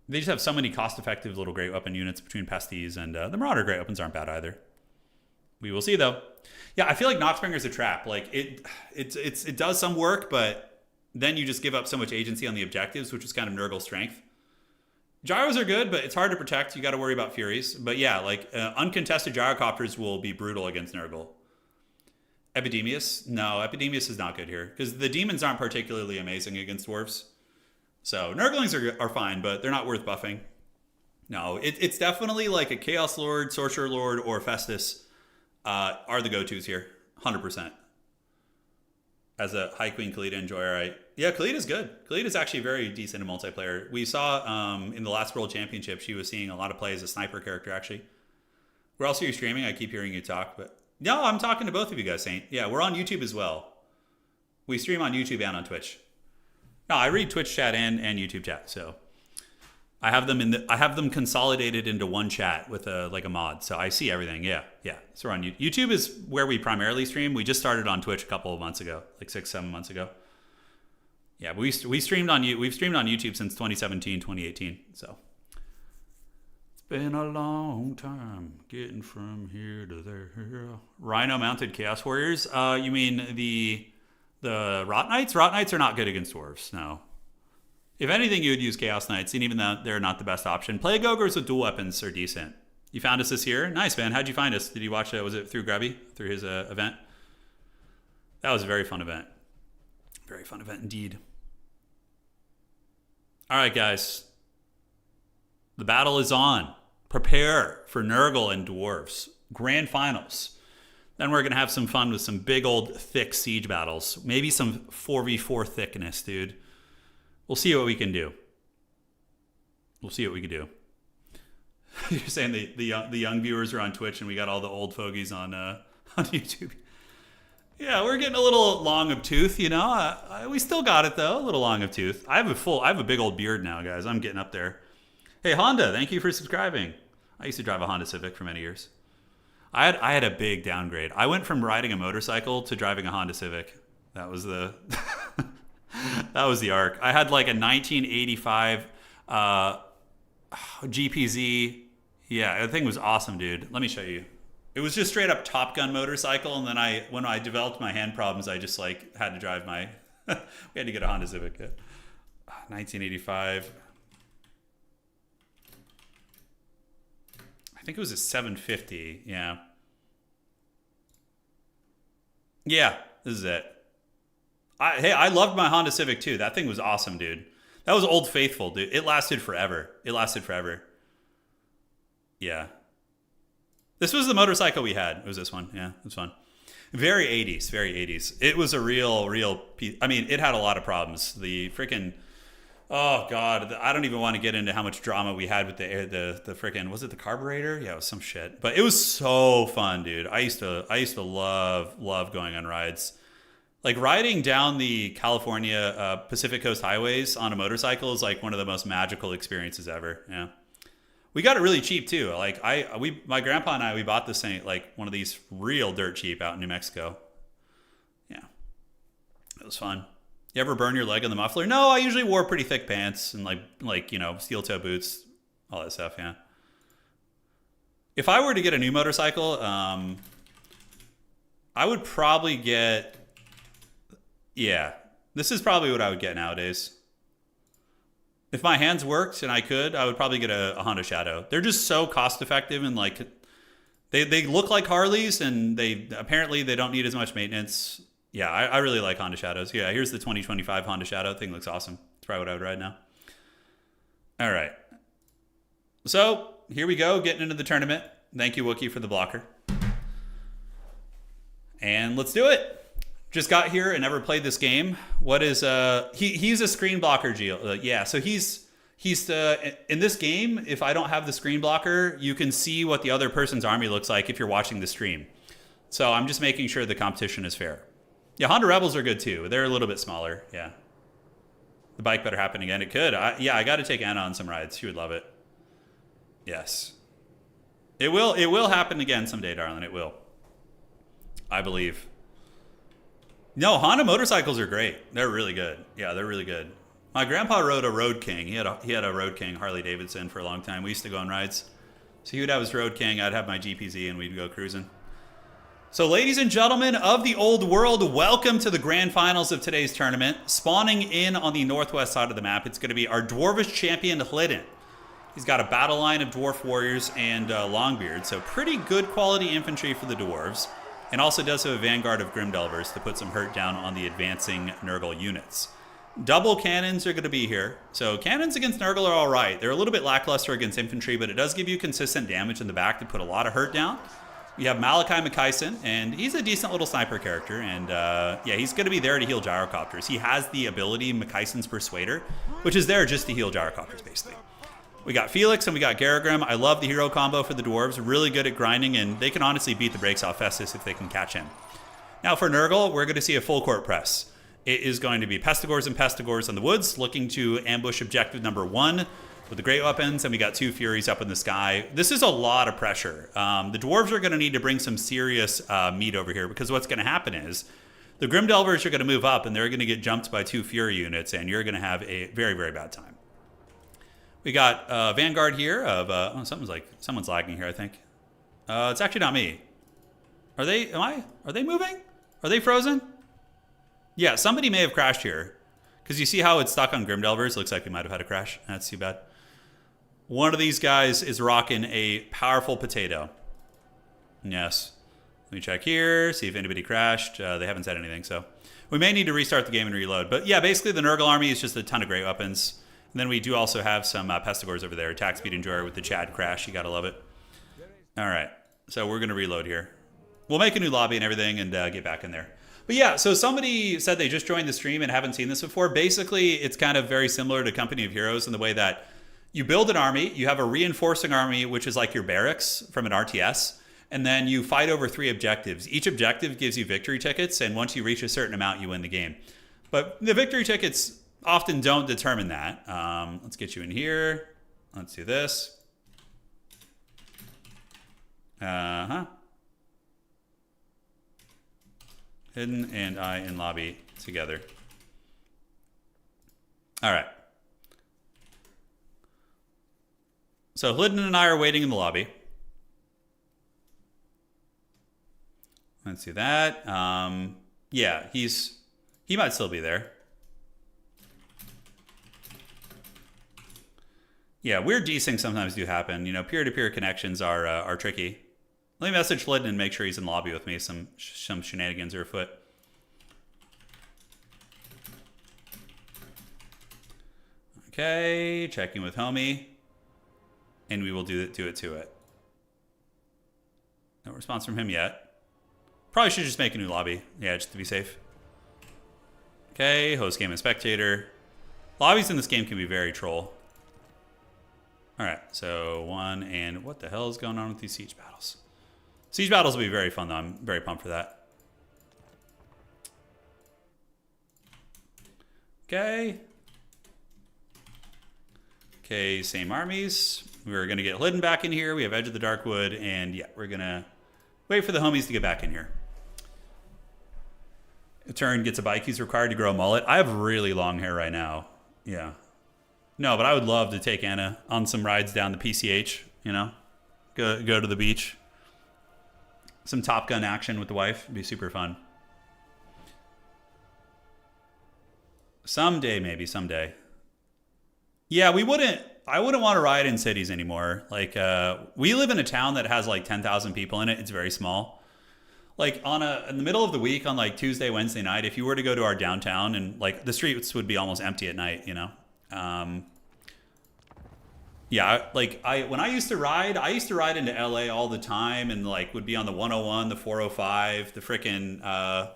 They just have so many cost-effective little great weapon units between Pesties, and the Marauder great weapons aren't bad either. We will see, though. Yeah, I feel like Noxbringer is a trap. Like, it does some work, but then you just give up so much agency on the objectives, which is kind of Nurgle's strength. Gyros are good, but it's hard to protect. You got to worry about Furies. But yeah, like, uncontested gyrocopters will be brutal against Nurgle. Epidemius? No, Epidemius is not good here, because the demons aren't particularly amazing against dwarves. So Nurglings are fine, but they're not worth buffing. No, it's definitely like a Chaos Lord, Sorcerer Lord, or Festus are the go-tos here, 100%. As a High Queen Khalida enjoyer, right? Yeah, Khalida's good. Khalida's actually very decent in multiplayer. We saw in the last World Championship, she was seeing a lot of play as a sniper character, actually. Where else are you streaming? I keep hearing you talk, but... No, I'm talking to both of you guys, Saint. Yeah, we're on YouTube as well. We stream on YouTube and on Twitch. No, I read Twitch chat and YouTube chat, so I have them consolidated into one chat with a mod, so I see everything. Yeah. So we're on YouTube. YouTube is where we primarily stream. We just started on Twitch a couple of months ago, like 6-7 months ago. Yeah, but we've streamed on YouTube since 2017, 2018. So it's been a long time getting from here to there. Rhino mounted Chaos Warriors. You mean the Rot Knights? Rot Knights are not good against dwarves, no. If anything, you would use Chaos Knights, and even though they're not the best option. Plague Ogres with dual weapons are decent. You found us this year? Nice, man. How'd you find us? Did you watch it? Was it through Grubby? Through his event? That was a very fun event. Very fun event indeed. All right, guys. The battle is on. Prepare for Nurgle and Dwarfs. Grand finals. Then we're going to have some fun with some big old thick siege battles. Maybe some 4v4 thickness, dude. We'll see what we can do. We'll see what we can do. You're saying the young viewers are on Twitch and we got all the old fogies on YouTube. Yeah, we're getting a little long of tooth, you know. We still got it though, a little long of tooth. I have a big old beard now, guys. I'm getting up there. Hey Honda, thank you for subscribing. I used to drive a Honda Civic for many years. I had a big downgrade. I went from riding a motorcycle to driving a Honda Civic. That was the that was the arc. I had like a 1985 GPZ. Yeah, the thing was awesome, dude. Let me show you. It was just straight up Top Gun motorcycle, and then when I developed my hand problems, I just like had to drive my. We had to get a Honda Civic. 1985. I think it was a 750. Yeah. Yeah, this is it. I loved my Honda Civic too. That thing was awesome, dude. That was Old Faithful, dude. It lasted forever. Yeah. This was the motorcycle we had. It was this one. Yeah, it was fun. Very 80s, very 80s. It was a real piece. I mean, it had a lot of problems. The freaking, oh God, I don't even want to get into how much drama we had with the freaking, was it the carburetor? Yeah, it was some shit. But it was so fun, dude. I used to love going on rides. Like riding down the California Pacific Coast highways on a motorcycle is like one of the most magical experiences ever. Yeah. We got it really cheap too. Like my grandpa and we bought this thing, like one of these real dirt cheap out in New Mexico. Yeah, it was fun. You ever burn your leg on the muffler? No, I usually wore pretty thick pants and like you know, steel toe boots, all that stuff. Yeah. If I were to get a new motorcycle, I would probably get. Yeah, this is probably what I would get nowadays. If my hands worked and I would probably get a Honda Shadow. They're just so cost effective and like they look like Harleys and they don't need as much maintenance. Yeah, I really like Honda Shadows. Yeah, here's the 2025 Honda Shadow. Thing looks awesome. That's probably what I would ride now. All right. So here we go, getting into the tournament. Thank you, Wookie, for the blocker. And let's do it. Just got here and never played this game. What is he's a screen blocker, Gio. Yeah, so he's in this game, if I don't have the screen blocker, you can see what the other person's army looks like if you're watching the stream. So I'm just making sure the competition is fair. Yeah, Honda Rebels are good too. They're a little bit smaller. Yeah. The bike better happen again. It could. I got to take Anna on some rides. She would love it. Yes. It will happen again someday, darling. It will. I believe. No, Honda motorcycles are great. They're really good. Yeah, they're really good. My grandpa rode a Road King. He had a Road King Harley Davidson for a long time. We used to go on rides. So he would have his Road King. I'd have my GPZ and we'd go cruising. So ladies and gentlemen of the old world, welcome to the grand finals of today's tournament. Spawning in on the northwest side of the map, it's going to be our Dwarvish champion, Hlidin. He's got a battle line of Dwarf Warriors and Longbeard. So pretty good quality infantry for the Dwarves. And also does have a vanguard of Grimdelvers to put some hurt down on the advancing Nurgle units. Double cannons are going to be here. So cannons against Nurgle are all right. They're a little bit lackluster against infantry, but it does give you consistent damage in the back to put a lot of hurt down. We have Malachi McKyson, and he's a decent little sniper character. And yeah, he's going to be there to heal gyrocopters. He has the ability, McKyson's Persuader, which is there just to heal gyrocopters, basically. We got Felix and we got Garagrim. I love the hero combo for the Dwarves. Really good at grinding, and they can honestly beat the brakes off Festus if they can catch him. Now for Nurgle, we're going to see a full court press. It is going to be Pestigors and Pestigors in the woods, looking to ambush objective number 1 with the great weapons, and we got 2 Furies up in the sky. This is a lot of pressure. The Dwarves are going to need to bring some serious meat over here, because what's going to happen is the Grimdelvers are going to move up, and they're going to get jumped by 2 Fury units, and you're going to have a very, very bad time. We got Vanguard here of oh, someone's lagging here, I think. It's actually not me. Are they moving? Are they frozen? Yeah, somebody may have crashed here. Because you see how it's stuck on Grimdelvers? Looks like we might have had a crash. That's too bad. One of these guys is rocking a powerful potato. Yes. Let me check here, see if anybody crashed. They haven't said anything, so we may need to restart the game and reload. But yeah, basically the Nurgle army is just a ton of great weapons. And then we do also have some Pestigors over there. Attack speed enjoyer with the Chad crash. You gotta love it. All right, so we're gonna reload here. We'll make a new lobby and everything and get back in there. But yeah, so somebody said they just joined the stream and haven't seen this before. Basically, it's kind of very similar to Company of Heroes in the way that you build an army, you have a reinforcing army, which is like your barracks from an RTS, and then you fight over 3 objectives. Each objective gives you victory tickets, and once you reach a certain amount, you win the game. But the victory tickets often don't determine that. Let's get you in here. Let's do this. Hidden and I in lobby together. All right. So Hidden and I are waiting in the lobby. Let's do that. Yeah, he might still be there. Yeah, weird desyncs sometimes do happen. You know, peer-to-peer connections are tricky. Let me message Hidden and make sure he's in the lobby with me. Some shenanigans are afoot. Okay, checking with homie. And we will do it to it. No response from him yet. Probably should just make a new lobby. Yeah, just to be safe. Okay, host game and spectator. Lobbies in this game can be very troll. All right, so 1 and what the hell is going on with these siege battles? Siege battles will be very fun though. I'm very pumped for that. Okay. Okay, same armies. We're going to get Hidden back in here. We have Edge of the Darkwood. And yeah, we're going to wait for the homies to get back in here. Turin gets a bike. He's required to grow a mullet. I have really long hair right now. Yeah. No, but I would love to take Anna on some rides down the PCH, you know? Go to the beach. Some Top Gun action with the wife. It'd be super fun. Someday, maybe. Someday. Yeah, I wouldn't want to ride in cities anymore. Like, we live in a town that has like 10,000 people in it. It's very small. Like in the middle of the week on like Tuesday, Wednesday night, if you were to go to our downtown and like the streets would be almost empty at night, you know? Yeah, like when I used to ride into LA all the time and like would be on the 101, the 405, the frickin'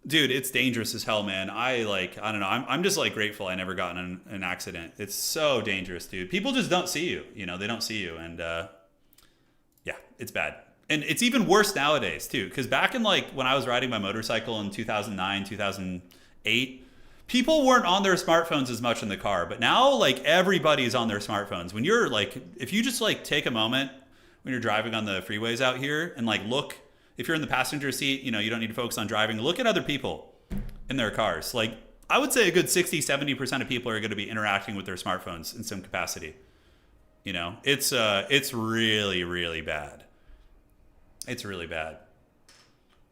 dude, it's dangerous as hell, man. I don't know. I'm just like grateful I never got in an accident. It's so dangerous, dude. People just don't see you, you know, they don't see you. And yeah, it's bad. And it's even worse nowadays too. Cause back in like when I was riding my motorcycle in 2009, 2008, people weren't on their smartphones as much in the car, but now like everybody's on their smartphones. When you're like, if you just like take a moment when you're driving on the freeways out here and like look, if you're in the passenger seat, you know, you don't need to focus on driving. Look at other people in their cars. Like I would say a good 60-70% of people are going to be interacting with their smartphones in some capacity. You know, it's really, really bad. It's really bad.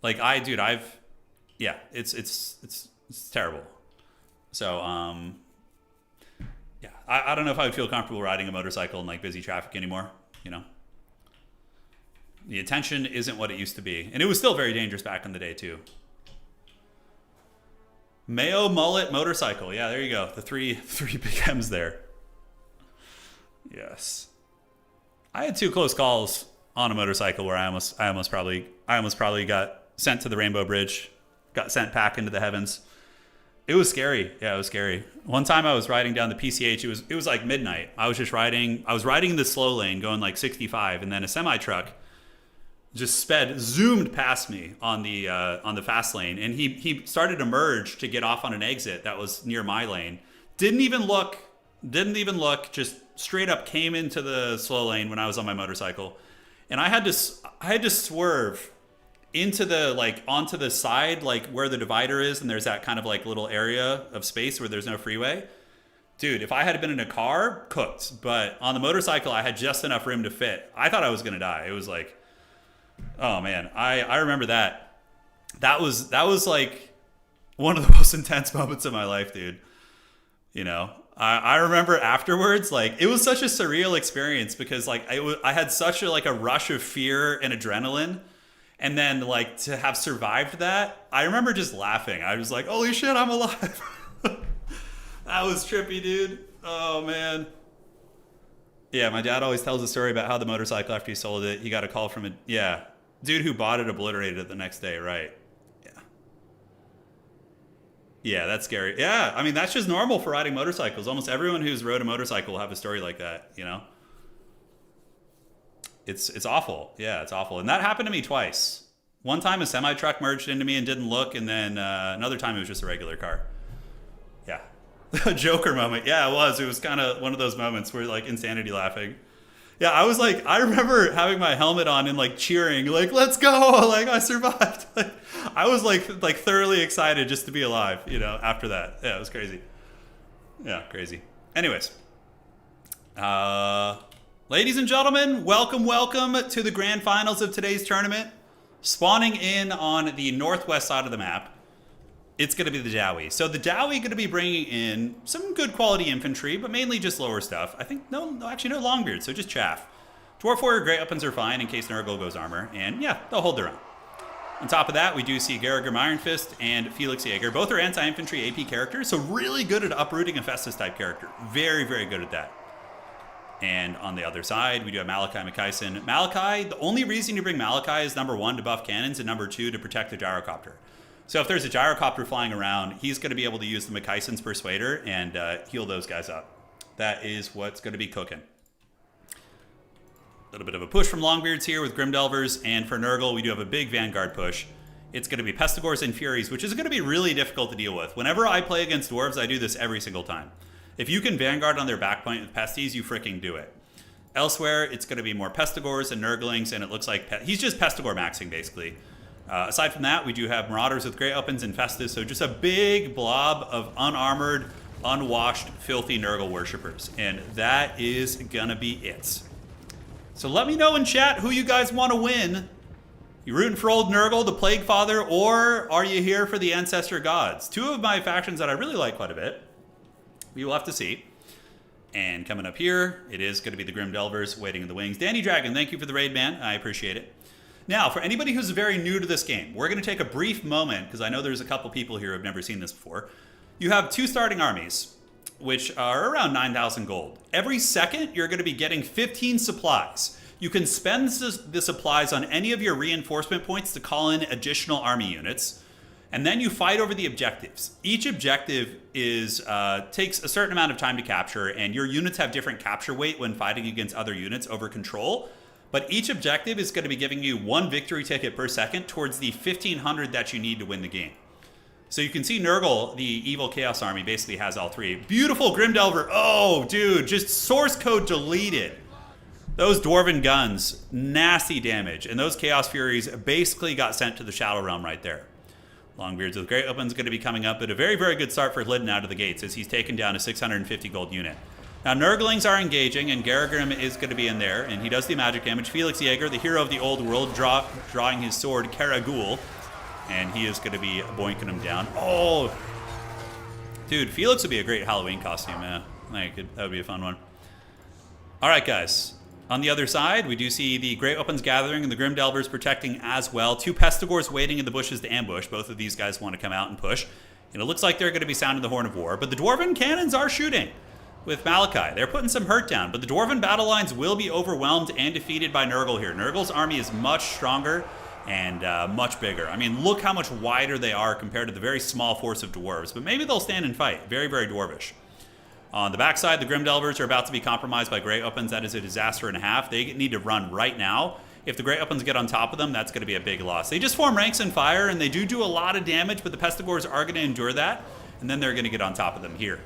Like yeah, it's terrible. So, yeah, I don't know if I would feel comfortable riding a motorcycle in like busy traffic anymore, you know? The attention isn't what it used to be. And it was still very dangerous back in the day too. Mayo mullet motorcycle. Yeah, there you go. The three big M's there. Yes. I had 2 close calls on a motorcycle where I almost probably got sent to the Rainbow Bridge, got sent back into the heavens. It was scary. Yeah, it was scary. One time I was riding down the PCH. It was like midnight. I was riding in the slow lane going like 65, and then a semi truck just zoomed past me on the fast lane, and he started to merge to get off on an exit that was near my lane. Didn't even look, just straight up came into the slow lane when I was on my motorcycle. And I had to swerve into the onto the side, like where the divider is, and there's that kind of like little area of space where there's no freeway. Dude, if I had been in a car, cooked. But on the motorcycle, I had just enough room to fit. I thought I was gonna die. It was like, oh man, I remember that. That was like one of the most intense moments of my life, dude. You know, I remember afterwards, like it was such a surreal experience because like I had such a rush of fear and adrenaline. And then like to have survived that, I remember just laughing. I was like, holy shit, I'm alive. That was trippy, dude. Oh, man. Yeah, my dad always tells a story about how the motorcycle, after he sold it, he got a call from a... Yeah. Dude who bought it obliterated it the next day, right. Yeah. Yeah, that's scary. Yeah, I mean, that's just normal for riding motorcycles. Almost everyone who's rode a motorcycle will have a story like that, you know? It's awful. Yeah, it's awful. And that happened to me twice. One time a semi-truck merged into me and didn't look, and then another time it was just a regular car. Yeah. A Joker moment. Yeah, it was. It was kind of one of those moments where, like, insanity laughing. Yeah, I was like, I remember having my helmet on and, like, cheering, like, let's go, like, I survived. Like, I was, like thoroughly excited just to be alive, you know, after that. Yeah, it was crazy. Yeah, crazy. Anyways. Ladies and gentlemen, welcome to the grand finals of today's tournament. Spawning in on the northwest side of the map, it's going to be the Dowie. So the Dowie going to be bringing in some good quality infantry, but mainly just lower stuff. I think, actually no Longbeard, so just chaff. Dwarf Warrior Great Weapons are fine in case Nurgle goes armor, and yeah, they'll hold their own. On top of that, we do see Garrigrim Iron Fist and Felix Jaeger. Both are anti-infantry AP characters, so really good at uprooting a Festus type character. Very, very good at that. And on the other side, we do have Malachi Mikaisen. Malachi, the only reason you bring Malachi is number 1 to buff cannons and number 2 to protect the gyrocopter. So if there's a gyrocopter flying around, he's going to be able to use the Mikaisen's Persuader and heal those guys up. That is what's going to be cooking. A little bit of a push from Longbeards here with Grimdelvers, and for Nurgle, we do have a big Vanguard push. It's going to be Pestigors and Furies, which is going to be really difficult to deal with. Whenever I play against Dwarves, I do this every single time. If you can Vanguard on their back point with Pesties, you freaking do it. Elsewhere, it's going to be more Pestigors and Nurglings, and it looks like he's just Pestigor maxing, basically. Aside from that, we do have Marauders with Great Weapons and Festus, so just a big blob of unarmored, unwashed, filthy Nurgle worshippers. And that is going to be it. So let me know in chat who you guys want to win. You rooting for old Nurgle, the Plague Father, or are you here for the Ancestor Gods? Two of my factions that I really like quite a bit. We will have to see. And coming up here, it is going to be the Grim Delvers waiting in the wings. Danny Dragon, thank you for the raid, man. I appreciate it. Now, for anybody who's very new to this game, we're going to take a brief moment, because I know there's a couple people here who have never seen this before. You have 2 starting armies, which are around 9,000 gold. Every second, you're going to be getting 15 supplies. You can spend the supplies on any of your reinforcement points to call in additional army units. And then you fight over the objectives. Each objective takes a certain amount of time to capture, and your units have different capture weight when fighting against other units over control. But each objective is going to be giving you 1 victory ticket per second towards the 1,500 that you need to win the game. So you can see Nurgle, the evil Chaos Army, basically has all 3. Beautiful Grimdelver. Oh, dude, just source code deleted. Those Dwarven guns, nasty damage. And those Chaos Furies basically got sent to the Shadow Realm right there. Longbeards with Great Weapons going to be coming up at a very, very good start for Lydon out of the gates as he's taken down a 650 gold unit. Now, Nurglings are engaging, and Garrigrim is going to be in there, and he does the magic damage. Felix Jaeger, the hero of the old world, drawing his sword, Karagul, and he is going to be boinking him down. Oh! Dude, Felix would be a great Halloween costume, man. That would be a fun one. All right, guys. On the other side, we do see the Great Weapons gathering and the Grim Delvers protecting as well. 2 Pestigors waiting in the bushes to ambush. Both of these guys want to come out and push. And it looks like they're going to be sounding the Horn of War, but the Dwarven cannons are shooting. With Malachi, they're putting some hurt down, but the Dwarven battle lines will be overwhelmed and defeated by Nurgle here. Nurgle's army is much stronger and much bigger. I mean, look how much wider they are compared to the very small force of Dwarves, but maybe they'll stand and fight. Very, very Dwarvish. On the backside, the Grim Delvers are about to be compromised by Great Weapons. That is a disaster and a half. They need to run right now. If the Great Weapons get on top of them, that's going to be a big loss. They just form ranks and fire, and they do a lot of damage, but the Pestigors are going to endure that, and then they're going to get on top of them here.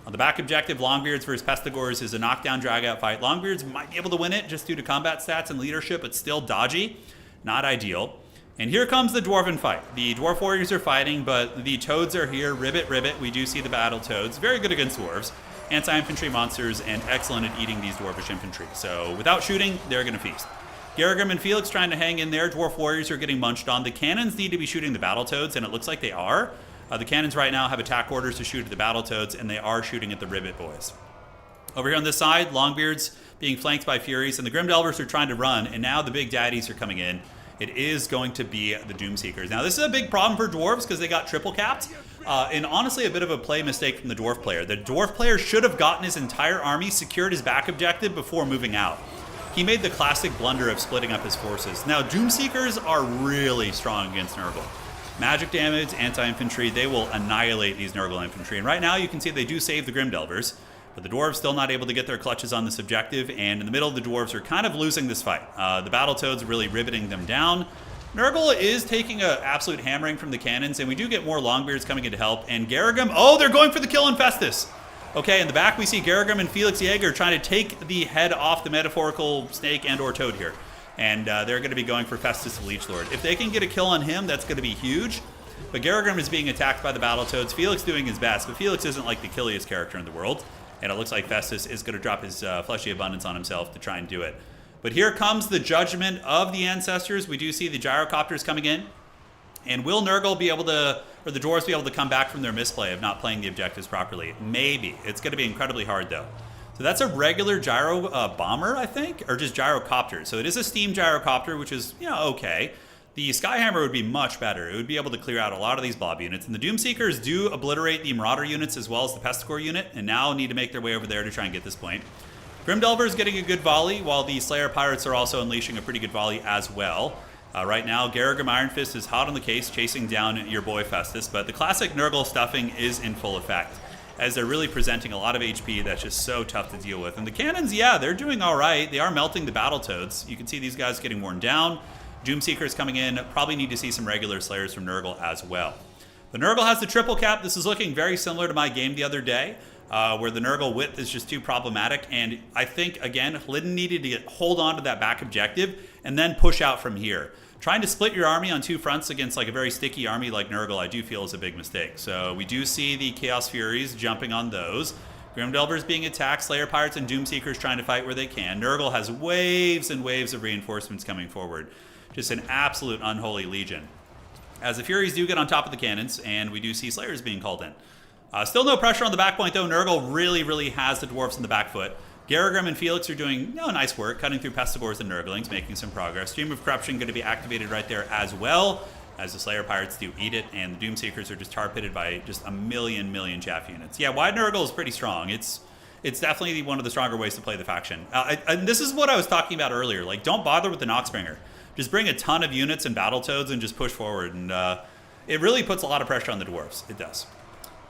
On the back objective, Longbeards versus Pestigors is a knockdown, drag-out fight. Longbeards might be able to win it just due to combat stats and leadership, but still dodgy. Not ideal. And here comes the Dwarven fight. The Dwarf Warriors are fighting, but the Toads are here. Ribbit, ribbit. We do see the Battle Toads. Very good against Dwarves. Anti-infantry monsters, and excellent at eating these Dwarvish infantry. So without shooting, they're going to feast. Garrigrim and Felix trying to hang in there. Dwarf Warriors are getting munched on. The cannons need to be shooting the Battle Toads, and it looks like they are. The cannons right now have attack orders to shoot at the Battle Toads, and they are shooting at the Ribbit Boys. Over here on this side, Longbeards being flanked by Furies, and the Grim Delvers are trying to run, and now the Big Daddies are coming in. it is going to be the Doomseekers. Now, this is a big problem for Dwarves because they got triple capped. And honestly, a bit of a play mistake from the Dwarf player. The Dwarf player should have gotten his entire army, secured his back objective before moving out. He made the classic blunder of splitting up his forces. Now, Doomseekers are really strong against Nurgle. Magic damage, anti-infantry, they will annihilate these Nurgle infantry. And right now, you can see they do save the Grimdelvers. But the Dwarves still not able to get their clutches on this objective, and in the middle, the Dwarves are kind of losing this fight. The Battletoads really riveting them down. Nurgle is taking an absolute hammering from the cannons, and we do get more Longbeards coming in to help. And Garrigam, oh, they're going for the kill on Festus. Okay, in the back, we see Garrigam and Felix Jaeger trying to take the head off the metaphorical snake and or toad here. And they're going to be going for Festus the Leech Lord. If they can get a kill on him, that's going to be huge. But Garrigam is being attacked by the Battletoads. Felix doing his best, but Felix isn't like the killiest character in the world. And it looks like Festus is going to drop his fleshy abundance on himself to try and do it. But here comes the judgment of the ancestors. We do see the gyrocopters coming in. And will Nurgle be able to, or the Dwarves be able to come back from their misplay of not playing the objectives properly? Maybe. It's going to be incredibly hard, though. So that's a regular gyro bomber, I think, or just gyrocopter. So it is a steam gyrocopter, which is, okay. The Skyhammer would be much better. It would be able to clear out a lot of these blob units. And the Doomseekers do obliterate the Marauder units as well as the Pesticore unit, and now need to make their way over there to try and get this point. Grimdelver is getting a good volley, while the Slayer Pirates are also unleashing a pretty good volley as well. Right now, Garrigam Iron Fist is hot on the case, chasing down your boy Festus, but the classic Nurgle stuffing is in full effect, as they're really presenting a lot of HP that's just so tough to deal with. And the cannons, yeah, they're doing all right. They are melting the Battletoads. You can see these guys getting worn down. Doomseekers coming in, probably need to see some regular Slayers from Nurgle as well. The Nurgle has the triple cap. This is looking very similar to my game the other day, where the Nurgle width is just too problematic. And I think, again, Hlydden needed to hold on to that back objective and then push out from here. Trying to split your army on two fronts against like a very sticky army like Nurgle, I do feel is a big mistake. So we do see the Chaos Furies jumping on those. Grimdelvers being attacked, Slayer Pirates and Doomseekers trying to fight where they can. Nurgle has waves and waves of reinforcements coming forward. Just an absolute unholy legion. As the Furies do get on top of the cannons, and we do see Slayers being called in. Still no pressure on the back point, though. Nurgle really has the Dwarfs in the back foot. Garrigam and Felix are doing nice work, cutting through Pestigores and Nurglings, making some progress. Stream of Corruption going to be activated right there as well, as the Slayer Pirates do eat it, and the Doomseekers are just tar-pitted by just a million chaff units. Yeah, wide Nurgle is pretty strong. It's definitely one of the stronger ways to play the faction. And this is what I was talking about earlier. Like, don't bother with the Noxbringer. Just bring a ton of units and Battletoads and just push forward. And it really puts a lot of pressure on the Dwarves. It does.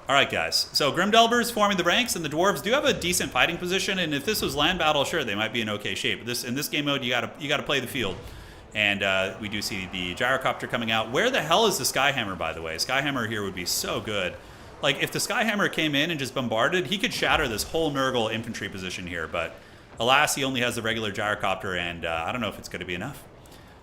All right, guys. So Grimdelver's forming the ranks, and the Dwarves do have a decent fighting position. And if this was land battle, sure, they might be in okay shape. But in this game mode, you gotta play the field. And we do see the Gyrocopter coming out. Where the hell is the Skyhammer, by the way? Skyhammer here would be so good. Like, if the Skyhammer came in and just bombarded, he could shatter this whole Nurgle infantry position here. But alas, he only has the regular Gyrocopter, and I don't know if it's going to be enough.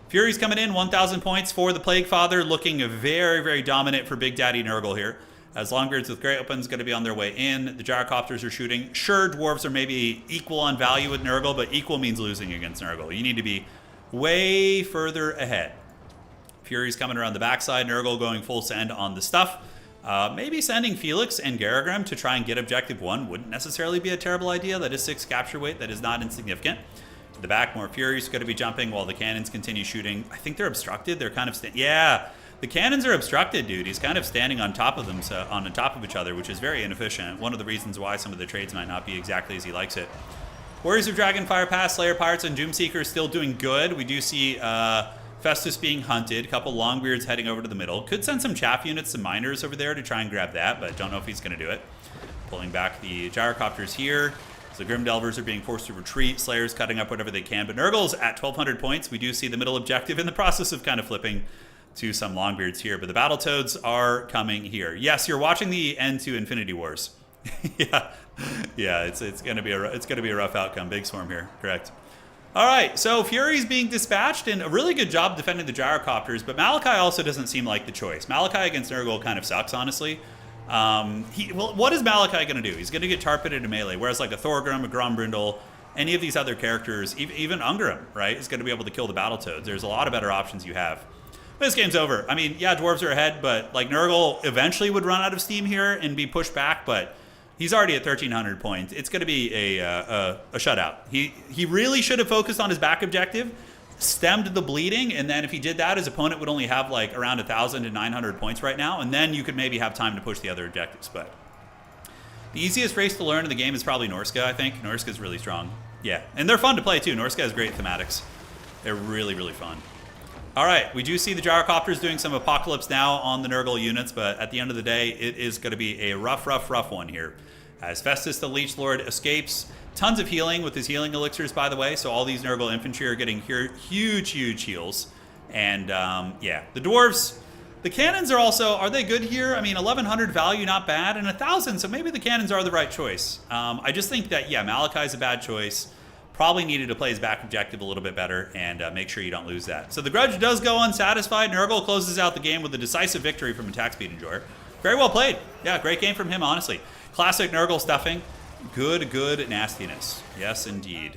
Fury's coming in, 1,000 points for the Plague Father, looking very dominant for Big Daddy Nurgle here. As Longbeards with Grey Open's going to be on their way in. The Gyrocopters are shooting. Sure, Dwarves are maybe equal on value with Nurgle, but equal means losing against Nurgle. You need to be way further ahead. Fury's coming around the backside. Nurgle going full send on the stuff. Maybe sending Felix and Garrigam to try and get Objective 1 wouldn't necessarily be a terrible idea. That is 6 capture weight. That is not insignificant. To the back, more Furies going to be jumping while the cannons continue shooting. I think they're obstructed. They're kind of... Yeah, the cannons are obstructed, dude. He's kind of standing on top of them, on top of each other, which is very inefficient. One of the reasons why some of the trades might not be exactly as he likes it. Warriors of Dragonfire Pass, Slayer Pirates, and Doomseekers still doing good. We do see Festus being hunted. A couple Longbeards heading over to the middle. Could send some chaff units, some miners over there to try and grab that, but don't know if he's going to do it. Pulling back the Gyrocopters here. So Grimdelvers are being forced to retreat. Slayers cutting up whatever they can. But Nurgle's at 1,200 points. We do see the middle objective in the process of kind of flipping to some Longbeards here. But the Battletoads are coming here. Yes, you're watching the end to Infinity Wars. yeah, it's gonna be a rough outcome. Big Swarm here, correct. All right, so Fury's being dispatched, and a really good job defending the Gyrocopters, but Malachi also doesn't seem like the choice. Malachi against Nurgle kind of sucks, honestly. Well, what is Malachi going to do? He's going to get tar-pitted in melee, whereas like a Thorgrim, a Grombrindle, any of these other characters, even Ungrim, right, is going to be able to kill the Battletoads. There's a lot of better options you have. But this game's over. I mean, yeah, Dwarves are ahead, but like Nurgle eventually would run out of steam here and be pushed back, but he's already at 1,300 points. It's going to be a shutout. He really should have focused on his back objective, stemmed the bleeding, and then if he did that, his opponent would only have like around 1,000 to 900 points right now, and then you could maybe have time to push the other objectives. But the easiest race to learn in the game is probably Norska, I think. Norska's really strong. Yeah, and they're fun to play too. Norska has great thematics. They're really, really fun. All right, we do see the gyrocopters doing some apocalypse now on the Nurgle units, but at the end of the day, it is going to be a rough one here. As Festus the Leech Lord escapes, tons of healing with his healing elixirs, by the way, so all these Nurgle infantry are getting huge heals. And yeah, the dwarves, the cannons are also, are they good here? I mean, 1,100 value, not bad, and 1,000, so maybe the cannons are the right choice. I just think that, yeah, Malachi's a bad choice. Probably needed to play his back objective a little bit better and make sure you don't lose that. So the grudge does go unsatisfied. Nurgle closes out the game with a decisive victory from Attack Speed Enjoyer. Very well played. Yeah, great game from him, honestly. Classic Nurgle stuffing. Good nastiness. Yes, indeed.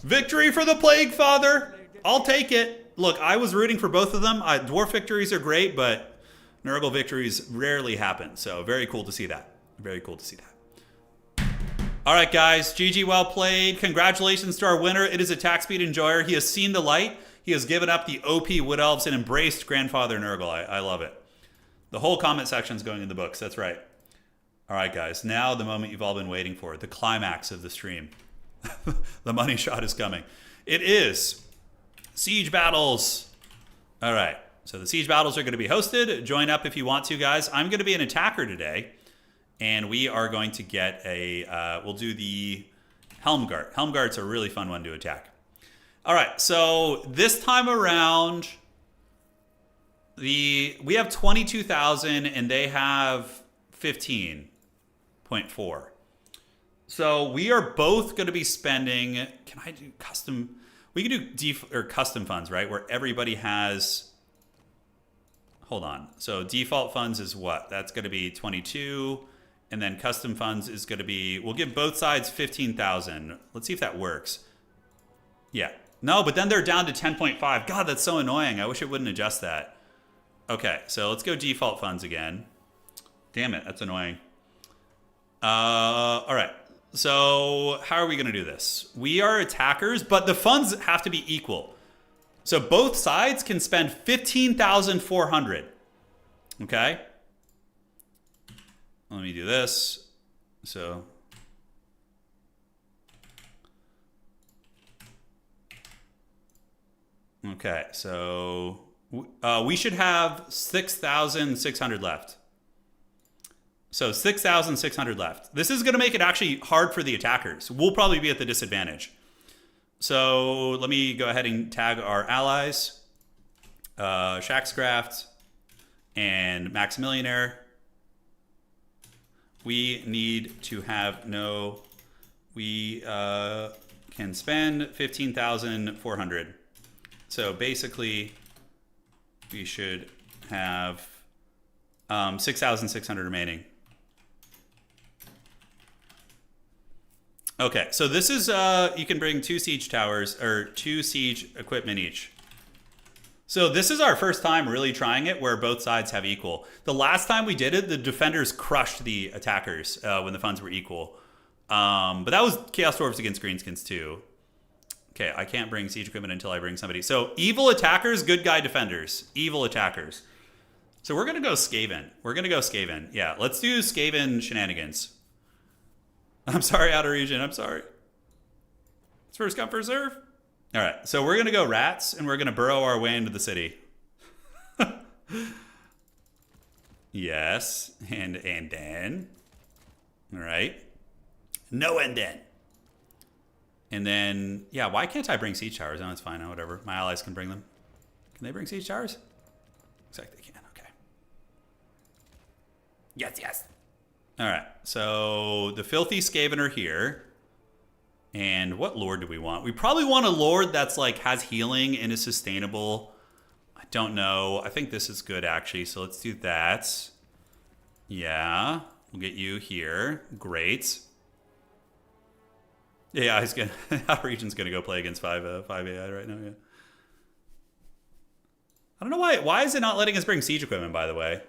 Victory for the Plague Father. I'll take it. Look, I was rooting for both of them. Dwarf victories are great, but Nurgle victories rarely happen. So very cool to see that. Very cool to see that. All right, guys. GG, well played. Congratulations to our winner. It is Attack Speed Enjoyer. He has seen the light. He has given up the OP Wood Elves and embraced Grandfather Nurgle. I love it. The whole comment section is going in the books. That's right. All right, guys. Now the moment you've all been waiting for. The climax of the stream. The money shot is coming. It is Siege Battles. All right. So the Siege Battles are going to be hosted. Join up if you want to, guys. I'm going to be an attacker today. And we are going to get a, we'll do the Helmgart. Helmgart's a really fun one to attack. All right, so this time around, we have 22,000 and they have 15.4. So we are both going to be spending, can I do custom? We can do custom funds, right? Where everybody has, hold on. So default funds is what? That's going to be 22. And then custom funds is going to be, we'll give both sides 15,000. Let's see if that works. Yeah. No, but then they're down to 10.5. God, that's so annoying. I wish it wouldn't adjust that. Okay, so let's go default funds again. Damn it, that's annoying. All right. So how are we going to do this? We are attackers, but the funds have to be equal. So both sides can spend 15,400. Okay? Let me do this. So okay, so we should have 6,600 left. So 6,600 left. This is going to make it actually hard for the attackers. We'll probably be at the disadvantage. So let me go ahead and tag our allies, Shaxcraft and Maximillionaire. We need to have we can spend 15,400. So basically, we should have 6,600 remaining. Okay, so this is, you can bring 2 siege towers, or 2 siege equipment each. So this is our first time really trying it where both sides have equal. The last time we did it, the defenders crushed the attackers when the funds were equal. But that was Chaos Dwarves against Greenskins too. Okay, I can't bring siege equipment until I bring somebody. So evil attackers, good guy defenders. Evil attackers. So we're going to go Skaven. We're going to go Skaven. Yeah, let's do Skaven shenanigans. I'm sorry, Outer Region. I'm sorry. It's first come, first serve. All right, so we're going to go rats, and we're going to burrow our way into the city. Yes, and then. All right. No and then. And then, yeah, why can't I bring siege towers? No, it's fine. No, whatever. My allies can bring them. Can they bring siege towers? Looks like they can. Okay. Yes. All right, so the Filthy Skaven are here. And what lord do we want? We probably want a lord that's like has healing and is sustainable. I don't know. I think this is good actually. So let's do that. Yeah, we'll get you here. Great. Yeah, he's gonna. Our region's gonna go play against 5 AI right now. Yeah. I don't know why. Why is it not letting us bring siege equipment? By the way,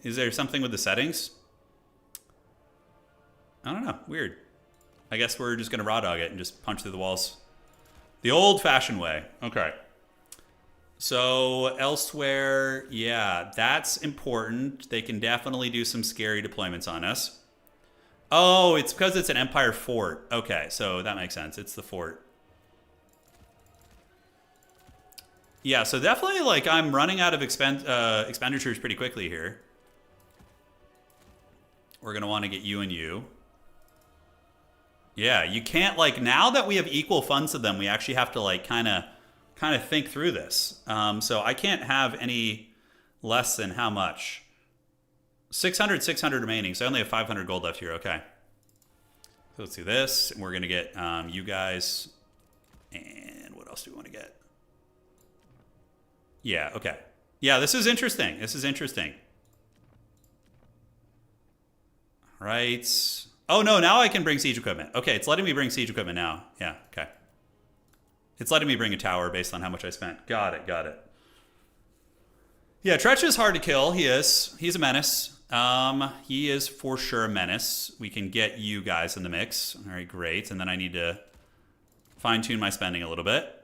is there something with the settings? I don't know. Weird. I guess we're just going to raw dog it and just punch through the walls. The old-fashioned way. Okay. So elsewhere, yeah, that's important. They can definitely do some scary deployments on us. Oh, it's because it's an Empire fort. Okay, so that makes sense. It's the fort. Yeah, so definitely, like, I'm running out of expenditures pretty quickly here. We're going to want to get you and you. Yeah, you can't, like, now that we have equal funds to them, we actually have to, like, kind of think through this. So I can't have any less than how much? 600 remaining, so I only have 500 gold left here. Okay. So let's do this, and we're going to get you guys, and what else do we want to get? Yeah, okay. Yeah, this is interesting. This is interesting. All right. Oh, no, now I can bring siege equipment. Okay, it's letting me bring siege equipment now. Yeah, okay. It's letting me bring a tower based on how much I spent. Got it, got it. Yeah, Tretch is hard to kill. He is. He's a menace. He is for sure a menace. We can get you guys in the mix. All right, great. And then I need to fine-tune my spending a little bit.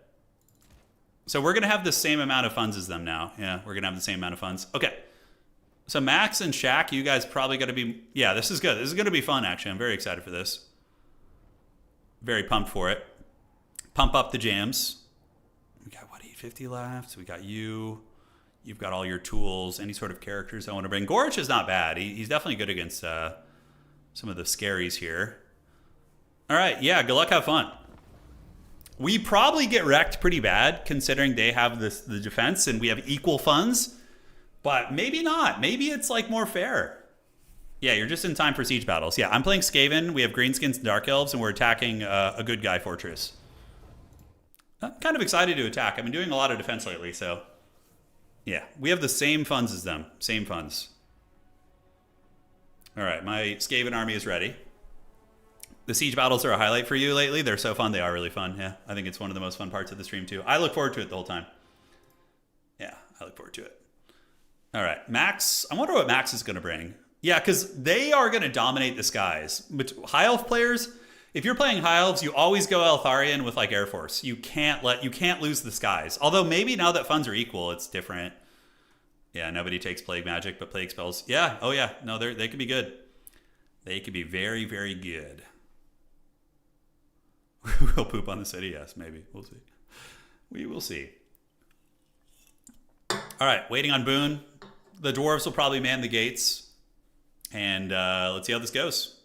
So we're going to have the same amount of funds as them now. Yeah, we're going to have the same amount of funds. Okay. So Max and Shaq, you guys probably got to be... Yeah, this is good. This is going to be fun, actually. I'm very excited for this. Very pumped for it. Pump up the jams. We got, what, 850 left? We got you. You've got all your tools. Any sort of characters I want to bring. Gorch is not bad. He's definitely good against some of the scaries here. All right. Yeah, good luck. Have fun. We probably get wrecked pretty bad considering they have the defense and we have equal funds. But maybe not. Maybe it's like more fair. Yeah, you're just in time for siege battles. Yeah, I'm playing Skaven. We have Greenskins and Dark Elves, and we're attacking a good guy fortress. I'm kind of excited to attack. I've been doing a lot of defense lately, so... Yeah, we have the same funds as them. Same funds. All right, my Skaven army is ready. The siege battles are a highlight for you lately. They're so fun. They are really fun. Yeah, I think it's one of the most fun parts of the stream, too. I look forward to it the whole time. Yeah, I look forward to it. All right, Max. I wonder what Max is going to bring. Yeah, because they are going to dominate the skies. But High Elf players, if you're playing High Elves, you always go Eltharion with like Air Force. You can't lose the skies. Although maybe now that funds are equal, it's different. Yeah, nobody takes plague magic, but plague spells. Yeah, oh yeah, no, they could be good. They could be very, very good. We'll poop on the city. Yes, maybe. We'll see. We will see. All right, waiting on Boone. The dwarves will probably man the gates. And let's see how this goes.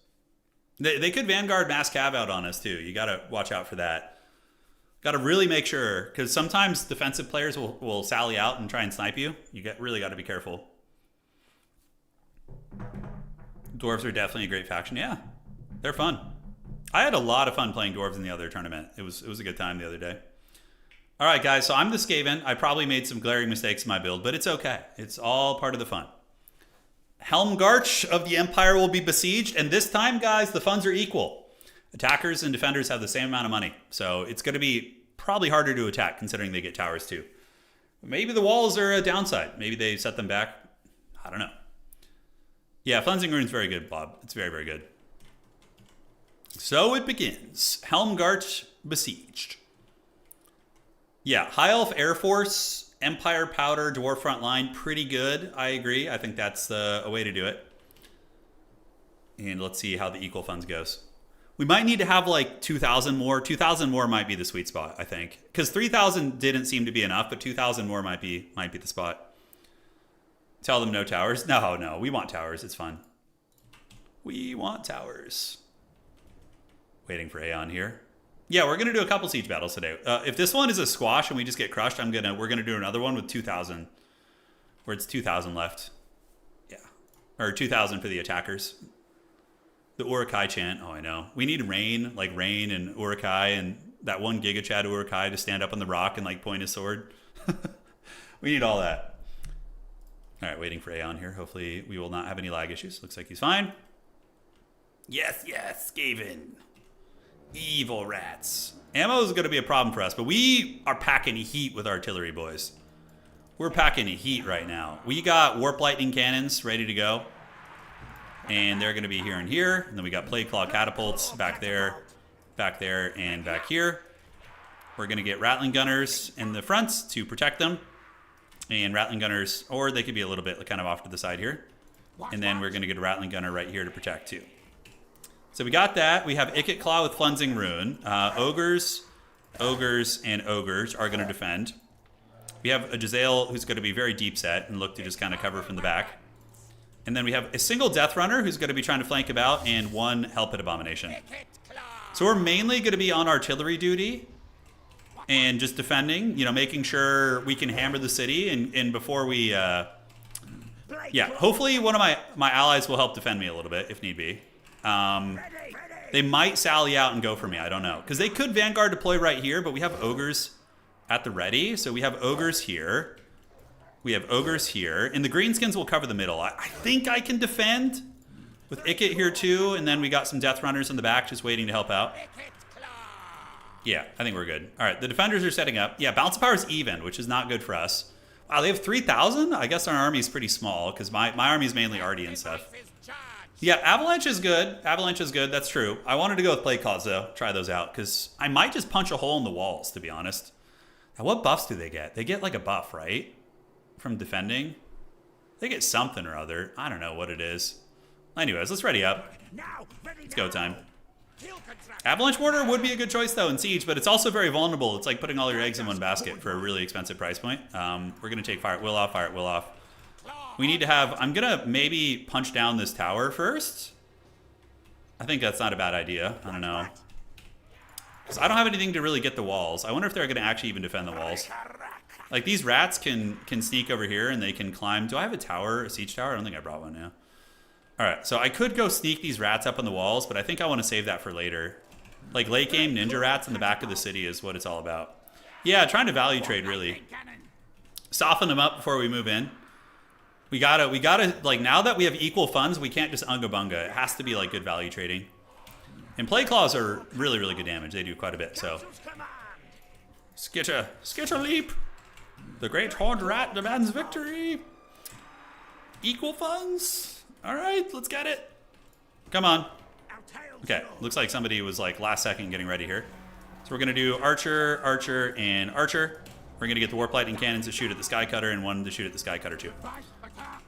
They could Vanguard Mass Cav out on us, too. You got to watch out for that. Got to really make sure, because sometimes defensive players will sally out and try and snipe you. Really got to be careful. Dwarves are definitely a great faction. Yeah, they're fun. I had a lot of fun playing dwarves in the other tournament. It was a good time the other day. All right, guys, so I'm the Skaven. I probably made some glaring mistakes in my build, but it's okay. It's all part of the fun. Helmgarch of the Empire will be besieged, and this time, guys, the funds are equal. Attackers and defenders have the same amount of money, so it's going to be probably harder to attack considering they get towers too. Maybe the walls are a downside. Maybe they set them back. I don't know. Yeah, Flensing Rune's very good, Bob. It's very, very good. So it begins. Helmgarch besieged. Yeah, High Elf Air Force, Empire Powder, Dwarf Front Line, pretty good. I agree. I think that's a way to do it. And let's see how the equal funds goes. We might need to have like 2,000 more. 2,000 more might be the sweet spot, I think. Because 3,000 didn't seem to be enough, but 2,000 more might be the spot. Tell them no towers. No, we want towers. It's fun. We want towers. Waiting for Aeon here. Yeah, we're gonna do a couple siege battles today. If this one is a squash and we just get crushed, we're gonna do another one with 2,000, where it's 2,000 left. Yeah, or 2,000 for the attackers. The Urukai chant. Oh, I know. We need Rain, like Rain and Urukai, and that one Giga Chad Urukai to stand up on the rock and like point his sword. We need all that. All right, waiting for Aeon here. Hopefully, we will not have any lag issues. Looks like he's fine. Yes, Skaven. Evil rats. Ammo is going to be a problem for us, but we are packing heat with artillery, boys. We're packing heat right now. We got Warp Lightning cannons ready to go. And they're going to be here and here. And then we got Plague Claw catapults back there, and back here. We're going to get Rattling Gunners in the fronts to protect them. And Rattling Gunners, or they could be a little bit kind of off to the side here. And then we're going to get a Rattling Gunner right here to protect too. So we got that. We have Ikit Claw with Flensing Rune. Ogres, and Ogres are going to defend. We have a Jezzail who's going to be very deep set and look to just kind of cover from the back. And then we have a single Death Runner who's going to be trying to flank about, and one Hell Pit Abomination. So we're mainly going to be on artillery duty and just defending, you know, making sure we can hammer the city. And before we, yeah, hopefully one of my allies will help defend me a little bit if need be. They might sally out and go for me. I don't know. Because they could Vanguard deploy right here, but we have Ogres at the ready. So we have Ogres here. We have Ogres here. And the Greenskins will cover the middle. I think I can defend with Ikit here too. And then we got some Death Runners in the back just waiting to help out. Yeah, I think we're good. All right, the defenders are setting up. Yeah, balance of power is even, which is not good for us. Wow, they have 3,000? I guess our army is pretty small because my army is mainly Arty and stuff. Yeah, Avalanche is good. Avalanche is good. That's true. I wanted to go with Plague Claws, though. Try those out because I might just punch a hole in the walls, to be honest. Now, what buffs do they get? They get like a buff, right? From defending? They get something or other. I don't know what it is. Anyways, let's ready up. It's go time. Avalanche Mortar would be a good choice, though, in Siege, but it's also very vulnerable. It's like putting all your eggs in one basket for a really expensive price point. We're going to take Fire at Will off, Fire at Will off. We need to have... I'm going to maybe punch down this tower first. I think that's not a bad idea. I don't know. Because I don't have anything to really get the walls. I wonder if they're going to actually even defend the walls. Like, these rats can sneak over here, and they can climb. Do I have a tower, a siege tower? I don't think I brought one now. All right, so I could go sneak these rats up on the walls, but I think I want to save that for later. Like, late game ninja rats in the back of the city is what it's all about. Yeah, trying to value trade, really. Soften them up before we move in. We gotta, like, now that we have equal funds, we can't just unga bunga. It has to be, like, good value trading. And Plague Claws are really, really good damage. They do quite a bit, so. Skitter leap. The great horned rat demands victory. Equal funds. All right, let's get it. Come on. Okay, looks like somebody was like last second getting ready here. So we're gonna do Archer, Archer, and Archer. We're gonna get the Warp Lightning Cannons to shoot at the Sky Cutter and one to shoot at the Sky Cutter too.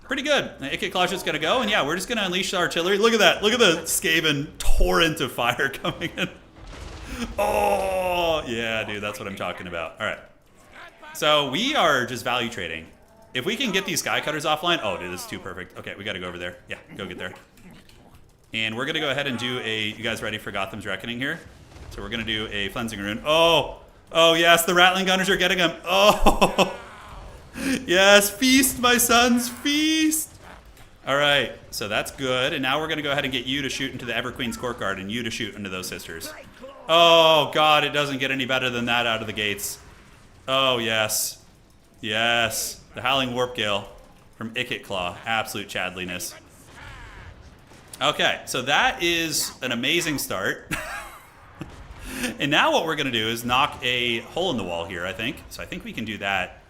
Pretty good. Ikit Claw's just gonna go, and yeah, we're just gonna unleash the artillery. Look at that. Look at the Skaven torrent of fire coming in. Oh, yeah, dude, that's what I'm talking about. All right. So we are just value trading. If we can get these Sky Cutters offline, oh, dude, this is too perfect. Okay, we gotta go over there. Yeah, go get there. And we're gonna go ahead and do a, you guys ready for Gotham's Reckoning here? So we're gonna do a Flensing Rune. Oh, yes, the Rattling Gunners are getting them. Oh, yes, feast, my sons, feast. All right, so that's good. And now we're gonna go ahead and get you to shoot into the Everqueen's Courtyard and you to shoot into those sisters. Oh, God, it doesn't get any better than that out of the gates. Oh, yes. Yes. The Howling Warp Gale from Ikit Claw. Absolute chadliness. Okay, so that is an amazing start. And now what we're going to do is knock a hole in the wall here, I think. So I think we can do that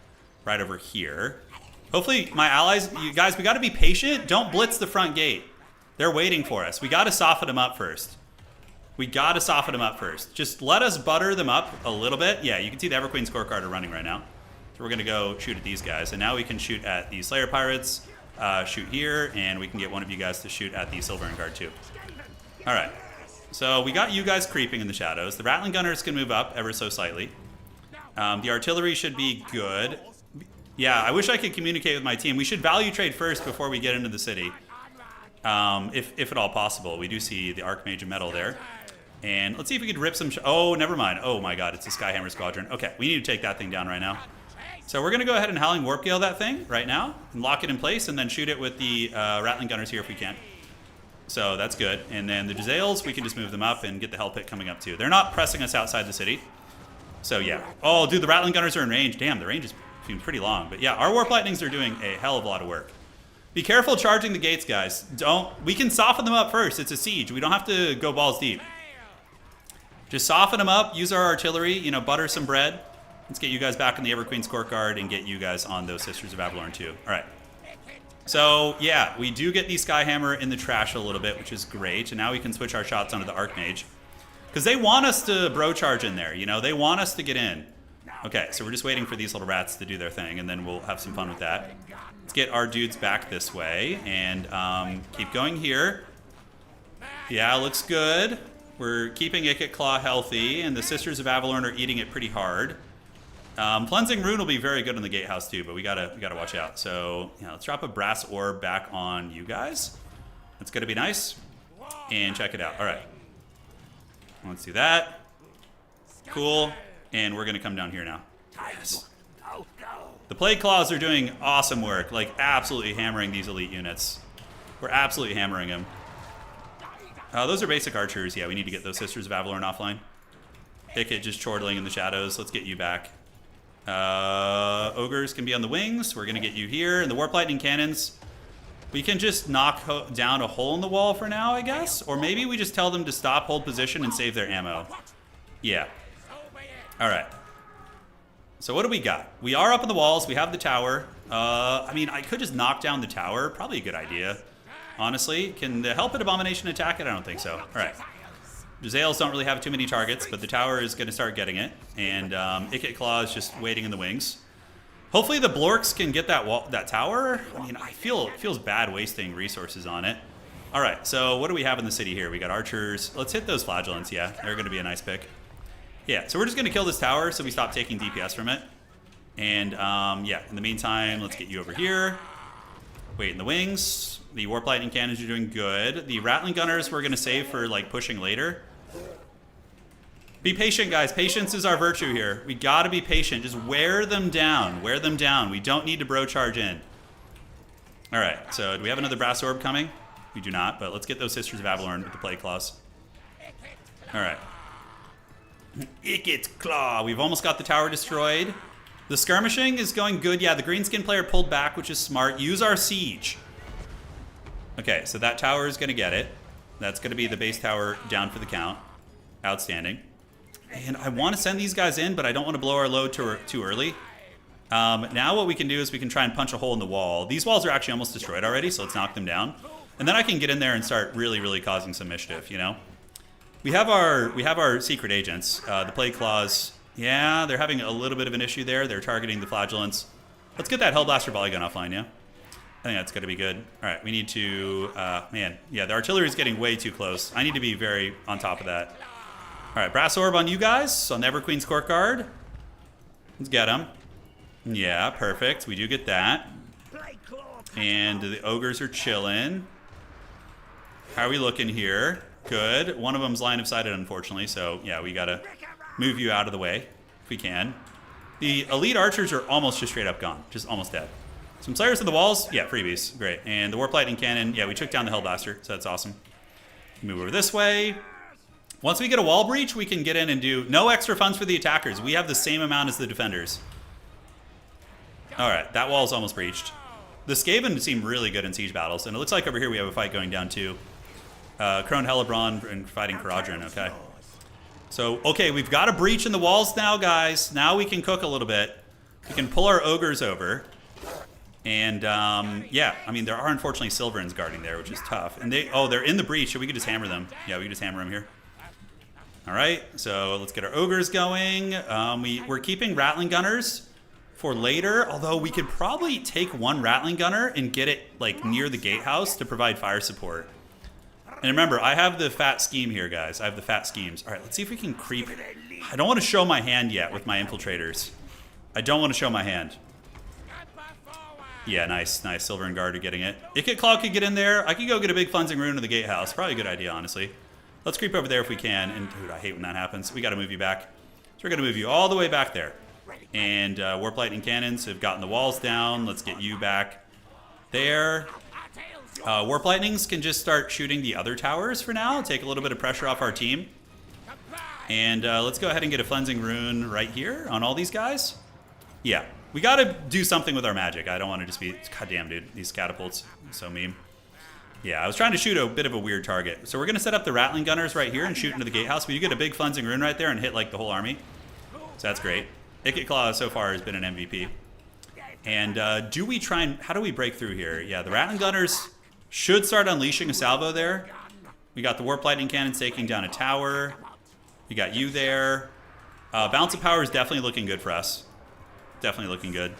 right over here. Hopefully, my allies, you guys, we got to be patient. Don't blitz the front gate. They're waiting for us. We got to soften them up first. We got to soften them up first. Just let us butter them up a little bit. Yeah, you can see the Everqueen Scorecard are running right now. So we're going to go shoot at these guys. And now we can shoot at the Slayer Pirates, shoot here, and we can get one of you guys to shoot at the Silver and Guard too. All right. So we got you guys creeping in the shadows. The Rattling Gunners can move up ever so slightly. The artillery should be good. Yeah, I wish I could communicate with my team. We should value trade first before we get into the city. If at all possible. We do see the Archmage of Metal there. And let's see if we could rip some... oh, never mind. Oh my god, it's a Skyhammer Squadron. Okay, we need to take that thing down right now. So we're going to go ahead and Howling Warp Gale that thing right now. And lock it in place and then shoot it with the Rattling Gunners here if we can. So that's good. And then the Jezzails, we can just move them up and get the Hell Pit coming up too. They're not pressing us outside the city. So yeah. Oh, dude, the Rattling Gunners are in range. Damn, the range is pretty long. But yeah, our Warp Lightnings are doing a hell of a lot of work. Be careful charging the gates, guys. We can soften them up first. It's a siege. We don't have to go balls deep. Just soften them up, use our artillery, you know, butter some bread. Let's get you guys back in the Everqueen's Courtyard and get you guys on those Sisters of Avalorn too. All right. So, yeah, we do get the Skyhammer in the trash a little bit, which is great. And now we can switch our shots onto the Archmage. Because they want us to bro charge in there, you know? They want us to get in. Okay, so we're just waiting for these little rats to do their thing, and then we'll have some fun with that. Let's get our dudes back this way, and keep going here. Yeah, looks good. We're keeping Ikit Claw healthy, and the Sisters of Avalorn are eating it pretty hard. Cleansing Rune will be very good in the gatehouse too, but we gotta watch out. So yeah, let's drop a brass orb back on you guys. That's gonna be nice. And check it out. All right, let's do that. Cool. And we're gonna come down here now. Yes. The Plague Claws are doing awesome work, like absolutely hammering these elite units. We're absolutely hammering them. Those are basic archers. Yeah, we need to get those Sisters of Avalorn offline. Ikit just chortling in the shadows. Let's get you back. Ogres can be on the wings. We're gonna get you here. And the Warp Lightning Cannons, we can just knock down a hole in the wall for now, I guess. Or maybe we just tell them to stop, hold position, and save their ammo. Yeah. All right. So what do we got? We are up in the walls. We have the tower. I mean, I could just knock down the tower. Probably a good idea, honestly. Can the Helped Abomination attack it? I don't think so. All right. Jezzails don't really have too many targets, but the tower is going to start getting it. And Ikit Claw is just waiting in the wings. Hopefully the Blorks can get that tower. I mean, it feels bad wasting resources on it. All right, so what do we have in the city here? We got archers. Let's hit those flagellants. Yeah, they're going to be a nice pick. Yeah, so we're just going to kill this tower so we stop taking DPS from it. And yeah, in the meantime, let's get you over here. Wait in the wings. The Warp Lightning Cannons are doing good. The Rattling Gunners we're going to save for like pushing later. Be patient, guys. Patience is our virtue here. We got to be patient. Just wear them down. Wear them down. We don't need to bro charge in. All right, so do we have another Brass Orb coming? We do not, but let's get those Sisters of Avalorn with the Plague Claws. All right. Ikit Claw. We've almost got the tower destroyed. The skirmishing is going good. Yeah, the greenskin player pulled back, which is smart. Use our siege. Okay, so that tower is going to get it. That's going to be the base tower down for the count. Outstanding. And I want to send these guys in, but I don't want to blow our load too early. Now what we can do is we can try and punch a hole in the wall. These walls are actually almost destroyed already, so let's knock them down. And then I can get in there and start really causing some mischief, you know? We have our secret agents, the Plague Claws. Yeah, they're having a little bit of an issue there. They're targeting the flagellants. Let's get that Hellblaster Volley Gun offline, yeah? I think that's going to be good. All right, we need to, man, yeah, the artillery is getting way too close. I need to be very on top of that. All right, Brass Orb on you guys, on the Everqueen's Court Guard. Let's get him. Yeah, perfect. We do get that. And the Ogres are chilling. How are we looking here? Good. One of them's line of sighted, unfortunately, so yeah, we got to move you out of the way if we can. The Elite Archers are almost just straight up gone, just almost dead. Some Slayers of the Walls, yeah, freebies, great. And the Warp Lightning Cannon, yeah, we took down the Hellblaster, so that's awesome. Move over this way. Once we get a wall breach, we can get in and do no extra funds for the attackers. We have the same amount as the defenders. All right, that wall's almost breached. The Skaven seem really good in siege battles, and it looks like over here we have a fight going down too. Khorne Hellebron and fighting Caradhran, okay. So, okay, we've got a breach in the walls now, guys. Now we can cook a little bit. We can pull our Ogres over. And, yeah, I mean, there are unfortunately Silverins guarding there, which is tough. And they're in the breach, so we could just hammer them. Yeah, we could just hammer them here. All right, so let's get our Ogres going. We're keeping Rattling Gunners for later, although we could probably take one Rattling Gunner and get it, like, near the gatehouse to provide fire support. And remember, I have the fat scheme here, guys. I have the fat schemes. All right, let's see if we can creep. I don't want to show my hand yet with my infiltrators. I don't want to show my hand. Yeah, nice. Silver and Guard are getting it. Ikit Claw could get in there. I could go get a big Cleansing Rune in the gatehouse. Probably a good idea, honestly. Let's creep over there if we can. And, dude, I hate when that happens. We got to move you back. So we're going to move you all the way back there. And Warp Lightning Cannons have gotten the walls down. Let's get you back there. Warp Lightnings can just start shooting the other towers for now. Take a little bit of pressure off our team. And let's go ahead and get a Cleansing Rune right here on all these guys. Yeah, we got to do something with our magic. I don't want to just be... Goddamn, dude. These catapults. So mean. Yeah, I was trying to shoot a bit of a weird target. So we're going to set up the Rattling Gunners right here and shoot into the gatehouse. But you get a big Cleansing Rune right there and hit like the whole army. So that's great. Ikit Claw so far has been an MVP. And do we try and... How do we break through here? Yeah, the Rattling Gunners should start unleashing a salvo there. We got the Warp Lightning Cannons taking down a tower. We got you there. Balance of power is definitely looking good for us. Definitely looking good.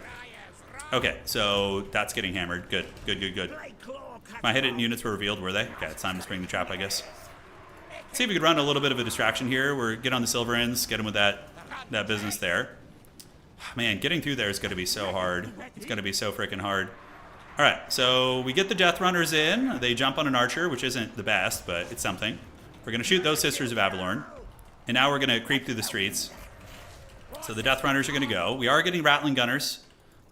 Okay, so that's getting hammered. Good, good, good, good. My hidden units were revealed, were they? Okay, it's time to spring the trap, I guess. See if we could run a little bit of a distraction here. We're get on the Silverins, get him with that business there. Man, getting through there is going to be so hard. It's going to be so freaking hard. All right, so we get the Death Runners in. They jump on an archer, which isn't the best, but it's something. We're going to shoot those Sisters of Avalorn. And now we're going to creep through the streets. So the Death Runners are going to go. We are getting Rattling Gunners,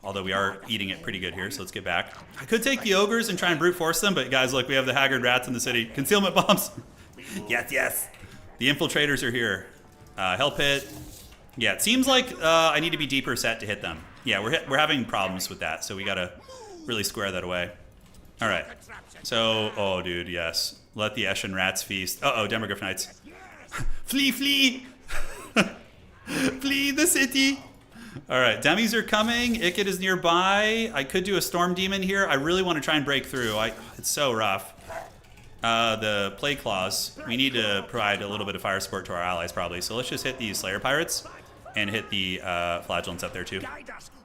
although we are eating it pretty good here, so let's get back. I could take the Ogres and try and brute force them, but guys, look, we have the Haggard Rats in the city. Concealment bombs. Yes, yes. The Infiltrators are here. Hell Pit. Yeah, it seems like I need to be deeper set to hit them. Yeah, we're having problems with that, so we got to really square that away. All right. So, oh, dude, yes. Let the Eshin Rats feast. Uh-oh, Demogryph Knights. Flee, flee! Flee the city! All right, Demis are coming. Ikit is nearby. I could do a Storm Demon here. I really want to try and break through. It's so rough. The Plague Claws. We need to provide a little bit of fire support to our allies, probably. So let's just hit these Slayer Pirates and hit the Flagellants up there, too.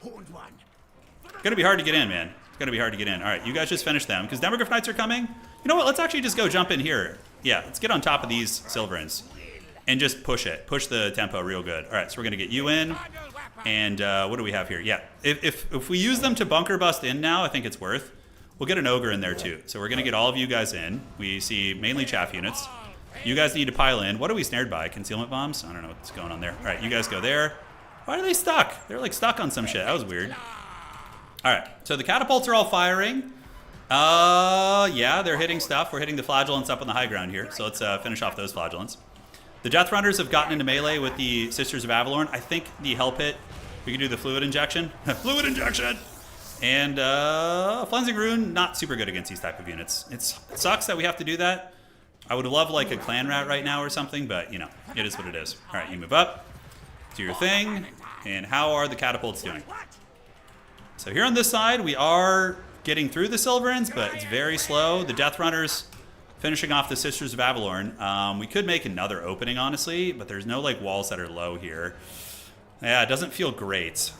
It's going to be hard to get in, man. It's going to be hard to get in. All right, you guys just finish them, because Demogryph Knights are coming. You know what? Let's actually just go jump in here. Yeah, let's get on top of these Silverins and just push it. Push the tempo real good. All right, so we're going to get you in. And what do we have here? Yeah, if we use them to bunker bust in now, I think it's worth. We'll get an Ogre in there too. So we're going to get all of you guys in. We see mainly chaff units. You guys need to pile in. What are we snared by? Concealment bombs? I don't know what's going on there. All right, you guys go there. Why are they stuck? They're like stuck on some shit. That was weird. All right, so the catapults are all firing. Yeah, they're hitting stuff. We're hitting the Flagellants up on the high ground here. So let's finish off those Flagellants. The Death Runners have gotten into melee with the Sisters of Avalorn. I think the Hell Pit, we can do the Fluid Injection. Fluid Injection! And Flensing Rune, not super good against these type of units. It sucks that we have to do that. I would love like a Clan Rat right now or something, but you know, it is what it is. All right, you move up, do your thing. And how are the catapults doing? So here on this side, we are getting through the Silverins, but it's very slow. The Death Runners finishing off the Sisters of Avalorn. We could make another opening, honestly, but there's no like walls that are low here. Yeah, it doesn't feel great.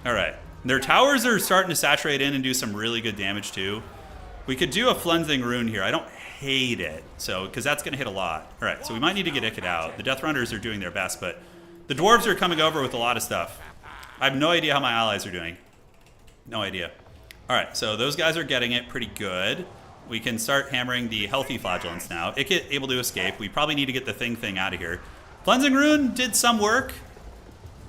All right. Their towers are starting to saturate in and do some really good damage too. We could do a Flensing Rune here. I don't hate it, so because that's going to hit a lot. All right, so we might need to get Ikit out. The Death Runners are doing their best, but the Dwarves are coming over with a lot of stuff. I have no idea how my allies are doing. No idea. All right, so those guys are getting it pretty good. We can start hammering the healthy Flagellants now. Ikit able to escape. We probably need to get the thing out of here. Flensing Rune did some work.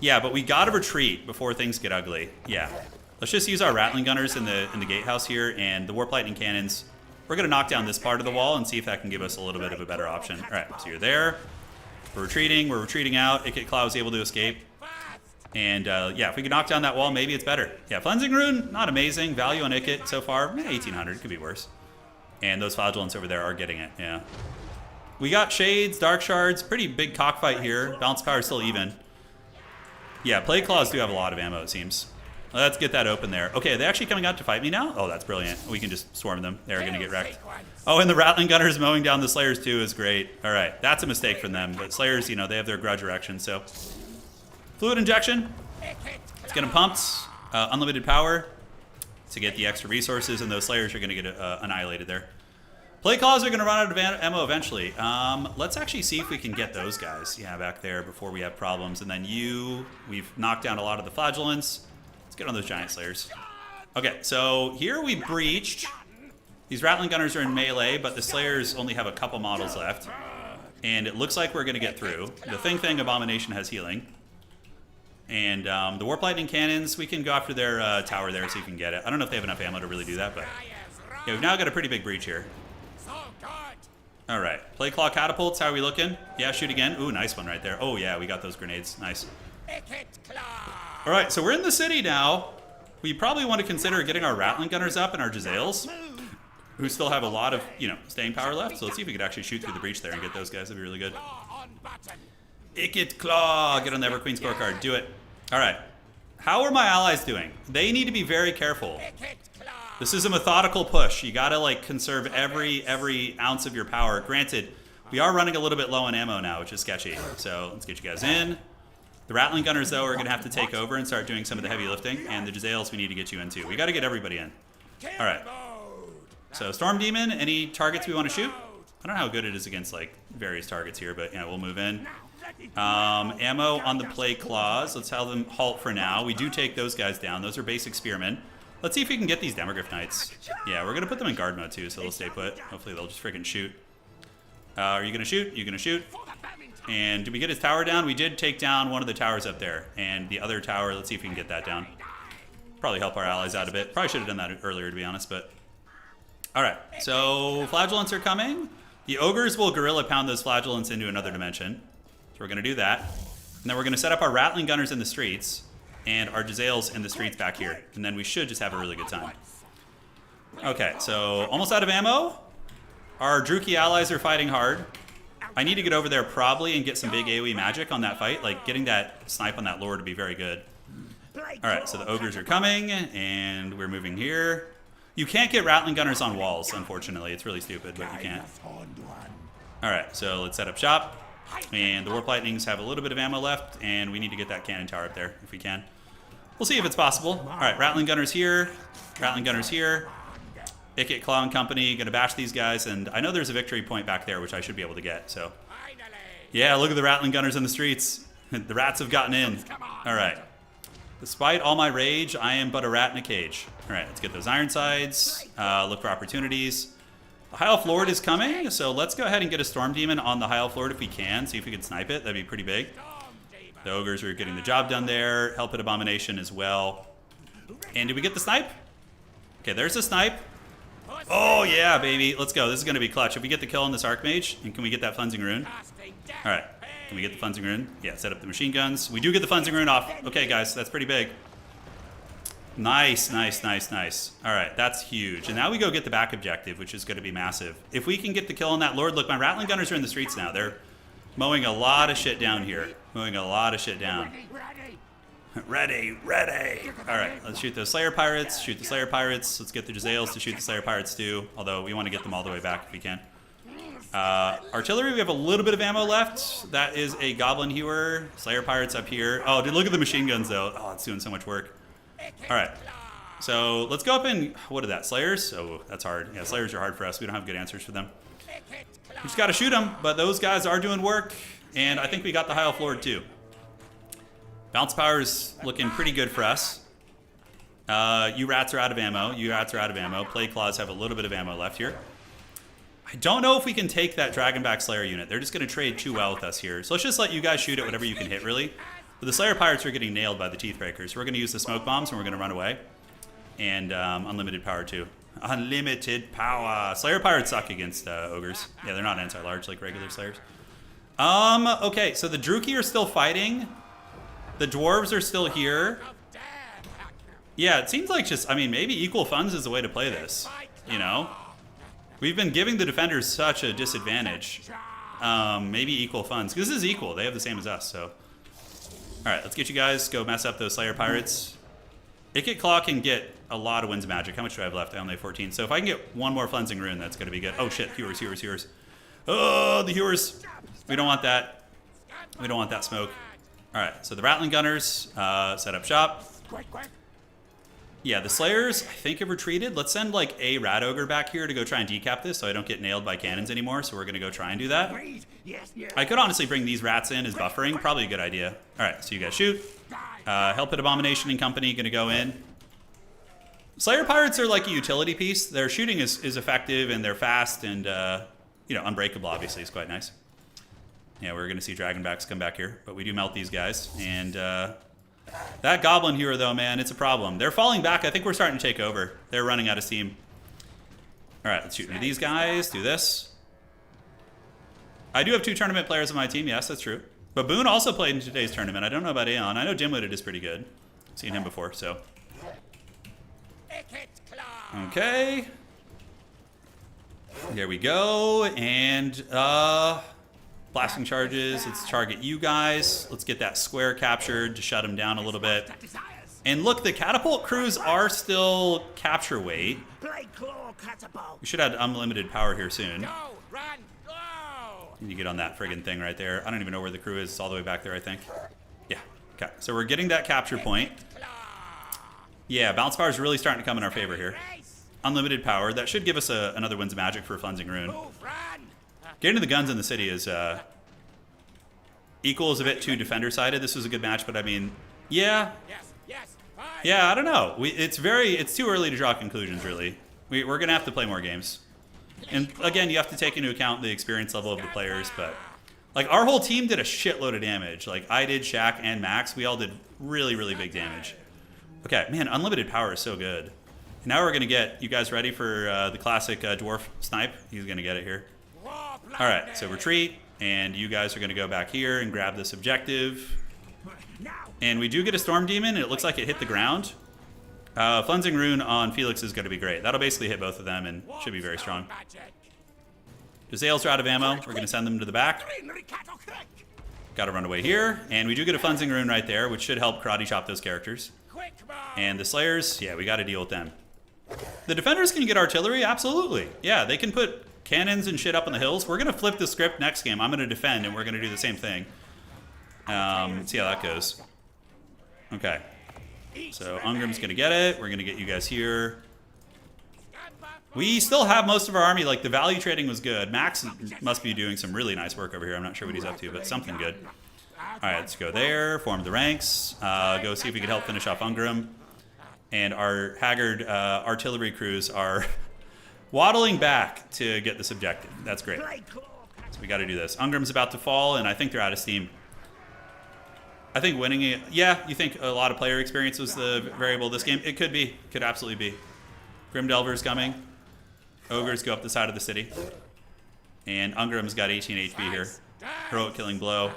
Yeah, but we gotta retreat before things get ugly. Yeah. Let's just use our Rattling Gunners in the gatehouse here and the Warp Lightning Cannons. We're gonna knock down this part of the wall and see if that can give us a little bit of a better option. All right, so you're there. We're retreating out. Ikit Claw was able to escape. And yeah, if we can knock down that wall, maybe it's better. Yeah, Flensing Rune, not amazing. Value on Ikit so far, 1800, could be worse. And those Flagellants over there are getting it, yeah. We got Shades, Dark Shards, pretty big cockfight here. Balance power is still even. Yeah, Plague Claws do have a lot of ammo, it seems. Let's get that open there. Okay, are they actually coming out to fight me now? Oh, that's brilliant. We can just swarm them. They're going to get wrecked. Oh, and the Rattling Gunners mowing down the Slayers too is great. All right, that's a mistake from them. But Slayers, you know, they have their grudge erection, so. Fluid Injection. Let's get them pumped. Unlimited power to get the extra resources, and those Slayers are going to get annihilated there. Plague Claws are going to run out of ammo eventually. Let's actually see if we can get those guys, yeah, back there before we have problems. And then we've knocked down a lot of the Flagellants. Let's get on those Giant Slayers. Okay, so here we breached. These Rattling Gunners are in melee, but the Slayers only have a couple models left. And it looks like we're going to get through. The Thing Abomination has healing. And the Warp Lightning Cannons, we can go after their tower there so you can get it. I don't know if they have enough ammo to really do that, but yeah, we've now got a pretty big breach here. All right, Plague Claw Catapults, how are we looking? Yeah, shoot again. Ooh, nice one right there. Oh yeah, we got those grenades, nice. All right, so we're in the city now. We probably want to consider getting our Rattling Gunners up and our Jezzails, who still have a lot of, you know, staying power left. So let's see if we could actually shoot through the breach there and get those guys. That'd be really good. Ikit Claw, get on the Everqueen scorecard, do it. All right, how are my allies doing? They need to be very careful. This is a methodical push. You gotta like conserve every ounce of your power. Granted, We are running a little bit low on ammo now, which is sketchy. So let's get you guys in. The Rattling Gunners, though, are going to have to take over and start doing some of the heavy lifting. And the Jezzails, we need to get you in, too. We got to get everybody in. All right. So Storm Demon, any targets we want to shoot? I don't know how good it is against, like, various targets here, but, we'll move in. Ammo on the Plague Claws. Let's have them halt for now. We do take those guys down. Those are basic spearmen. Let's see if we can get these Demogryph Knights. Yeah, we're going to put them in guard mode, too, so they'll stay put. Hopefully they'll just freaking shoot. Are you going to shoot? You're going to shoot. And did we get his tower down? We did take down one of the towers up there. And the other tower, let's see if we can get that down. Probably help our allies out a bit. Probably should have done that earlier, to be honest, but... Alright, so Flagellants are coming. The Ogres will Gorilla Pound those Flagellants into another dimension. So we're going to do that. And then we're going to set up our Rattling Gunners in the streets. And our Jezzails in the streets back here. And then we should just have a really good time. Okay, so almost out of ammo. Our Druchii allies are fighting hard. I need to get over there probably and get some big AoE magic on that fight. Like, getting that snipe on that lord would be very good. Alright, so the Ogres are coming, and we're moving here. You can't get Rattling Gunners on walls, unfortunately. It's really stupid, but you can't. Alright, so let's set up shop. And the Warp Lightnings have a little bit of ammo left, and we need to get that cannon tower up there, if we can. We'll see if it's possible. Alright, Rattling Gunners here. Rattling Gunners here. Ikit Claw and Company, gonna bash these guys, and I know there's a victory point back there, which I should be able to get, so. Yeah, look at the Rattling Gunners in the streets. The rats have gotten in. Alright. Despite all my rage, I am but a rat in a cage. Alright, let's get those Ironsides. Look for opportunities. The High Elf Lord is coming, so let's go ahead and get a Storm Demon on the High Elf Lord if we can. See if we can snipe it. That'd be pretty big. The Ogres are getting the job done there. Help at Abomination as well. And did we get the snipe? Okay, there's the snipe. Oh, yeah, baby. Let's go. This is going to be clutch. If we get the kill on this Archmage, and can we get that Cleansing Rune? All right. Can we get the Cleansing Rune? Yeah, set up the machine guns. We do get the Cleansing Rune off. Okay, guys, that's pretty big. Nice, nice, nice, nice. All right, that's huge. And now we go get the back objective, which is going to be massive. If we can get the kill on that Lord, look, my Rattling Gunners are in the streets now. They're mowing a lot of shit down here. Mowing a lot of shit down. Ready, ready. All right, let's shoot those Slayer Pirates. Shoot the Slayer Pirates. Let's get the Jezzails to shoot the Slayer Pirates too. Although we want to get them all the way back if we can. Artillery, we have a little bit of ammo left. That is a Goblin Hewer. Slayer Pirates up here. Oh, dude, look at the machine guns though. Oh, it's doing so much work. All right, so let's go up and what are that? Slayers? Oh, that's hard. Yeah, Slayers are hard for us. We don't have good answers for them. We just got to shoot them. But those guys are doing work, and I think we got the High Elf Lord too. Bounce power is looking pretty good for us. You rats are out of ammo. You rats are out of ammo. Plague Claws have a little bit of ammo left here. I don't know if we can take that Dragonback Slayer unit. They're just going to trade too well with us here. So let's just let you guys shoot at whatever you can hit, really. But the Slayer Pirates are getting nailed by the Teethbreakers. We're going to use the smoke bombs, and we're going to run away. And unlimited power, too. Unlimited power. Slayer Pirates suck against Ogres. Yeah, they're not anti-large like regular Slayers. Okay, so the Druchii are still fighting. The Dwarves are still here. Yeah, it seems like just, I mean, maybe equal funds is the way to play this, you know? We've been giving the defenders such a disadvantage. Maybe equal funds, because this is equal. They have the same as us, so. All right, let's get you guys, go mess up those Slayer Pirates. Ikit Claw can get a lot of Winds of Magic. How much do I have left? I only have 14. So if I can get one more Cleansing Rune, that's going to be good. Oh, shit, Hewers, Hewers, Hewers. Oh, the Hewers. We don't want that. We don't want that smoke. All right, so the Rattling Gunners set up shop. Yeah, the Slayers, I think, have retreated. Let's send, like, a Rat Ogre back here to go try and decap this so I don't get nailed by cannons anymore, so we're going to go try and do that. I could honestly bring these rats in as buffering. Probably a good idea. All right, so you guys shoot. Help at Abomination and Company going to go in. Slayer Pirates are like a utility piece. Their shooting is effective, and they're fast, and, you know, unbreakable, obviously, is quite nice. Yeah, we're going to see Dragonbacks come back here, but we do melt these guys, and that Goblin Hero, though, man, it's a problem. They're falling back. I think we're starting to take over. They're running out of steam. All right, let's shoot into these guys. Do this. I do have 2 tournament players on my team. Yes, that's true. But Boone also played in today's tournament. I don't know about Aeon. I know Dimwitted is pretty good. I've seen him before, so. Okay. There we go. And, blasting charges, let's target you guys. Let's get that square captured to shut him down a little bit. And look, the catapult crews are still capture weight. We should have unlimited power here soon. Need to get on that friggin' thing right there. I don't even know where the crew is. It's all the way back there, I think. Yeah. Okay. So we're getting that capture point. Yeah, bounce bar is really starting to come in our favor here. Unlimited power. That should give us another Winds of Magic for a Cleansing Rune. Getting to the guns in the city is equals a bit too defender-sided. This was a good match, but I mean, yeah. Yeah, I don't know. It's too early to draw conclusions, really. We're going to have to play more games. And again, you have to take into account the experience level of the players, but like our whole team did a shitload of damage. Like I did, Shaq, and Max. We all did really, really big damage. Okay, man, unlimited power is so good. Now we're going to get you guys ready for the classic dwarf snipe. He's going to get it here. All right, so retreat, and you guys are going to go back here and grab this objective. And we do get a Storm Demon. It looks like it hit the ground. Cleansing Rune on Felix is going to be great. That'll basically hit both of them and should be very strong. The Zales are out of ammo. We're going to send them to the back. Got to run away here. And we do get a Cleansing Rune right there, which should help karate chop those characters. And the Slayers, yeah, we got to deal with them. The defenders can get artillery, absolutely. Yeah, they can put cannons and shit up on the hills. We're going to flip the script next game. I'm going to defend, and we're going to do the same thing. Let's see how that goes. Okay. So Ungrim's going to get it. We're going to get you guys here. We still have most of our army. Like, the value trading was good. Max must be doing some really nice work over here. I'm not sure what he's up to, but something good. All right, let's go there. Form the ranks. Go see if we can help finish off Ungrim. And our haggard artillery crews are waddling back to get this objective. That's great. So we got to do this. Ungrim's about to fall, and I think they're out of steam. I think winning it, yeah, you think a lot of player experience was the variable this game? It could be. Could absolutely be. Grimdelver's coming. Ogres go up the side of the city. And Ungrim's got 18 HP here. Heroic killing blow. All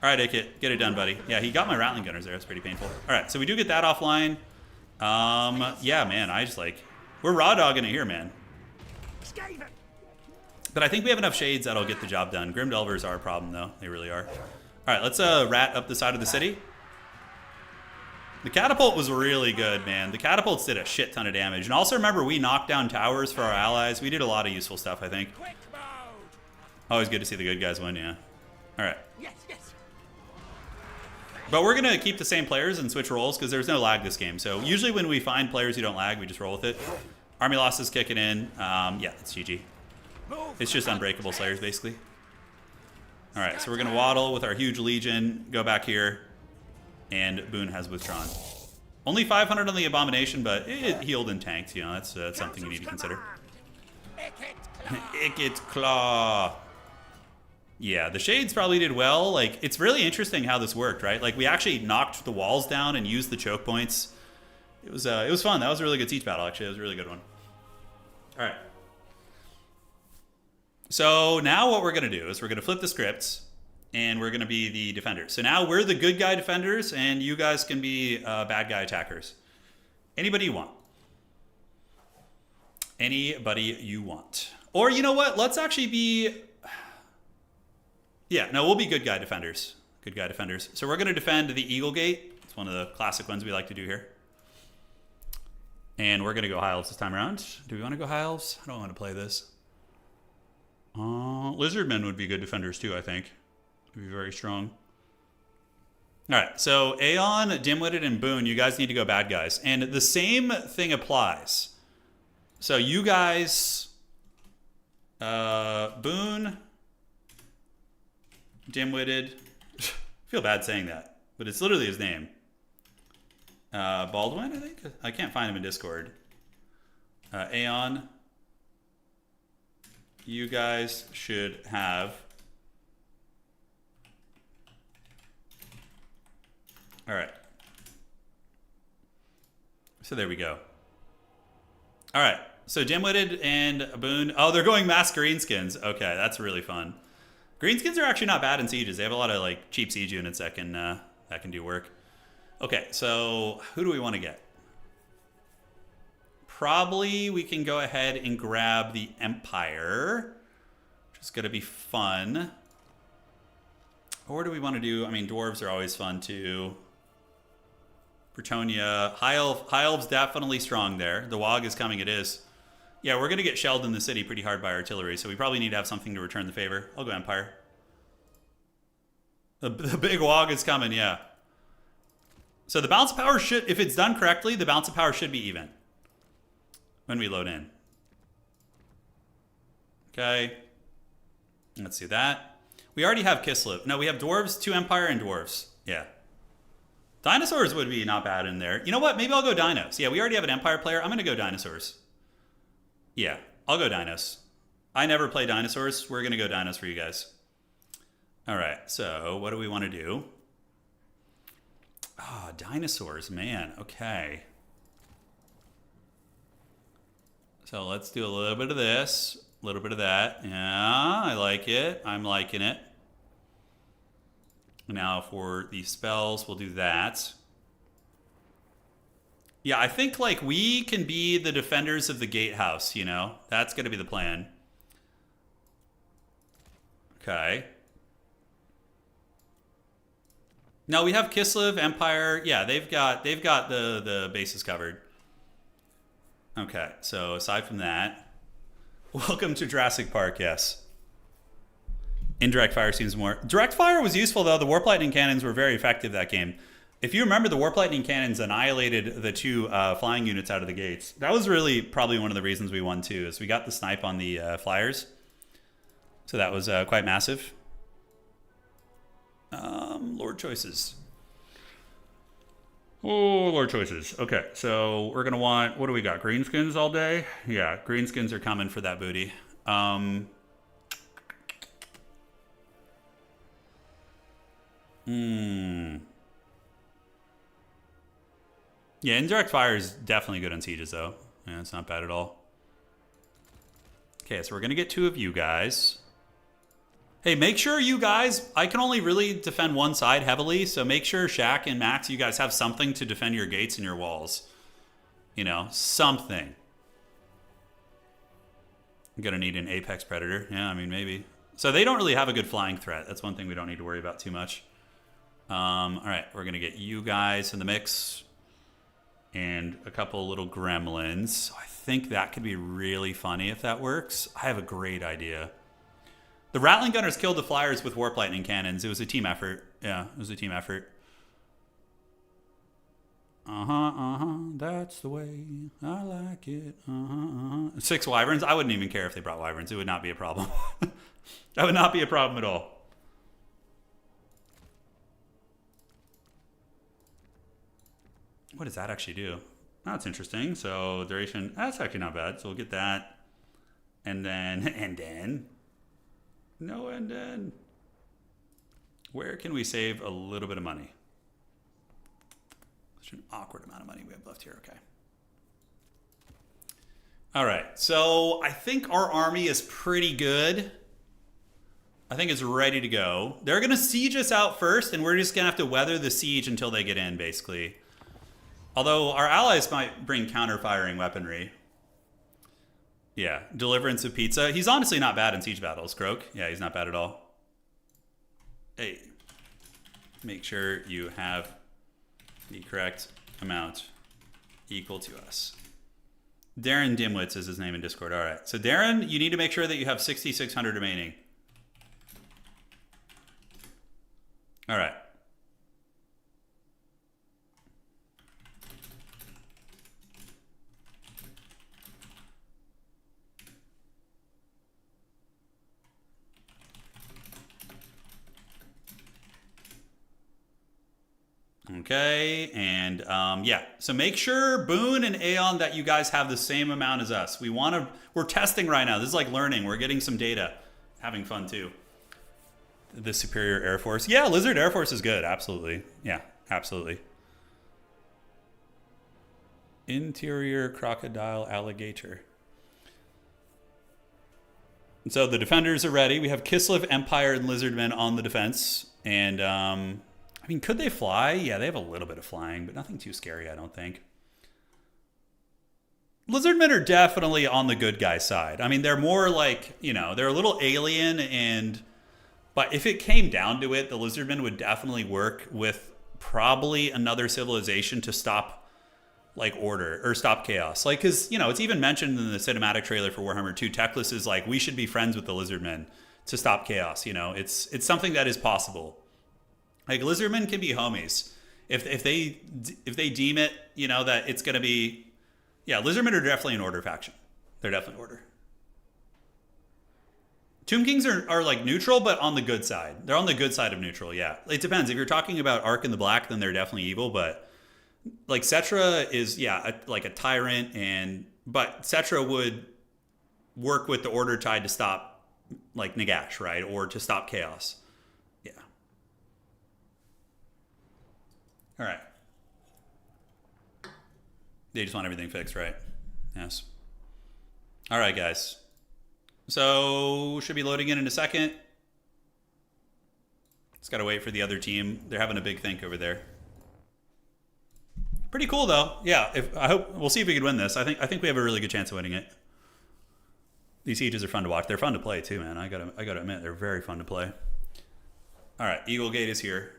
right, Ikit, get it done, buddy. Yeah, he got my Rattling Gunners there. That's pretty painful. All right, so we do get that offline. Yeah, man, I just like... We're raw dogging it here, man. But I think we have enough shades that'll get the job done. Grimdelvers are a problem, though. They really are. All right, let's rat up the side of the city. The catapult was really good, man. The catapults did a shit ton of damage. And also remember, we knocked down towers for our allies. We did a lot of useful stuff, I think. Always good to see the good guys win, yeah. All right. But we're going to keep the same players and switch roles because there's no lag this game. So usually when we find players who don't lag, we just roll with it. Army loss is kicking in. Yeah, it's GG. It's just unbreakable Slayers, basically. All right, so we're going to waddle with our huge legion, go back here, and Boone has withdrawn. Only 500 on the Abomination, but it healed and tanked. You know, that's something you need to consider. Ikit Claw. Yeah, the Shades probably did well. Like, it's really interesting how this worked, right? Like, we actually knocked the walls down and used the choke points. It was fun. That was a really good siege battle, actually. It was a really good one. All right. So now what we're going to do is we're going to flip the scripts, and we're going to be the defenders. So now we're the good guy defenders, and you guys can be bad guy attackers. Anybody you want. Anybody you want. Or you know what? Let's actually be... Yeah, no, we'll be good guy defenders. Good guy defenders. So we're going to defend the Eagle Gate. It's one of the classic ones we like to do here. And we're going to go High Elves this time around. Do we want to go High Elves? I don't want to play this. Lizardmen would be good defenders too, I think. Would be very strong. All right, so Aeon, Dimwitted, and Boone, you guys need to go bad guys. And the same thing applies. So you guys, Boone, Dimwitted. I feel bad saying that, but it's literally his name. Baldwin, I think? I can't find him in Discord. Aeon. You guys should have... All right. So there we go. All right. So Dimwitted and Boone. Oh, they're going mass greenskins. Okay, that's really fun. Greenskins are actually not bad in sieges. They have a lot of like cheap siege units that can do work. Okay, so who do we want to get? Probably we can go ahead and grab the Empire, which is going to be fun. Or do we want to do, I mean, Dwarves are always fun too. Bretonia, High Elves definitely strong there. The Wog is coming, it is. Yeah, we're going to get shelled in the city pretty hard by artillery, so we probably need to have something to return the favor. I'll go Empire. The big wog is coming, yeah. So the balance of power should, if it's done correctly, the balance of power should be even when we load in. Okay. Let's do that. We already have Kislev. No, we have Dwarves, 2 Empire, and Dwarves. Yeah. Dinosaurs would be not bad in there. You know what? Maybe I'll go Dinos. Yeah, we already have an Empire player. I'm going to go Dinosaurs. Yeah, I'll go Dinos. I never play Dinosaurs. We're going to go Dinos for you guys. All right, so what do we want to do? Ah, Dinosaurs, man. Okay. So let's do a little bit of this, a little bit of that. Yeah, I like it. I'm liking it. Now for the spells, we'll do that. Yeah, I think like we can be the defenders of the gatehouse, you know? That's going to be the plan. Okay. Now we have Kislev, Empire. Yeah, they've got the bases covered. Okay, so aside from that, welcome to Jurassic Park, yes. Indirect fire seems more... Direct fire was useful, though. The Warp Lightning Cannons were very effective that game. If you remember, the Warp Lightning Cannons annihilated the 2 flying units out of the gates. That was really probably one of the reasons we won, too, is we got the snipe on the flyers. So that was quite massive. Lord choices. Oh, Lord choices. Okay, so we're going to want... What do we got? Greenskins all day? Yeah, greenskins are coming for that booty. Yeah, indirect fire is definitely good on sieges, though. Yeah, it's not bad at all. Okay, so we're going to get 2 of you guys. Hey, make sure you guys... I can only really defend one side heavily, so make sure Shaq and Max, you guys have something to defend your gates and your walls. You know, something. I'm going to need an Apex Predator. Yeah, I mean, maybe. So they don't really have a good flying threat. That's one thing we don't need to worry about too much. All right, we're going to get you guys in the mix. And a couple little gremlins. So I think that could be really funny if that works. I have a great idea. The Rattling Gunners killed the Flyers with Warp Lightning Cannons. It was a team effort. Yeah, it was a team effort. That's the way I like it. 6 Wyverns. I wouldn't even care if they brought Wyverns. It would not be a problem. That would not be a problem at all. What does that actually do? Oh, that's interesting. So duration, that's actually not bad. So we'll get that. And then, no, and then, where can we save a little bit of money? Such an awkward amount of money we have left here. Okay. All right. So I think our army is pretty good. I think it's ready to go. They're going to siege us out first, and we're just going to have to weather the siege until they get in, basically. Although our allies might bring counter-firing weaponry. Yeah, Deliverance of Pizza. He's honestly not bad in siege battles, Croak. Yeah, he's not bad at all. Hey, make sure you have the correct amount equal to us. Darren Dimwitz is his name in Discord. All right, so Darren, you need to make sure that you have 6,600 remaining. All right. Okay, and yeah, so make sure, Boone and Aeon, that you guys have the same amount as us. We're testing right now. This is like learning. We're getting some data. Having fun, too. The Superior Air Force. Yeah, Lizard Air Force is good. Absolutely. Yeah, absolutely. Interior Crocodile Alligator. And so the defenders are ready. We have Kislev, Empire, and Lizardmen on the defense. And, I mean, could they fly? Yeah, they have a little bit of flying, but nothing too scary, I don't think. Lizardmen are definitely on the good guy side. I mean, they're more like, you know, they're a little alien, but if it came down to it, the Lizardmen would definitely work with probably another civilization to stop like order or stop chaos. Like, because, you know, it's even mentioned in the cinematic trailer for Warhammer 2. Teclis is like, we should be friends with the Lizardmen to stop chaos. You know, it's something that is possible. Like, Lizardmen can be homies if they deem it, you know, that it's gonna be. Yeah, Lizardmen are definitely an order faction. They're definitely order. Tomb Kings are like neutral, but on the good side. They're on the good side of neutral. Yeah, it depends. If you're talking about Ark in the Black, then they're definitely evil, but. Like Cetra is, yeah, like a tyrant, but Cetra would work with the Order Tide to stop, like, Nagash, right? Or to stop chaos. Yeah. All right. They just want everything fixed, right? Yes. All right, guys. So, should be loading in a second. Just got to wait for the other team. They're having a big think over there. Pretty cool though. Yeah, I hope we'll see if we can win this. I think we have a really good chance of winning it. These sieges are fun to watch. They're fun to play too, man. I gotta admit, they're very fun to play. All right, Eagle Gate is here.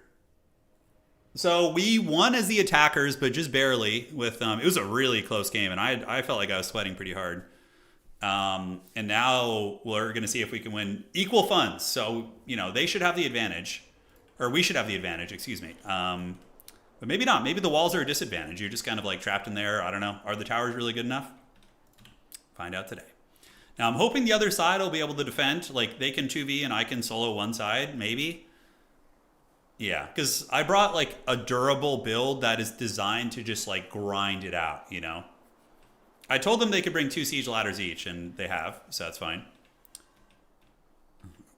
So we won as the attackers, but just barely. With it was a really close game, and I felt like I was sweating pretty hard. And now we're gonna see if we can win equal funds. So, you know, they should have the advantage, or we should have the advantage. Excuse me. But maybe not. Maybe the walls are a disadvantage. You're just kind of like trapped in there. I don't know. Are the towers really good enough? Find out today. Now, I'm hoping the other side will be able to defend. Like, they can 2v and I can solo one side, maybe. Yeah, because I brought, like, a durable build that is designed to just, like, grind it out, you know? I told them they could bring 2 siege ladders each, and they have, so that's fine.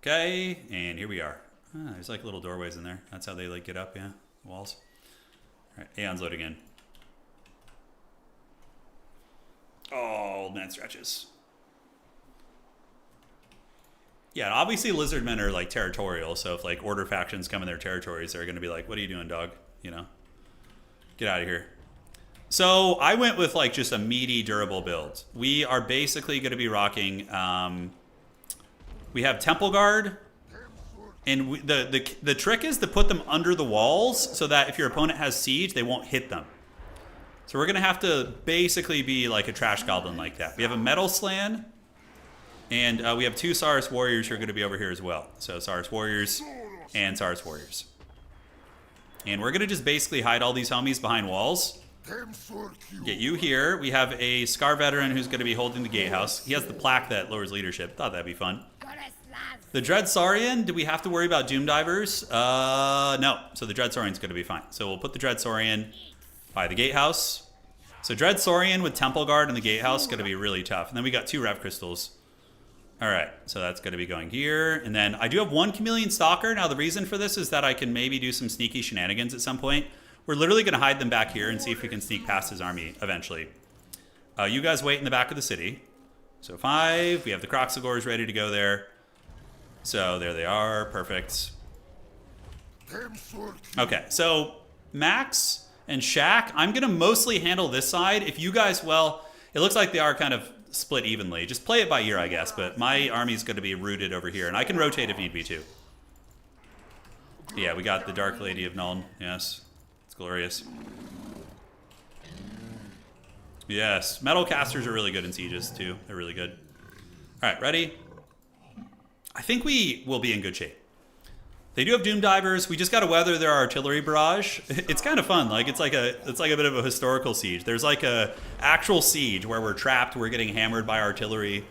Okay, and here we are. There's, like, little doorways in there. That's how they, like, get up, yeah, walls. All right, Aeon's loading in. Oh, old man stretches. Yeah, obviously Lizardmen are like territorial, so if like Order factions come in their territories, they're going to be like, what are you doing, dog? You know? Get out of here. So I went with like just a meaty, durable build. We are basically going to be rocking, we have Temple Guard. And the trick is to put them under the walls so that if your opponent has siege, they won't hit them. So we're going to have to basically be like a trash goblin like that. We have a Metal Slan, and we have 2 Saurus Warriors who are going to be over here as well. So Saurus Warriors and Saurus Warriors. And we're going to just basically hide all these homies behind walls. Get you here. We have a Scar Veteran who's going to be holding the gatehouse. He has the plaque that lowers leadership. Thought that'd be fun. The Dread Saurian, do we have to worry about Doom Divers? No. So the Dread Saurian's going to be fine. So we'll put the Dread Saurian by the gatehouse. So Dread Saurian with Temple Guard and the gatehouse is going to be really tough. And then we got 2 Rev Crystals. All right. So that's going to be going here. And then I do have 1 Chameleon Stalker. Now the reason for this is that I can maybe do some sneaky shenanigans at some point. We're literally going to hide them back here and see if we can sneak past his army eventually. You guys wait in the back of the city. So 5. We have the Croxagores ready to go there. So there they are. Perfect. Okay, so Max and Shaq, I'm going to mostly handle this side. If you guys, well, it looks like they are kind of split evenly. Just play it by ear, I guess. But my army's going to be rooted over here. And I can rotate if need be, too. Yeah, we got the Dark Lady of Nuln. Yes, it's glorious. Yes, Metal Casters are really good in sieges, too. They're really good. All right, ready? I think we will be in good shape. They do have Doom Divers. We just got to weather their artillery barrage. It's kind of fun. Like it's like a bit of a historical siege. There's like a actual siege where we're trapped. We're getting hammered by artillery.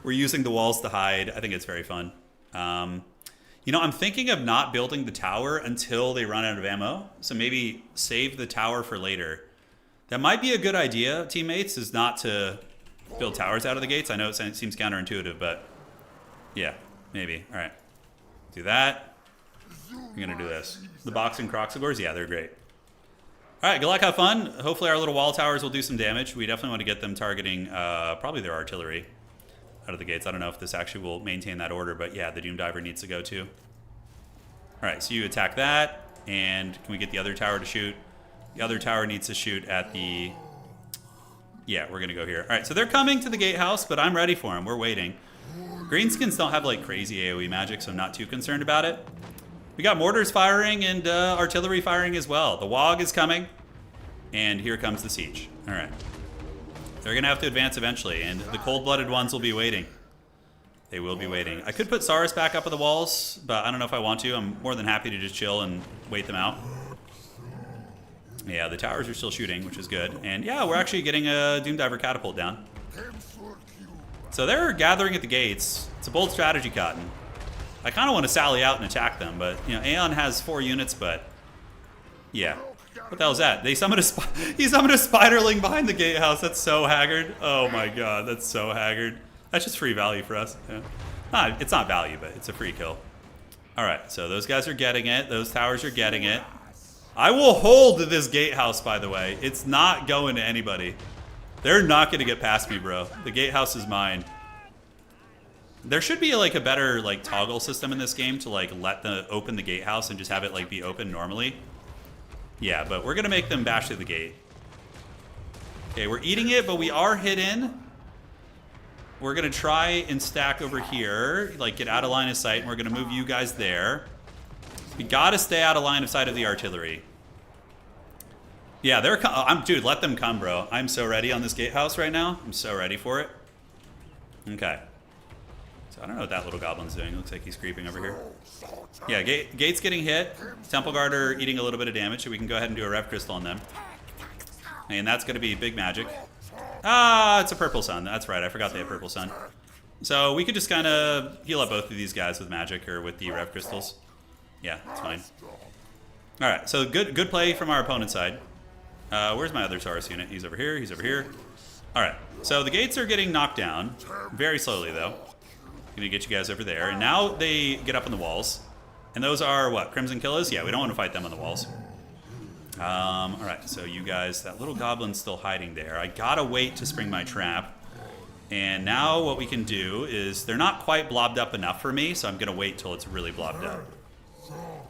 We're using the walls to hide. I think it's very fun. You know, I'm thinking of not building the tower until they run out of ammo. So maybe save the tower for later. That might be a good idea, teammates, is not to build towers out of the gates. I know it seems counterintuitive, but yeah. Maybe. All right. Do that. We're going to do this. The boxing Croxagores? Yeah, they're great. All right, good luck. Have fun. Hopefully our little wall towers will do some damage. We definitely want to get them targeting probably their artillery out of the gates. I don't know if this actually will maintain that order, but yeah, the Doom Diver needs to go too. All right, so you attack that. And can we get the other tower to shoot? The other tower needs to shoot at the... Yeah, we're going to go here. All right, so they're coming to the gatehouse, but I'm ready for them. We're waiting. Greenskins don't have like crazy AoE magic, so I'm not too concerned about it. We got mortars firing and artillery firing as well. The Wog is coming. And here comes the siege. All right. They're going to have to advance eventually, and the cold-blooded ones will be waiting. They will be waiting. I could put Saurus back up on the walls, but I don't know if I want to. I'm more than happy to just chill and wait them out. Yeah, the towers are still shooting, which is good. And yeah, we're actually getting a Doomdiver catapult down. So they're gathering at the gates. It's a bold strategy, Cotton. I kind of want to sally out and attack them, but, you know, Aeon has 4 units, but... Yeah. What the hell is that? He summoned a spiderling behind the gatehouse. That's so haggard. Oh my god, that's so haggard. That's just free value for us. Yeah. It's not value, but it's a free kill. Alright, so those guys are getting it. Those towers are getting it. I will hold this gatehouse, by the way. It's not going to anybody. They're not going to get past me, bro. The gatehouse is mine. There should be like a better like toggle system in this game to like open the gatehouse and just have it like be open normally. Yeah, but we're going to make them bash through the gate. Okay, we're eating it, but we are hidden. We're going to try and stack over here, like get out of line of sight, and we're going to move you guys there. We got to stay out of line of sight of the artillery. Yeah, dude, let them come, bro. I'm so ready on this gatehouse right now. I'm so ready for it. Okay. So I don't know what that little goblin's doing. Looks like he's creeping over here. Yeah, gate's getting hit. Temple Guard are eating a little bit of damage, so we can go ahead and do a Rev Crystal on them. And that's going to be big magic. Ah, it's a Purple Sun. That's right. I forgot they have Purple Sun. So we could just kind of heal up both of these guys with magic or with the Rev Crystals. Yeah, it's fine. All right, so good play from our opponent's side. Where's my other Saurus unit? He's over here. He's over here. All right, so the gates are getting knocked down. Very slowly, though. Gonna get you guys over there. And now they get up on the walls. And those are, what, Crimson Killers? Yeah, we don't want to fight them on the walls. All right, so you guys, that little goblin's still hiding there. I gotta wait to spring my trap. And now what we can do is, they're not quite blobbed up enough for me, so I'm gonna wait till it's really blobbed up.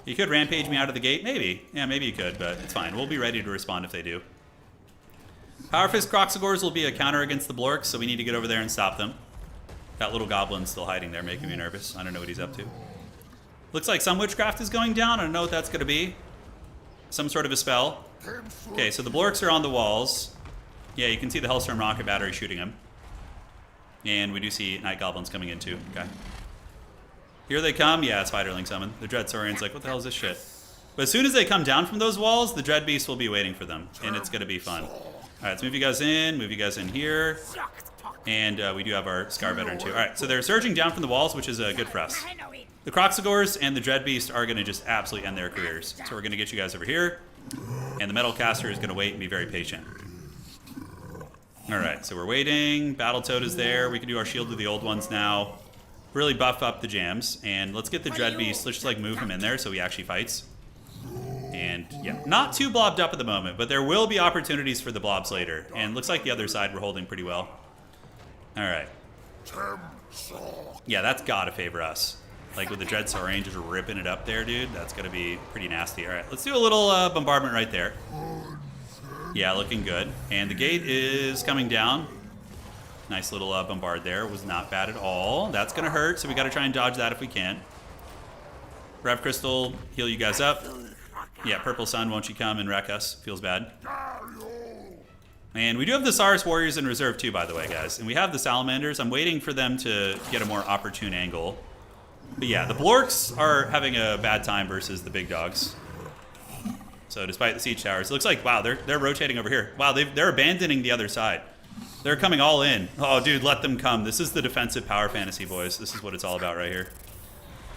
You could rampage me out of the gate, maybe. Yeah, maybe you could, but it's fine. We'll be ready to respond if they do. Power Fist Croxagores will be a counter against the Blorks, so we need to get over there and stop them. That little goblin's still hiding there, making me nervous. I don't know what he's up to. Looks like some witchcraft is going down. I don't know what that's going to be. Some sort of a spell. Okay, so the Blorks are on the walls. Yeah, you can see the Hellstorm rocket battery shooting them. And we do see Night Goblins coming in too. Okay. Here they come. Yeah, Spiderling summon. The Dread Saurian's like, what the hell is this shit? But as soon as they come down from those walls, the Dread Beast will be waiting for them. And it's going to be fun. All right, let's move you guys in here. And we do have our Scar Veteran too. All right, so they're surging down from the walls, which is good for us. The Croxagores and the Dread Beast are going to just absolutely end their careers. So we're going to get you guys over here. And the Metal Caster is going to wait and be very patient. All right, so we're waiting. Battletoad is there. We can do our Shield to the Old Ones now. Really buff up the jams. And let's get the Dread Beast. Let's just like move him in there so he actually fights. And yeah, not too blobbed up at the moment, but there will be opportunities for the blobs later. And looks like the other side we're holding pretty well. All right. Yeah, that's gotta favor us. Like with the Dread Saurian just ripping it up there, dude. That's gonna be pretty nasty. All right, let's do a little bombardment right there. Yeah, looking good. And the gate is coming down. Nice little bombard there. Was not bad at all. That's gonna hurt, so we gotta try and dodge that if we can. Rev Crystal, heal you guys up. Yeah, Purple Sun, won't you come and wreck us? Feels bad. And we do have the Saurus Warriors in reserve too, by the way, guys. And we have the Salamanders. I'm waiting for them to get a more opportune angle. But yeah, the Blorks are having a bad time versus the big dogs. So despite the siege towers, it looks like, wow, they're rotating over here. Wow, they're abandoning the other side. They're coming all in. Oh, dude, let them come. This is the defensive power fantasy, boys. This is what it's all about right here.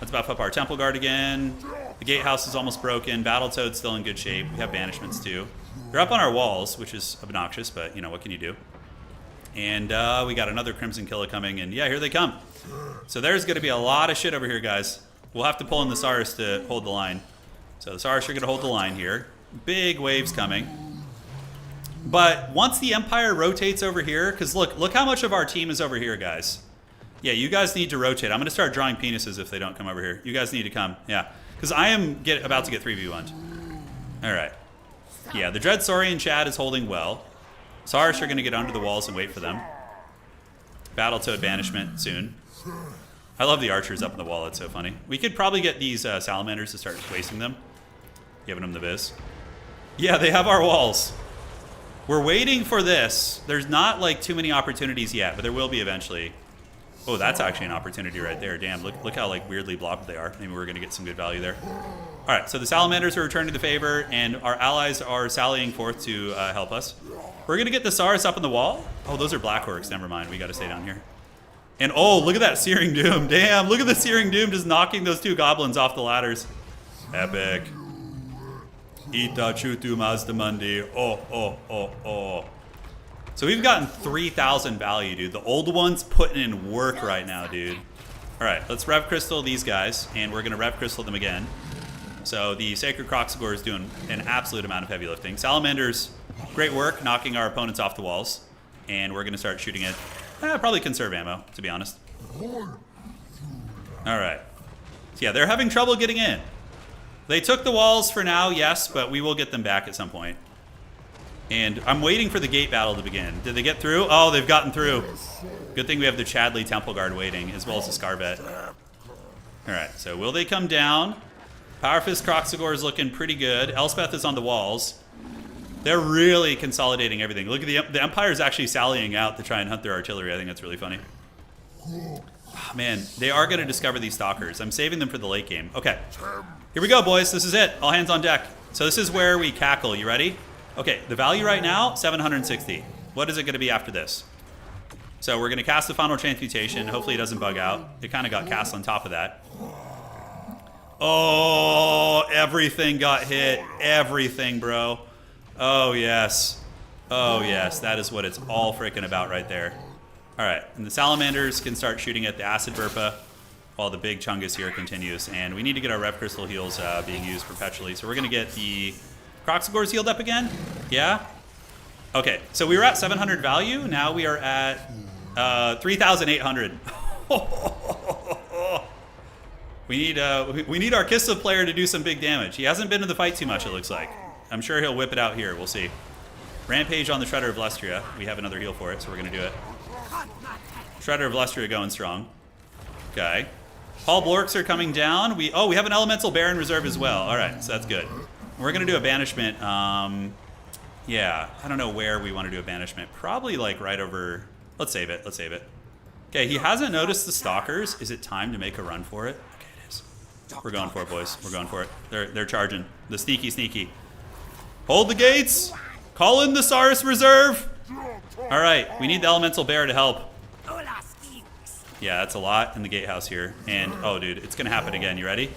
Let's buff up our Temple Guard again. The gatehouse is almost broken. Battletoad's still in good shape. We have banishments too. They're up on our walls, which is obnoxious, but you know, what can you do? And we got another Crimson Killer coming, and yeah, here they come. So there's going to be a lot of shit over here, guys. We'll have to pull in the Saurus to hold the line. So the Saurus are going to hold the line here. Big waves coming. But once the Empire rotates over here, because look how much of our team is over here, guys. Yeah, you guys need to rotate. I'm going to start drawing penises if they don't come over here. You guys need to come. Yeah, because I am about to get 3v1'd. All right. Yeah, the Dread Saurian Chad is holding well. Saurus are going to get under the walls and wait for them. Battletoad banishment soon. I love the archers up on the wall. It's so funny. We could probably get these salamanders to start wasting them. Giving them the biz. Yeah, they have our walls. We're waiting for this. There's not like too many opportunities yet, but there will be eventually. Oh, that's actually an opportunity right there. Damn, look how like weirdly blocked they are. Maybe we're gonna get some good value there. All right, so the salamanders are returning to the favor, and our allies are sallying forth to help us. We're gonna get the Saurus up on the wall. Oh, those are black orcs. Never mind. We gotta stay down here. And oh, look at that Searing Doom. Damn, look at the Searing Doom just knocking those two goblins off the ladders. Epic. Ita chutu mazdamundi. Oh. So we've gotten 3,000 value, dude. The old one's putting in work right now, dude. All right, let's Rev Crystal these guys, and we're gonna Rev Crystal them again. So the Sacred Croxagore is doing an absolute amount of heavy lifting. Salamanders, great work, knocking our opponents off the walls. And we're gonna start shooting it. Probably conserve ammo, to be honest. All right. So yeah, they're having trouble getting in. They took the walls for now, yes, but we will get them back at some point. And I'm waiting for the gate battle to begin. Did they get through? Oh, they've gotten through. Good thing we have the Chadley Temple Guard waiting, as well as the Scarvet. All right, so will they come down? Power Fist Croxagore is looking pretty good. Elspeth is on the walls. They're really consolidating everything. Look at the Empire's actually sallying out to try and hunt their artillery. I think that's really funny. Oh, man, they are going to discover these stalkers. I'm saving them for the late game. Okay, here we go, boys. This is it. All hands on deck. So this is where we cackle. You ready? Okay, the value right now, 760. What is it going to be after this? So we're going to cast the Final Transmutation. Hopefully it doesn't bug out. It kind of got cast on top of that. Oh, everything got hit. Everything, bro. Oh, yes. Oh, yes. That is what it's all freaking about right there. All right. And the salamanders can start shooting at the Acid Burpa while the big Chungus here continues. And we need to get our Rev Crystal heals being used perpetually. So we're going to get the Croxagores healed up again. Yeah? Okay. So we were at 700 value. Now we are at 3,800. We need our Kissa player to do some big damage. He hasn't been in the fight too much, it looks like. I'm sure he'll whip it out here. We'll see. Rampage on the Shredder of Lestria. We have another heal for it, so we're going to do it. Shredder of Lestria going strong. Okay. Paul Blorks are coming down. We have an Elemental Bear in reserve as well. All right, so that's good. We're going to do a banishment. Yeah, I don't know where we want to do a banishment. Probably like right over... Let's save it. Let's save it. Okay, he hasn't noticed the stalkers. Is it time to make a run for it? Okay, it is. We're going for it, boys. We're going for it. They're charging. The sneaky. Hold the gates. Call in the Saurus Reserve. All right, we need the Elemental Bear to help. Yeah, that's a lot in the gatehouse here. And, oh, dude, it's going to happen again. You ready?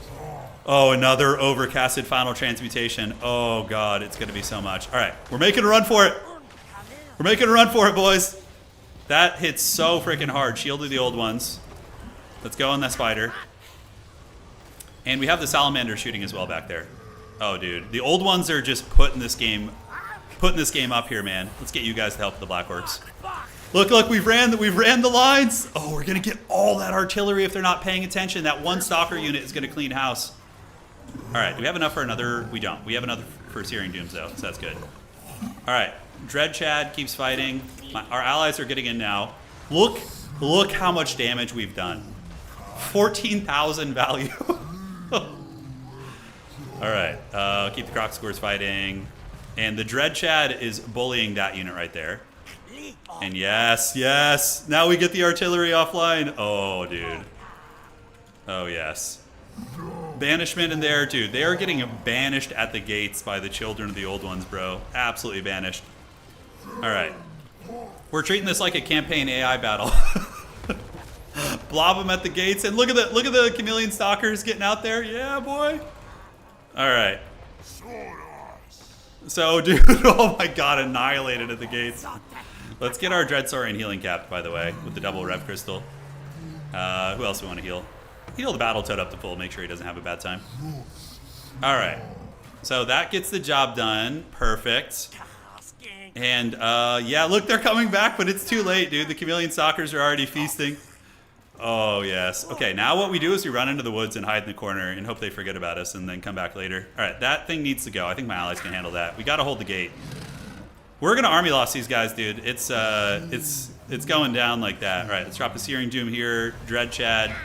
Oh, another overcasted Final Transmutation. Oh, God, it's going to be so much. All right, we're making a run for it. We're making a run for it, boys. That hits so freaking hard. Shielded the old ones. Let's go on that spider. And we have the salamander shooting as well back there. Oh, dude. The old ones are just putting this game up here, man. Let's get you guys to help the Black Orcs. Look, we've ran the lines. Oh, we're going to get all that artillery if they're not paying attention. That one stalker unit is going to clean house. All right, do we have enough for another? We don't. We have another for Searing Dooms, though, so that's good. All right, Dread Chad keeps fighting. Our allies are getting in now. Look how much damage we've done. 14,000 value. All right, keep the Croxagores fighting. And the Dread Chad is bullying that unit right there. And yes. Now we get the artillery offline. Oh, dude. Oh, yes. Banishment in there, dude. They are getting banished at the gates by the children of the old ones, bro. Absolutely banished. All right. We're treating this like a campaign AI battle. Blob them at the gates. And look at the chameleon stalkers getting out there. Yeah, boy. All right. So, dude, oh my God, annihilated at the gates. Let's get our Dreadsaurian healing cap, by the way, with the double Rev Crystal. Who else we want to heal? Heal the Battletoad up to full, make sure he doesn't have a bad time. All right. So that gets the job done. Perfect. And, yeah, look, they're coming back, but it's too late, dude. The chameleon stalkers are already feasting. Oh, yes. Okay, now what we do is we run into the woods and hide in the corner and hope they forget about us and then come back later. All right, that thing needs to go. I think my allies can handle that. We got to hold the gate. We're going to army loss these guys, dude. It's going down like that. All right, let's drop a Searing Doom here. Dread Chad.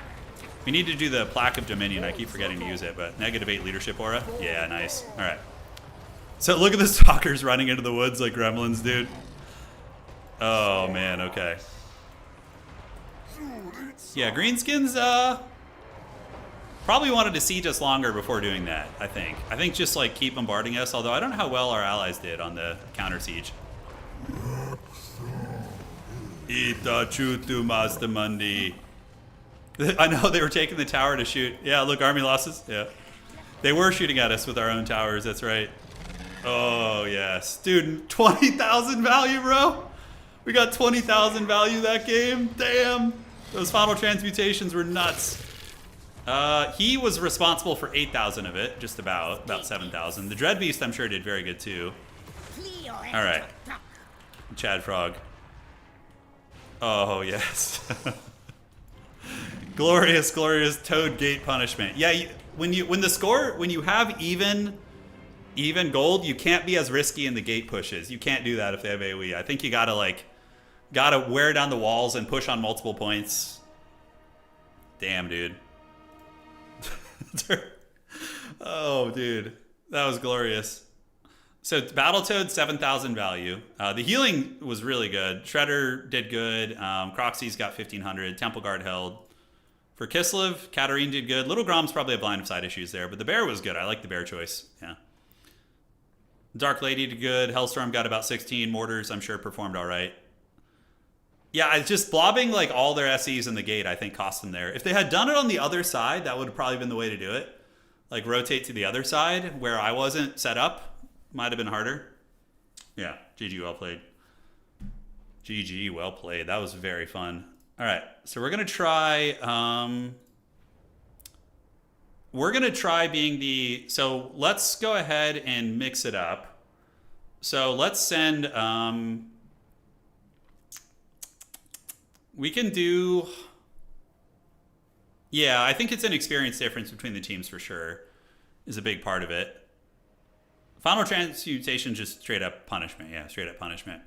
We need to do the Plaque of Dominion. I keep forgetting to use it, but -8 leadership aura. Yeah, nice. All right. So look at the stalkers running into the woods like gremlins, dude. Oh, man, okay. Yeah, greenskins, probably wanted to siege us longer before doing that, I think. I think just, like, keep bombarding us, although I don't know how well our allies did on the counter siege. Itachutu Master Mundi. I know they were taking the tower to shoot. Yeah, look, army losses. Yeah. They were shooting at us with our own towers, that's right. Oh, yes. Dude, 20,000 value, bro. We got 20,000 value that game. Damn. Those final transmutations were nuts. He was responsible for 8,000 of it, just about 7,000. The Dread Beast, I'm sure, did very good, too. All right. Chad Frog. Oh, yes. Glorious, glorious Toad Gate punishment. Yeah, when you have even gold, you can't be as risky in the gate pushes. You can't do that if they have AoE. I think you gotta wear down the walls and push on multiple points. Damn, dude. Oh, dude, that was glorious. So Battletoad, 7,000 value. The healing was really good. Shredder did good. Croxy's got 1,500. Temple Guard held. For Kislev, Katarine did good. Little Grom's probably have line of sight issues there, but the bear was good. I like the bear choice. Yeah. Dark Lady did good. Hellstorm got about 16. Mortars, I'm sure, performed all right. Yeah, it's just blobbing like all their SEs in the gate, I think, cost them there. If they had done it on the other side, that would have probably been the way to do it. Like rotate to the other side where I wasn't set up. Might have been harder. Yeah, GG, well played. GG, well played. That was very fun. All right, so we're gonna try. We're gonna try being the. So let's go ahead and mix it up. So let's send. We can do. Yeah, I think it's an experience difference between the teams for sure. Is a big part of it. Final transmutation, just straight up punishment. Yeah, straight up punishment.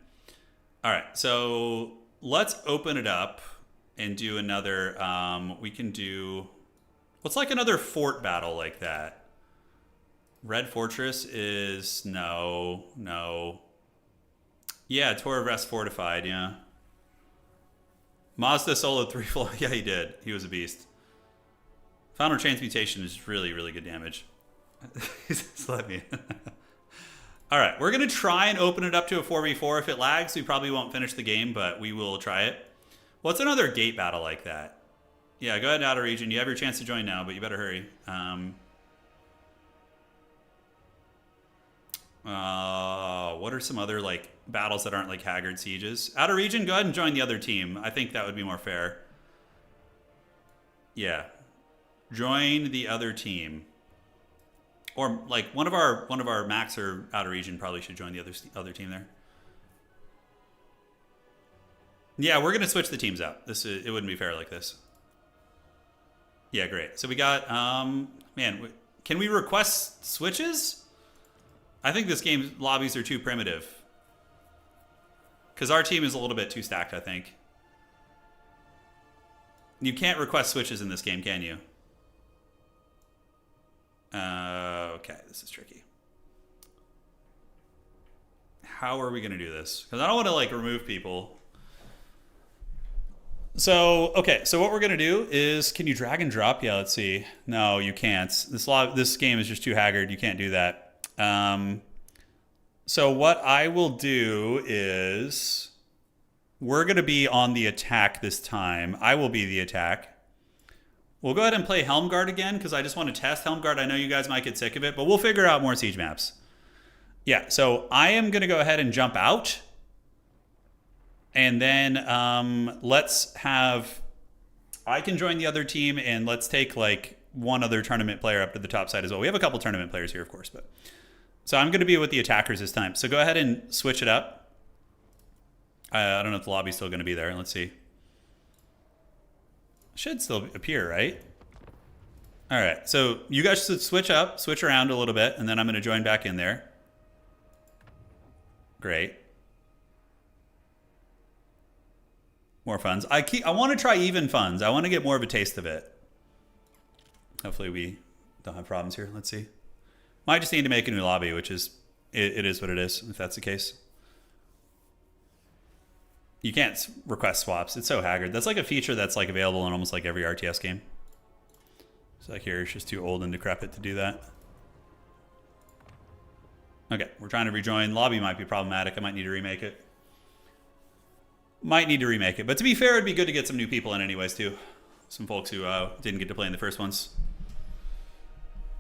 All right, so let's open it up and do another. We can do. What's like another fort battle like that? Red Fortress is no. Yeah, Tour of Rest Fortified. Yeah. Mazda soloed 3 full. Yeah, he did. He was a beast. Final transmutation is really, really good damage. Just let me. All right, we're going to try and open it up to a 4v4. If it lags, we probably won't finish the game, but we will try it. What's another gate battle like that? Yeah, go ahead, Outer Region. You have your chance to join now, but you better hurry. What are some other like battles that aren't like Haggard Sieges? Outer Region, go ahead and join the other team. I think that would be more fair. Yeah. Join the other team. Or like one of our Max or Outer Region probably should join the other team there. Yeah, we're gonna switch the teams out. It wouldn't be fair like this. Yeah, great. So we got man, can we request switches? I think this game's lobbies are too primitive. Because our team is a little bit too stacked, I think. You can't request switches in this game, can you? Okay, this is tricky. How are we going to do this? Because I don't want to like remove people. So, okay, so what we're going to do is, can you drag and drop? Yeah, let's see. No, you can't. This game is just too haggard. You can't do that. So what I will do is we're going to be on the attack this time. I will be the attack. We'll go ahead and play Helmguard again because I just want to test Helmguard. I know you guys might get sick of it, but we'll figure out more siege maps. Yeah, so I am going to go ahead and jump out. And then let's have... I can join the other team and let's take like one other tournament player up to the top side as well. We have a couple tournament players here, of course, but... So I'm going to be with the attackers this time. So go ahead and switch it up. I don't know if the lobby's still going to be there. Let's see. Should still appear, right? All right. So you guys should switch around a little bit, and then I'm going to join back in there. Great. More funds. I want to try even funds. I want to get more of a taste of it. Hopefully we don't have problems here. Let's see. Might just need to make a new lobby, which is it is what it is, if that's the case. You can't request swaps. It's so haggard. That's like a feature that's like available in almost like every RTS game. So like here, it's just too old and decrepit to do that. Okay, we're trying to rejoin. Lobby might be problematic. I might need to remake it. Might need to remake it. But to be fair, it'd be good to get some new people in anyways, too. Some folks who didn't get to play in the first ones.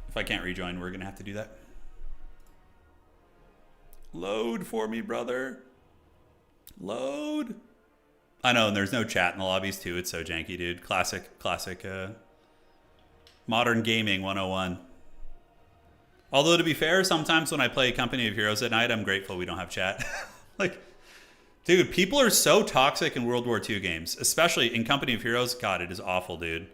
If I can't rejoin, we're going to have to do that. Load for me, brother. Load. I know, and there's no chat in the lobbies, too. It's so janky, dude. Classic modern gaming 101. Although, to be fair, sometimes when I play Company of Heroes at night, I'm grateful we don't have chat. Like, dude, people are so toxic in World War II games, especially in Company of Heroes. God, it is awful, dude.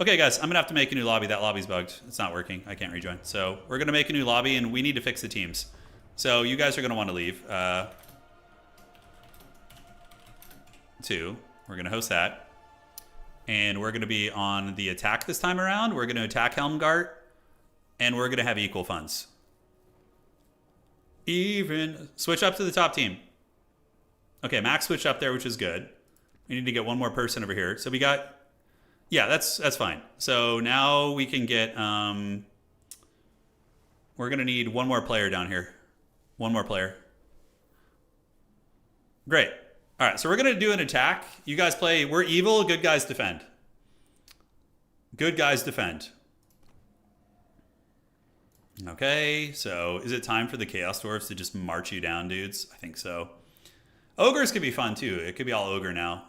Okay, guys, I'm going to have to make a new lobby. That lobby's bugged. It's not working. I can't rejoin. So we're going to make a new lobby, and we need to fix the teams. So you guys are going to want to leave. 2. We're going to host that. And we're going to be on the attack this time around. We're going to attack Helmgart. And we're going to have equal funds. Even. Switch up to the top team. Okay, Max switched up there, which is good. We need to get one more person over here. So we got... Yeah, that's fine. So now we can get... we're going to need one more player down here. One more player. Great. All right, so we're going to do an attack. You guys play... We're evil. Good guys defend. Good guys defend. Okay, so is it time for the Chaos Dwarfs to just march you down, dudes? I think so. Ogres could be fun, too. It could be all Ogre now.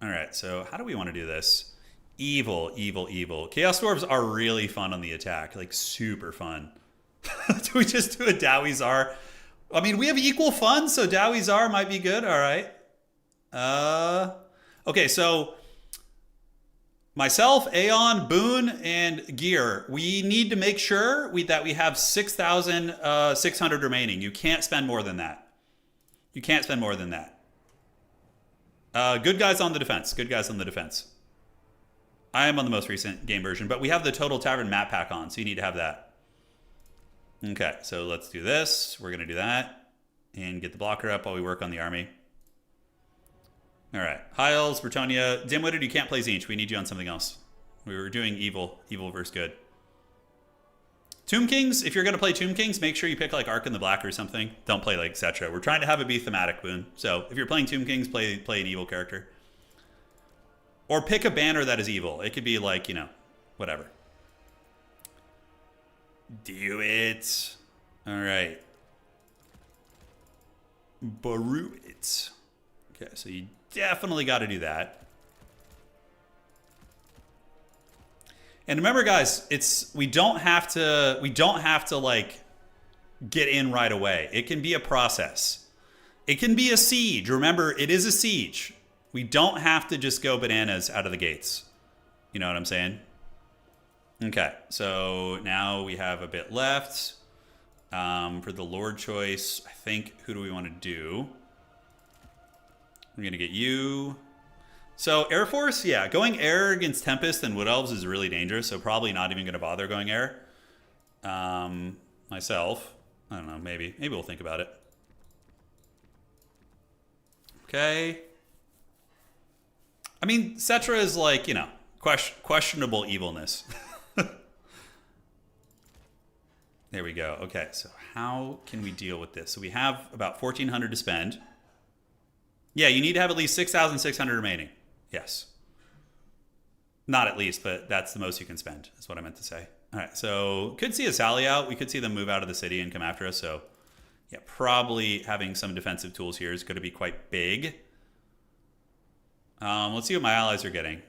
All right, so how do we want to do this? Evil, evil, evil. Chaos Dwarves are really fun on the attack. Like, super fun. Do we just do a Dowie Czar? I mean, we have equal fun, so Dowie Czar might be good. All right. Okay, so... Myself, Aeon, Boone, and Gear, we need to make sure that we have 6,600 remaining. You can't spend more than that. You can't spend more than that. Good guys on the defense. Good guys on the defense. I am on the most recent game version, but we have the Total Tavern map pack on, so you need to have that. Okay, so let's do this. We're going to do that and get the blocker up while we work on the army. All right. Hiles, Bretonia, Dimwitted, you can't play Zinch. We need you on something else. We were doing evil. Evil versus good. Tomb Kings, if you're going to play Tomb Kings, make sure you pick like Ark in the Black or something. Don't play like Cetra. We're trying to have it be thematic, Boone. So if you're playing Tomb Kings, play an evil character. Or pick a banner that is evil. It could be like, you know, whatever. Do it. All right. Baru it. Okay, so you definitely got to do that. And remember, guys, we don't have to like get in right away. It can be a process. It can be a siege. Remember, it is a siege. We don't have to just go bananas out of the gates. You know what I'm saying? Okay, so now we have a bit left. For the Lord choice, I think, who do we want to do? I'm going to get you. So Air Force, yeah, going air against Tempest and Wood Elves is really dangerous, so probably not even going to bother going air. Myself, I don't know, maybe we'll think about it. Okay. I mean, Cetra is like, you know, questionable evilness. There we go. Okay, so how can we deal with this? So we have about 1,400 to spend. Yeah, you need to have at least 6,600 remaining. Yes. Not at least, but that's the most you can spend, is what I meant to say. All right, so could see a Sally out. We could see them move out of the city and come after us. So, yeah, probably having some defensive tools here is going to be quite big. Let's see what my allies are getting.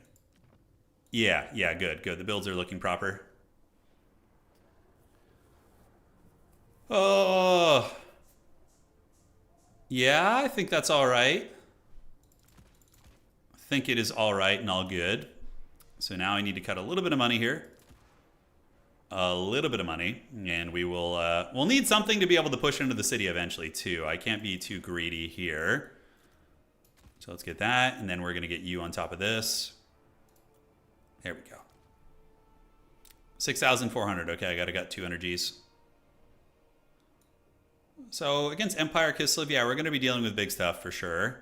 Yeah, good. The builds are looking proper. Oh, yeah, I think that's all right. I think it is all right and all good. So now I need to cut a little bit of money here. A little bit of money, and we will, we'll need something to be able to push into the city eventually too. I can't be too greedy here. So let's get that, and then we're gonna get you on top of this. There we go. 6,400, okay, I got 200 Gs. So against Empire Kislev, yeah, we're going to be dealing with big stuff for sure.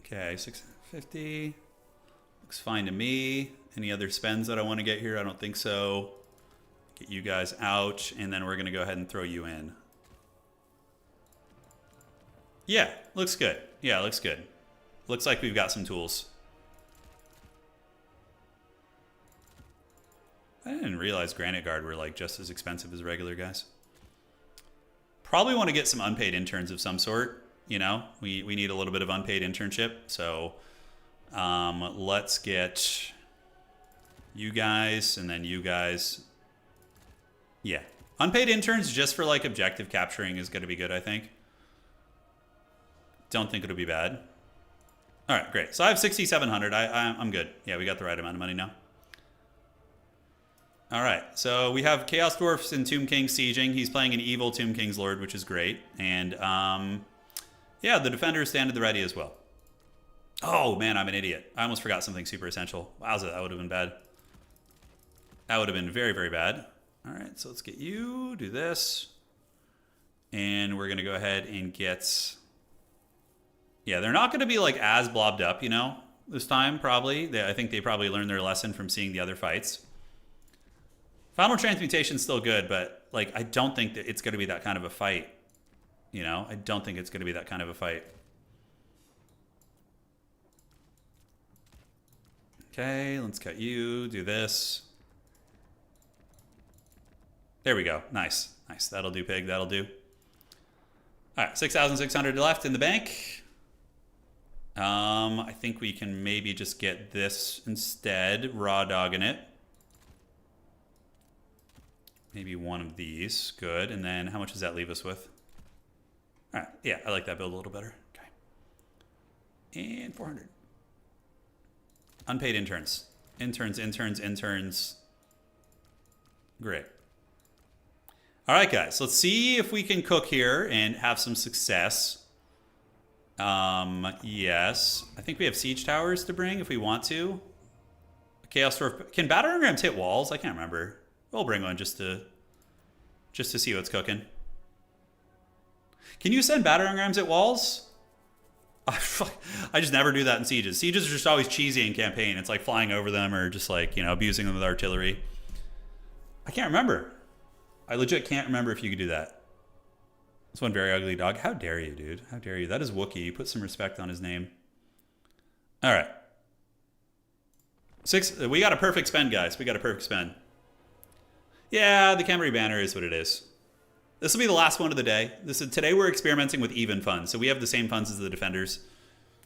Okay, 650. Looks fine to me. Any other spends that I want to get here? I don't think so. Get you guys out, and then we're going to go ahead and throw you in. Yeah, looks good. Yeah, looks good. Looks like we've got some tools. I didn't realize Granite Guard were like just as expensive as regular guys. Probably want to get some unpaid interns of some sort. You know, we need a little bit of unpaid internship. So let's get you guys and then you guys. Yeah. Unpaid interns just for like objective capturing is going to be good, I think. Don't think it'll be bad. All right, great. So I have 6,700. I'm good. Yeah, we got the right amount of money now. All right, so we have Chaos Dwarfs and Tomb King sieging. He's playing an evil Tomb King's Lord, which is great. And yeah, the defenders stand at the ready as well. Oh man, I'm an idiot. I almost forgot something super essential. Wowza, that would have been bad. That would have been very, very bad. All right, so let's get you, do this. And we're gonna go ahead and get... Yeah, they're not gonna be like as blobbed up, you know, this time probably. I think they probably learned their lesson from seeing the other fights. Final Transmutation's still good, but like I don't think that it's going to be that kind of a fight. You know, I don't think it's going to be that kind of a fight. Okay, let's cut you, do this. There we go. Nice. Nice. That'll do, pig. That'll do. All right, 6,600 left in the bank. I think we can maybe just get this instead, raw dogging it. Maybe one of these. Good. And then how much does that leave us with? All right. Yeah, I like that build a little better. Okay. And 400. Unpaid interns. Interns. Great. All right, guys. Let's see if we can cook here and have some success. Yes. I think we have siege towers to bring if we want to. Chaos Dwarf. Can battering rams hit walls? I can't remember. We'll bring one just to see what's cooking. Can you send battering rams at walls? I just never do that in sieges. Sieges are just always cheesy in campaign. It's like flying over them or just like, you know, abusing them with artillery. I can't remember. I legit can't remember if you could do that. This one very ugly dog. How dare you, dude? How dare you? That is Wookiee. You put some respect on his name. All right. We got a perfect spend, guys. We got a perfect spend. Yeah, the Khemri banner is what it is. This will be the last one of the day. Today we're experimenting with even funds, so we have the same funds as the defenders.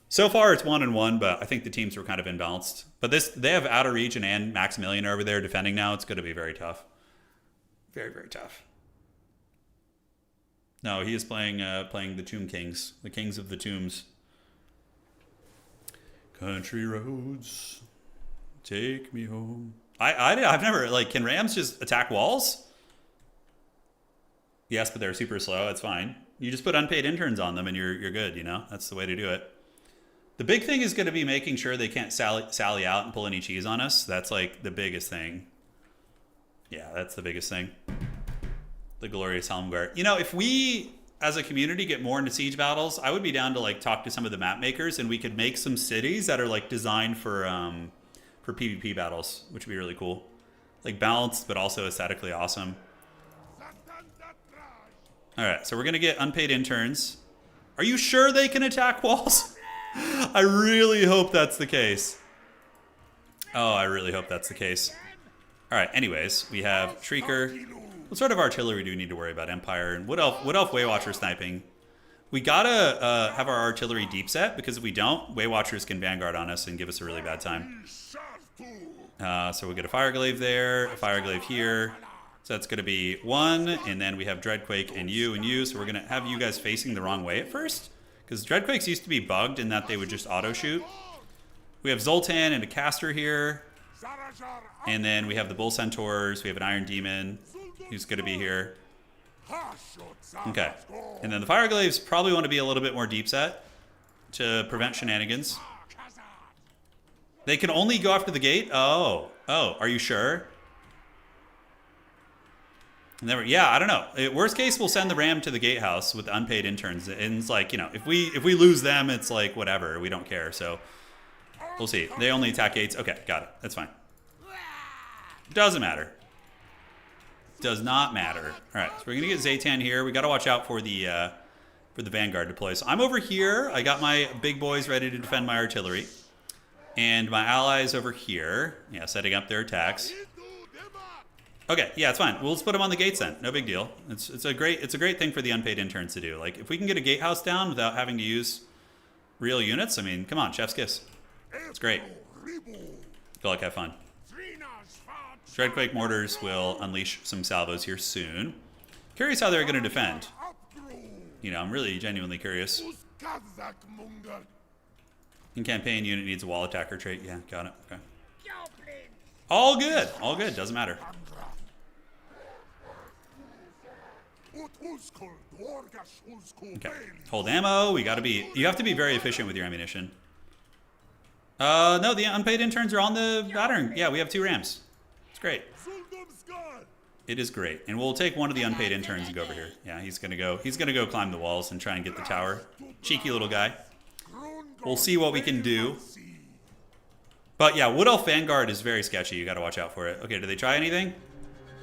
So far it's 1-1, but I think the teams were kind of imbalanced. But they have Outer Region and Maximilian over there defending now. It's going to be very tough. Very, very tough. No, he is playing the Tomb Kings, the Kings of the Tombs. Country roads, take me home. I've never, like, can rams just attack walls? Yes, but they're super slow. It's fine. You just put unpaid interns on them and you're good, you know? That's the way to do it. The big thing is going to be making sure they can't sally out and pull any cheese on us. That's, like, the biggest thing. Yeah, that's the biggest thing. The glorious Helmgart. You know, if we, as a community, get more into siege battles, I would be down to, like, talk to some of the map makers and we could make some cities that are, like, designed for PvP battles, which would be really cool. Like balanced, but also aesthetically awesome. All right, so we're going to get unpaid interns. Are you sure they can attack walls? I really hope that's the case. Oh, I really hope that's the case. All right, anyways, we have Shrieker. What sort of artillery do we need to worry about? Empire and Wood Elf Waywatcher sniping. We gotta have our artillery deep set, because if we don't, Waywatchers can vanguard on us and give us a really bad time. So we'll get a Fireglaive there, a Fireglaive here. So that's going to be 1, and then we have Dreadquake and you. So we're going to have you guys facing the wrong way at first, because Dreadquakes used to be bugged in that they would just auto-shoot. We have Zoltan and a Caster here. And then we have the Bull Centaurs. We have an Iron Demon who's going to be here. Okay. And then the Fireglaives probably want to be a little bit more deep set to prevent shenanigans. They can only go after the gate? Oh, are you sure? Never, yeah, I don't know. Worst case, we'll send the ram to the gatehouse with the unpaid interns, and it's like, you know, if we lose them, it's like whatever, we don't care. So we'll see. They only attack gates. Okay, got it. That's fine. Doesn't matter. Does not matter. All right, so we're gonna get Zaytan here. We got to watch out for the Vanguard deploy. So I'm over here. I got my big boys ready to defend my artillery, and my allies over here. Yeah, setting up their attacks. Okay, yeah, it's fine. We'll just put them on the gates then. No big deal. It's a great thing for the unpaid interns to do. Like, if we can get a gatehouse down without having to use real units, I mean, come on, chef's kiss. It's great. Feel like I have fun. Dreadquake mortars will unleash some salvos here soon. Curious how they're going to defend. You know, I'm really genuinely curious. In campaign, unit needs a wall attacker trait. Yeah, got it. Okay. All good. All good. Doesn't matter. Okay. Hold ammo. We got to be. You have to be very efficient with your ammunition. No, the unpaid interns are on the battering. Yeah, we have 2 rams. It's great. It is great, and we'll take one of the unpaid interns and go over here. Yeah, he's gonna go climb the walls and try and get the tower. Cheeky little guy. We'll see what we can do. But yeah, Wood Elf Vanguard is very sketchy. You got to watch out for it. Okay, did they try anything?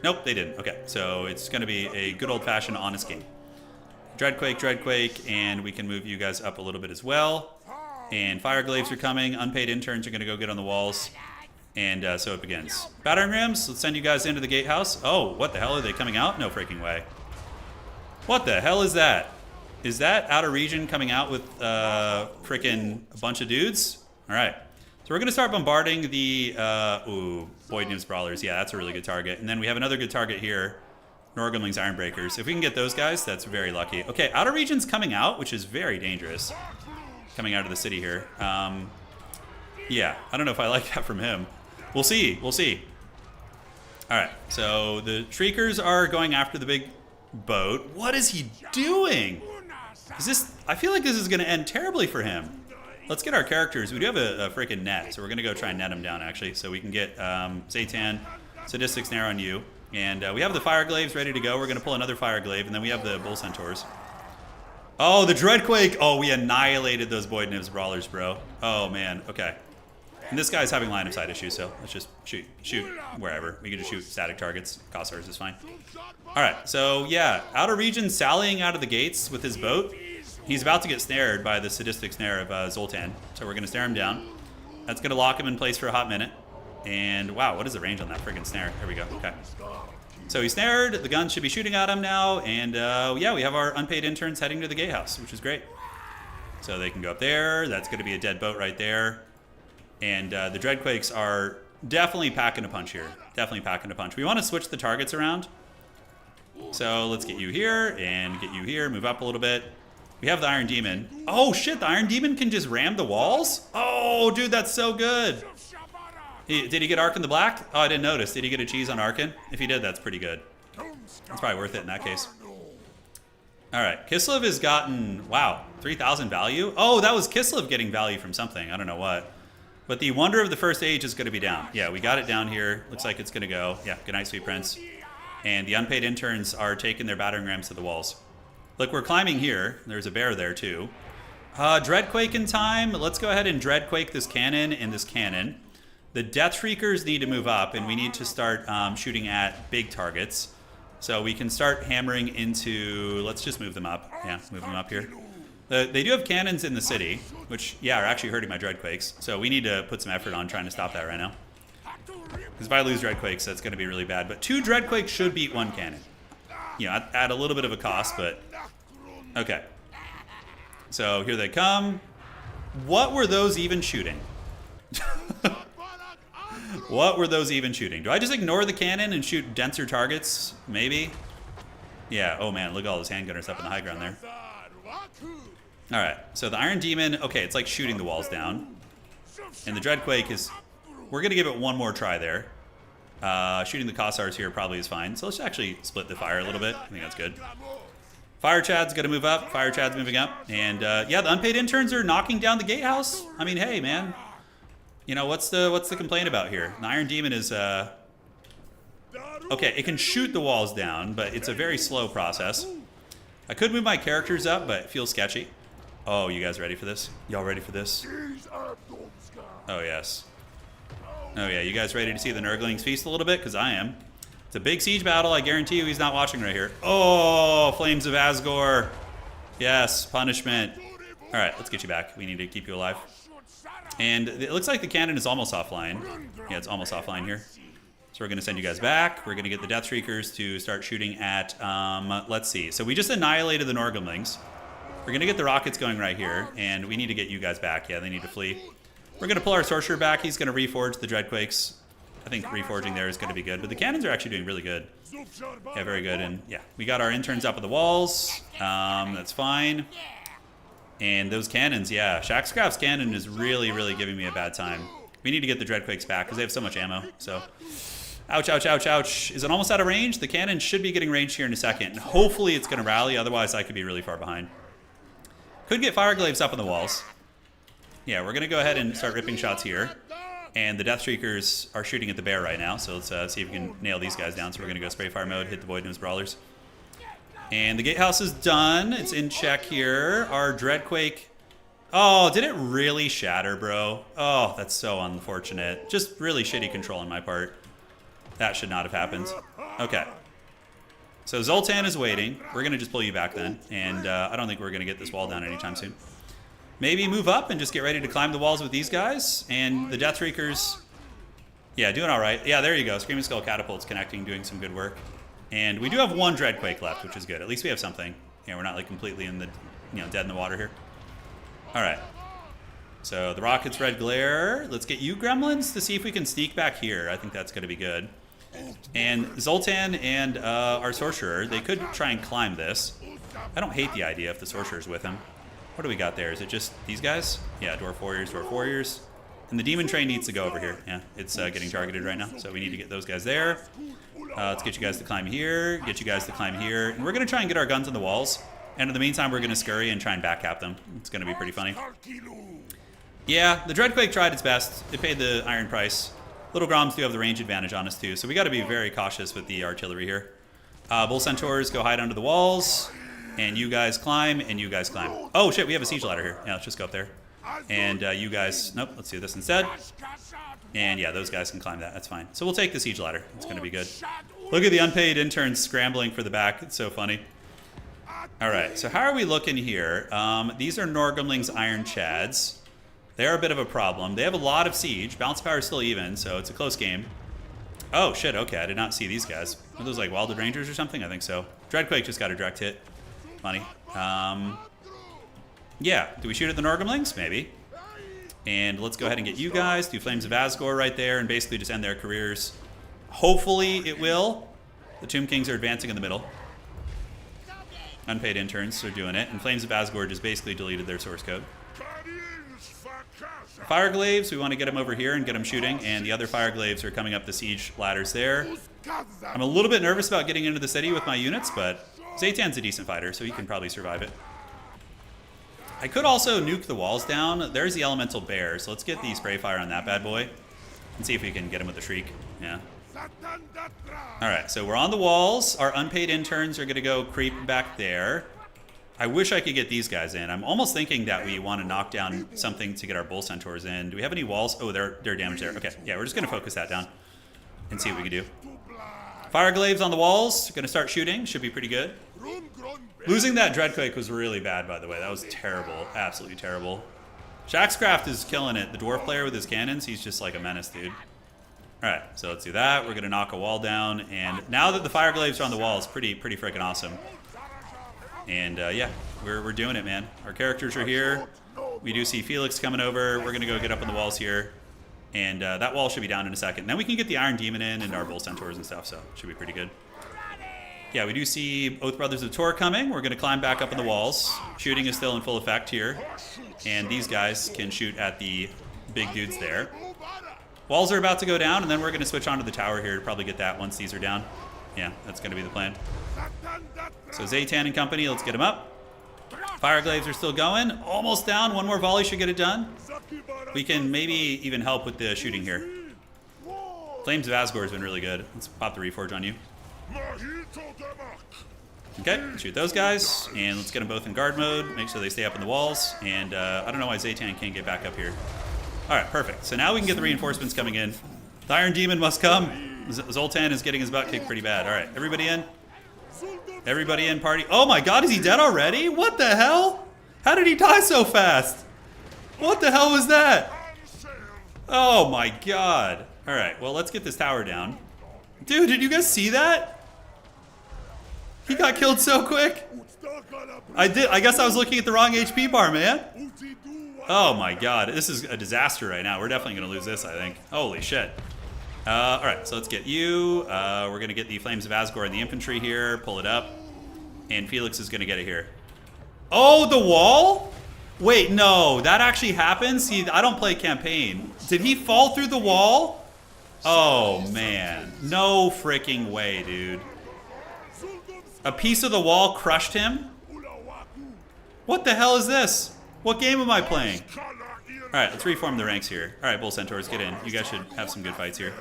Nope, they didn't. Okay, so it's going to be a good old-fashioned honest game. Dreadquake, and we can move you guys up a little bit as well. And Fireglaves are coming. Unpaid interns are going to go get on the walls. And so it begins. Battering rams, let's send you guys into the gatehouse. Oh, what the hell? Are they coming out? No freaking way. What the hell is that? Is that out of region coming out with freaking a bunch of dudes? All right. So we're going to start bombarding the, Void Nymphs Brawlers. Yeah, that's a really good target. And then we have another good target here. Nurglings Ironbreakers. If we can get those guys, that's very lucky. Okay, outer region's coming out, which is very dangerous. Coming out of the city here. Yeah, I don't know if I like that from him. We'll see. We'll see. All right, so the Shriekers are going after the big boat. What is he doing? Is this... I feel like this is going to end terribly for him. Let's get our characters. We do have a freaking net, so we're going to go try and net him down, actually. So we can get Zaytan, Sadistic Snare on you. And we have the Fireglaves ready to go. We're going to pull another Fireglaive, and then we have the Bull Centaurs. Oh, the Dreadquake! Oh, we annihilated those Void Nymphs Brawlers, bro. Oh, man. Okay. And this guy's having line of sight issues, so let's just shoot wherever. We can just shoot static targets. Cossars is fine. All right, so yeah, outer region sallying out of the gates with his boat. He's about to get snared by the Sadistic Snare of Zoltan, so we're going to snare him down. That's going to lock him in place for a hot minute. And wow, what is the range on that friggin' snare? There we go. Okay. So he's snared. The gun should be shooting at him now. And yeah, we have our unpaid interns heading to the gatehouse, which is great. So they can go up there. That's going to be a dead boat right there. And the Dreadquakes are definitely packing a punch here. Definitely packing a punch. We want to switch the targets around. So let's get you here and get you here. Move up a little bit. We have the Iron Demon. Oh, shit. The Iron Demon can just ram the walls? Oh, dude, that's so good. Did he get Ark in the Black? Oh, I didn't notice. Did he get a cheese on Arkin? If he did, that's pretty good. That's probably worth it in that case. All right. Kislev has gotten, wow, 3,000 value. Oh, that was Kislev getting value from something. I don't know what. But the Wonder of the First Age is going to be down. Yeah, we got it down here. Looks like it's going to go. Yeah, good night, Sweet Prince. And the unpaid interns are taking their battering rams to the walls. Look, we're climbing here. There's a bear there, too. Dreadquake in time. Let's go ahead and Dreadquake this cannon and this cannon. The Death Shriekers need to move up, and we need to start shooting at big targets. So we can start hammering into... Let's just move them up. Yeah, move them up here. They do have cannons in the city, which, yeah, are actually hurting my Dreadquakes. So we need to put some effort on trying to stop that right now. Because if I lose Dreadquakes, that's going to be really bad. But 2 Dreadquakes should beat 1 cannon. You know, at a little bit of a cost, but... Okay. So here they come. What were those even shooting? What were those even shooting? Do I just ignore the cannon and shoot denser targets? Maybe? Yeah, oh man, look at all those handgunners up in the high ground there. Alright, so the Iron Demon, okay, it's like shooting the walls down. And the Dreadquake is... We're going to give it one more try there. Shooting the Cossars here probably is fine. So let's actually split the fire a little bit. I think that's good. Fire Chad's going to move up. Fire Chad's moving up. And yeah, the unpaid interns are knocking down the gatehouse. I mean, hey, man. You know, what's the complaint about here? The Iron Demon is Okay, it can shoot the walls down, but it's a very slow process. I could move my characters up, but it feels sketchy. Oh, you guys ready for this? Y'all ready for this? Oh, yes. Oh, yeah, you guys ready to see the Nurglings feast a little bit? Because I am. It's a big siege battle. I guarantee you he's not watching right here. Oh, Flames of Asgore. Yes, punishment. All right, let's get you back. We need to keep you alive. And it looks like the cannon is almost offline. Yeah, it's almost offline here. So we're going to send you guys back. We're going to get the Death Shriekers to start shooting at, let's see. So we just annihilated the Nurglings. We're going to get the rockets going right here, and we need to get you guys back. Yeah, they need to flee. We're going to pull our Sorcerer back. He's going to reforge the Dreadquakes. I think reforging there is going to be good, but the cannons are actually doing really good. Yeah, very good. And yeah, we got our interns up at the walls. That's fine. And those cannons, yeah. Shaxcraft's cannon is really, really giving me a bad time. We need to get the Dreadquakes back because they have so much ammo. So, ouch, ouch, ouch, ouch. Is it almost out of range? The cannon should be getting range here in a second. And hopefully it's going to rally. Otherwise, I could be really far behind. Could get Fireglaves up on the walls. Yeah, we're going to go ahead and start ripping shots here. And the Death Shriekers are shooting at the bear right now. So let's see if we can nail these guys down. So we're going to go Spray Fire mode, hit the Void Nose Brawlers. And the Gatehouse is done. It's in check here. Our Dreadquake. Oh, did it really shatter, bro? Oh, that's so unfortunate. Just really shitty control on my part. That should not have happened. Okay. So Zoltan is waiting. We're going to just pull you back then. And I don't think we're going to get this wall down anytime soon. Maybe move up and just get ready to climb the walls with these guys. And the Death Shriekers, yeah, doing all right. Yeah, there you go. Screaming Skull Catapult's connecting, doing some good work. And we do have one Dreadquake left, which is good. At least we have something. Yeah, we're not like completely in the, dead in the water here. All right. So the Rocket's Red Glare. Let's get you Gremlins to see if we can sneak back here. I think that's going to be good. And Zoltan and our Sorcerer, they could try and climb this. I don't hate the idea if the Sorcerer's with him. What do we got there? Is it just these guys? Yeah, Dwarf Warriors, Dwarf Warriors. And the Demon Train needs to go over here. Yeah, it's getting targeted right now, so we need to get those guys there. Let's get you guys to climb here, get you guys to climb here. And we're going to try and get our guns on the walls. And in the meantime, we're going to scurry and try and backcap them. It's going to be pretty funny. Yeah, the Dreadquake tried its best. It paid the iron price. Little Groms do have the range advantage on us too, so we got to be very cautious with the artillery here. Bull Centaurs go hide under the walls. And you guys climb, and you guys climb. Oh shit, we have a siege ladder here. Yeah, let's just go up there. And you guys, nope, let's do this instead. And yeah, those guys can climb that, that's fine. So we'll take the siege ladder, it's gonna be good. Look at the unpaid interns scrambling for the back, it's so funny. All right, so how are we looking here? These are Norgumling's Iron Chads. They're a bit of a problem. They have a lot of siege, balance power is still even, so it's a close game. Oh shit, okay, I did not see these guys. Are those like Wilded Rangers or something? I think so. Dreadquake just got a direct hit. Funny. Yeah, do we shoot at the Norgumlings? Maybe. And let's go ahead and get you guys, do Flames of Asgore right there, and basically just end their careers. Hopefully it will. The Tomb Kings are advancing in the middle. Unpaid interns are doing it, and Flames of Asgore just basically deleted their source code. Fireglaves, we want to get them over here and get them shooting, and the other Fireglaves are coming up the siege ladders there. I'm a little bit nervous about getting into the city with my units, but Zaytan's a decent fighter, so he can probably survive it. I could also nuke the walls down. There's the Elemental Bear, so let's get the Spray Fire on that bad boy and see if we can get him with a Shriek. Yeah. Alright, so we're on the walls. Our unpaid interns are going to go creep back there. I wish I could get these guys in. I'm almost thinking that we want to knock down something to get our Bull Centaurs in. Do we have any walls? Oh, they're damaged there. Okay, yeah, we're just going to focus that down and see what we can do. Fireglaves on the walls. Going to start shooting. Should be pretty good. Losing that Dreadquake was really bad, by the way. That was terrible. Absolutely terrible. Shaxcraft is killing it. The Dwarf player with his cannons, he's just like a menace, dude. Alright, so let's do that. We're going to knock a wall down. And now that the Fireglaves are on the wall, it's pretty freaking awesome. And yeah, we're doing it, man. Our characters are here. We do see Felix coming over. We're going to go get up on the walls here. And that wall should be down in a second. Then we can get the Iron Demon in and our Bull Centaurs and stuff, so it should be pretty good. Yeah, we do see Oath Brothers of Tor coming. We're going to climb back up on the walls. Shooting is still in full effect here. And these guys can shoot at the big dudes there. Walls are about to go down, and then we're going to switch onto the tower here to probably get that once these are down. Yeah, that's going to be the plan. So Zaytan and company, let's get them up. Fireglaves are still going. Almost down. One more volley should get it done. We can maybe even help with the shooting here. Flames of Asgore has been really good. Let's pop the Reforge on you. Okay, shoot those guys, and let's get them both in guard mode. Make sure they stay up in the walls, and I don't know why Zaytan can't get back up here. All right, perfect. So now we can get the reinforcements coming in. The Iron Demon must come. Zoltan is getting his butt kicked pretty bad. All right, everybody in. Everybody in, party. Oh my god, is he dead already? What the hell? How did he die so fast? What the hell was that? Oh my god. All right, well, let's get this tower down. Dude, did you guys see that? He got killed so quick. I guess I was looking at the wrong HP bar, man. Oh my god, this is a disaster right now. We're definitely going to lose this, I think. Holy shit. All right, so let's get you. We're going to get the Flames of Asgore in the infantry here. Pull it up. And Felix is going to get it here. Oh, the wall? Wait, no. That actually happened? See, I don't play campaign. Did he fall through the wall? Oh, man. No freaking way, dude. A piece of the wall crushed him? What the hell is this? What game am I playing? All right, let's reform the ranks here. All right, Bull Centaurs, get in. You guys should have some good fights here.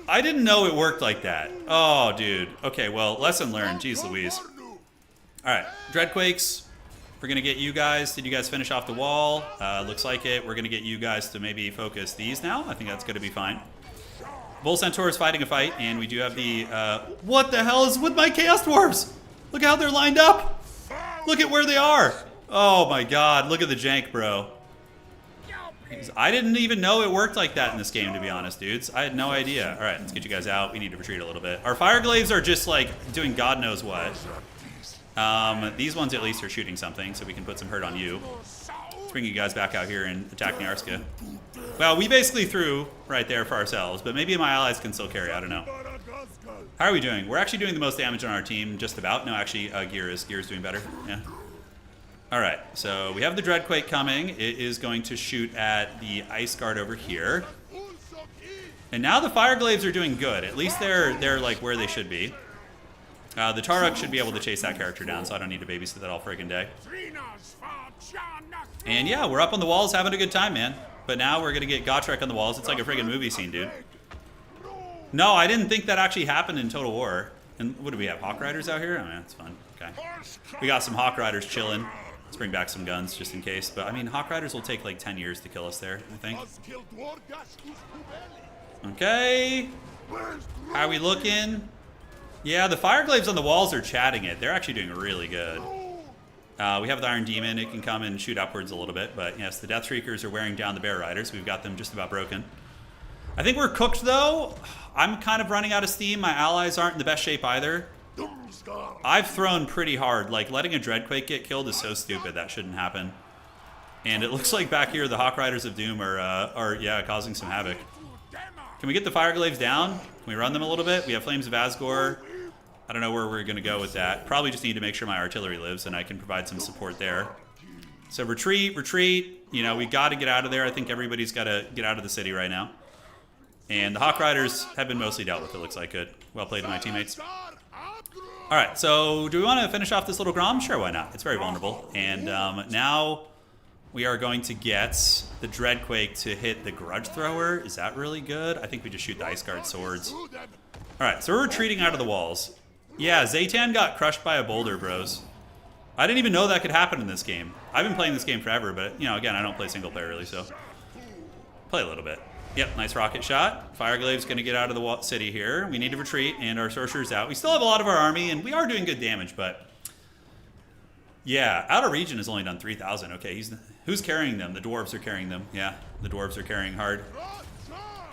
I didn't know it worked like that. Oh, dude. Okay, well, lesson learned. Jeez Louise. All right, Dreadquakes. We're going to get you guys. Did you guys finish off the wall? Looks like it. We're going to get you guys to maybe focus these now. I think that's going to be fine. Bull Centaur is fighting a fight, and we do have the... what the hell is with my Chaos Dwarves? Look how they're lined up. Look at where they are. Oh, my God. Look at the jank, bro. I didn't even know it worked like that in this game, to be honest, dudes. I had no idea. All right, let's get you guys out. We need to retreat a little bit. Our Fireglaves are just, like, doing God knows what. These ones, at least, are shooting something, so we can put some hurt on you. Let's bring you guys back out here and attack Niarska. Well, we basically threw right there for ourselves, but maybe my allies can still carry. I don't know. How are we doing? We're actually doing the most damage on our team, just about. No, actually, Gear is doing better. Yeah. All right, so we have the Dreadquake coming. It is going to shoot at the Ice Guard over here. And now the Fireglaves are doing good. At least they're like where they should be. The Tarok should be able to chase that character down, so I don't need to babysit that all friggin' day. And yeah, we're up on the walls having a good time, man. But now we're gonna get Gotrek on the walls. It's like a friggin' movie scene, dude. No, I didn't think that actually happened in Total War. And what do we have, Hawk Riders out here? Oh, yeah, that's fun. Okay. We got some Hawk Riders chilling. Let's bring back some guns just in case. But I mean, Hawk Riders will take like 10 years to kill us there, I think. Okay. How are we looking? Yeah, the Fireglaves on the walls are chatting it. They're actually doing really good. We have the Iron Demon. It can come and shoot upwards a little bit. But yes, the Death Shriekers are wearing down the Bear Riders. We've got them just about broken. I think we're cooked, though. I'm kind of running out of steam. My allies aren't in the best shape either. I've thrown pretty hard. Like, letting a Dreadquake get killed is so stupid. That shouldn't happen. And it looks like back here the Hawk Riders of Doom are yeah, causing some havoc. Can we get the Fireglaves down? Can we run them a little bit? We have Flames of Asgore. I don't know where we're going to go with that. Probably just need to make sure my artillery lives, and I can provide some support there. So retreat, retreat. You know, we got to get out of there. I think everybody's got to get out of the city right now. And the Hawk Riders have been mostly dealt with, it looks like. Good. Well played to my teammates. All right, so do we want to finish off this little Grom? Sure, why not? It's very vulnerable. And now we are going to get the Dreadquake to hit the Grudge Thrower. Is that really good? I think we just shoot the Ice Guard swords. All right, so we're retreating out of the walls. Yeah, Zaytan got crushed by a boulder, bros. I didn't even know that could happen in this game. I've been playing this game forever, but, you know, again, I don't play single player really, so play a little bit. Yep, nice rocket shot. Fireglave's going to get out of the city here. We need to retreat, and our Sorcerer's out. We still have a lot of our army, and we are doing good damage, but... yeah, Outer Region has only done 3,000. Okay, who's carrying them? The Dwarves are carrying them. Yeah, the Dwarves are carrying hard.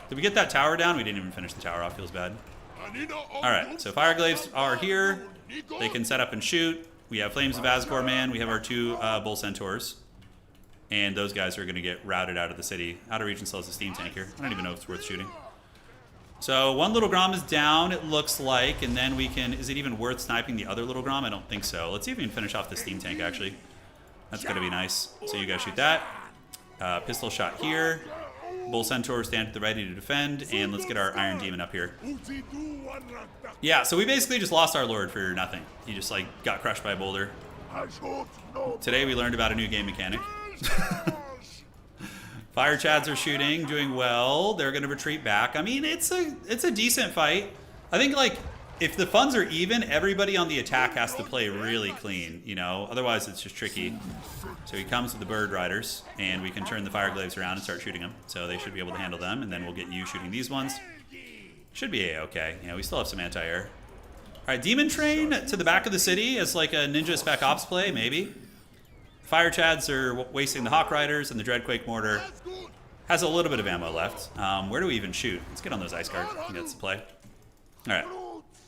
Did we get that tower down? We didn't even finish the tower off. Feels bad. Alright, so Fireglaves are here. They can set up and shoot. We have Flames of Asgore, man. We have our two Bull Centaurs. And those guys are going to get routed out of the city. Outer Region still has a steam tank here. I don't even know if it's worth shooting. So one little Grom is down, it looks like. And then we can... is it even worth sniping the other little Grom? I don't think so. Let's see if we can finish off the steam tank, actually. That's going to be nice. So you guys shoot that. Pistol shot here. Bull Centaur stand at the ready to defend. And let's get our Iron Demon up here. Yeah, so we basically just lost our Lord for nothing. He just, like, got crushed by a boulder. Today we learned about a new game mechanic. Fire Chads are shooting, doing well. They're going to retreat back. I mean, it's a decent fight. I think, like, if the funds are even, everybody on the attack has to play really clean, you know? Otherwise, it's just tricky. So he comes with the Bird Riders, and we can turn the Fire Glaives around and start shooting them. So they should be able to handle them, and then we'll get you shooting these ones. Should be a-okay. Yeah, we still have some anti-air. All right, Demon Train to the back of the city as like a Ninja Spec Ops play, maybe. Fire Chads are wasting the Hawk Riders, and the Dreadquake Mortar has a little bit of ammo left. Where do we even shoot? Let's get on those Ice Guards. I think that's the play. All right.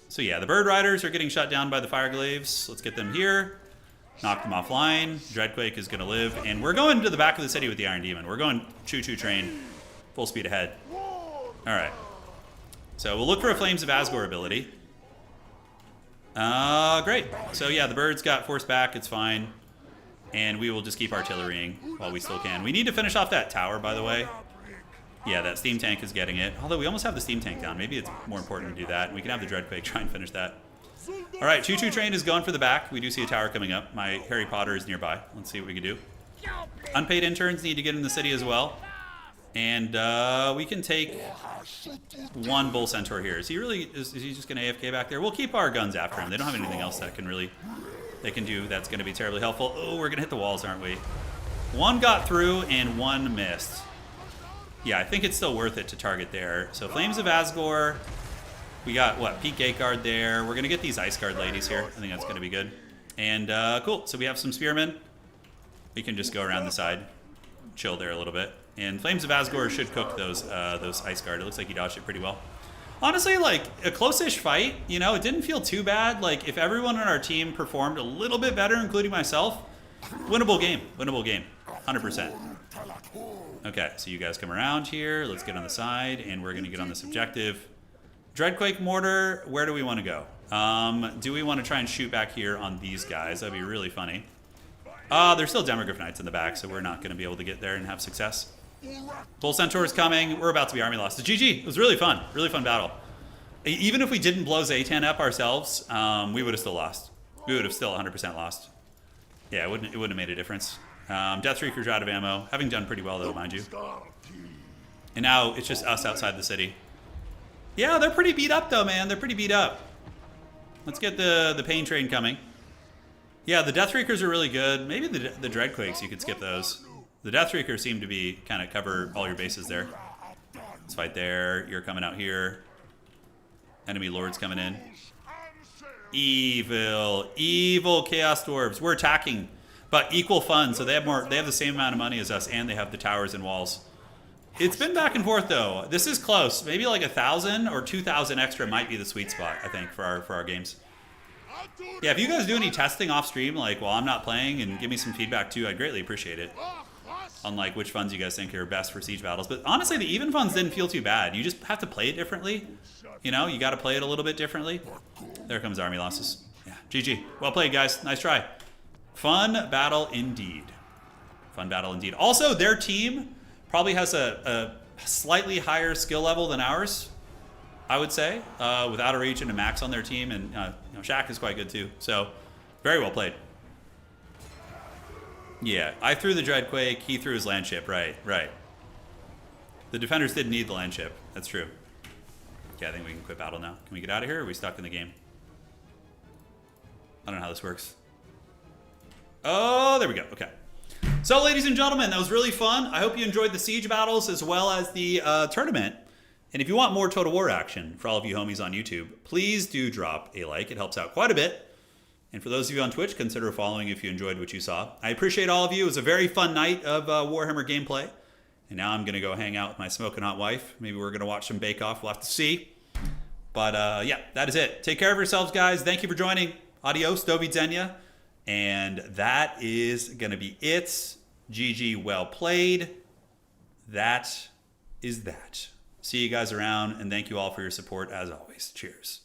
So yeah, the Bird Riders are getting shut down by the Fire Glaives. Let's get them here. Knock them offline. Dreadquake is going to live. And we're going to the back of the city with the Iron Demon. We're going choo-choo train, full speed ahead. All right. So we'll look for a Flames of Asgore ability. Great. So yeah, the birds got forced back. It's fine. And we will just keep artillerying while we still can. We need to finish off that tower, by the way. Yeah, that steam tank is getting it. Although we almost have the steam tank down. Maybe it's more important to do that. We can have the Dreadquake try and finish that. All right, Choo-Choo Train is going for the back. We do see a tower coming up. My Harry Potter is nearby. Let's see what we can do. Unpaid interns need to get in the city as well. And we can take one Bull Centaur here. Is he just going to AFK back there? We'll keep our guns after him. They don't have anything else that can really... they can do that's going to be terribly helpful. Oh, we're going to hit the walls, aren't we? One got through and one missed. Yeah, I think it's still worth it to target there. So Flames of Asgore. We got, what, Peak Gate Guard there. We're going to get these Ice Guard ladies here. I think that's going to be good. And cool. So we have some Spearmen. We can just go around the side. Chill there a little bit. And Flames of Asgore should cook those Ice Guard. It looks like he dodged it pretty well. Honestly, like, a close-ish fight, you know, it didn't feel too bad. Like, if everyone on our team performed a little bit better, including myself, winnable game. Winnable game. 100%. Okay, so you guys come around here. Let's get on the side, and we're going to get on this objective. Dreadquake Mortar, where do we want to go? Do we want to try and shoot back here on these guys? That'd be really funny. There's still Demogryph Knights in the back, so we're not going to be able to get there and have success. Bull Centaur is coming. We're about to be army lost. GG. It was really fun. Really fun battle. Even if we didn't blow Zaytan up ourselves, we would have still lost. We would have still 100% lost. Yeah, it wouldn't have made a difference. Deathstreakers are out of ammo. Having done pretty well, though, mind you. And now it's just us outside the city. Yeah, they're pretty beat up, though, man. They're pretty beat up. Let's get the Pain Train coming. Yeah, the Deathstreakers are really good. Maybe the Dreadquakes, you could skip those. The Deathstreakers seem to be kind of cover all your bases there. Let's fight there. You're coming out here. Enemy Lords coming in. Evil. Evil Chaos Dwarves. We're attacking, but equal funds. So they have more. They have the same amount of money as us, and they have the towers and walls. It's been back and forth, though. This is close. Maybe like 1,000 or 2,000 extra might be the sweet spot, I think, for our games. Yeah, if you guys do any testing off stream, like while I'm not playing, and give me some feedback too, I'd greatly appreciate it. On like which funds you guys think are best for siege battles. But honestly, the even funds didn't feel too bad. You just have to play it differently. You know, you got to play it a little bit differently. There comes army losses. Yeah, GG. Well played, guys. Nice try. Fun battle indeed. Fun battle indeed. Also, their team probably has a slightly higher skill level than ours, I would say, with Outer Reach and a Max on their team. And you know, Shaq is quite good too. So, very well played. Yeah, I threw the Dreadquake, he threw his land ship, right. The defenders didn't need the land ship, that's true. Okay, I think we can quit battle now. Can we get out of here, or are we stuck in the game? I don't know how this works. Oh, there we go, okay. So, ladies and gentlemen, that was really fun. I hope you enjoyed the siege battles as well as the tournament. And if you want more Total War action for all of you homies on YouTube, please do drop a like, it helps out quite a bit. And for those of you on Twitch, consider following if you enjoyed what you saw. I appreciate all of you. It was a very fun night of Warhammer gameplay. And now I'm going to go hang out with my smoking hot wife. Maybe we're going to watch some Bake Off. We'll have to see. But yeah, that is it. Take care of yourselves, guys. Thank you for joining. Adios, do widzenia. And that is going to be it. GG, well played. That is that. See you guys around. And thank you all for your support as always. Cheers.